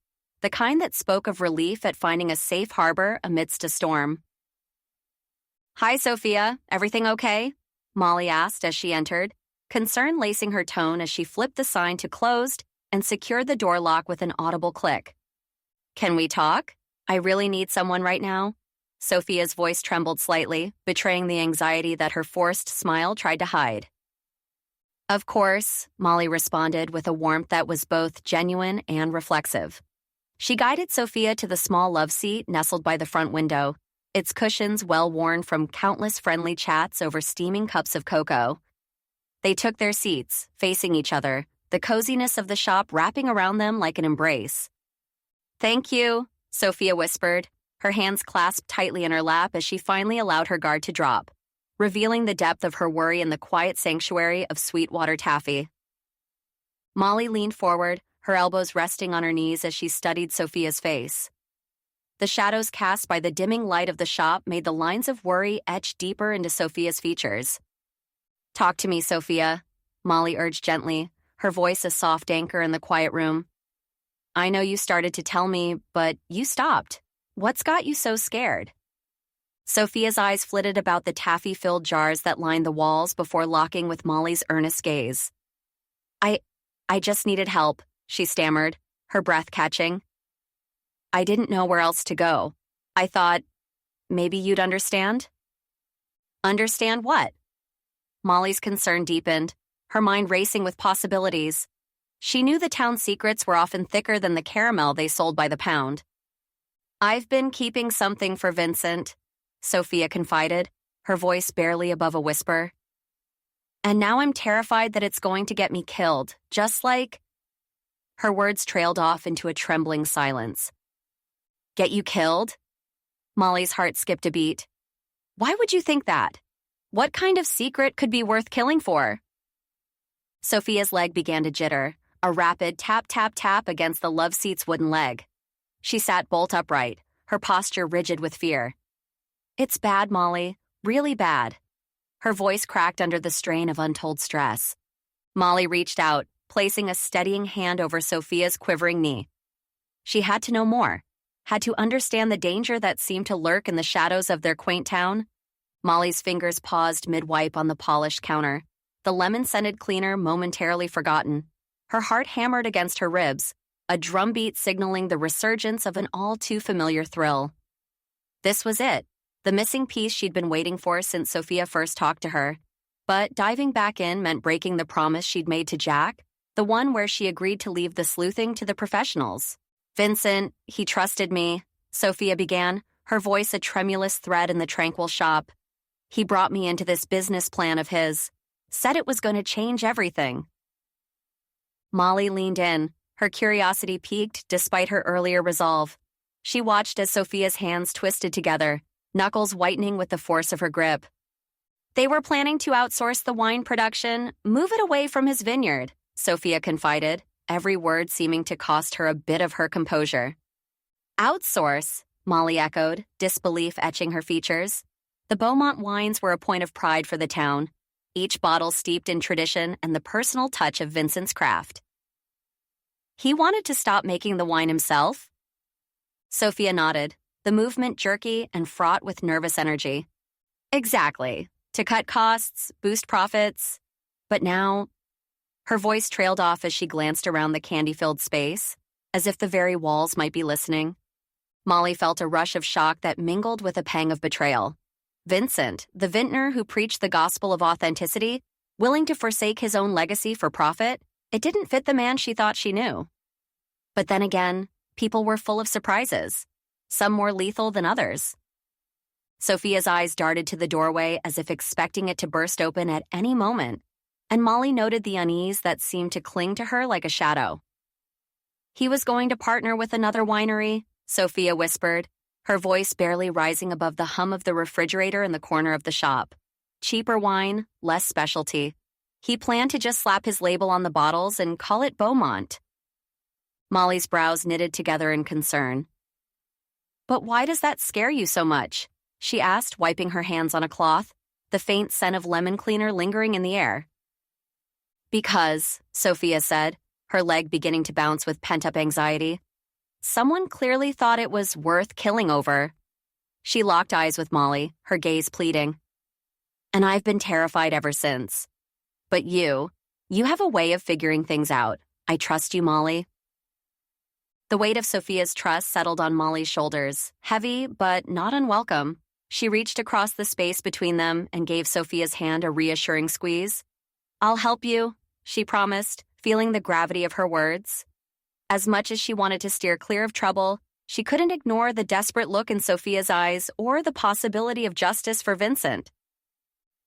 the kind that spoke of relief at finding a safe harbor amidst a storm. "Hi, Sophia. Everything okay?" Molly asked as she entered, concern lacing her tone as she flipped the sign to "Closed" and secured the door lock with an audible click. "Can we talk? I really need someone right now." Sophia's voice trembled slightly, betraying the anxiety that her forced smile tried to hide. "Of course," Molly responded with a warmth that was both genuine and reflexive. She guided Sophia to the small love seat nestled by the front window, its cushions well-worn from countless friendly chats over steaming cups of cocoa. They took their seats, facing each other, the coziness of the shop wrapping around them like an embrace. "Thank you," Sophia whispered, her hands clasped tightly in her lap as she finally allowed her guard to drop, revealing the depth of her worry in the quiet sanctuary of Sweetwater taffy. Molly leaned forward, her elbows resting on her knees as she studied Sophia's face. The shadows cast by the dimming light of the shop made the lines of worry etch deeper into Sophia's features. "Talk to me, Sophia," Molly urged gently, her voice a soft anchor in the quiet room. "I know you started to tell me, but you stopped. What's got you so scared?" Sophia's eyes flitted about the taffy-filled jars that lined the walls before locking with Molly's earnest gaze. I just needed help," she stammered, her breath catching. "I didn't know where else to go. I thought, maybe you'd understand?" "Understand what?" Molly's concern deepened, her mind racing with possibilities. She knew the town's secrets were often thicker than the caramel they sold by the pound. "I've been keeping something for Vincent," Sophia confided, her voice barely above a whisper. "And now I'm terrified that it's going to get me killed, just like—" Her words trailed off into a trembling silence. "Get you killed?" Molly's heart skipped a beat. "Why would you think that? What kind of secret could be worth killing for?" Sophia's leg began to jitter, a rapid tap-tap-tap against the love seat's wooden leg. She sat bolt upright, her posture rigid with fear. "It's bad, Molly, really bad." Her voice cracked under the strain of untold stress. Molly reached out, placing a steadying hand over Sophia's quivering knee. She had to know more, had to understand the danger that seemed to lurk in the shadows of their quaint town. Molly's fingers paused mid-wipe on the polished counter, the lemon-scented cleaner momentarily forgotten. Her heart hammered against her ribs, a drumbeat signaling the resurgence of an all-too-familiar thrill. This was it, the missing piece she'd been waiting for since Sophia first talked to her. But diving back in meant breaking the promise she'd made to Jack, the one where she agreed to leave the sleuthing to the professionals. "Vincent, he trusted me," Sophia began, her voice a tremulous thread in the tranquil shop. He brought me into this business plan of his, said it was going to change everything. Molly leaned in, her curiosity piqued despite her earlier resolve. She watched as Sophia's hands twisted together, knuckles whitening with the force of her grip. They were planning to outsource the wine production, move it away from his vineyard, Sophia confided, every word seeming to cost her a bit of her composure. Outsource? Molly echoed, disbelief etching her features. The Beaumont wines were a point of pride for the town, each bottle steeped in tradition and the personal touch of Vincent's craft. He wanted to stop making the wine himself? Sophia nodded, the movement jerky and fraught with nervous energy. Exactly. To cut costs, boost profits. But now, her voice trailed off as she glanced around the candy-filled space, as if the very walls might be listening. Molly felt a rush of shock that mingled with a pang of betrayal. Vincent, the vintner who preached the gospel of authenticity, willing to forsake his own legacy for profit, it didn't fit the man she thought she knew. But then again, people were full of surprises, some more lethal than others. Sophia's eyes darted to the doorway as if expecting it to burst open at any moment, and Molly noted the unease that seemed to cling to her like a shadow. He was going to partner with another winery, Sophia whispered, her voice barely rising above the hum of the refrigerator in the corner of the shop. Cheaper wine, less specialty. He planned to just slap his label on the bottles and call it Beaumont. Molly's brows knitted together in concern. But why does that scare you so much? She asked, wiping her hands on a cloth, the faint scent of lemon cleaner lingering in the air. Because, Sophia said, her leg beginning to bounce with pent-up anxiety, someone clearly thought it was worth killing over. She locked eyes with Molly, her gaze pleading. And I've been terrified ever since. But you have a way of figuring things out. I trust you, Molly. The weight of Sophia's trust settled on Molly's shoulders, heavy but not unwelcome. She reached across the space between them and gave Sophia's hand a reassuring squeeze. I'll help you, she promised, feeling the gravity of her words. As much as she wanted to steer clear of trouble, she couldn't ignore the desperate look in Sophia's eyes or the possibility of justice for Vincent.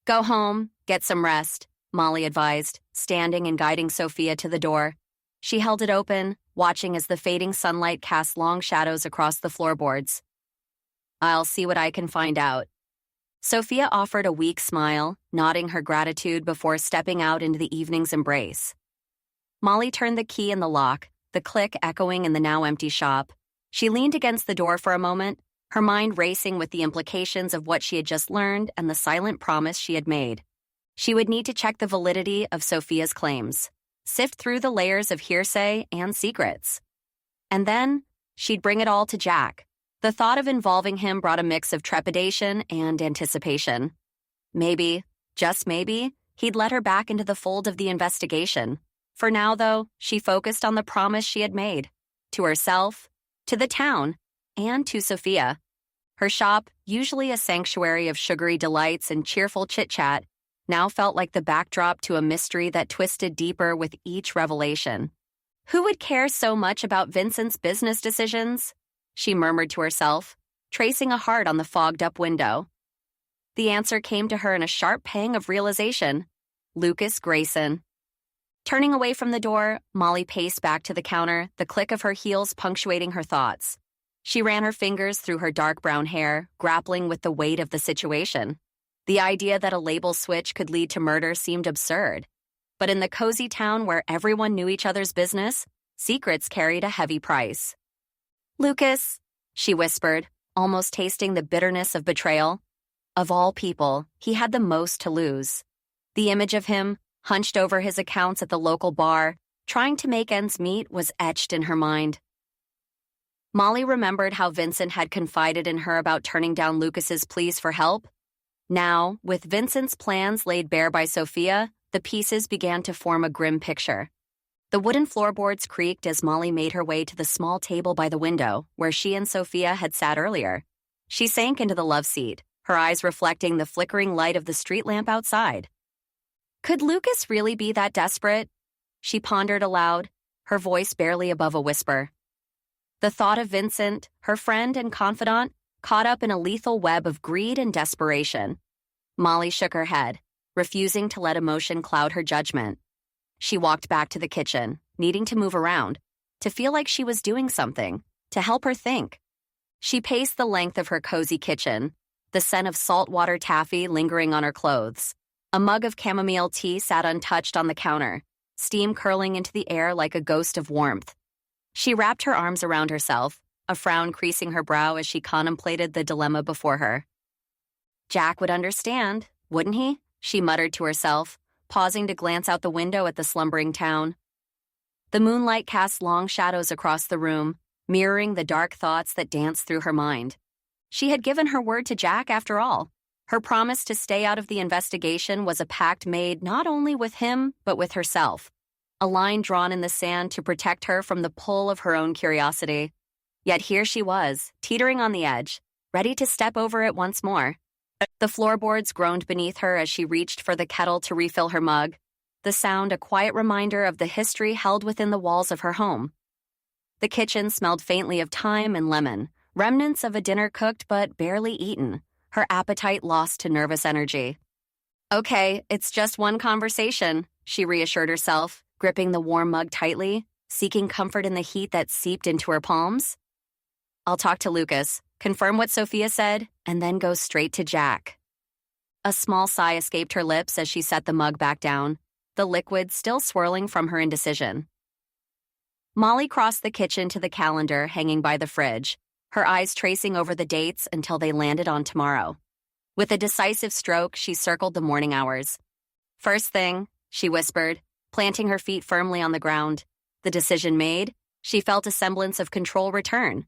Go home, get some rest, Molly advised, standing and guiding Sophia to the door. She held it open, watching as the fading sunlight cast long shadows across the floorboards. I'll see what I can find out. Sophia offered a weak smile, nodding her gratitude before stepping out into the evening's embrace. Molly turned the key in the lock, the click echoing in the now empty shop. She leaned against the door for a moment, her mind racing with the implications of what she had just learned and the silent promise she had made. She would need to check the validity of Sophia's claims, sift through the layers of hearsay and secrets. And then, she'd bring it all to Jack. The thought of involving him brought a mix of trepidation and anticipation. Maybe, just maybe, he'd let her back into the fold of the investigation. For now, though, she focused on the promise she had made. To herself, to the town, and to Sophia. Her shop, usually a sanctuary of sugary delights and cheerful chit-chat, now felt like the backdrop to a mystery that twisted deeper with each revelation. Who would care so much about Vincent's business decisions? She murmured to herself, tracing a heart on the fogged-up window. The answer came to her in a sharp pang of realization. Lucas Grayson. Turning away from the door, Molly paced back to the counter, the click of her heels punctuating her thoughts. She ran her fingers through her dark brown hair, grappling with the weight of the situation. The idea that a label switch could lead to murder seemed absurd. But in the cozy town where everyone knew each other's business, secrets carried a heavy price. Lucas, she whispered, almost tasting the bitterness of betrayal. Of all people, he had the most to lose. The image of him, hunched over his accounts at the local bar, trying to make ends meet, was etched in her mind. Molly remembered how Vincent had confided in her about turning down Lucas's pleas for help. Now, with Vincent's plans laid bare by Sophia, the pieces began to form a grim picture. The wooden floorboards creaked as Molly made her way to the small table by the window, where she and Sophia had sat earlier. She sank into the love seat, her eyes reflecting the flickering light of the street lamp outside. Could Lucas really be that desperate? She pondered aloud, her voice barely above a whisper. The thought of Vincent, her friend and confidant, caught up in a lethal web of greed and desperation. Molly shook her head, refusing to let emotion cloud her judgment. She walked back to the kitchen, needing to move around, to feel like she was doing something, to help her think. She paced the length of her cozy kitchen, the scent of saltwater taffy lingering on her clothes. A mug of chamomile tea sat untouched on the counter, steam curling into the air like a ghost of warmth. She wrapped her arms around herself, a frown creasing her brow as she contemplated the dilemma before her. Jack would understand, wouldn't he? She muttered to herself, pausing to glance out the window at the slumbering town. The moonlight cast long shadows across the room, mirroring the dark thoughts that danced through her mind. She had given her word to Jack after all. Her promise to stay out of the investigation was a pact made not only with him, but with herself. A line drawn in the sand to protect her from the pull of her own curiosity. Yet here she was, teetering on the edge, ready to step over it once more. The floorboards groaned beneath her as she reached for the kettle to refill her mug, the sound a quiet reminder of the history held within the walls of her home. The kitchen smelled faintly of thyme and lemon, remnants of a dinner cooked but barely eaten, her appetite lost to nervous energy. Okay, it's just one conversation, she reassured herself, gripping the warm mug tightly, seeking comfort in the heat that seeped into her palms. I'll talk to Lucas, confirm what Sophia said, and then go straight to Jack. A small sigh escaped her lips as she set the mug back down, the liquid still swirling from her indecision. Molly crossed the kitchen to the calendar hanging by the fridge, her eyes tracing over the dates until they landed on tomorrow. With a decisive stroke, she circled the morning hours. First thing, she whispered, planting her feet firmly on the ground. The decision made, she felt a semblance of control return.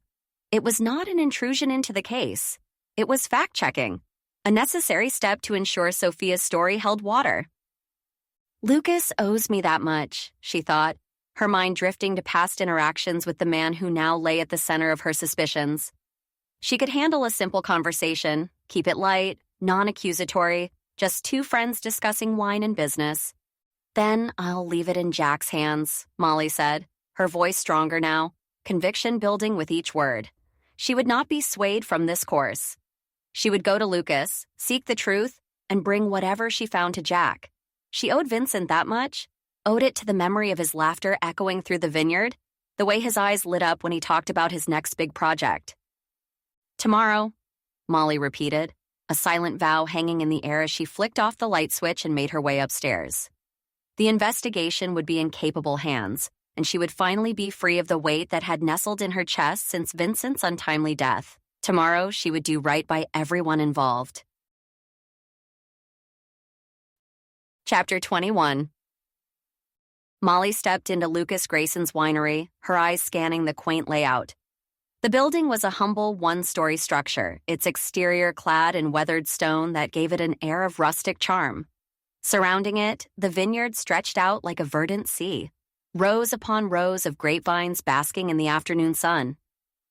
It was not an intrusion into the case. It was fact-checking, a necessary step to ensure Sophia's story held water. Lucas owes me that much, she thought, her mind drifting to past interactions with the man who now lay at the center of her suspicions. She could handle a simple conversation, keep it light, non-accusatory, just two friends discussing wine and business. Then I'll leave it in Jack's hands, Molly said, her voice stronger now, conviction building with each word. She would not be swayed from this course. She would go to Lucas, seek the truth, and bring whatever she found to Jack. She owed Vincent that much, owed it to the memory of his laughter echoing through the vineyard, the way his eyes lit up when he talked about his next big project. Tomorrow, Molly repeated, a silent vow hanging in the air as she flicked off the light switch and made her way upstairs. The investigation would be in capable hands, and she would finally be free of the weight that had nestled in her chest since Vincent's untimely death. Tomorrow, she would do right by everyone involved. Chapter 21. Molly stepped into Lucas Grayson's winery, her eyes scanning the quaint layout. The building was a humble one-story structure, its exterior clad in weathered stone that gave it an air of rustic charm. Surrounding it, the vineyard stretched out like a verdant sea, rows upon rows of grapevines basking in the afternoon sun.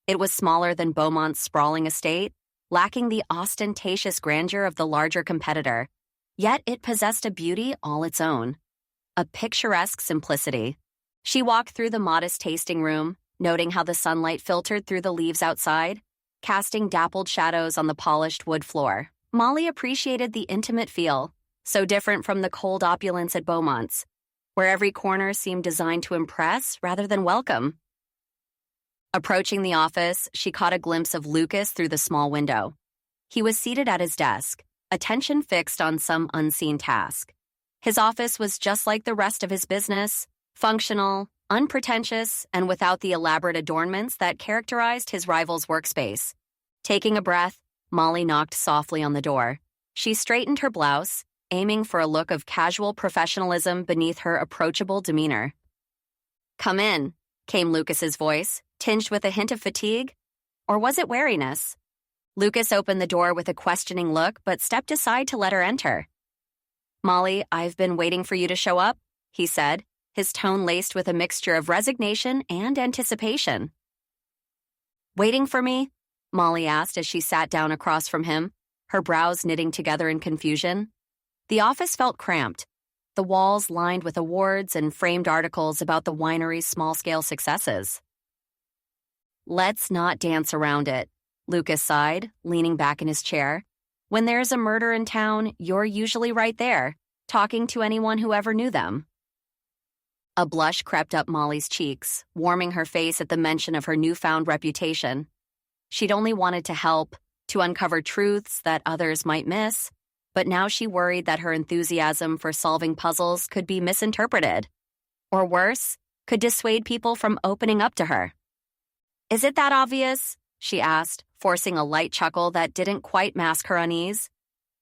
It was smaller than Beaumont's sprawling estate, lacking the ostentatious grandeur of the larger competitor, yet it possessed a beauty all its own. A picturesque simplicity. She walked through the modest tasting room, noting how the sunlight filtered through the leaves outside, casting dappled shadows on the polished wood floor. Molly appreciated the intimate feel, so different from the cold opulence at Beaumont's, where every corner seemed designed to impress rather than welcome. Approaching the office, she caught a glimpse of Lucas through the small window. He was seated at his desk, attention fixed on some unseen task. His office was just like the rest of his business, functional, unpretentious, and without the elaborate adornments that characterized his rival's workspace. Taking a breath, Molly knocked softly on the door. She straightened her blouse, aiming for a look of casual professionalism beneath her approachable demeanor. "Come in," came Lucas's voice, tinged with a hint of fatigue. Or was it wariness? Lucas opened the door with a questioning look, but stepped aside to let her enter. "Molly, I've been waiting for you to show up," he said, his tone laced with a mixture of resignation and anticipation. "Waiting for me?" Molly asked as she sat down across from him, her brows knitting together in confusion. The office felt cramped, the walls lined with awards and framed articles about the winery's small-scale successes. "Let's not dance around it," Lucas sighed, leaning back in his chair. When there's a murder in town, you're usually right there, talking to anyone who ever knew them. A blush crept up Molly's cheeks, warming her face at the mention of her newfound reputation. She'd only wanted to help, to uncover truths that others might miss, but now she worried that her enthusiasm for solving puzzles could be misinterpreted. Or worse, could dissuade people from opening up to her. "Is it that obvious?" she asked, forcing a light chuckle that didn't quite mask her unease.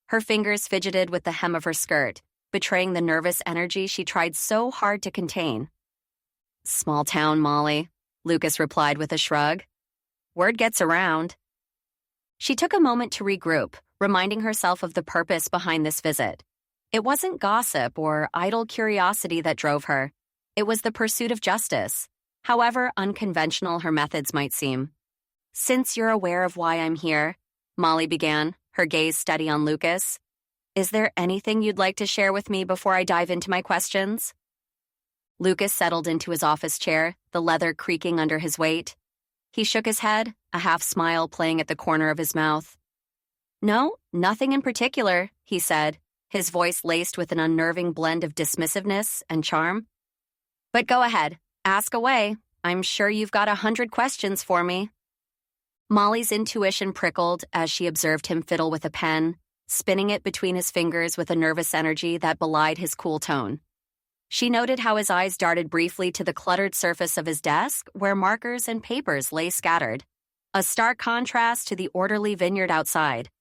Her fingers fidgeted with the hem of her skirt, betraying the nervous energy she tried so hard to contain. "Small town, Molly," Lucas replied with a shrug. "Word gets around." She took a moment to regroup, reminding herself of the purpose behind this visit. It wasn't gossip or idle curiosity that drove her. It was the pursuit of justice, however unconventional her methods might seem. "Since you're aware of why I'm here," Molly began, her gaze steady on Lucas, "is there anything you'd like to share with me before I dive into my questions?" Lucas settled into his office chair, the leather creaking under his weight. He shook his head, a half smile playing at the corner of his mouth. "No, nothing in particular," he said, his voice laced with an unnerving blend of dismissiveness and charm. "But go ahead, ask away. I'm sure you've got 100 questions for me." Molly's intuition prickled as she observed him fiddle with a pen, spinning it between his fingers with a nervous energy that belied his cool tone. She noted how his eyes darted briefly to the cluttered surface of his desk where markers and papers lay scattered, a stark contrast to the orderly vineyard outside.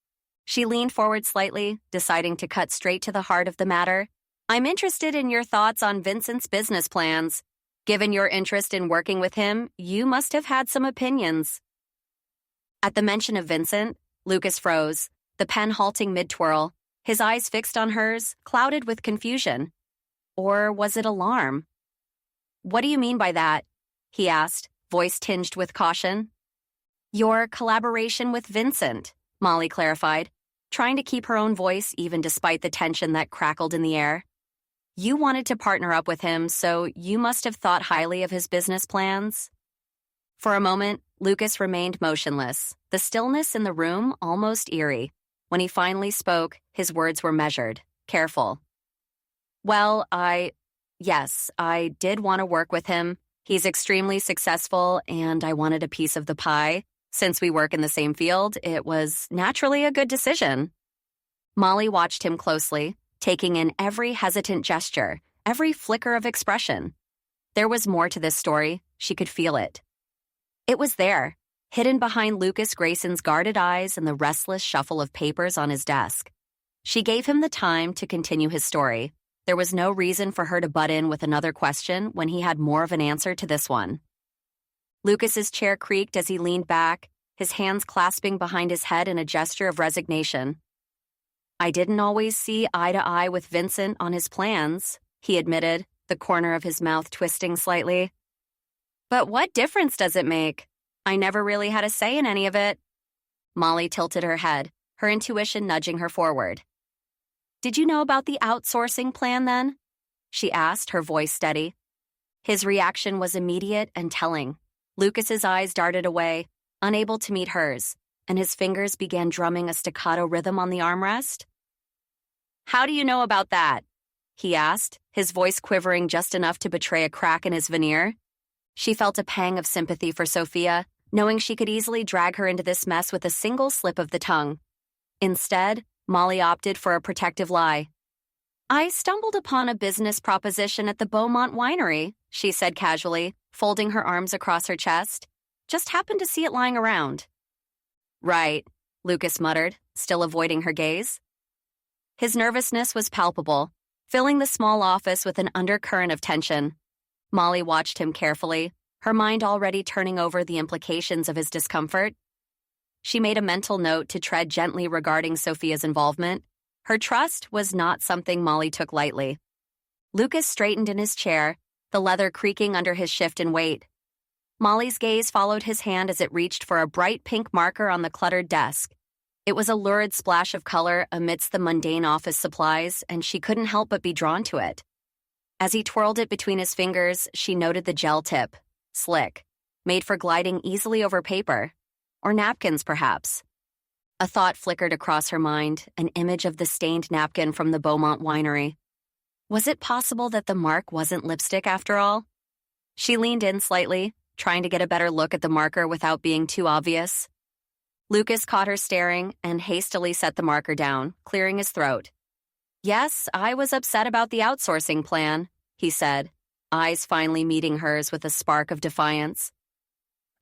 She leaned forward slightly, deciding to cut straight to the heart of the matter. "I'm interested in your thoughts on Vincent's business plans. Given your interest in working with him, you must have had some opinions." At the mention of Vincent, Lucas froze, the pen halting mid-twirl, his eyes fixed on hers, clouded with confusion. Or was it alarm? "What do you mean by that?" he asked, voice tinged with caution. "Your collaboration with Vincent," Molly clarified, trying to keep her own voice even despite the tension that crackled in the air. "You wanted to partner up with him, so you must have thought highly of his business plans." For a moment, Lucas remained motionless, the stillness in the room almost eerie. When he finally spoke, his words were measured, careful. "Well, yes, I did want to work with him. He's extremely successful, and I wanted a piece of the pie. Since we work in the same field, it was naturally a good decision." Molly watched him closely, taking in every hesitant gesture, every flicker of expression. There was more to this story. She could feel it. It was there, hidden behind Lucas Grayson's guarded eyes and the restless shuffle of papers on his desk. She gave him the time to continue his story. There was no reason for her to butt in with another question when he had more of an answer to this one. Lucas's chair creaked as he leaned back, his hands clasping behind his head in a gesture of resignation. "I didn't always see eye to eye with Vincent on his plans," he admitted, the corner of his mouth twisting slightly. "But what difference does it make? I never really had a say in any of it." Molly tilted her head, her intuition nudging her forward. "Did you know about the outsourcing plan then?" she asked, her voice steady. His reaction was immediate and telling. Lucas's eyes darted away, unable to meet hers, and his fingers began drumming a staccato rhythm on the armrest. "How do you know about that?" he asked, his voice quivering just enough to betray a crack in his veneer. She felt a pang of sympathy for Sophia, knowing she could easily drag her into this mess with a single slip of the tongue. Instead, Molly opted for a protective lie. "I stumbled upon a business proposition at the Beaumont Winery," she said casually, folding her arms across her chest. "Just happened to see it lying around." "Right," Lucas muttered, still avoiding her gaze. His nervousness was palpable, filling the small office with an undercurrent of tension. Molly watched him carefully, her mind already turning over the implications of his discomfort. She made a mental note to tread gently regarding Sophia's involvement. Her trust was not something Molly took lightly. Lucas straightened in his chair, the leather creaking under his shift in weight. Molly's gaze followed his hand as it reached for a bright pink marker on the cluttered desk. It was a lurid splash of color amidst the mundane office supplies, and she couldn't help but be drawn to it. As he twirled it between his fingers, she noted the gel tip, slick, made for gliding easily over paper. Or napkins, perhaps. A thought flickered across her mind, an image of the stained napkin from the Beaumont winery. Was it possible that the mark wasn't lipstick after all? She leaned in slightly, trying to get a better look at the marker without being too obvious. Lucas caught her staring and hastily set the marker down, clearing his throat. "Yes, I was upset about the outsourcing plan," he said, eyes finally meeting hers with a spark of defiance.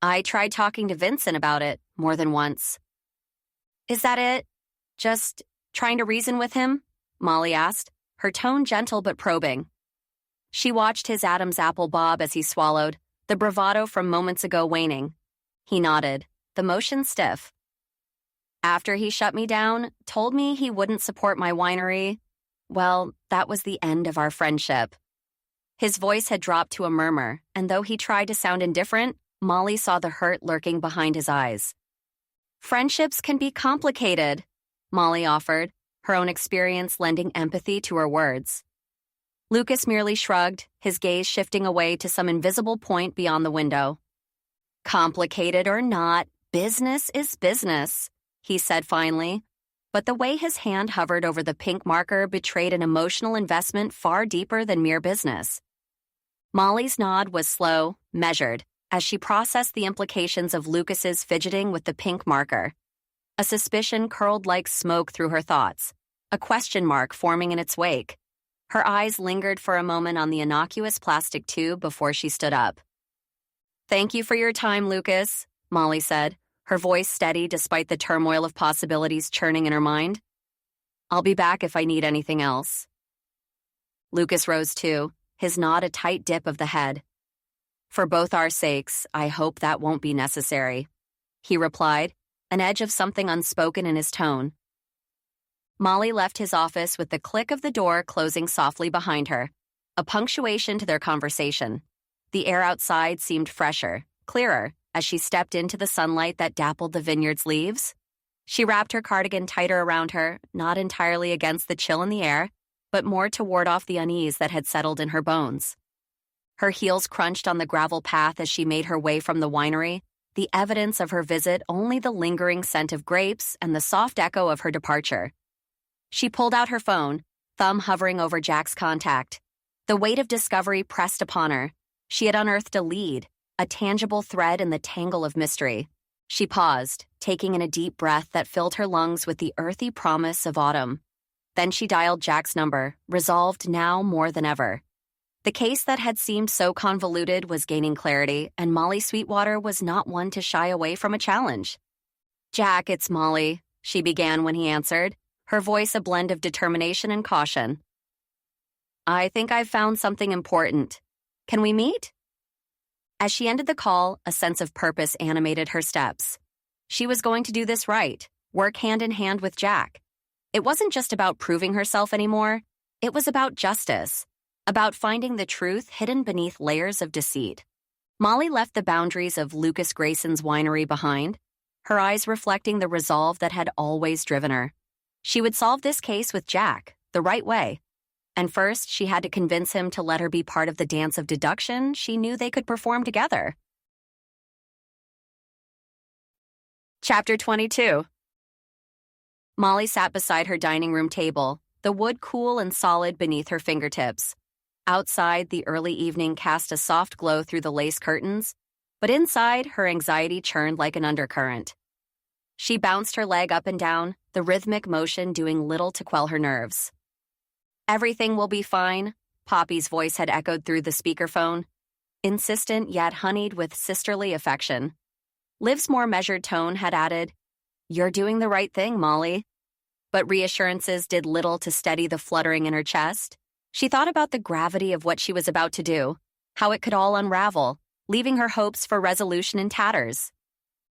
"I tried talking to Vincent about it more than once." "Is that it? Just trying to reason with him?" Molly asked, her tone gentle but probing. She watched his Adam's apple bob as he swallowed, the bravado from moments ago waning. He nodded, the motion stiff. "After he shut me down, told me he wouldn't support my winery, well, that was the end of our friendship." His voice had dropped to a murmur, and though he tried to sound indifferent, Molly saw the hurt lurking behind his eyes. "Friendships can be complicated," Molly offered, her own experience lending empathy to her words. Lucas merely shrugged, his gaze shifting away to some invisible point beyond the window. "Complicated or not, business is business," he said finally, but the way his hand hovered over the pink marker betrayed an emotional investment far deeper than mere business. Molly's nod was slow, measured, as she processed the implications of Lucas's fidgeting with the pink marker. A suspicion curled like smoke through her thoughts, a question mark forming in its wake. Her eyes lingered for a moment on the innocuous plastic tube before she stood up. "Thank you for your time, Lucas," Molly said, her voice steady despite the turmoil of possibilities churning in her mind. "I'll be back if I need anything else." Lucas rose too, his nod a tight dip of the head. "For both our sakes, I hope that won't be necessary," he replied, an edge of something unspoken in his tone. Molly left his office with the click of the door closing softly behind her, a punctuation to their conversation. The air outside seemed fresher, clearer, as she stepped into the sunlight that dappled the vineyard's leaves. She wrapped her cardigan tighter around her, not entirely against the chill in the air, but more to ward off the unease that had settled in her bones. Her heels crunched on the gravel path as she made her way from the winery, the evidence of her visit only the lingering scent of grapes and the soft echo of her departure. She pulled out her phone, thumb hovering over Jack's contact. The weight of discovery pressed upon her. She had unearthed a lead, a tangible thread in the tangle of mystery. She paused, taking in a deep breath that filled her lungs with the earthy promise of autumn. Then she dialed Jack's number, resolved now more than ever. The case that had seemed so convoluted was gaining clarity, and Molly Sweetwater was not one to shy away from a challenge. "Jack, it's Molly," she began when he answered, her voice a blend of determination and caution. "I think I've found something important. Can we meet?" As she ended the call, a sense of purpose animated her steps. She was going to do this right, work hand in hand with Jack. It wasn't just about proving herself anymore. It was about justice, about finding the truth hidden beneath layers of deceit. Molly left the boundaries of Lucas Grayson's winery behind, her eyes reflecting the resolve that had always driven her. She would solve this case with Jack, the right way. And first, she had to convince him to let her be part of the dance of deduction she knew they could perform together. Chapter 22. Molly sat beside her dining room table, the wood cool and solid beneath her fingertips. Outside, the early evening cast a soft glow through the lace curtains, but inside, her anxiety churned like an undercurrent. She bounced her leg up and down, the rhythmic motion doing little to quell her nerves. "Everything will be fine," Poppy's voice had echoed through the speakerphone, insistent yet honeyed with sisterly affection. Liv's more measured tone had added, "You're doing the right thing, Molly." But reassurances did little to steady the fluttering in her chest. She thought about the gravity of what she was about to do, how it could all unravel, leaving her hopes for resolution in tatters.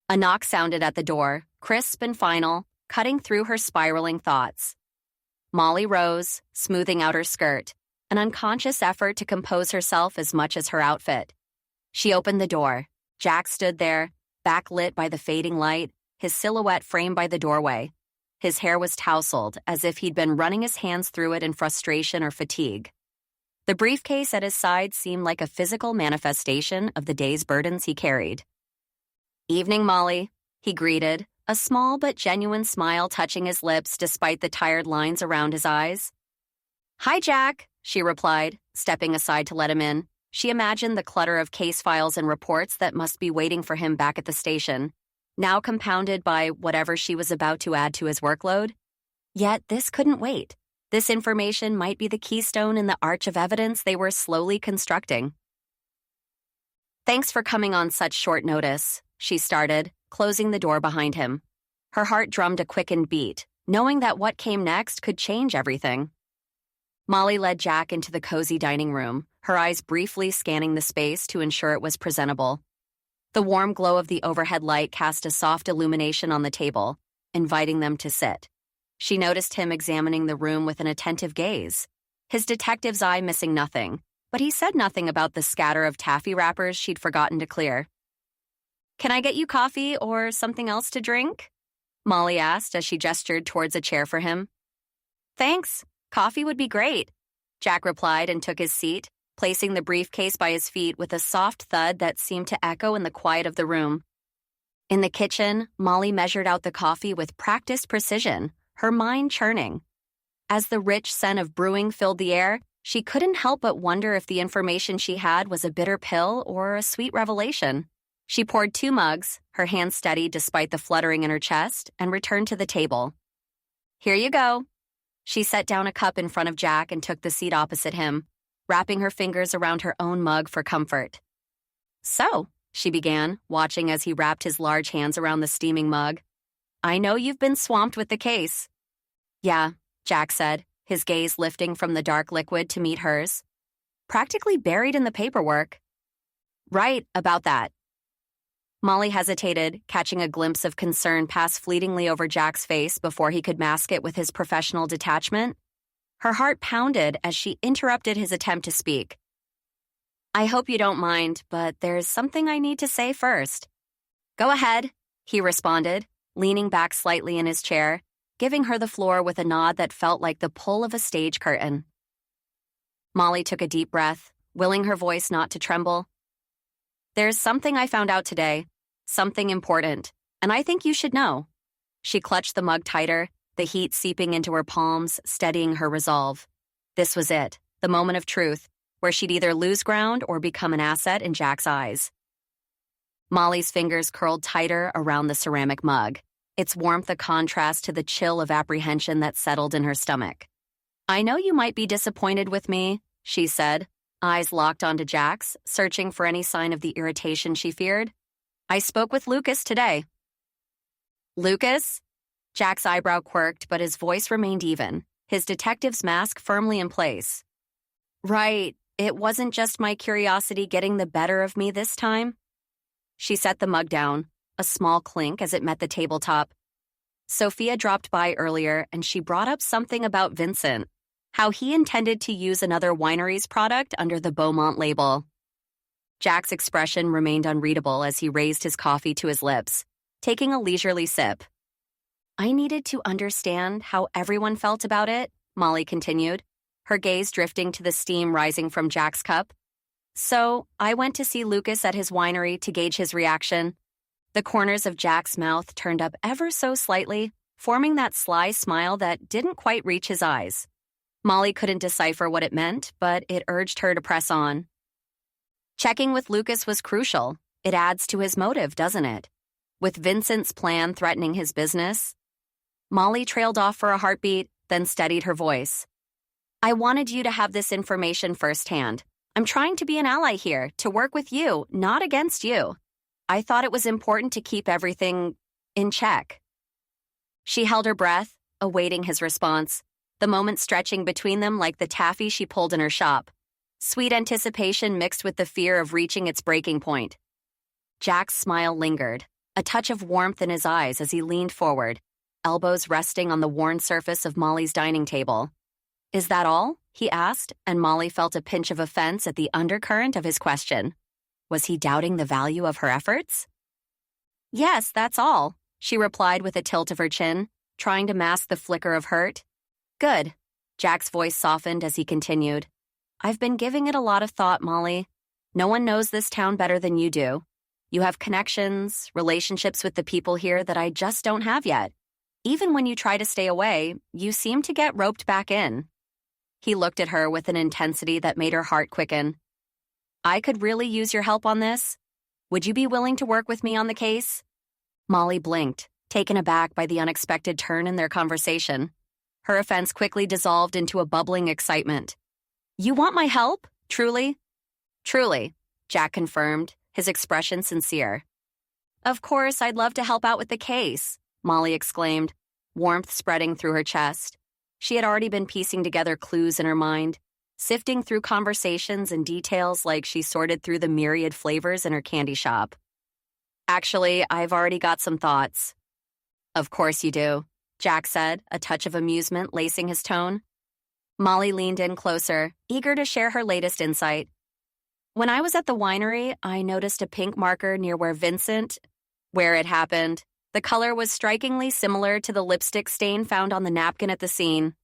A knock sounded at the door, crisp and final, cutting through her spiraling thoughts. Molly rose, smoothing out her skirt, an unconscious effort to compose herself as much as her outfit. She opened the door. Jack stood there, backlit by the fading light, his silhouette framed by the doorway. His hair was tousled, as if he'd been running his hands through it in frustration or fatigue. The briefcase at his side seemed like a physical manifestation of the day's burdens he carried. "Evening, Molly," he greeted, a small but genuine smile touching his lips despite the tired lines around his eyes. "Hi, Jack," she replied, stepping aside to let him in. She imagined the clutter of case files and reports that must be waiting for him back at the station, now compounded by whatever she was about to add to his workload. Yet this couldn't wait. This information might be the keystone in the arch of evidence they were slowly constructing. "Thanks for coming on such short notice," she started, closing the door behind him. Her heart drummed a quickened beat, knowing that what came next could change everything. Molly led Jack into the cozy dining room, her eyes briefly scanning the space to ensure it was presentable. The warm glow of the overhead light cast a soft illumination on the table, inviting them to sit. She noticed him examining the room with an attentive gaze, his detective's eye missing nothing, but he said nothing about the scatter of taffy wrappers she'd forgotten to clear. "Can I get you coffee or something else to drink?" Molly asked as she gestured towards a chair for him. "Thanks. Coffee would be great," Jack replied and took his seat, placing the briefcase by his feet with a soft thud that seemed to echo in the quiet of the room. In the kitchen, Molly measured out the coffee with practiced precision, her mind churning. As the rich scent of brewing filled the air, she couldn't help but wonder if the information she had was a bitter pill or a sweet revelation. She poured 2 mugs, her hands steady despite the fluttering in her chest, and returned to the table. "Here you go." She set down a cup in front of Jack and took the seat opposite him, wrapping her fingers around her own mug for comfort. "So," she began, watching as he wrapped his large hands around the steaming mug, "I know you've been swamped with the case." "Yeah," Jack said, his gaze lifting from the dark liquid to meet hers. "Practically buried in the paperwork." "Right, about that." Molly hesitated, catching a glimpse of concern pass fleetingly over Jack's face before he could mask it with his professional detachment. Her heart pounded as she interrupted his attempt to speak. "I hope you don't mind, but there's something I need to say first." "Go ahead," he responded, leaning back slightly in his chair, giving her the floor with a nod that felt like the pull of a stage curtain. Molly took a deep breath, willing her voice not to tremble. "There's something I found out today, something important, and I think you should know." She clutched the mug tighter, the heat seeping into her palms, steadying her resolve. This was it, the moment of truth, where she'd either lose ground or become an asset in Jack's eyes. Molly's fingers curled tighter around the ceramic mug, its warmth a contrast to the chill of apprehension that settled in her stomach. "I know you might be disappointed with me," she said, eyes locked onto Jack's, searching for any sign of the irritation she feared. "I spoke with Lucas today." "Lucas?" Jack's eyebrow quirked, but his voice remained even, his detective's mask firmly in place. "Right, it wasn't just my curiosity getting the better of me this time." She set the mug down, a small clink as it met the tabletop. Sophia dropped by earlier, and she brought up something about Vincent, how he intended to use another winery's product under the Beaumont label. Jack's expression remained unreadable as he raised his coffee to his lips, taking a leisurely sip. "I needed to understand how everyone felt about it," Molly continued, her gaze drifting to the steam rising from Jack's cup. "So I went to see Lucas at his winery to gauge his reaction." The corners of Jack's mouth turned up ever so slightly, forming that sly smile that didn't quite reach his eyes. Molly couldn't decipher what it meant, but it urged her to press on. "Checking with Lucas was crucial. It adds to his motive, doesn't it? With Vincent's plan threatening his business." Molly trailed off for a heartbeat, then steadied her voice. "I wanted you to have this information firsthand. I'm trying to be an ally here, to work with you, not against you. I thought it was important to keep everything in check." She held her breath, awaiting his response, the moment stretching between them like the taffy she pulled in her shop. Sweet anticipation mixed with the fear of reaching its breaking point. Jack's smile lingered, a touch of warmth in his eyes as he leaned forward, elbows resting on the worn surface of Molly's dining table. "Is that all?" he asked, and Molly felt a pinch of offense at the undercurrent of his question. Was he doubting the value of her efforts? "Yes, that's all," she replied with a tilt of her chin, trying to mask the flicker of hurt. "Good." Jack's voice softened as he continued. "I've been giving it a lot of thought, Molly. No one knows this town better than you do. You have connections, relationships with the people here that I just don't have yet. Even when you try to stay away, you seem to get roped back in." He looked at her with an intensity that made her heart quicken. "I could really use your help on this. Would you be willing to work with me on the case?" Molly blinked, taken aback by the unexpected turn in their conversation. Her offense quickly dissolved into a bubbling excitement. "You want my help? Truly?" "Truly," Jack confirmed, his expression sincere. "Of course, I'd love to help out with the case," Molly exclaimed, warmth spreading through her chest. She had already been piecing together clues in her mind, sifting through conversations and details like she sorted through the myriad flavors in her candy shop. "Actually, I've already got some thoughts." "Of course you do," Jack said, a touch of amusement lacing his tone. Molly leaned in closer, eager to share her latest insight. "When I was at the winery, I noticed a pink marker near where it happened. The color was strikingly similar to the lipstick stain found on the napkin at the scene."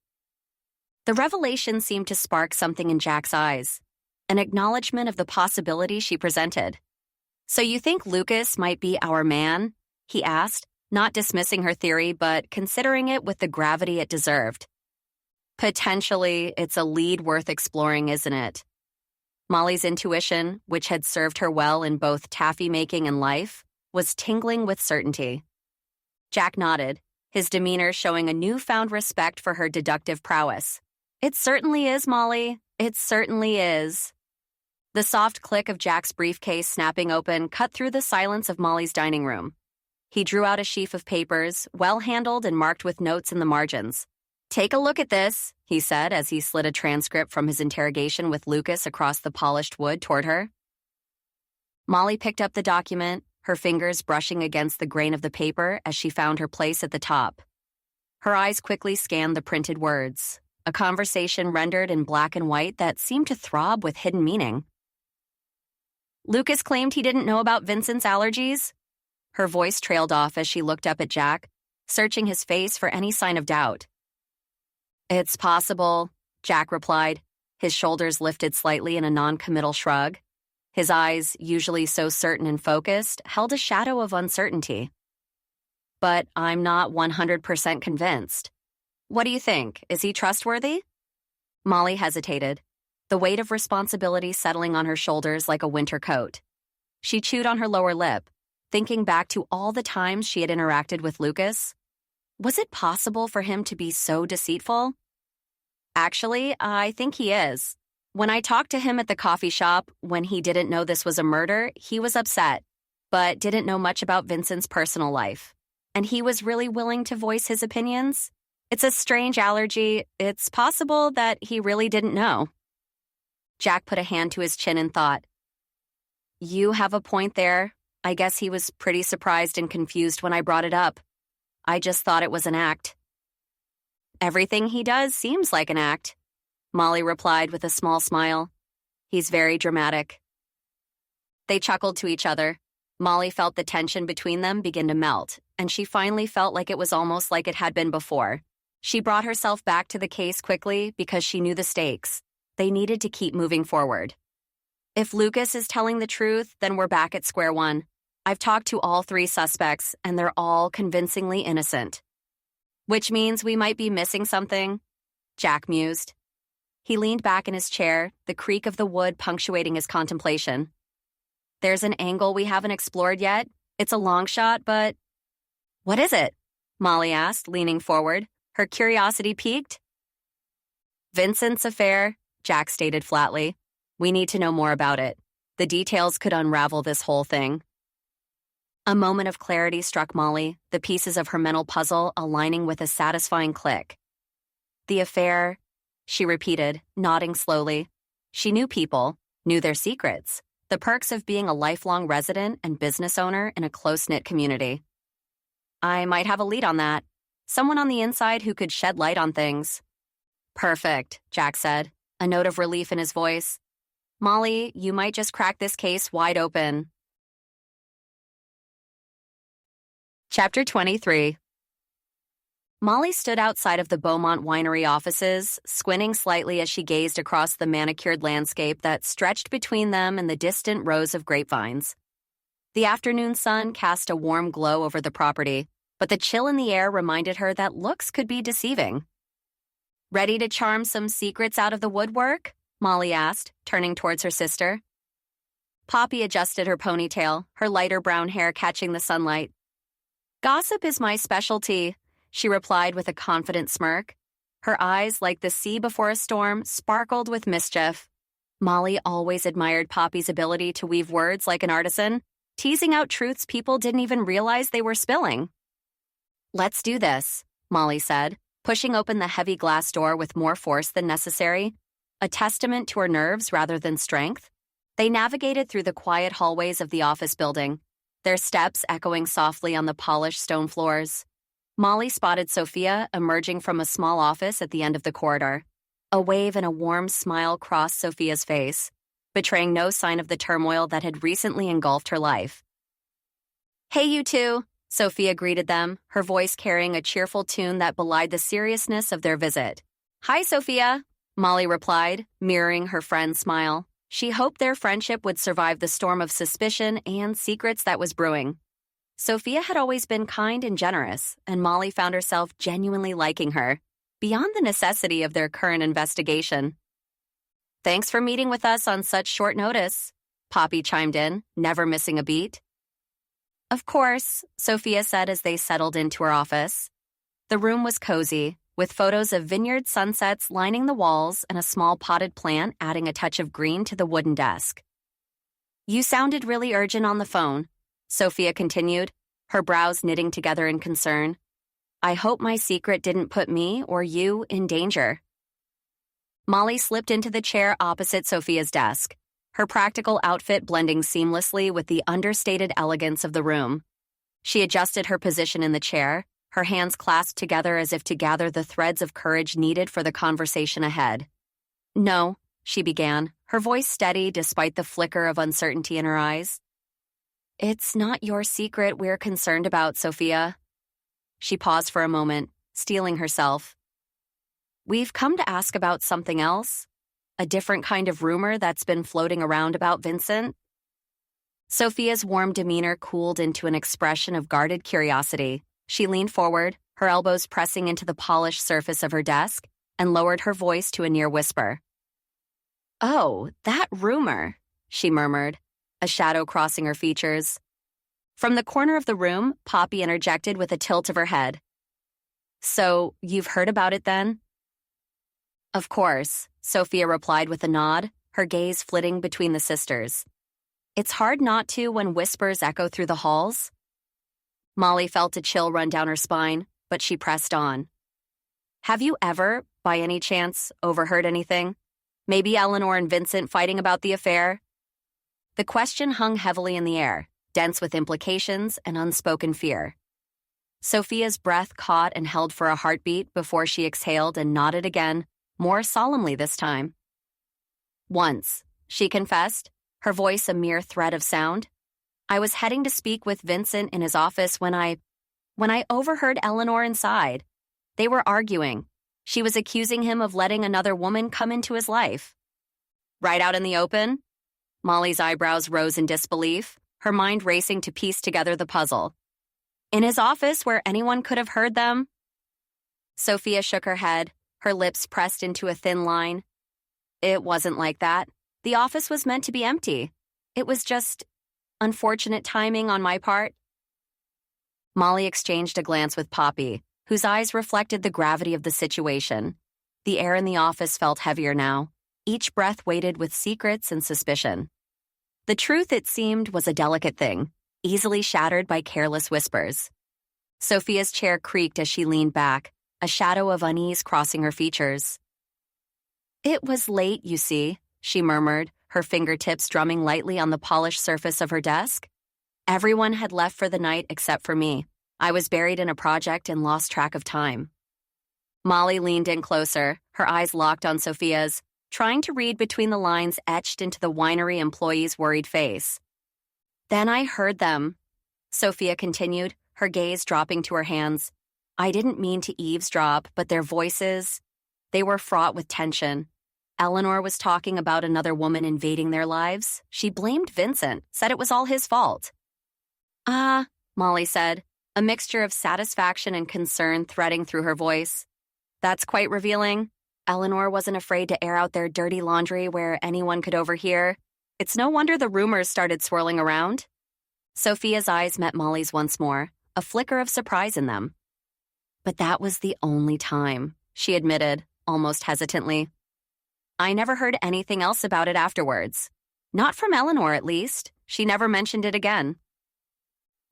The revelation seemed to spark something in Jack's eyes, an acknowledgement of the possibility she presented. "So you think Lucas might be our man?" he asked, not dismissing her theory, but considering it with the gravity it deserved. "Potentially, it's a lead worth exploring, isn't it?" Molly's intuition, which had served her well in both taffy making and life, was tingling with certainty. Jack nodded, his demeanor showing a newfound respect for her deductive prowess. "It certainly is, Molly. It certainly is." The soft click of Jack's briefcase snapping open cut through the silence of Molly's dining room. He drew out a sheaf of papers, well-handled and marked with notes in the margins. "Take a look at this," he said as he slid a transcript from his interrogation with Lucas across the polished wood toward her. Molly picked up the document, her fingers brushing against the grain of the paper as she found her place at the top. Her eyes quickly scanned the printed words, a conversation rendered in black and white that seemed to throb with hidden meaning. "Lucas claimed he didn't know about Vincent's allergies?" Her voice trailed off as she looked up at Jack, searching his face for any sign of doubt. "It's possible," Jack replied, his shoulders lifted slightly in a non-committal shrug. His eyes, usually so certain and focused, held a shadow of uncertainty. "But I'm not 100% convinced. What do you think? Is he trustworthy?" Molly hesitated, the weight of responsibility settling on her shoulders like a winter coat. She chewed on her lower lip, thinking back to all the times she had interacted with Lucas. Was it possible for him to be so deceitful? "Actually, I think he is. When I talked to him at the coffee shop, when he didn't know this was a murder, he was upset, but didn't know much about Vincent's personal life. And he was really willing to voice his opinions. It's a strange allergy. It's possible that he really didn't know." Jack put a hand to his chin and thought. "You have a point there. I guess he was pretty surprised and confused when I brought it up. I just thought it was an act." "Everything he does seems like an act," Molly replied with a small smile. "He's very dramatic." They chuckled to each other. Molly felt the tension between them begin to melt, and she finally felt like it was almost like it had been before. She brought herself back to the case quickly because she knew the stakes. They needed to keep moving forward. "If Lucas is telling the truth, then we're back at square one. I've talked to all 3 suspects, and they're all convincingly innocent." "Which means we might be missing something," Jack mused. He leaned back in his chair, the creak of the wood punctuating his contemplation. "There's an angle we haven't explored yet. It's a long shot, but—" "What is it?" Molly asked, leaning forward, her curiosity piqued. "Vincent's affair," Jack stated flatly. "We need to know more about it. The details could unravel this whole thing." A moment of clarity struck Molly, the pieces of her mental puzzle aligning with a satisfying click. "The affair," she repeated, nodding slowly. She knew people, knew their secrets, the perks of being a lifelong resident and business owner in a close-knit community. "I might have a lead on that. Someone on the inside who could shed light on things." "Perfect," Jack said, a note of relief in his voice. "Molly, you might just crack this case wide open." Chapter 23. Molly stood outside of the Beaumont Winery offices, squinting slightly as she gazed across the manicured landscape that stretched between them and the distant rows of grapevines. The afternoon sun cast a warm glow over the property, but the chill in the air reminded her that looks could be deceiving. "Ready to charm some secrets out of the woodwork?" Molly asked, turning towards her sister. Poppy adjusted her ponytail, her lighter brown hair catching the sunlight. "Gossip is my specialty," she replied with a confident smirk. Her eyes, like the sea before a storm, sparkled with mischief. Molly always admired Poppy's ability to weave words like an artisan, teasing out truths people didn't even realize they were spilling. "Let's do this," Molly said, pushing open the heavy glass door with more force than necessary, a testament to her nerves rather than strength. They navigated through the quiet hallways of the office building, their steps echoing softly on the polished stone floors. Molly spotted Sophia emerging from a small office at the end of the corridor. A wave and a warm smile crossed Sophia's face, betraying no sign of the turmoil that had recently engulfed her life. "Hey, you two," Sophia greeted them, her voice carrying a cheerful tune that belied the seriousness of their visit. "Hi, Sophia," Molly replied, mirroring her friend's smile. She hoped their friendship would survive the storm of suspicion and secrets that was brewing. Sophia had always been kind and generous, and Molly found herself genuinely liking her, beyond the necessity of their current investigation. "Thanks for meeting with us on such short notice," Poppy chimed in, never missing a beat. "Of course," Sophia said as they settled into her office. The room was cozy, with photos of vineyard sunsets lining the walls and a small potted plant adding a touch of green to the wooden desk. "You sounded really urgent on the phone," Sophia continued, her brows knitting together in concern. "I hope my secret didn't put me or you in danger." Molly slipped into the chair opposite Sophia's desk, her practical outfit blending seamlessly with the understated elegance of the room. She adjusted her position in the chair, her hands clasped together as if to gather the threads of courage needed for the conversation ahead. "No," she began, her voice steady despite the flicker of uncertainty in her eyes. "It's not your secret we're concerned about, Sophia." She paused for a moment, steeling herself. "We've come to ask about something else, a different kind of rumor that's been floating around about Vincent." Sophia's warm demeanor cooled into an expression of guarded curiosity. She leaned forward, her elbows pressing into the polished surface of her desk, and lowered her voice to a near whisper. "Oh, that rumor," she murmured, a shadow crossing her features. From the corner of the room, Poppy interjected with a tilt of her head. "So, you've heard about it then?" "Of course," Sophia replied with a nod, her gaze flitting between the sisters. "It's hard not to when whispers echo through the halls." Molly felt a chill run down her spine, but she pressed on. "Have you ever, by any chance, overheard anything? Maybe Eleanor and Vincent fighting about the affair?" The question hung heavily in the air, dense with implications and unspoken fear. Sophia's breath caught and held for a heartbeat before she exhaled and nodded again, more solemnly this time. "Once," she confessed, her voice a mere thread of sound. "I was heading to speak with Vincent in his office when I overheard Eleanor inside. They were arguing. She was accusing him of letting another woman come into his life." "Right out in the open?" Molly's eyebrows rose in disbelief, her mind racing to piece together the puzzle. "In his office where anyone could have heard them?" Sophia shook her head, her lips pressed into a thin line. "It wasn't like that. The office was meant to be empty. It was just unfortunate timing on my part." Molly exchanged a glance with Poppy, whose eyes reflected the gravity of the situation. The air in the office felt heavier now, each breath weighted with secrets and suspicion. The truth, it seemed, was a delicate thing, easily shattered by careless whispers. Sophia's chair creaked as she leaned back, a shadow of unease crossing her features. "It was late, you see," she murmured, her fingertips drumming lightly on the polished surface of her desk. "Everyone had left for the night except for me. I was buried in a project and lost track of time." Molly leaned in closer, her eyes locked on Sophia's, trying to read between the lines etched into the winery employee's worried face. "Then I heard them," Sophia continued, her gaze dropping to her hands. "I didn't mean to eavesdrop, but their voices, they were fraught with tension. Eleanor was talking about another woman invading their lives. She blamed Vincent, said it was all his fault. Molly said, a mixture of satisfaction and concern threading through her voice. That's quite revealing. Eleanor wasn't afraid to air out their dirty laundry where anyone could overhear. It's no wonder the rumors started swirling around. Sophia's eyes met Molly's once more, a flicker of surprise in them. But that was the only time, she admitted, almost hesitantly. I never heard anything else about it afterwards. Not from Eleanor, at least. She never mentioned it again.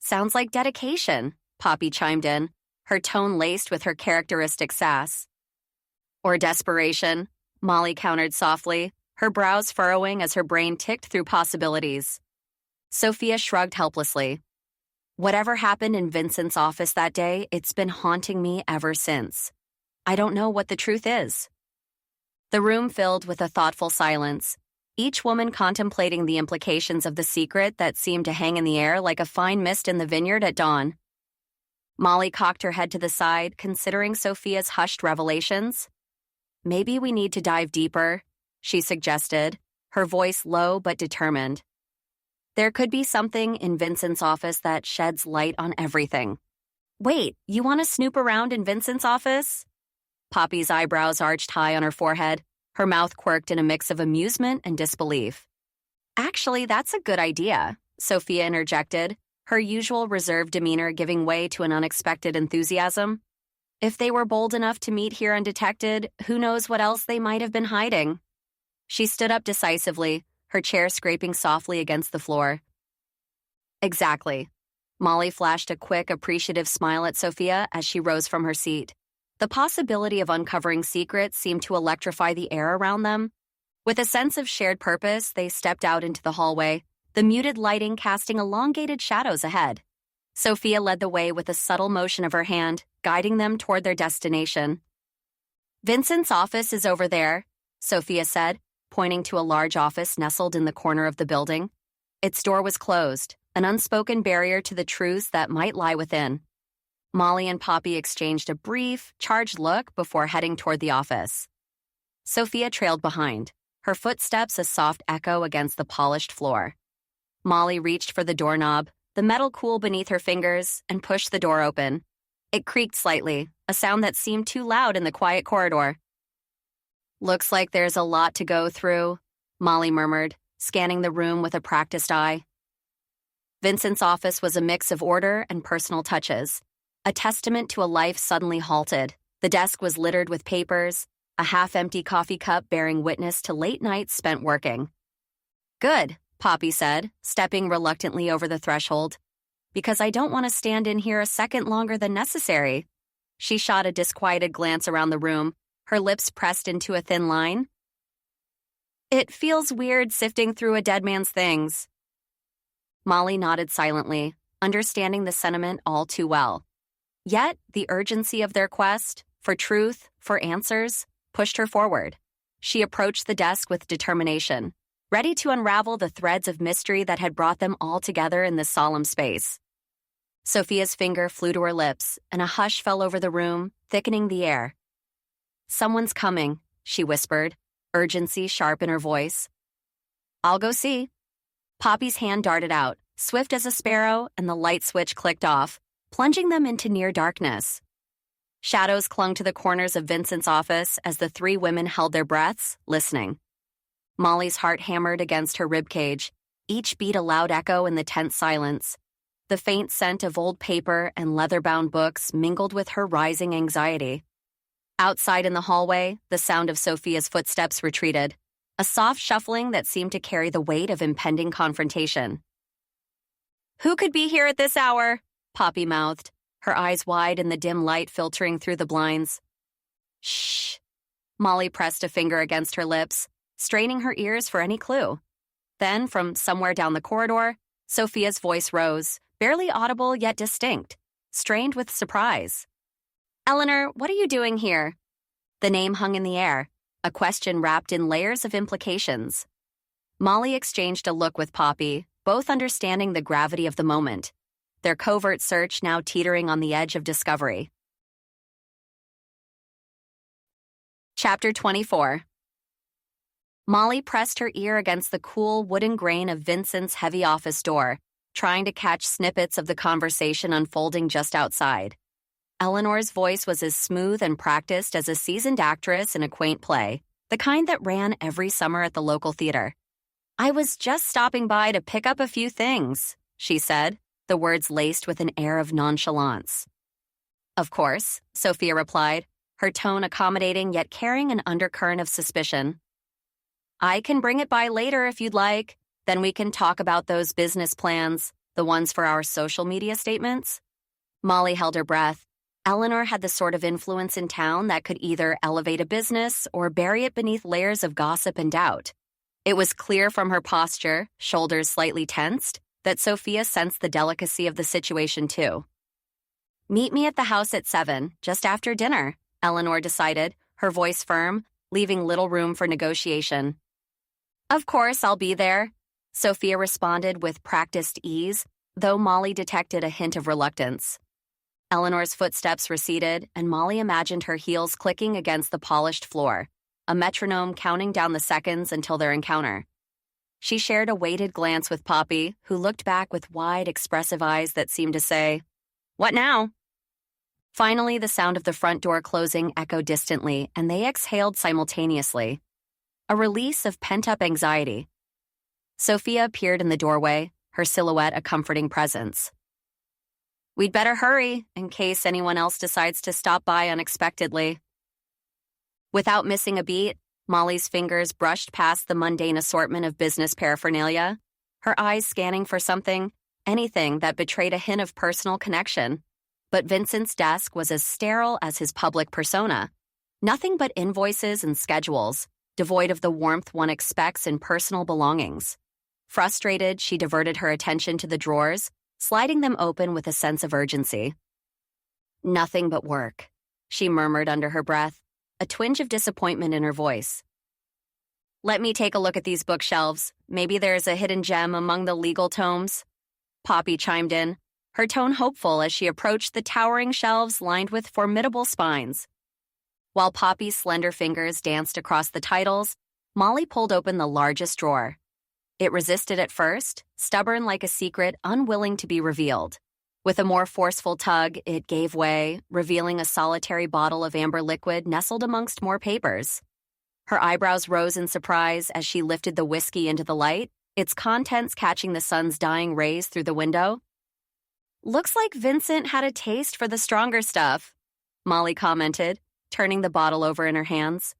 Sounds like dedication, Poppy chimed in, her tone laced with her characteristic sass. Or desperation, Molly countered softly, her brows furrowing as her brain ticked through possibilities. Sophia shrugged helplessly. Whatever happened in Vincent's office that day, it's been haunting me ever since. I don't know what the truth is. The room filled with a thoughtful silence, each woman contemplating the implications of the secret that seemed to hang in the air like a fine mist in the vineyard at dawn. Molly cocked her head to the side, considering Sophia's hushed revelations. Maybe we need to dive deeper, she suggested, her voice low but determined. There could be something in Vincent's office that sheds light on everything. Wait, you want to snoop around in Vincent's office? Poppy's eyebrows arched high on her forehead, her mouth quirked in a mix of amusement and disbelief. Actually, that's a good idea, Sophia interjected, her usual reserved demeanor giving way to an unexpected enthusiasm. If they were bold enough to meet here undetected, who knows what else they might have been hiding. She stood up decisively, her chair scraping softly against the floor. Exactly. Molly flashed a quick, appreciative smile at Sophia as she rose from her seat. The possibility of uncovering secrets seemed to electrify the air around them. With a sense of shared purpose, they stepped out into the hallway, the muted lighting casting elongated shadows ahead. Sophia led the way with a subtle motion of her hand, guiding them toward their destination. Vincent's office is over there, Sophia said, pointing to a large office nestled in the corner of the building. Its door was closed, an unspoken barrier to the truths that might lie within. Molly and Poppy exchanged a brief, charged look before heading toward the office. Sophia trailed behind, her footsteps a soft echo against the polished floor. Molly reached for the doorknob, the metal cool beneath her fingers, and pushed the door open. It creaked slightly, a sound that seemed too loud in the quiet corridor. Looks like there's a lot to go through, Molly murmured, scanning the room with a practiced eye. Vincent's office was a mix of order and personal touches, a testament to a life suddenly halted. The desk was littered with papers, a half-empty coffee cup bearing witness to late nights spent working. Good, Poppy said, stepping reluctantly over the threshold. Because I don't want to stand in here a second longer than necessary. She shot a disquieted glance around the room, her lips pressed into a thin line. It feels weird sifting through a dead man's things. Molly nodded silently, understanding the sentiment all too well. Yet, the urgency of their quest, for truth, for answers, pushed her forward. She approached the desk with determination, ready to unravel the threads of mystery that had brought them all together in this solemn space. Sophia's finger flew to her lips, and a hush fell over the room, thickening the air. Someone's coming, she whispered, urgency sharp in her voice. I'll go see. Poppy's hand darted out, swift as a sparrow, and the light switch clicked off, plunging them into near darkness. Shadows clung to the corners of Vincent's office as the three women held their breaths, listening. Molly's heart hammered against her ribcage, each beat a loud echo in the tense silence. The faint scent of old paper and leather-bound books mingled with her rising anxiety. Outside in the hallway, the sound of Sophia's footsteps retreated, a soft shuffling that seemed to carry the weight of impending confrontation. Who could be here at this hour? Poppy mouthed, her eyes wide in the dim light filtering through the blinds. Shh. Molly pressed a finger against her lips, straining her ears for any clue. Then, from somewhere down the corridor, Sophia's voice rose, barely audible yet distinct, strained with surprise. Eleanor, what are you doing here? The name hung in the air, a question wrapped in layers of implications. Molly exchanged a look with Poppy, both understanding the gravity of the moment, their covert search now teetering on the edge of discovery. Chapter 24. Molly pressed her ear against the cool wooden grain of Vincent's heavy office door, trying to catch snippets of the conversation unfolding just outside. Eleanor's voice was as smooth and practiced as a seasoned actress in a quaint play, the kind that ran every summer at the local theater. "I was just stopping by to pick up a few things," she said, the words laced with an air of nonchalance. "Of course," Sophia replied, her tone accommodating yet carrying an undercurrent of suspicion. "I can bring it by later if you'd like. Then we can talk about those business plans, the ones for our social media statements." Molly held her breath. Eleanor had the sort of influence in town that could either elevate a business or bury it beneath layers of gossip and doubt. It was clear from her posture, shoulders slightly tensed, that Sophia sensed the delicacy of the situation too. "Meet me at the house at 7, just after dinner," Eleanor decided, her voice firm, leaving little room for negotiation. "Of course, I'll be there," Sophia responded with practiced ease, though Molly detected a hint of reluctance. Eleanor's footsteps receded, and Molly imagined her heels clicking against the polished floor, a metronome counting down the seconds until their encounter. She shared a weighted glance with Poppy, who looked back with wide, expressive eyes that seemed to say, "What now?" Finally, the sound of the front door closing echoed distantly, and they exhaled simultaneously. A release of pent-up anxiety. Sophia appeared in the doorway, her silhouette a comforting presence. "We'd better hurry, in case anyone else decides to stop by unexpectedly." Without missing a beat, Molly's fingers brushed past the mundane assortment of business paraphernalia, her eyes scanning for something, anything that betrayed a hint of personal connection. But Vincent's desk was as sterile as his public persona. Nothing but invoices and schedules, devoid of the warmth one expects in personal belongings. Frustrated, she diverted her attention to the drawers, sliding them open with a sense of urgency. "Nothing but work," she murmured under her breath, a twinge of disappointment in her voice. "Let me take a look at these bookshelves. Maybe there's a hidden gem among the legal tomes." Poppy chimed in, her tone hopeful as she approached the towering shelves lined with formidable spines. While Poppy's slender fingers danced across the titles, Molly pulled open the largest drawer. It resisted at first, stubborn like a secret unwilling to be revealed. With a more forceful tug, it gave way, revealing a solitary bottle of amber liquid nestled amongst more papers. Her eyebrows rose in surprise as she lifted the whiskey into the light, its contents catching the sun's dying rays through the window. "Looks like Vincent had a taste for the stronger stuff," Molly commented, turning the bottle over in her hands.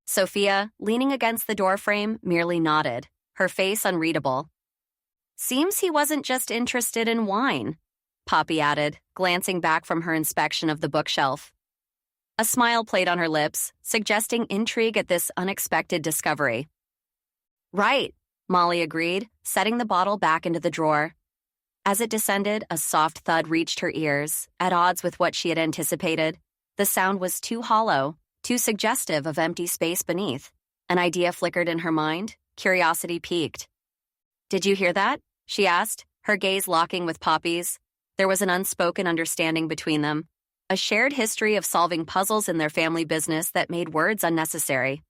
Sophia, leaning against the doorframe, merely nodded, her face unreadable. "Seems he wasn't just interested in wine," Poppy added, glancing back from her inspection of the bookshelf. A smile played on her lips, suggesting intrigue at this unexpected discovery. "Right," Molly agreed, setting the bottle back into the drawer. As it descended, a soft thud reached her ears, at odds with what she had anticipated. The sound was too hollow, too suggestive of empty space beneath. An idea flickered in her mind, curiosity piqued. "Did you hear that?" she asked, her gaze locking with Poppy's. There was an unspoken understanding between them, a shared history of solving puzzles in their family business that made words unnecessary.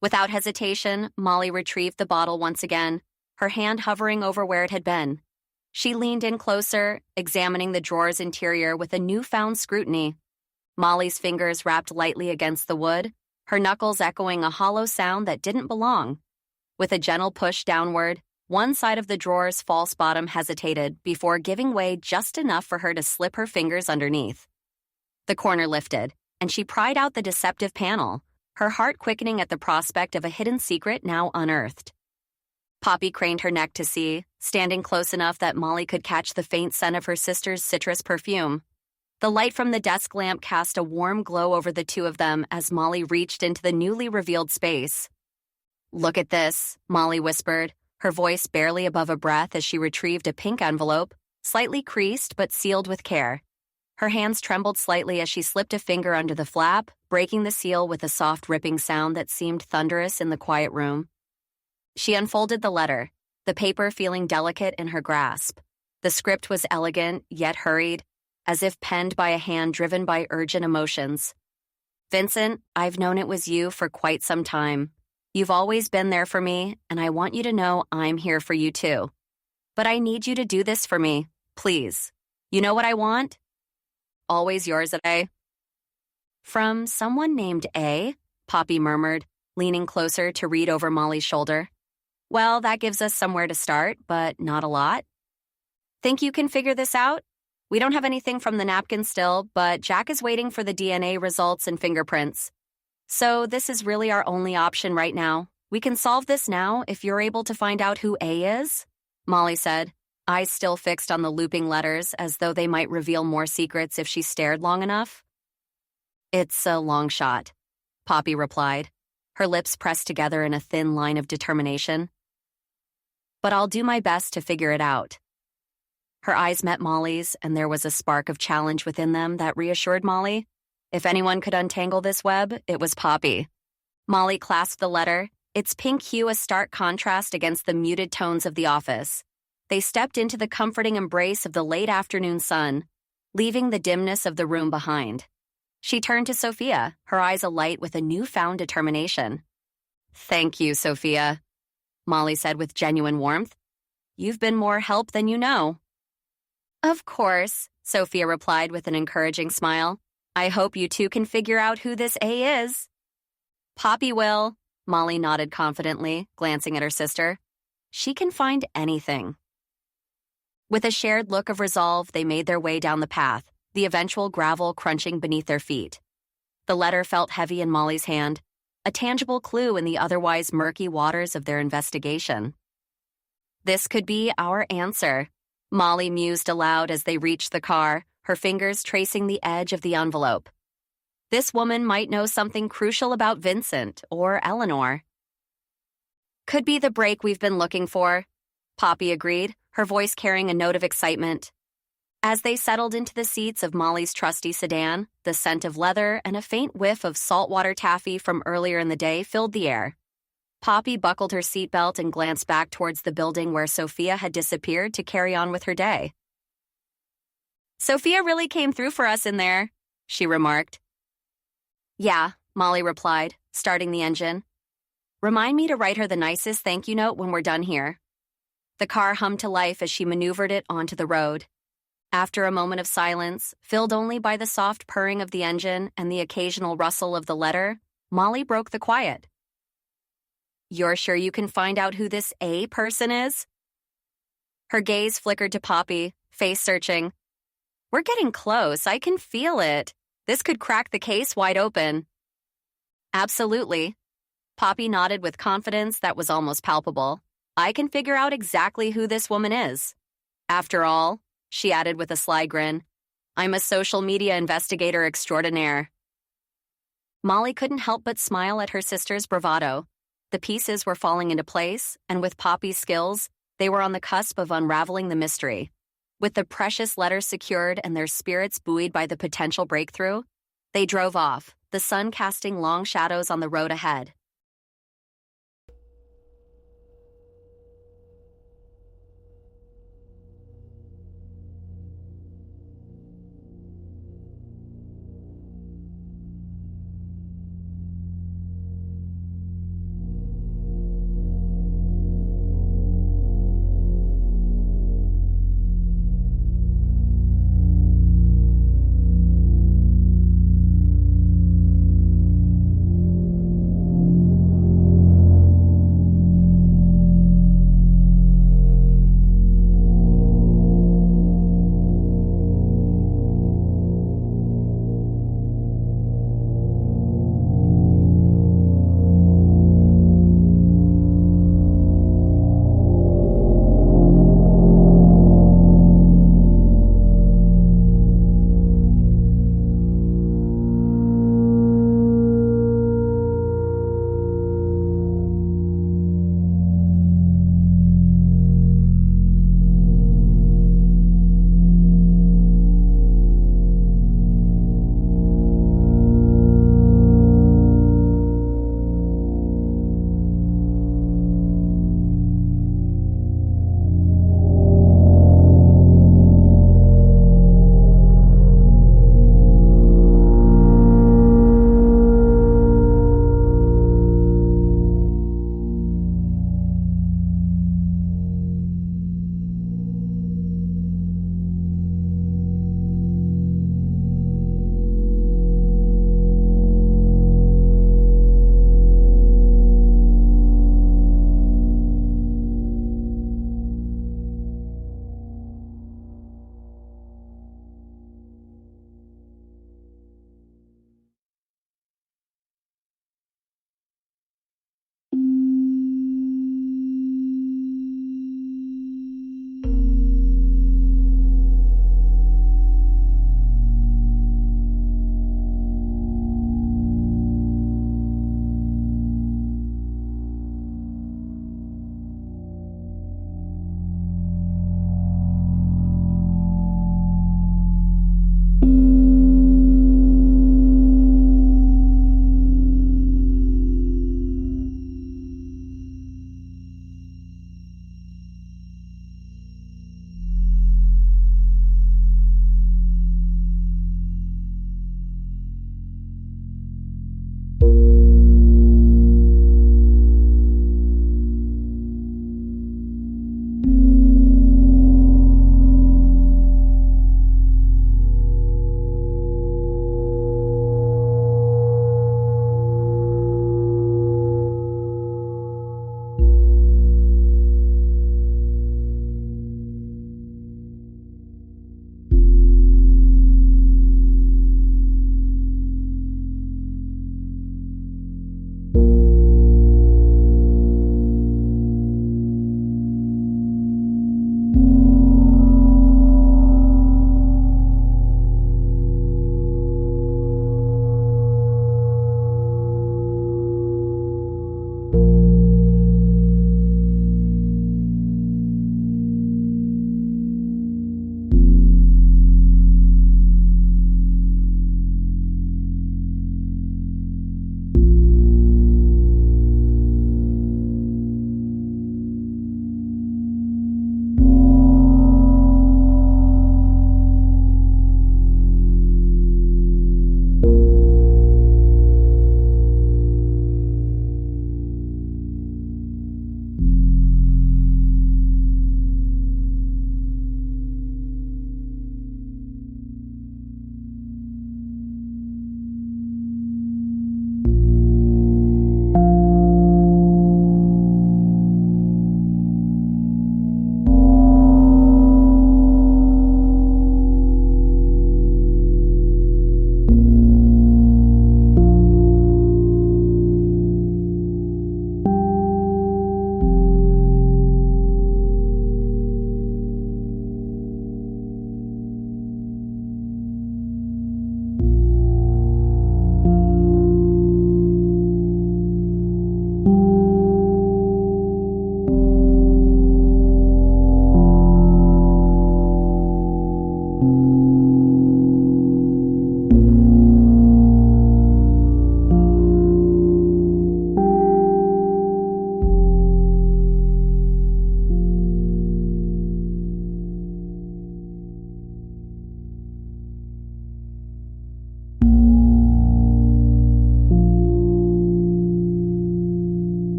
Without hesitation, Molly retrieved the bottle once again, her hand hovering over where it had been. She leaned in closer, examining the drawer's interior with a newfound scrutiny. Molly's fingers wrapped lightly against the wood, her knuckles echoing a hollow sound that didn't belong. With a gentle push downward, one side of the drawer's false bottom hesitated before giving way just enough for her to slip her fingers underneath. The corner lifted, and she pried out the deceptive panel, her heart quickening at the prospect of a hidden secret now unearthed. Poppy craned her neck to see, standing close enough that Molly could catch the faint scent of her sister's citrus perfume. The light from the desk lamp cast a warm glow over the two of them as Molly reached into the newly revealed space. "Look at this," Molly whispered, her voice barely above a breath as she retrieved a pink envelope, slightly creased but sealed with care. Her hands trembled slightly as she slipped a finger under the flap, breaking the seal with a soft ripping sound that seemed thunderous in the quiet room. She unfolded the letter, the paper feeling delicate in her grasp. The script was elegant, yet hurried, as if penned by a hand driven by urgent emotions. "Vincent, I've known it was you for quite some time. You've always been there for me, and I want you to know I'm here for you too. But I need you to do this for me, please. You know what I want? Always yours, A. From someone named A, Poppy murmured, leaning closer to read over Molly's shoulder. Well, that gives us somewhere to start, but not a lot. Think you can figure this out? We don't have anything from the napkin still, but Jack is waiting for the DNA results and fingerprints. So this is really our only option right now. We can solve this now if you're able to find out who A is, Molly said, eyes still fixed on the looping letters as though they might reveal more secrets if she stared long enough. It's a long shot, Poppy replied, her lips pressed together in a thin line of determination. But I'll do my best to figure it out. Her eyes met Molly's, and there was a spark of challenge within them that reassured Molly. If anyone could untangle this web, it was Poppy. Molly clasped the letter, its pink hue a stark contrast against the muted tones of the office. They stepped into the comforting embrace of the late afternoon sun, leaving the dimness of the room behind. She turned to Sophia, her eyes alight with a newfound determination. "Thank you, Sophia," Molly said with genuine warmth. "You've been more help than you know." "Of course," Sophia replied with an encouraging smile. "I hope you two can figure out who this A is." "Poppy will," Molly nodded confidently, glancing at her sister. "She can find anything." With a shared look of resolve, they made their way down the path, the eventual gravel crunching beneath their feet. The letter felt heavy in Molly's hand, a tangible clue in the otherwise murky waters of their investigation. "This could be our answer," Molly mused aloud as they reached the car, her fingers tracing the edge of the envelope. This woman might know something crucial about Vincent or Eleanor. "Could be the break we've been looking for," Poppy agreed, her voice carrying a note of excitement. As they settled into the seats of Molly's trusty sedan, the scent of leather and a faint whiff of saltwater taffy from earlier in the day filled the air. Poppy buckled her seatbelt and glanced back towards the building where Sophia had disappeared to carry on with her day. "Sophia really came through for us in there," she remarked. "Yeah," Molly replied, starting the engine. "Remind me to write her the nicest thank you note when we're done here." The car hummed to life as she maneuvered it onto the road. After a moment of silence, filled only by the soft purring of the engine and the occasional rustle of the letter, Molly broke the quiet. "You're sure you can find out who this A person is?" Her gaze flickered to Poppy, face searching. "We're getting close. I can feel it. This could crack the case wide open." "Absolutely." Poppy nodded with confidence that was almost palpable. "I can figure out exactly who this woman is. After all," she added with a sly grin, "I'm a social media investigator extraordinaire." Molly couldn't help but smile at her sister's bravado. The pieces were falling into place, and with Poppy's skills, they were on the cusp of unraveling the mystery. With the precious letters secured and their spirits buoyed by the potential breakthrough, they drove off, the sun casting long shadows on the road ahead.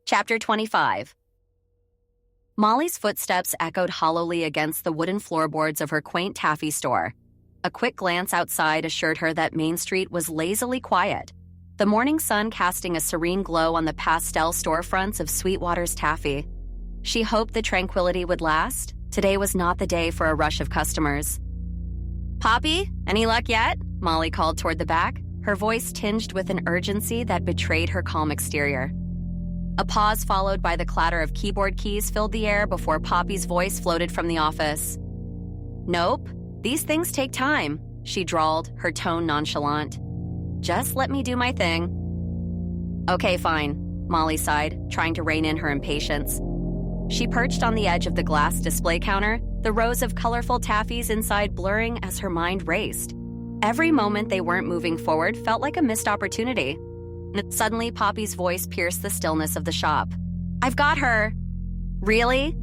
Chapter 25. Molly's footsteps echoed hollowly against the wooden floorboards of her quaint taffy store. A quick glance outside assured her that Main Street was lazily quiet, the morning sun casting a serene glow on the pastel storefronts of Sweetwater's taffy. She hoped the tranquility would last. Today was not the day for a rush of customers. "Poppy, any luck yet?" Molly called toward the back, her voice tinged with an urgency that betrayed her calm exterior. A pause followed by the clatter of keyboard keys filled the air before Poppy's voice floated from the office. "Nope, these things take time," she drawled, her tone nonchalant. "Just let me do my thing." "Okay, fine," Molly sighed, trying to rein in her impatience. She perched on the edge of the glass display counter, the rows of colorful taffies inside blurring as her mind raced. Every moment they weren't moving forward felt like a missed opportunity. Suddenly, Poppy's voice pierced the stillness of the shop. "I've got her!" "Really?"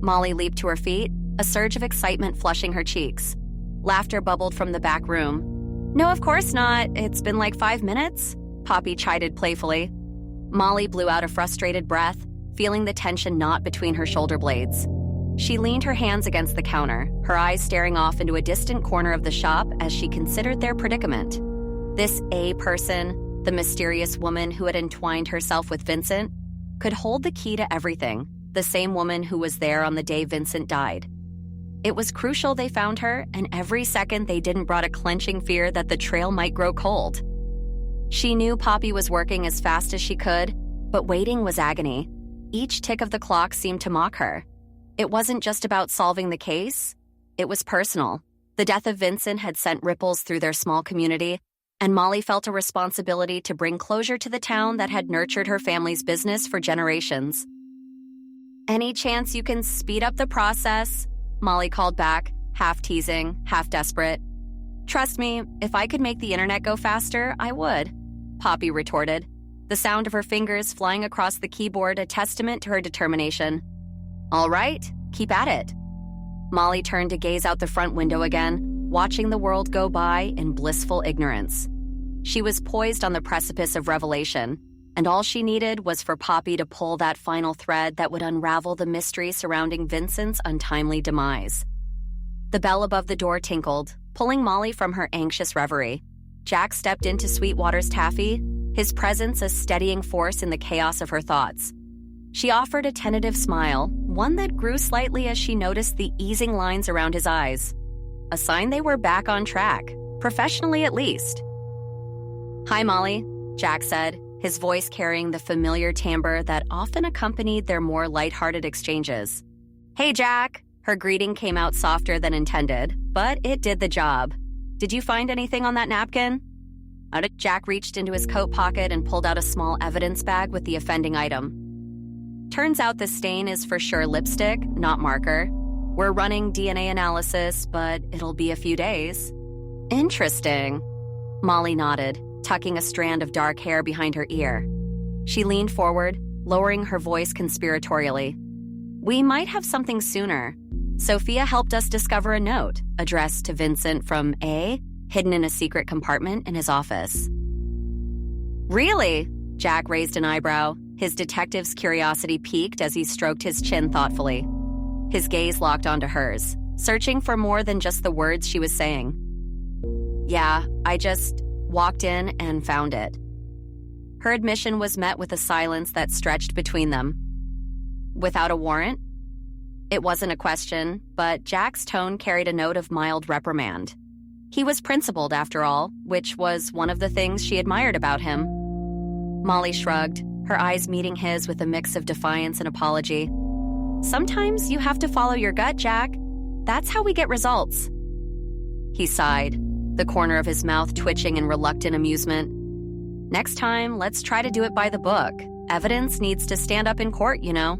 Molly leaped to her feet, a surge of excitement flushing her cheeks. Laughter bubbled from the back room. "No, of course not. It's been like 5 minutes," Poppy chided playfully. Molly blew out a frustrated breath, feeling the tension knot between her shoulder blades. She leaned her hands against the counter, her eyes staring off into a distant corner of the shop as she considered their predicament. This A person, the mysterious woman who had entwined herself with Vincent, could hold the key to everything, the same woman who was there on the day Vincent died. It was crucial they found her, and every second they didn't brought a clenching fear that the trail might grow cold. She knew Poppy was working as fast as she could, but waiting was agony. Each tick of the clock seemed to mock her. It wasn't just about solving the case. It was personal. The death of Vincent had sent ripples through their small community, and Molly felt a responsibility to bring closure to the town that had nurtured her family's business for generations. "Any chance you can speed up the process?" Molly called back, half teasing, half desperate. "Trust me, if I could make the internet go faster, I would," Poppy retorted, the sound of her fingers flying across the keyboard a testament to her determination. "All right, keep at it." Molly turned to gaze out the front window again, watching the world go by in blissful ignorance. She was poised on the precipice of revelation, and all she needed was for Poppy to pull that final thread that would unravel the mystery surrounding Vincent's untimely demise. The bell above the door tinkled, pulling Molly from her anxious reverie. Jack stepped into Sweetwater's taffy, his presence a steadying force in the chaos of her thoughts. She offered a tentative smile, one that grew slightly as she noticed the easing lines around his eyes. A sign they were back on track, professionally at least. "Hi, Molly," Jack said, his voice carrying the familiar timbre that often accompanied their more lighthearted exchanges. "Hey, Jack." Her greeting came out softer than intended, but it did the job. "Did you find anything on that napkin?" Jack reached into his coat pocket and pulled out a small evidence bag with the offending item. Turns out the stain is for sure lipstick, not marker. We're running DNA analysis, but it'll be a few days. Interesting. Molly nodded, tucking a strand of dark hair behind her ear. She leaned forward, lowering her voice conspiratorially. We might have something sooner. Sophia helped us discover a note addressed to Vincent from A, hidden in a secret compartment in his office. Really? Jack raised an eyebrow. His detective's curiosity piqued as he stroked his chin thoughtfully. His gaze locked onto hers, searching for more than just the words she was saying. Yeah, I just walked in and found it. Her admission was met with a silence that stretched between them. Without a warrant? It wasn't a question, but Jack's tone carried a note of mild reprimand. He was principled, after all, which was one of the things she admired about him. Molly shrugged, her eyes meeting his with a mix of defiance and apology. Sometimes you have to follow your gut, Jack. That's how we get results. He sighed, the corner of his mouth twitching in reluctant amusement. Next time, let's try to do it by the book. Evidence needs to stand up in court, you know.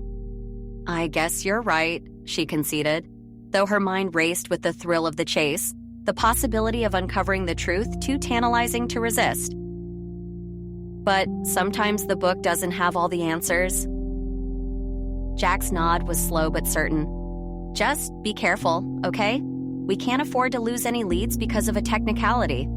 I guess you're right, she conceded, though her mind raced with the thrill of the chase, the possibility of uncovering the truth too tantalizing to resist. But sometimes the book doesn't have all the answers. Jack's nod was slow but certain. Just be careful, okay? We can't afford to lose any leads because of a technicality.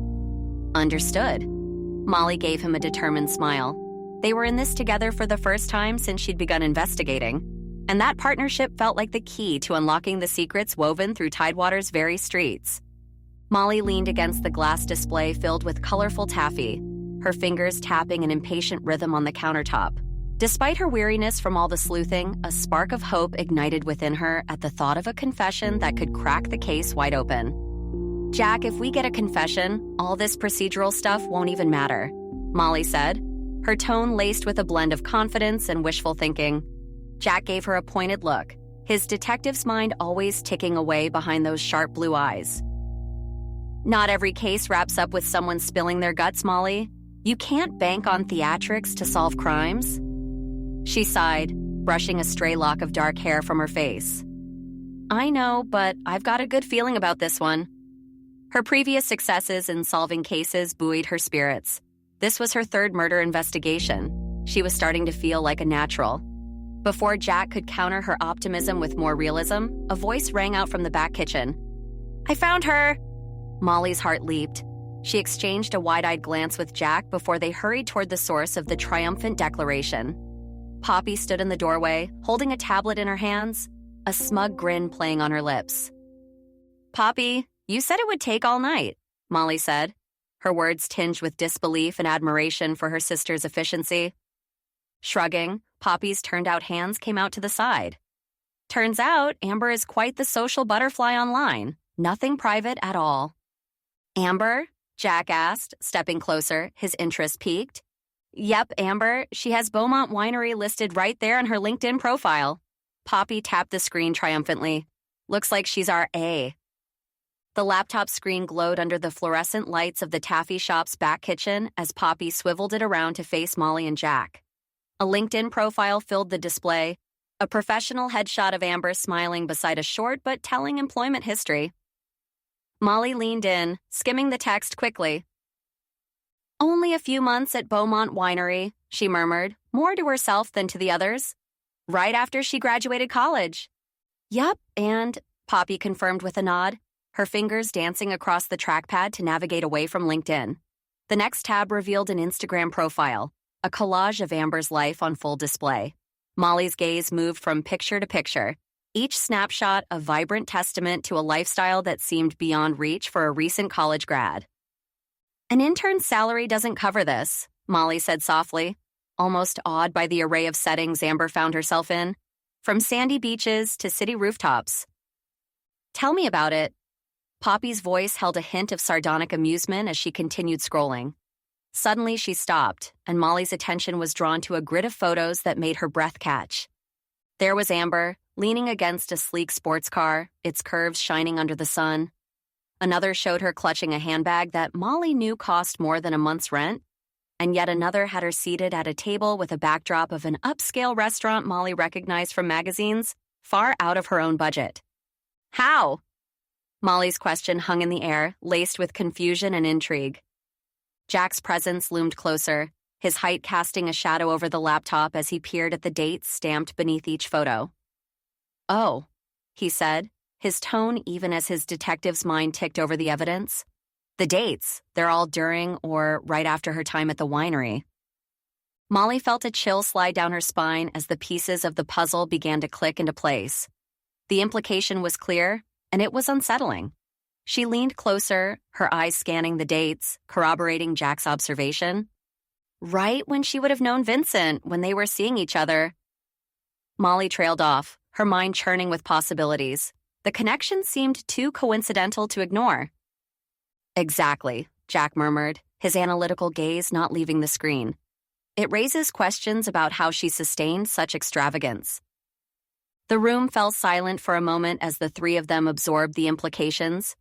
Understood. Molly gave him a determined smile. They were in this together for the first time since she'd begun investigating, and that partnership felt like the key to unlocking the secrets woven through Tidewater's very streets. Molly leaned against the glass display filled with colorful taffy, her fingers tapping an impatient rhythm on the countertop. Despite her weariness from all the sleuthing, a spark of hope ignited within her at the thought of a confession that could crack the case wide open. Jack, if we get a confession, all this procedural stuff won't even matter, Molly said, her tone laced with a blend of confidence and wishful thinking. Jack gave her a pointed look, his detective's mind always ticking away behind those sharp blue eyes. Not every case wraps up with someone spilling their guts, Molly. You can't bank on theatrics to solve crimes. She sighed, brushing a stray lock of dark hair from her face. I know, but I've got a good feeling about this one. Her previous successes in solving cases buoyed her spirits. This was her third murder investigation. She was starting to feel like a natural. Before Jack could counter her optimism with more realism, a voice rang out from the back kitchen. I found her! Molly's heart leaped. She exchanged a wide-eyed glance with Jack before they hurried toward the source of the triumphant declaration. Poppy stood in the doorway, holding a tablet in her hands, a smug grin playing on her lips. Poppy, you said it would take all night, Molly said, her words tinged with disbelief and admiration for her sister's efficiency. Shrugging, Poppy's turned-out hands came out to the side. Turns out, Amber is quite the social butterfly online. Nothing private at all. Amber? Jack asked, stepping closer, his interest piqued. Yep, Amber. She has Beaumont Winery listed right there on her LinkedIn profile. Poppy tapped the screen triumphantly. Looks like she's our A. The laptop screen glowed under the fluorescent lights of the taffy shop's back kitchen as Poppy swiveled it around to face Molly and Jack. A LinkedIn profile filled the display, a professional headshot of Amber smiling beside a short but telling employment history. Molly leaned in, skimming the text quickly. Only a few months at Beaumont Winery, she murmured, more to herself than to the others. Right after she graduated college. Yup, and Poppy confirmed with a nod, her fingers dancing across the trackpad to navigate away from LinkedIn. The next tab revealed an Instagram profile, a collage of Amber's life on full display. Molly's gaze moved from picture to picture, each snapshot a vibrant testament to a lifestyle that seemed beyond reach for a recent college grad. An intern's salary doesn't cover this, Molly said softly, almost awed by the array of settings Amber found herself in, from sandy beaches to city rooftops. Tell me about it. Poppy's voice held a hint of sardonic amusement as she continued scrolling. Suddenly she stopped, and Molly's attention was drawn to a grid of photos that made her breath catch. There was Amber, leaning against a sleek sports car, its curves shining under the sun. Another showed her clutching a handbag that Molly knew cost more than a month's rent, and yet another had her seated at a table with a backdrop of an upscale restaurant Molly recognized from magazines, far out of her own budget. How? Molly's question hung in the air, laced with confusion and intrigue. Jack's presence loomed closer, his height casting a shadow over the laptop as he peered at the dates stamped beneath each photo. Oh, he said, his tone even as his detective's mind ticked over the evidence. The dates, they're all during or right after her time at the winery. Molly felt a chill slide down her spine as the pieces of the puzzle began to click into place. The implication was clear, and it was unsettling. She leaned closer, her eyes scanning the dates, corroborating Jack's observation. Right when she would have known Vincent, when they were seeing each other. Molly trailed off, her mind churning with possibilities. The connection seemed too coincidental to ignore. Exactly, Jack murmured, his analytical gaze not leaving the screen. It raises questions about how she sustained such extravagance. The room fell silent for a moment as the three of them absorbed the implications.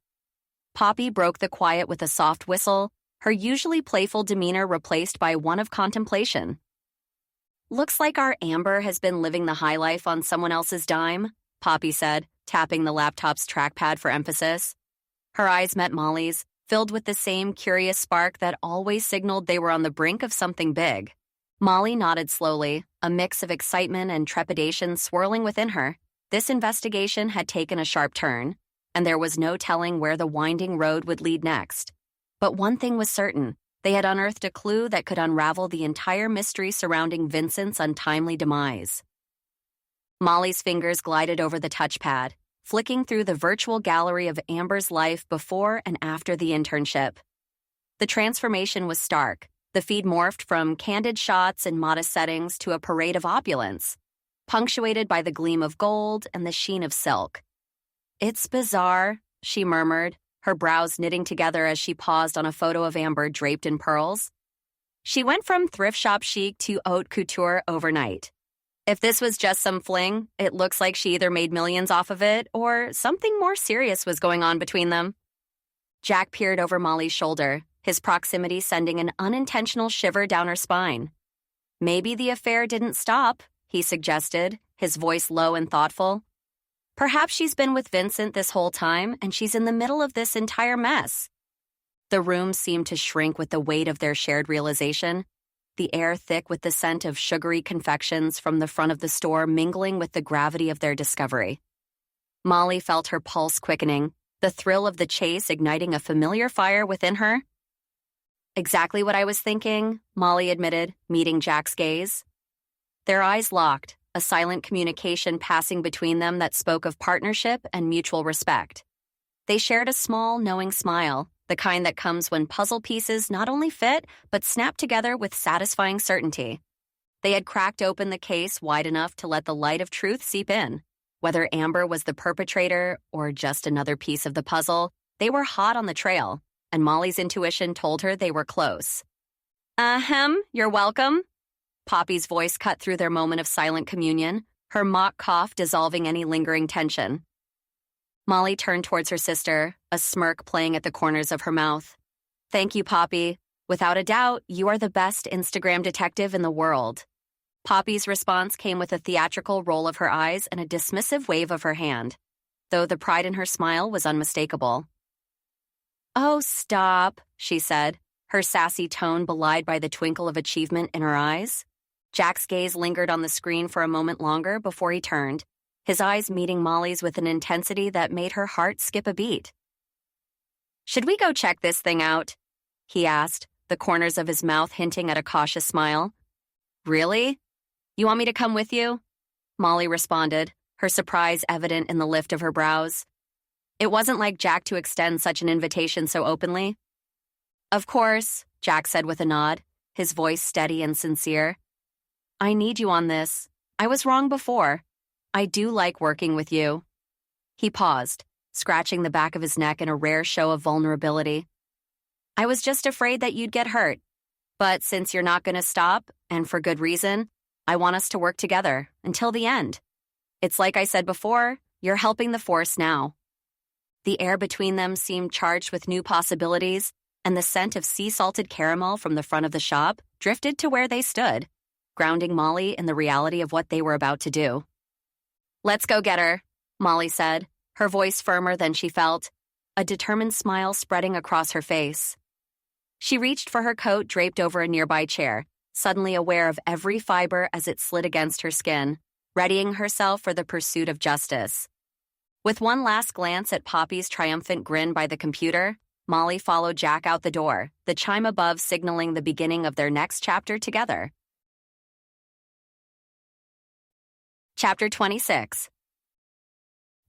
Poppy broke the quiet with a soft whistle, her usually playful demeanor replaced by one of contemplation. Looks like our Amber has been living the high life on someone else's dime, Poppy said, tapping the laptop's trackpad for emphasis. Her eyes met Molly's, filled with the same curious spark that always signaled they were on the brink of something big. Molly nodded slowly, a mix of excitement and trepidation swirling within her. This investigation had taken a sharp turn, and there was no telling where the winding road would lead next. But one thing was certain. They had unearthed a clue that could unravel the entire mystery surrounding Vincent's untimely demise. Molly's fingers glided over the touchpad, flicking through the virtual gallery of Amber's life before and after the internship. The transformation was stark. The feed morphed from candid shots in modest settings to a parade of opulence, punctuated by the gleam of gold and the sheen of silk. It's bizarre, she murmured, her brows knitting together as she paused on a photo of Amber draped in pearls. She went from thrift shop chic to haute couture overnight. If this was just some fling, it looks like she either made millions off of it or something more serious was going on between them. Jack peered over Molly's shoulder, his proximity sending an unintentional shiver down her spine. Maybe the affair didn't stop, he suggested, his voice low and thoughtful. Perhaps she's been with Vincent this whole time and she's in the middle of this entire mess. The room seemed to shrink with the weight of their shared realization, the air thick with the scent of sugary confections from the front of the store mingling with the gravity of their discovery. Molly felt her pulse quickening, the thrill of the chase igniting a familiar fire within her. Exactly what I was thinking, Molly admitted, meeting Jack's gaze. Their eyes locked, a silent communication passing between them that spoke of partnership and mutual respect. They shared a small, knowing smile, the kind that comes when puzzle pieces not only fit, but snap together with satisfying certainty. They had cracked open the case wide enough to let the light of truth seep in. Whether Amber was the perpetrator or just another piece of the puzzle, they were hot on the trail, and Molly's intuition told her they were close. Ahem, you're welcome. Poppy's voice cut through their moment of silent communion, her mock cough dissolving any lingering tension. Molly turned towards her sister, a smirk playing at the corners of her mouth. Thank you, Poppy. Without a doubt, you are the best Instagram detective in the world. Poppy's response came with a theatrical roll of her eyes and a dismissive wave of her hand, though the pride in her smile was unmistakable. Oh, stop, she said, her sassy tone belied by the twinkle of achievement in her eyes. Jack's gaze lingered on the screen for a moment longer before he turned, his eyes meeting Molly's with an intensity that made her heart skip a beat. Should we go check this thing out? He asked, the corners of his mouth hinting at a cautious smile. Really? You want me to come with you? Molly responded, her surprise evident in the lift of her brows. It wasn't like Jack to extend such an invitation so openly. Of course, Jack said with a nod, his voice steady and sincere. I need you on this. I was wrong before. I do like working with you. He paused, scratching the back of his neck in a rare show of vulnerability. I was just afraid that you'd get hurt. But since you're not going to stop, and for good reason, I want us to work together until the end. It's like I said before, you're helping the force now. The air between them seemed charged with new possibilities, and the scent of sea-salted caramel from the front of the shop drifted to where they stood, grounding Molly in the reality of what they were about to do. "Let's go get her," Molly said, her voice firmer than she felt, a determined smile spreading across her face. She reached for her coat draped over a nearby chair, suddenly aware of every fiber as it slid against her skin, readying herself for the pursuit of justice. With one last glance at Poppy's triumphant grin by the computer, Molly followed Jack out the door, the chime above signaling the beginning of their next chapter together. Chapter 26.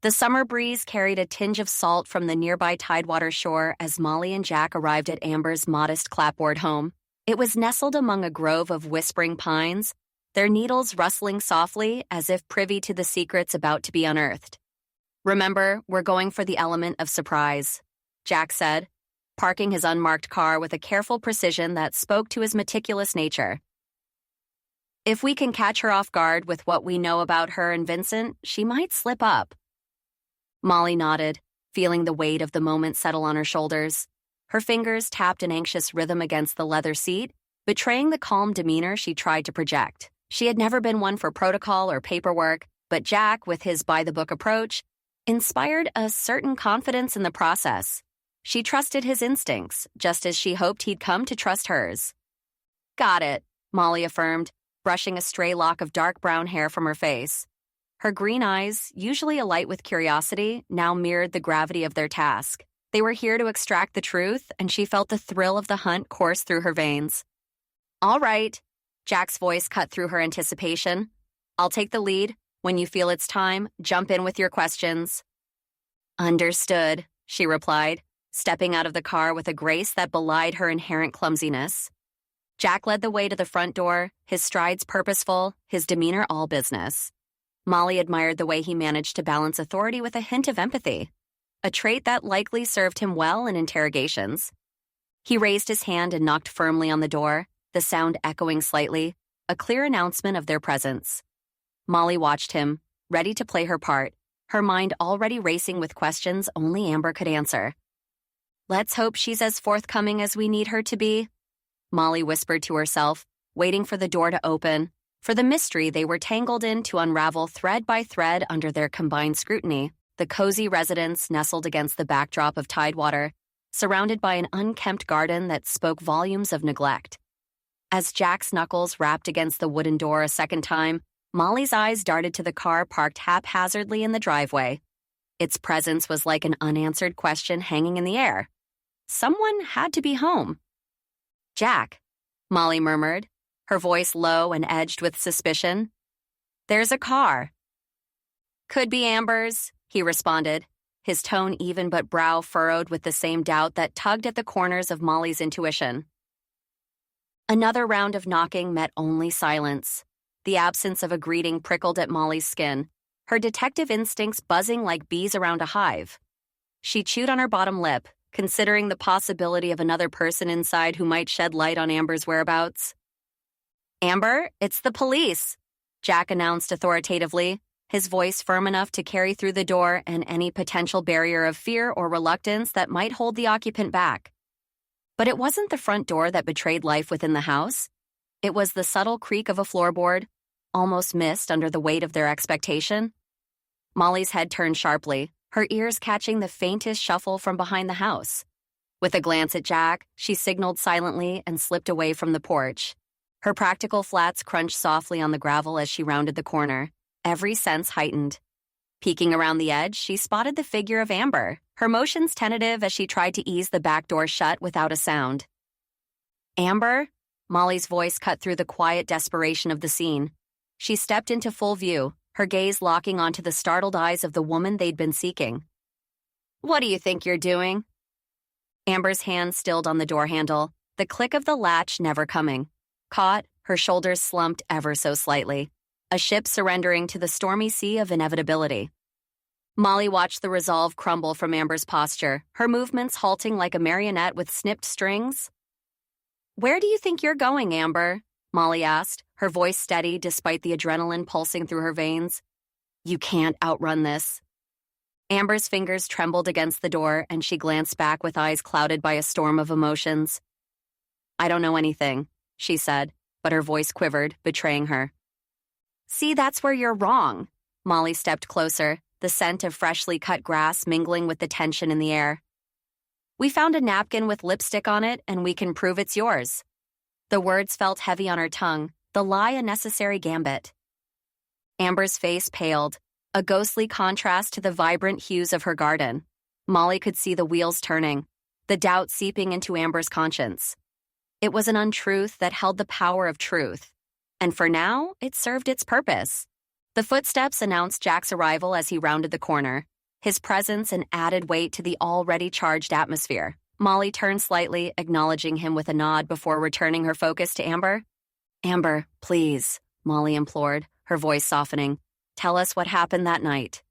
The summer breeze carried a tinge of salt from the nearby tidewater shore as Molly and Jack arrived at Amber's modest clapboard home. It was nestled among a grove of whispering pines, their needles rustling softly as if privy to the secrets about to be unearthed. "Remember, we're going for the element of surprise," Jack said, parking his unmarked car with a careful precision that spoke to his meticulous nature. "If we can catch her off guard with what we know about her and Vincent, she might slip up." Molly nodded, feeling the weight of the moment settle on her shoulders. Her fingers tapped an anxious rhythm against the leather seat, betraying the calm demeanor she tried to project. She had never been one for protocol or paperwork, but Jack, with his by-the-book approach, inspired a certain confidence in the process. She trusted his instincts, just as she hoped he'd come to trust hers. "Got it," Molly affirmed, brushing a stray lock of dark brown hair from her face. Her green eyes, usually alight with curiosity, now mirrored the gravity of their task. They were here to extract the truth, and she felt the thrill of the hunt course through her veins. "All right," Jack's voice cut through her anticipation. "I'll take the lead. When you feel it's time, jump in with your questions." "Understood," she replied, stepping out of the car with a grace that belied her inherent clumsiness. Jack led the way to the front door, his strides purposeful, his demeanor all business. Molly admired the way he managed to balance authority with a hint of empathy, a trait that likely served him well in interrogations. He raised his hand and knocked firmly on the door, the sound echoing slightly, a clear announcement of their presence. Molly watched him, ready to play her part, her mind already racing with questions only Amber could answer. "Let's hope she's as forthcoming as we need her to be," Molly whispered to herself, waiting for the door to open, for the mystery they were tangled in to unravel thread by thread under their combined scrutiny. The cozy residence nestled against the backdrop of tidewater, surrounded by an unkempt garden that spoke volumes of neglect. As Jack's knuckles rapped against the wooden door a second time, Molly's eyes darted to the car parked haphazardly in the driveway. Its presence was like an unanswered question hanging in the air. Someone had to be home. "Jack," Molly murmured, her voice low and edged with suspicion. "There's a car." "Could be Amber's," he responded, his tone even but brow furrowed with the same doubt that tugged at the corners of Molly's intuition. Another round of knocking met only silence. The absence of a greeting prickled at Molly's skin, her detective instincts buzzing like bees around a hive. She chewed on her bottom lip, considering the possibility of another person inside who might shed light on Amber's whereabouts. "Amber, it's the police," Jack announced authoritatively, his voice firm enough to carry through the door and any potential barrier of fear or reluctance that might hold the occupant back. But it wasn't the front door that betrayed life within the house. It was the subtle creak of a floorboard, almost missed under the weight of their expectation. Molly's head turned sharply, her ears catching the faintest shuffle from behind the house. With a glance at Jack, she signaled silently and slipped away from the porch. Her practical flats crunched softly on the gravel as she rounded the corner, every sense heightened. Peeking around the edge, she spotted the figure of Amber, her motions tentative as she tried to ease the back door shut without a sound. "Amber?" Molly's voice cut through the quiet desperation of the scene. She stepped into full view, her gaze locking onto the startled eyes of the woman they'd been seeking. "What do you think you're doing?" Amber's hand stilled on the door handle, the click of the latch never coming. Caught, her shoulders slumped ever so slightly, a ship surrendering to the stormy sea of inevitability. Molly watched the resolve crumble from Amber's posture, her movements halting like a marionette with snipped strings. "Where do you think you're going, Amber?" Molly asked, her voice steady despite the adrenaline pulsing through her veins. "You can't outrun this." Amber's fingers trembled against the door, and she glanced back with eyes clouded by a storm of emotions. "I don't know anything," she said, but her voice quivered, betraying her. "See, that's where you're wrong." Molly stepped closer, the scent of freshly cut grass mingling with the tension in the air. "We found a napkin with lipstick on it, and we can prove it's yours." The words felt heavy on her tongue, the lie a necessary gambit. Amber's face paled, a ghostly contrast to the vibrant hues of her garden. Molly could see the wheels turning, the doubt seeping into Amber's conscience. It was an untruth that held the power of truth, and for now, it served its purpose. The footsteps announced Jack's arrival as he rounded the corner, his presence an added weight to the already charged atmosphere. Molly turned slightly, acknowledging him with a nod before returning her focus to Amber. "Amber, please," Molly implored, her voice softening. "Tell us what happened that night."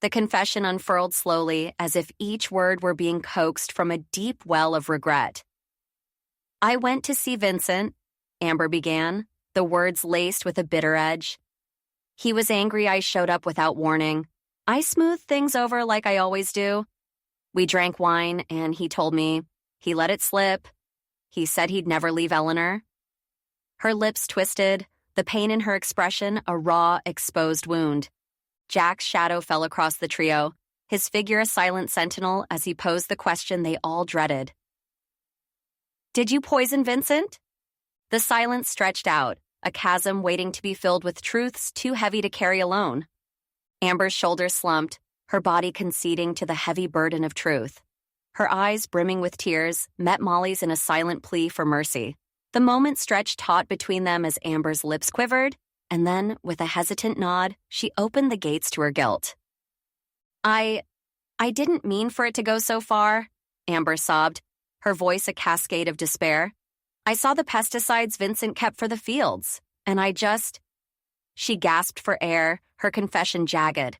The confession unfurled slowly, as if each word were being coaxed from a deep well of regret. "I went to see Vincent," Amber began, the words laced with a bitter edge. "He was angry I showed up without warning. I smoothed things over like I always do. We drank wine, and he told me he let it slip. He said he'd never leave Eleanor." Her lips twisted, the pain in her expression a raw, exposed wound. Jack's shadow fell across the trio, his figure a silent sentinel as he posed the question they all dreaded. "Did you poison Vincent?" The silence stretched out, a chasm waiting to be filled with truths too heavy to carry alone. Amber's shoulders slumped, her body conceding to the heavy burden of truth. Her eyes, brimming with tears, met Molly's in a silent plea for mercy. The moment stretched taut between them as Amber's lips quivered, and then, with a hesitant nod, she opened the gates to her guilt. I didn't mean for it to go so far," Amber sobbed, her voice a cascade of despair. "I saw the pesticides Vincent kept for the fields, and I just—" She gasped for air, her confession jagged.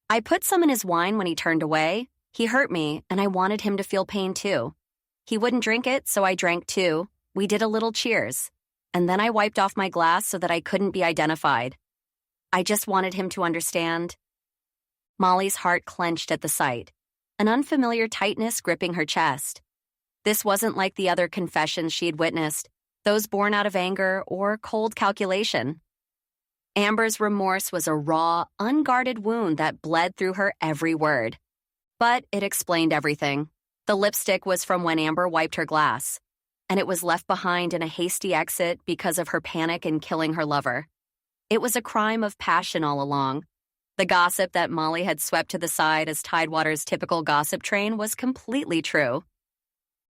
"I put some in his wine when he turned away. He hurt me, and I wanted him to feel pain too. He wouldn't drink it, so I drank too. We did a little cheers. And then I wiped off my glass so that I couldn't be identified. I just wanted him to understand." Molly's heart clenched at the sight, an unfamiliar tightness gripping her chest. This wasn't like the other confessions she had witnessed, those born out of anger or cold calculation. Amber's remorse was a raw, unguarded wound that bled through her every word. But it explained everything. The lipstick was from when Amber wiped her glass, and it was left behind in a hasty exit because of her panic in killing her lover. It was a crime of passion all along. The gossip that Molly had swept to the side as Tidewater's typical gossip train was completely true.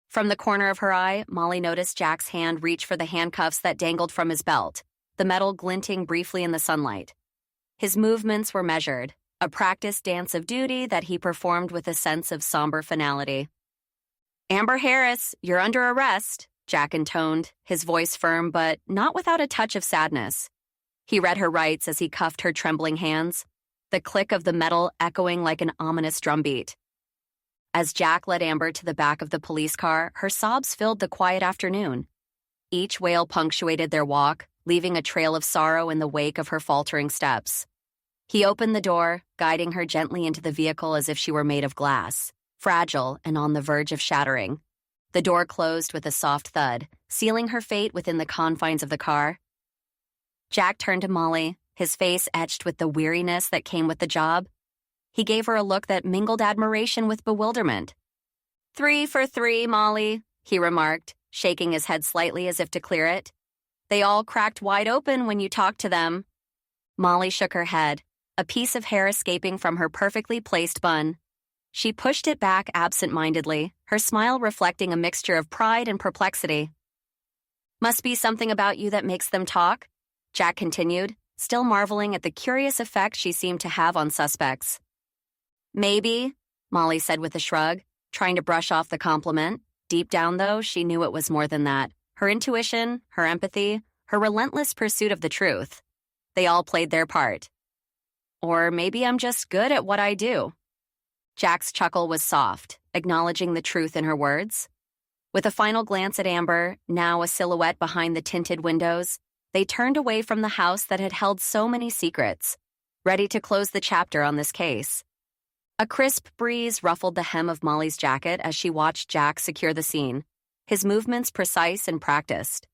From the corner of her eye, Molly noticed Jack's hand reach for the handcuffs that dangled from his belt, the metal glinting briefly in the sunlight. His movements were measured, a practiced dance of duty that he performed with a sense of somber finality. "Amber Harris, you're under arrest," Jack intoned, his voice firm but not without a touch of sadness. He read her rights as he cuffed her trembling hands, the click of the metal echoing like an ominous drumbeat. As Jack led Amber to the back of the police car, her sobs filled the quiet afternoon. Each wail punctuated their walk, leaving a trail of sorrow in the wake of her faltering steps. He opened the door, guiding her gently into the vehicle as if she were made of glass, fragile and on the verge of shattering. The door closed with a soft thud, sealing her fate within the confines of the car. Jack turned to Molly, his face etched with the weariness that came with the job. He gave her a look that mingled admiration with bewilderment. "3 for 3, Molly," he remarked, shaking his head slightly as if to clear it. "They all cracked wide open when you talked to them." Molly shook her head, a piece of hair escaping from her perfectly placed bun. She pushed it back absent-mindedly, her smile reflecting a mixture of pride and perplexity. "Must be something about you that makes them talk," Jack continued, still marveling at the curious effect she seemed to have on suspects. "Maybe," Molly said with a shrug, trying to brush off the compliment. Deep down, though, she knew it was more than that. Her intuition, her empathy, her relentless pursuit of the truth. They all played their part. "Or maybe I'm just good at what I do." Jack's chuckle was soft, acknowledging the truth in her words. With a final glance at Amber, now a silhouette behind the tinted windows, they turned away from the house that had held so many secrets, ready to close the chapter on this case. A crisp breeze ruffled the hem of Molly's jacket as she watched Jack secure the scene, his movements precise and practiced.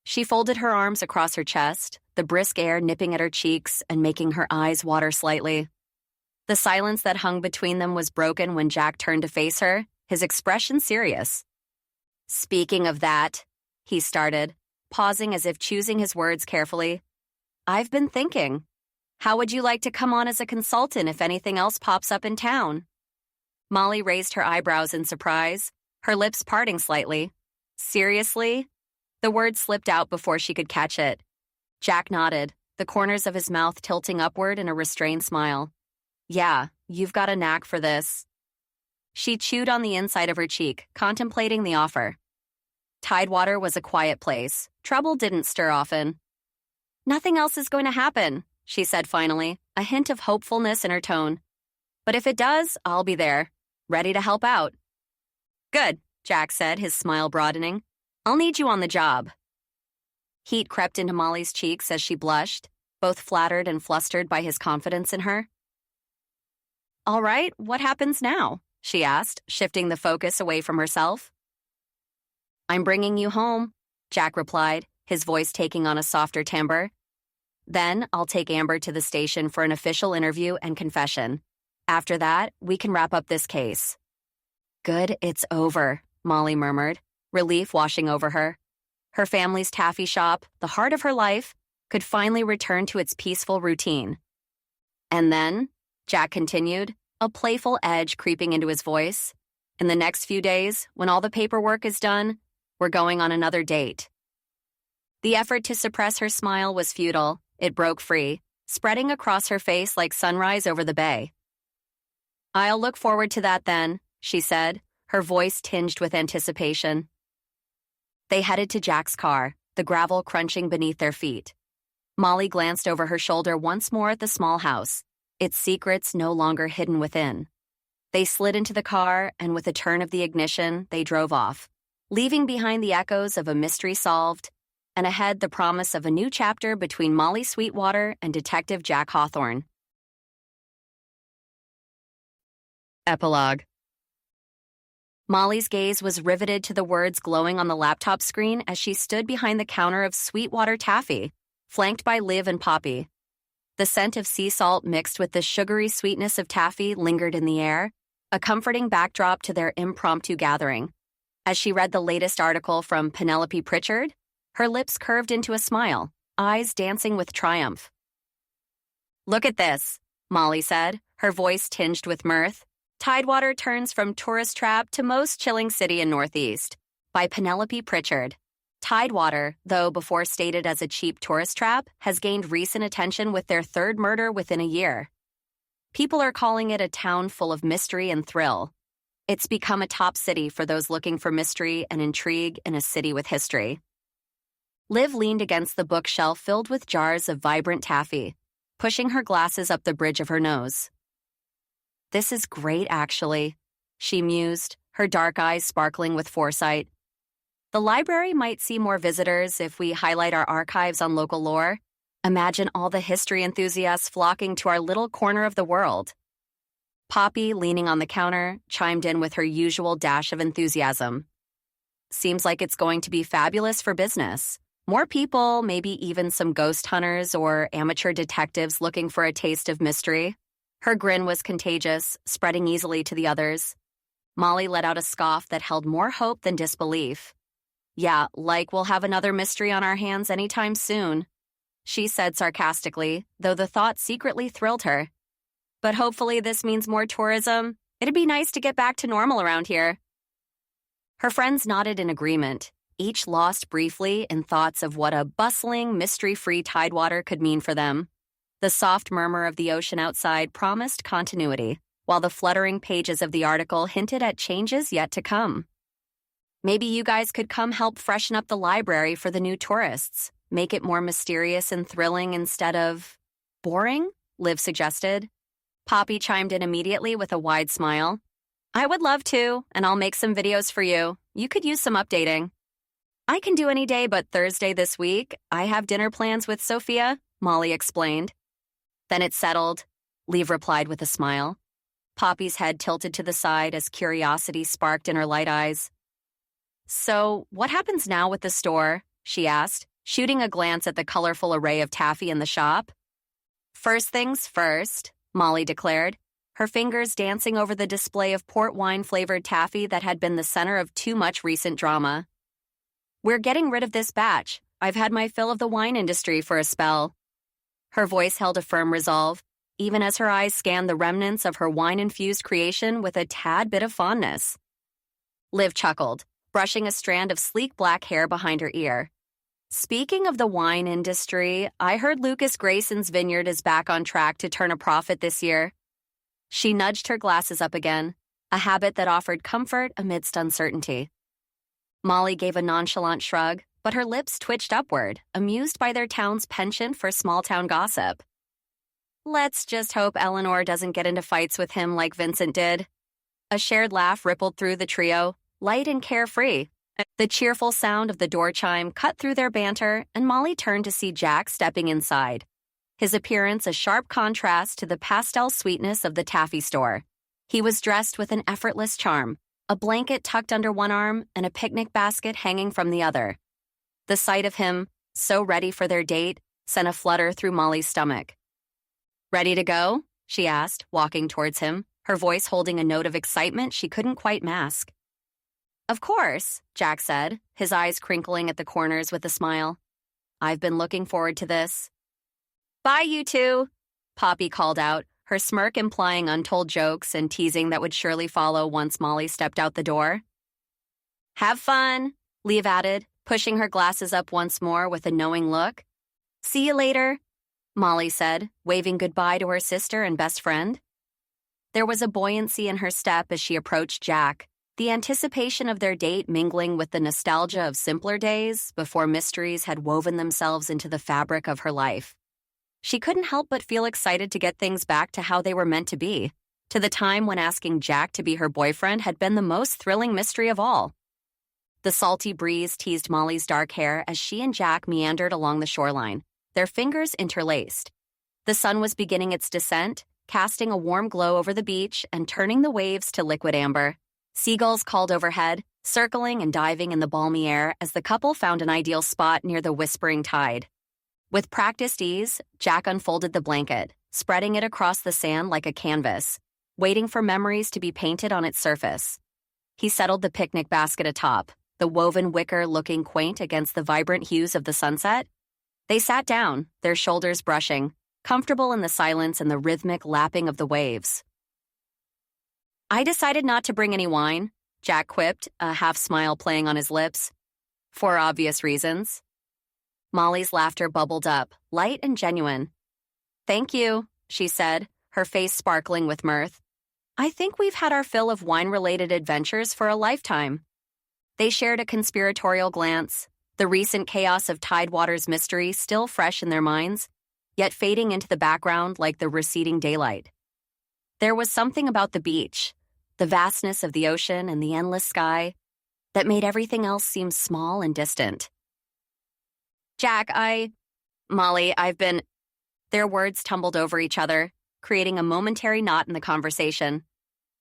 She folded her arms across her chest, the brisk air nipping at her cheeks and making her eyes water slightly. The silence that hung between them was broken when Jack turned to face her, his expression serious. "Speaking of that," he started, pausing as if choosing his words carefully. "I've been thinking. How would you like to come on as a consultant if anything else pops up in town?" Molly raised her eyebrows in surprise, her lips parting slightly. "Seriously?" The word slipped out before she could catch it. Jack nodded, the corners of his mouth tilting upward in a restrained smile. "Yeah, you've got a knack for this." She chewed on the inside of her cheek, contemplating the offer. Tidewater was a quiet place. Trouble didn't stir often. "Nothing else is going to happen," she said finally, a hint of hopefulness in her tone. "But if it does, I'll be there, ready to help out." "Good," Jack said, his smile broadening. "I'll need you on the job." Heat crept into Molly's cheeks as she blushed, both flattered and flustered by his confidence in her. "All right, what happens now?" she asked, shifting the focus away from herself. "I'm bringing you home," Jack replied, his voice taking on a softer timbre. "Then I'll take Amber to the station for an official interview and confession. After that, we can wrap up this case." "Good, it's over," Molly murmured, relief washing over her. Her family's taffy shop, the heart of her life, could finally return to its peaceful routine. "And then," Jack continued, a playful edge creeping into his voice, "in the next few days, when all the paperwork is done, we're going on another date." The effort to suppress her smile was futile. It broke free, spreading across her face like sunrise over the bay. "I'll look forward to that then," she said, her voice tinged with anticipation. They headed to Jack's car, the gravel crunching beneath their feet. Molly glanced over her shoulder once more at the small house, its secrets no longer hidden within. They slid into the car, and with a turn of the ignition, they drove off, leaving behind the echoes of a mystery solved, and ahead the promise of a new chapter between Molly Sweetwater and Detective Jack Hawthorne. Epilogue. Molly's gaze was riveted to the words glowing on the laptop screen as she stood behind the counter of Sweetwater taffy, flanked by Liv and Poppy. The scent of sea salt mixed with the sugary sweetness of taffy lingered in the air, a comforting backdrop to their impromptu gathering. As she read the latest article from Penelope Pritchard, her lips curved into a smile, eyes dancing with triumph. "Look at this," Molly said, her voice tinged with mirth. "Tidewater turns from tourist trap to most chilling city in Northeast," by Penelope Pritchard. Tidewater, though before stated as a cheap tourist trap, has gained recent attention with their third murder within a year. People are calling it a town full of mystery and thrill. It's become a top city for those looking for mystery and intrigue in a city with history. Liv leaned against the bookshelf filled with jars of vibrant taffy, pushing her glasses up the bridge of her nose. "This is great, actually," she mused, her dark eyes sparkling with foresight. "The library might see more visitors if we highlight our archives on local lore. Imagine all the history enthusiasts flocking to our little corner of the world." Poppy, leaning on the counter, chimed in with her usual dash of enthusiasm. "Seems like it's going to be fabulous for business. More people, maybe even some ghost hunters or amateur detectives looking for a taste of mystery." Her grin was contagious, spreading easily to the others. Molly let out a scoff that held more hope than disbelief. "Yeah, like we'll have another mystery on our hands anytime soon," she said sarcastically, though the thought secretly thrilled her. "But hopefully this means more tourism. It'd be nice to get back to normal around here." Her friends nodded in agreement, each lost briefly in thoughts of what a bustling, mystery-free Tidewater could mean for them. The soft murmur of the ocean outside promised continuity, while the fluttering pages of the article hinted at changes yet to come. "Maybe you guys could come help freshen up the library for the new tourists, make it more mysterious and thrilling instead of boring," Liv suggested. Poppy chimed in immediately with a wide smile. "I would love to, and I'll make some videos for you. You could use some updating." "I can do any day but Thursday this week. I have dinner plans with Sophia," Molly explained. "Then it's settled," Liv replied with a smile. Poppy's head tilted to the side as curiosity sparked in her light eyes. "So, what happens now with the store?" she asked, shooting a glance at the colorful array of taffy in the shop. "First things first," Molly declared, her fingers dancing over the display of port wine-flavored taffy that had been the center of too much recent drama. "We're getting rid of this batch. I've had my fill of the wine industry for a spell." Her voice held a firm resolve, even as her eyes scanned the remnants of her wine-infused creation with a tad bit of fondness. Liv chuckled, brushing a strand of sleek black hair behind her ear. "Speaking of the wine industry, I heard Lucas Grayson's vineyard is back on track to turn a profit this year." She nudged her glasses up again, a habit that offered comfort amidst uncertainty. Molly gave a nonchalant shrug, but her lips twitched upward, amused by their town's penchant for small-town gossip. "Let's just hope Eleanor doesn't get into fights with him like Vincent did." A shared laugh rippled through the trio, light and carefree. The cheerful sound of the door chime cut through their banter, and Molly turned to see Jack stepping inside. His appearance a sharp contrast to the pastel sweetness of the taffy store. He was dressed with an effortless charm, a blanket tucked under one arm and a picnic basket hanging from the other. The sight of him, so ready for their date, sent a flutter through Molly's stomach. "Ready to go?" she asked, walking towards him, her voice holding a note of excitement she couldn't quite mask. "Of course," Jack said, his eyes crinkling at the corners with a smile. "I've been looking forward to this." "Bye, you two," Poppy called out, her smirk implying untold jokes and teasing that would surely follow once Molly stepped out the door. "Have fun," Liv added, pushing her glasses up once more with a knowing look. "See you later," Molly said, waving goodbye to her sister and best friend. There was a buoyancy in her step as she approached Jack, the anticipation of their date mingling with the nostalgia of simpler days before mysteries had woven themselves into the fabric of her life. She couldn't help but feel excited to get things back to how they were meant to be, to the time when asking Jack to be her boyfriend had been the most thrilling mystery of all. The salty breeze teased Molly's dark hair as she and Jack meandered along the shoreline, their fingers interlaced. The sun was beginning its descent, casting a warm glow over the beach and turning the waves to liquid amber. Seagulls called overhead, circling and diving in the balmy air as the couple found an ideal spot near the whispering tide. With practiced ease, Jack unfolded the blanket, spreading it across the sand like a canvas, waiting for memories to be painted on its surface. He settled the picnic basket atop, the woven wicker looking quaint against the vibrant hues of the sunset. They sat down, their shoulders brushing, comfortable in the silence and the rhythmic lapping of the waves. "I decided not to bring any wine," Jack quipped, a half-smile playing on his lips. "For obvious reasons." Molly's laughter bubbled up, light and genuine. "Thank you," she said, her face sparkling with mirth. "I think we've had our fill of wine-related adventures for a lifetime." They shared a conspiratorial glance, the recent chaos of Tidewater's mystery still fresh in their minds, yet fading into the background like the receding daylight. There was something about the beach, the vastness of the ocean and the endless sky, that made everything else seem small and distant. "Jack, Molly, I've been..." Their words tumbled over each other, creating a momentary knot in the conversation.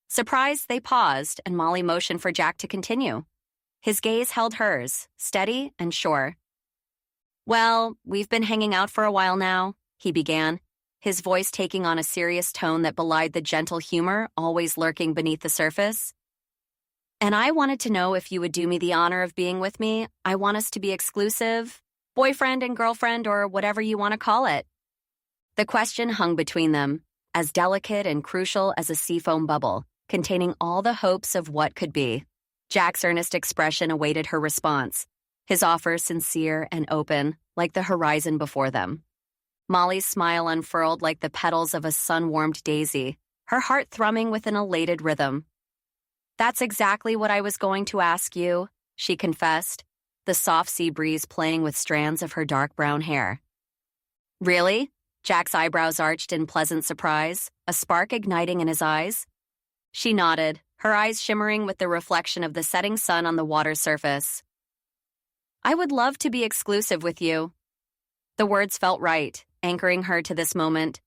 Surprised, they paused, and Molly motioned for Jack to continue. His gaze held hers, steady and sure. "Well, we've been hanging out for a while now," he began, his voice taking on a serious tone that belied the gentle humor always lurking beneath the surface. "And I wanted to know if you would do me the honor of being with me. I want us to be exclusive, boyfriend and girlfriend, or whatever you want to call it." The question hung between them, as delicate and crucial as a seafoam bubble, containing all the hopes of what could be. Jack's earnest expression awaited her response, his offer sincere and open, like the horizon before them. Molly's smile unfurled like the petals of a sun-warmed daisy, her heart thrumming with an elated rhythm. "That's exactly what I was going to ask you," she confessed, the soft sea breeze playing with strands of her dark brown hair. "Really?" Jack's eyebrows arched in pleasant surprise, a spark igniting in his eyes. She nodded, her eyes shimmering with the reflection of the setting sun on the water surface. "I would love to be exclusive with you." The words felt right, anchoring her to this moment.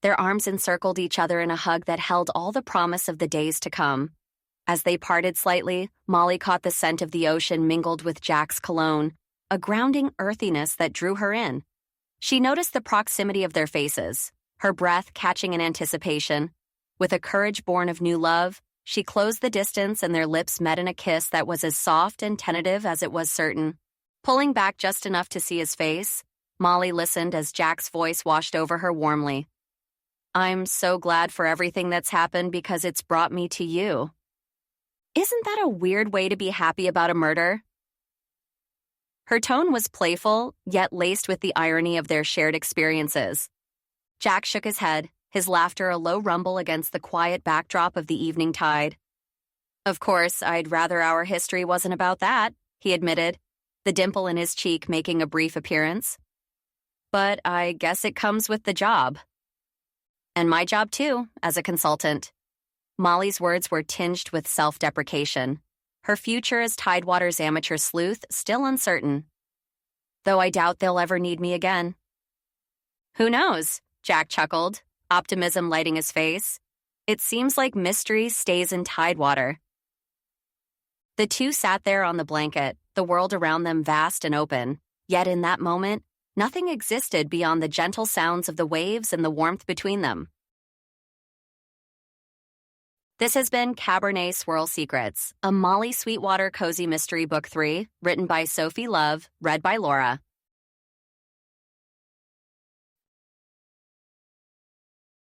Their arms encircled each other in a hug that held all the promise of the days to come. As they parted slightly, Molly caught the scent of the ocean mingled with Jack's cologne, a grounding earthiness that drew her in. She noticed the proximity of their faces, her breath catching in anticipation. With a courage born of new love, she closed the distance and their lips met in a kiss that was as soft and tentative as it was certain. Pulling back just enough to see his face, Molly listened as Jack's voice washed over her warmly. "I'm so glad for everything that's happened because it's brought me to you." Isn't that a weird way to be happy about a murder? Her tone was playful, yet laced with the irony of their shared experiences. Jack shook his head, his laughter a low rumble against the quiet backdrop of the evening tide. "Of course, I'd rather our history wasn't about that," he admitted, the dimple in his cheek making a brief appearance. "But I guess it comes with the job." "And my job too, as a consultant." Molly's words were tinged with self-deprecation, her future as Tidewater's amateur sleuth still uncertain. "Though I doubt they'll ever need me again." "Who knows?" Jack chuckled, optimism lighting his face. "It seems like mystery stays in Tidewater." The two sat there on the blanket, the world around them vast and open. Yet in that moment, nothing existed beyond the gentle sounds of the waves and the warmth between them. This has been Cabernet Swirl Secrets, a Molly Sweetwater cozy mystery book 3, written by Sophie Love, read by Laura.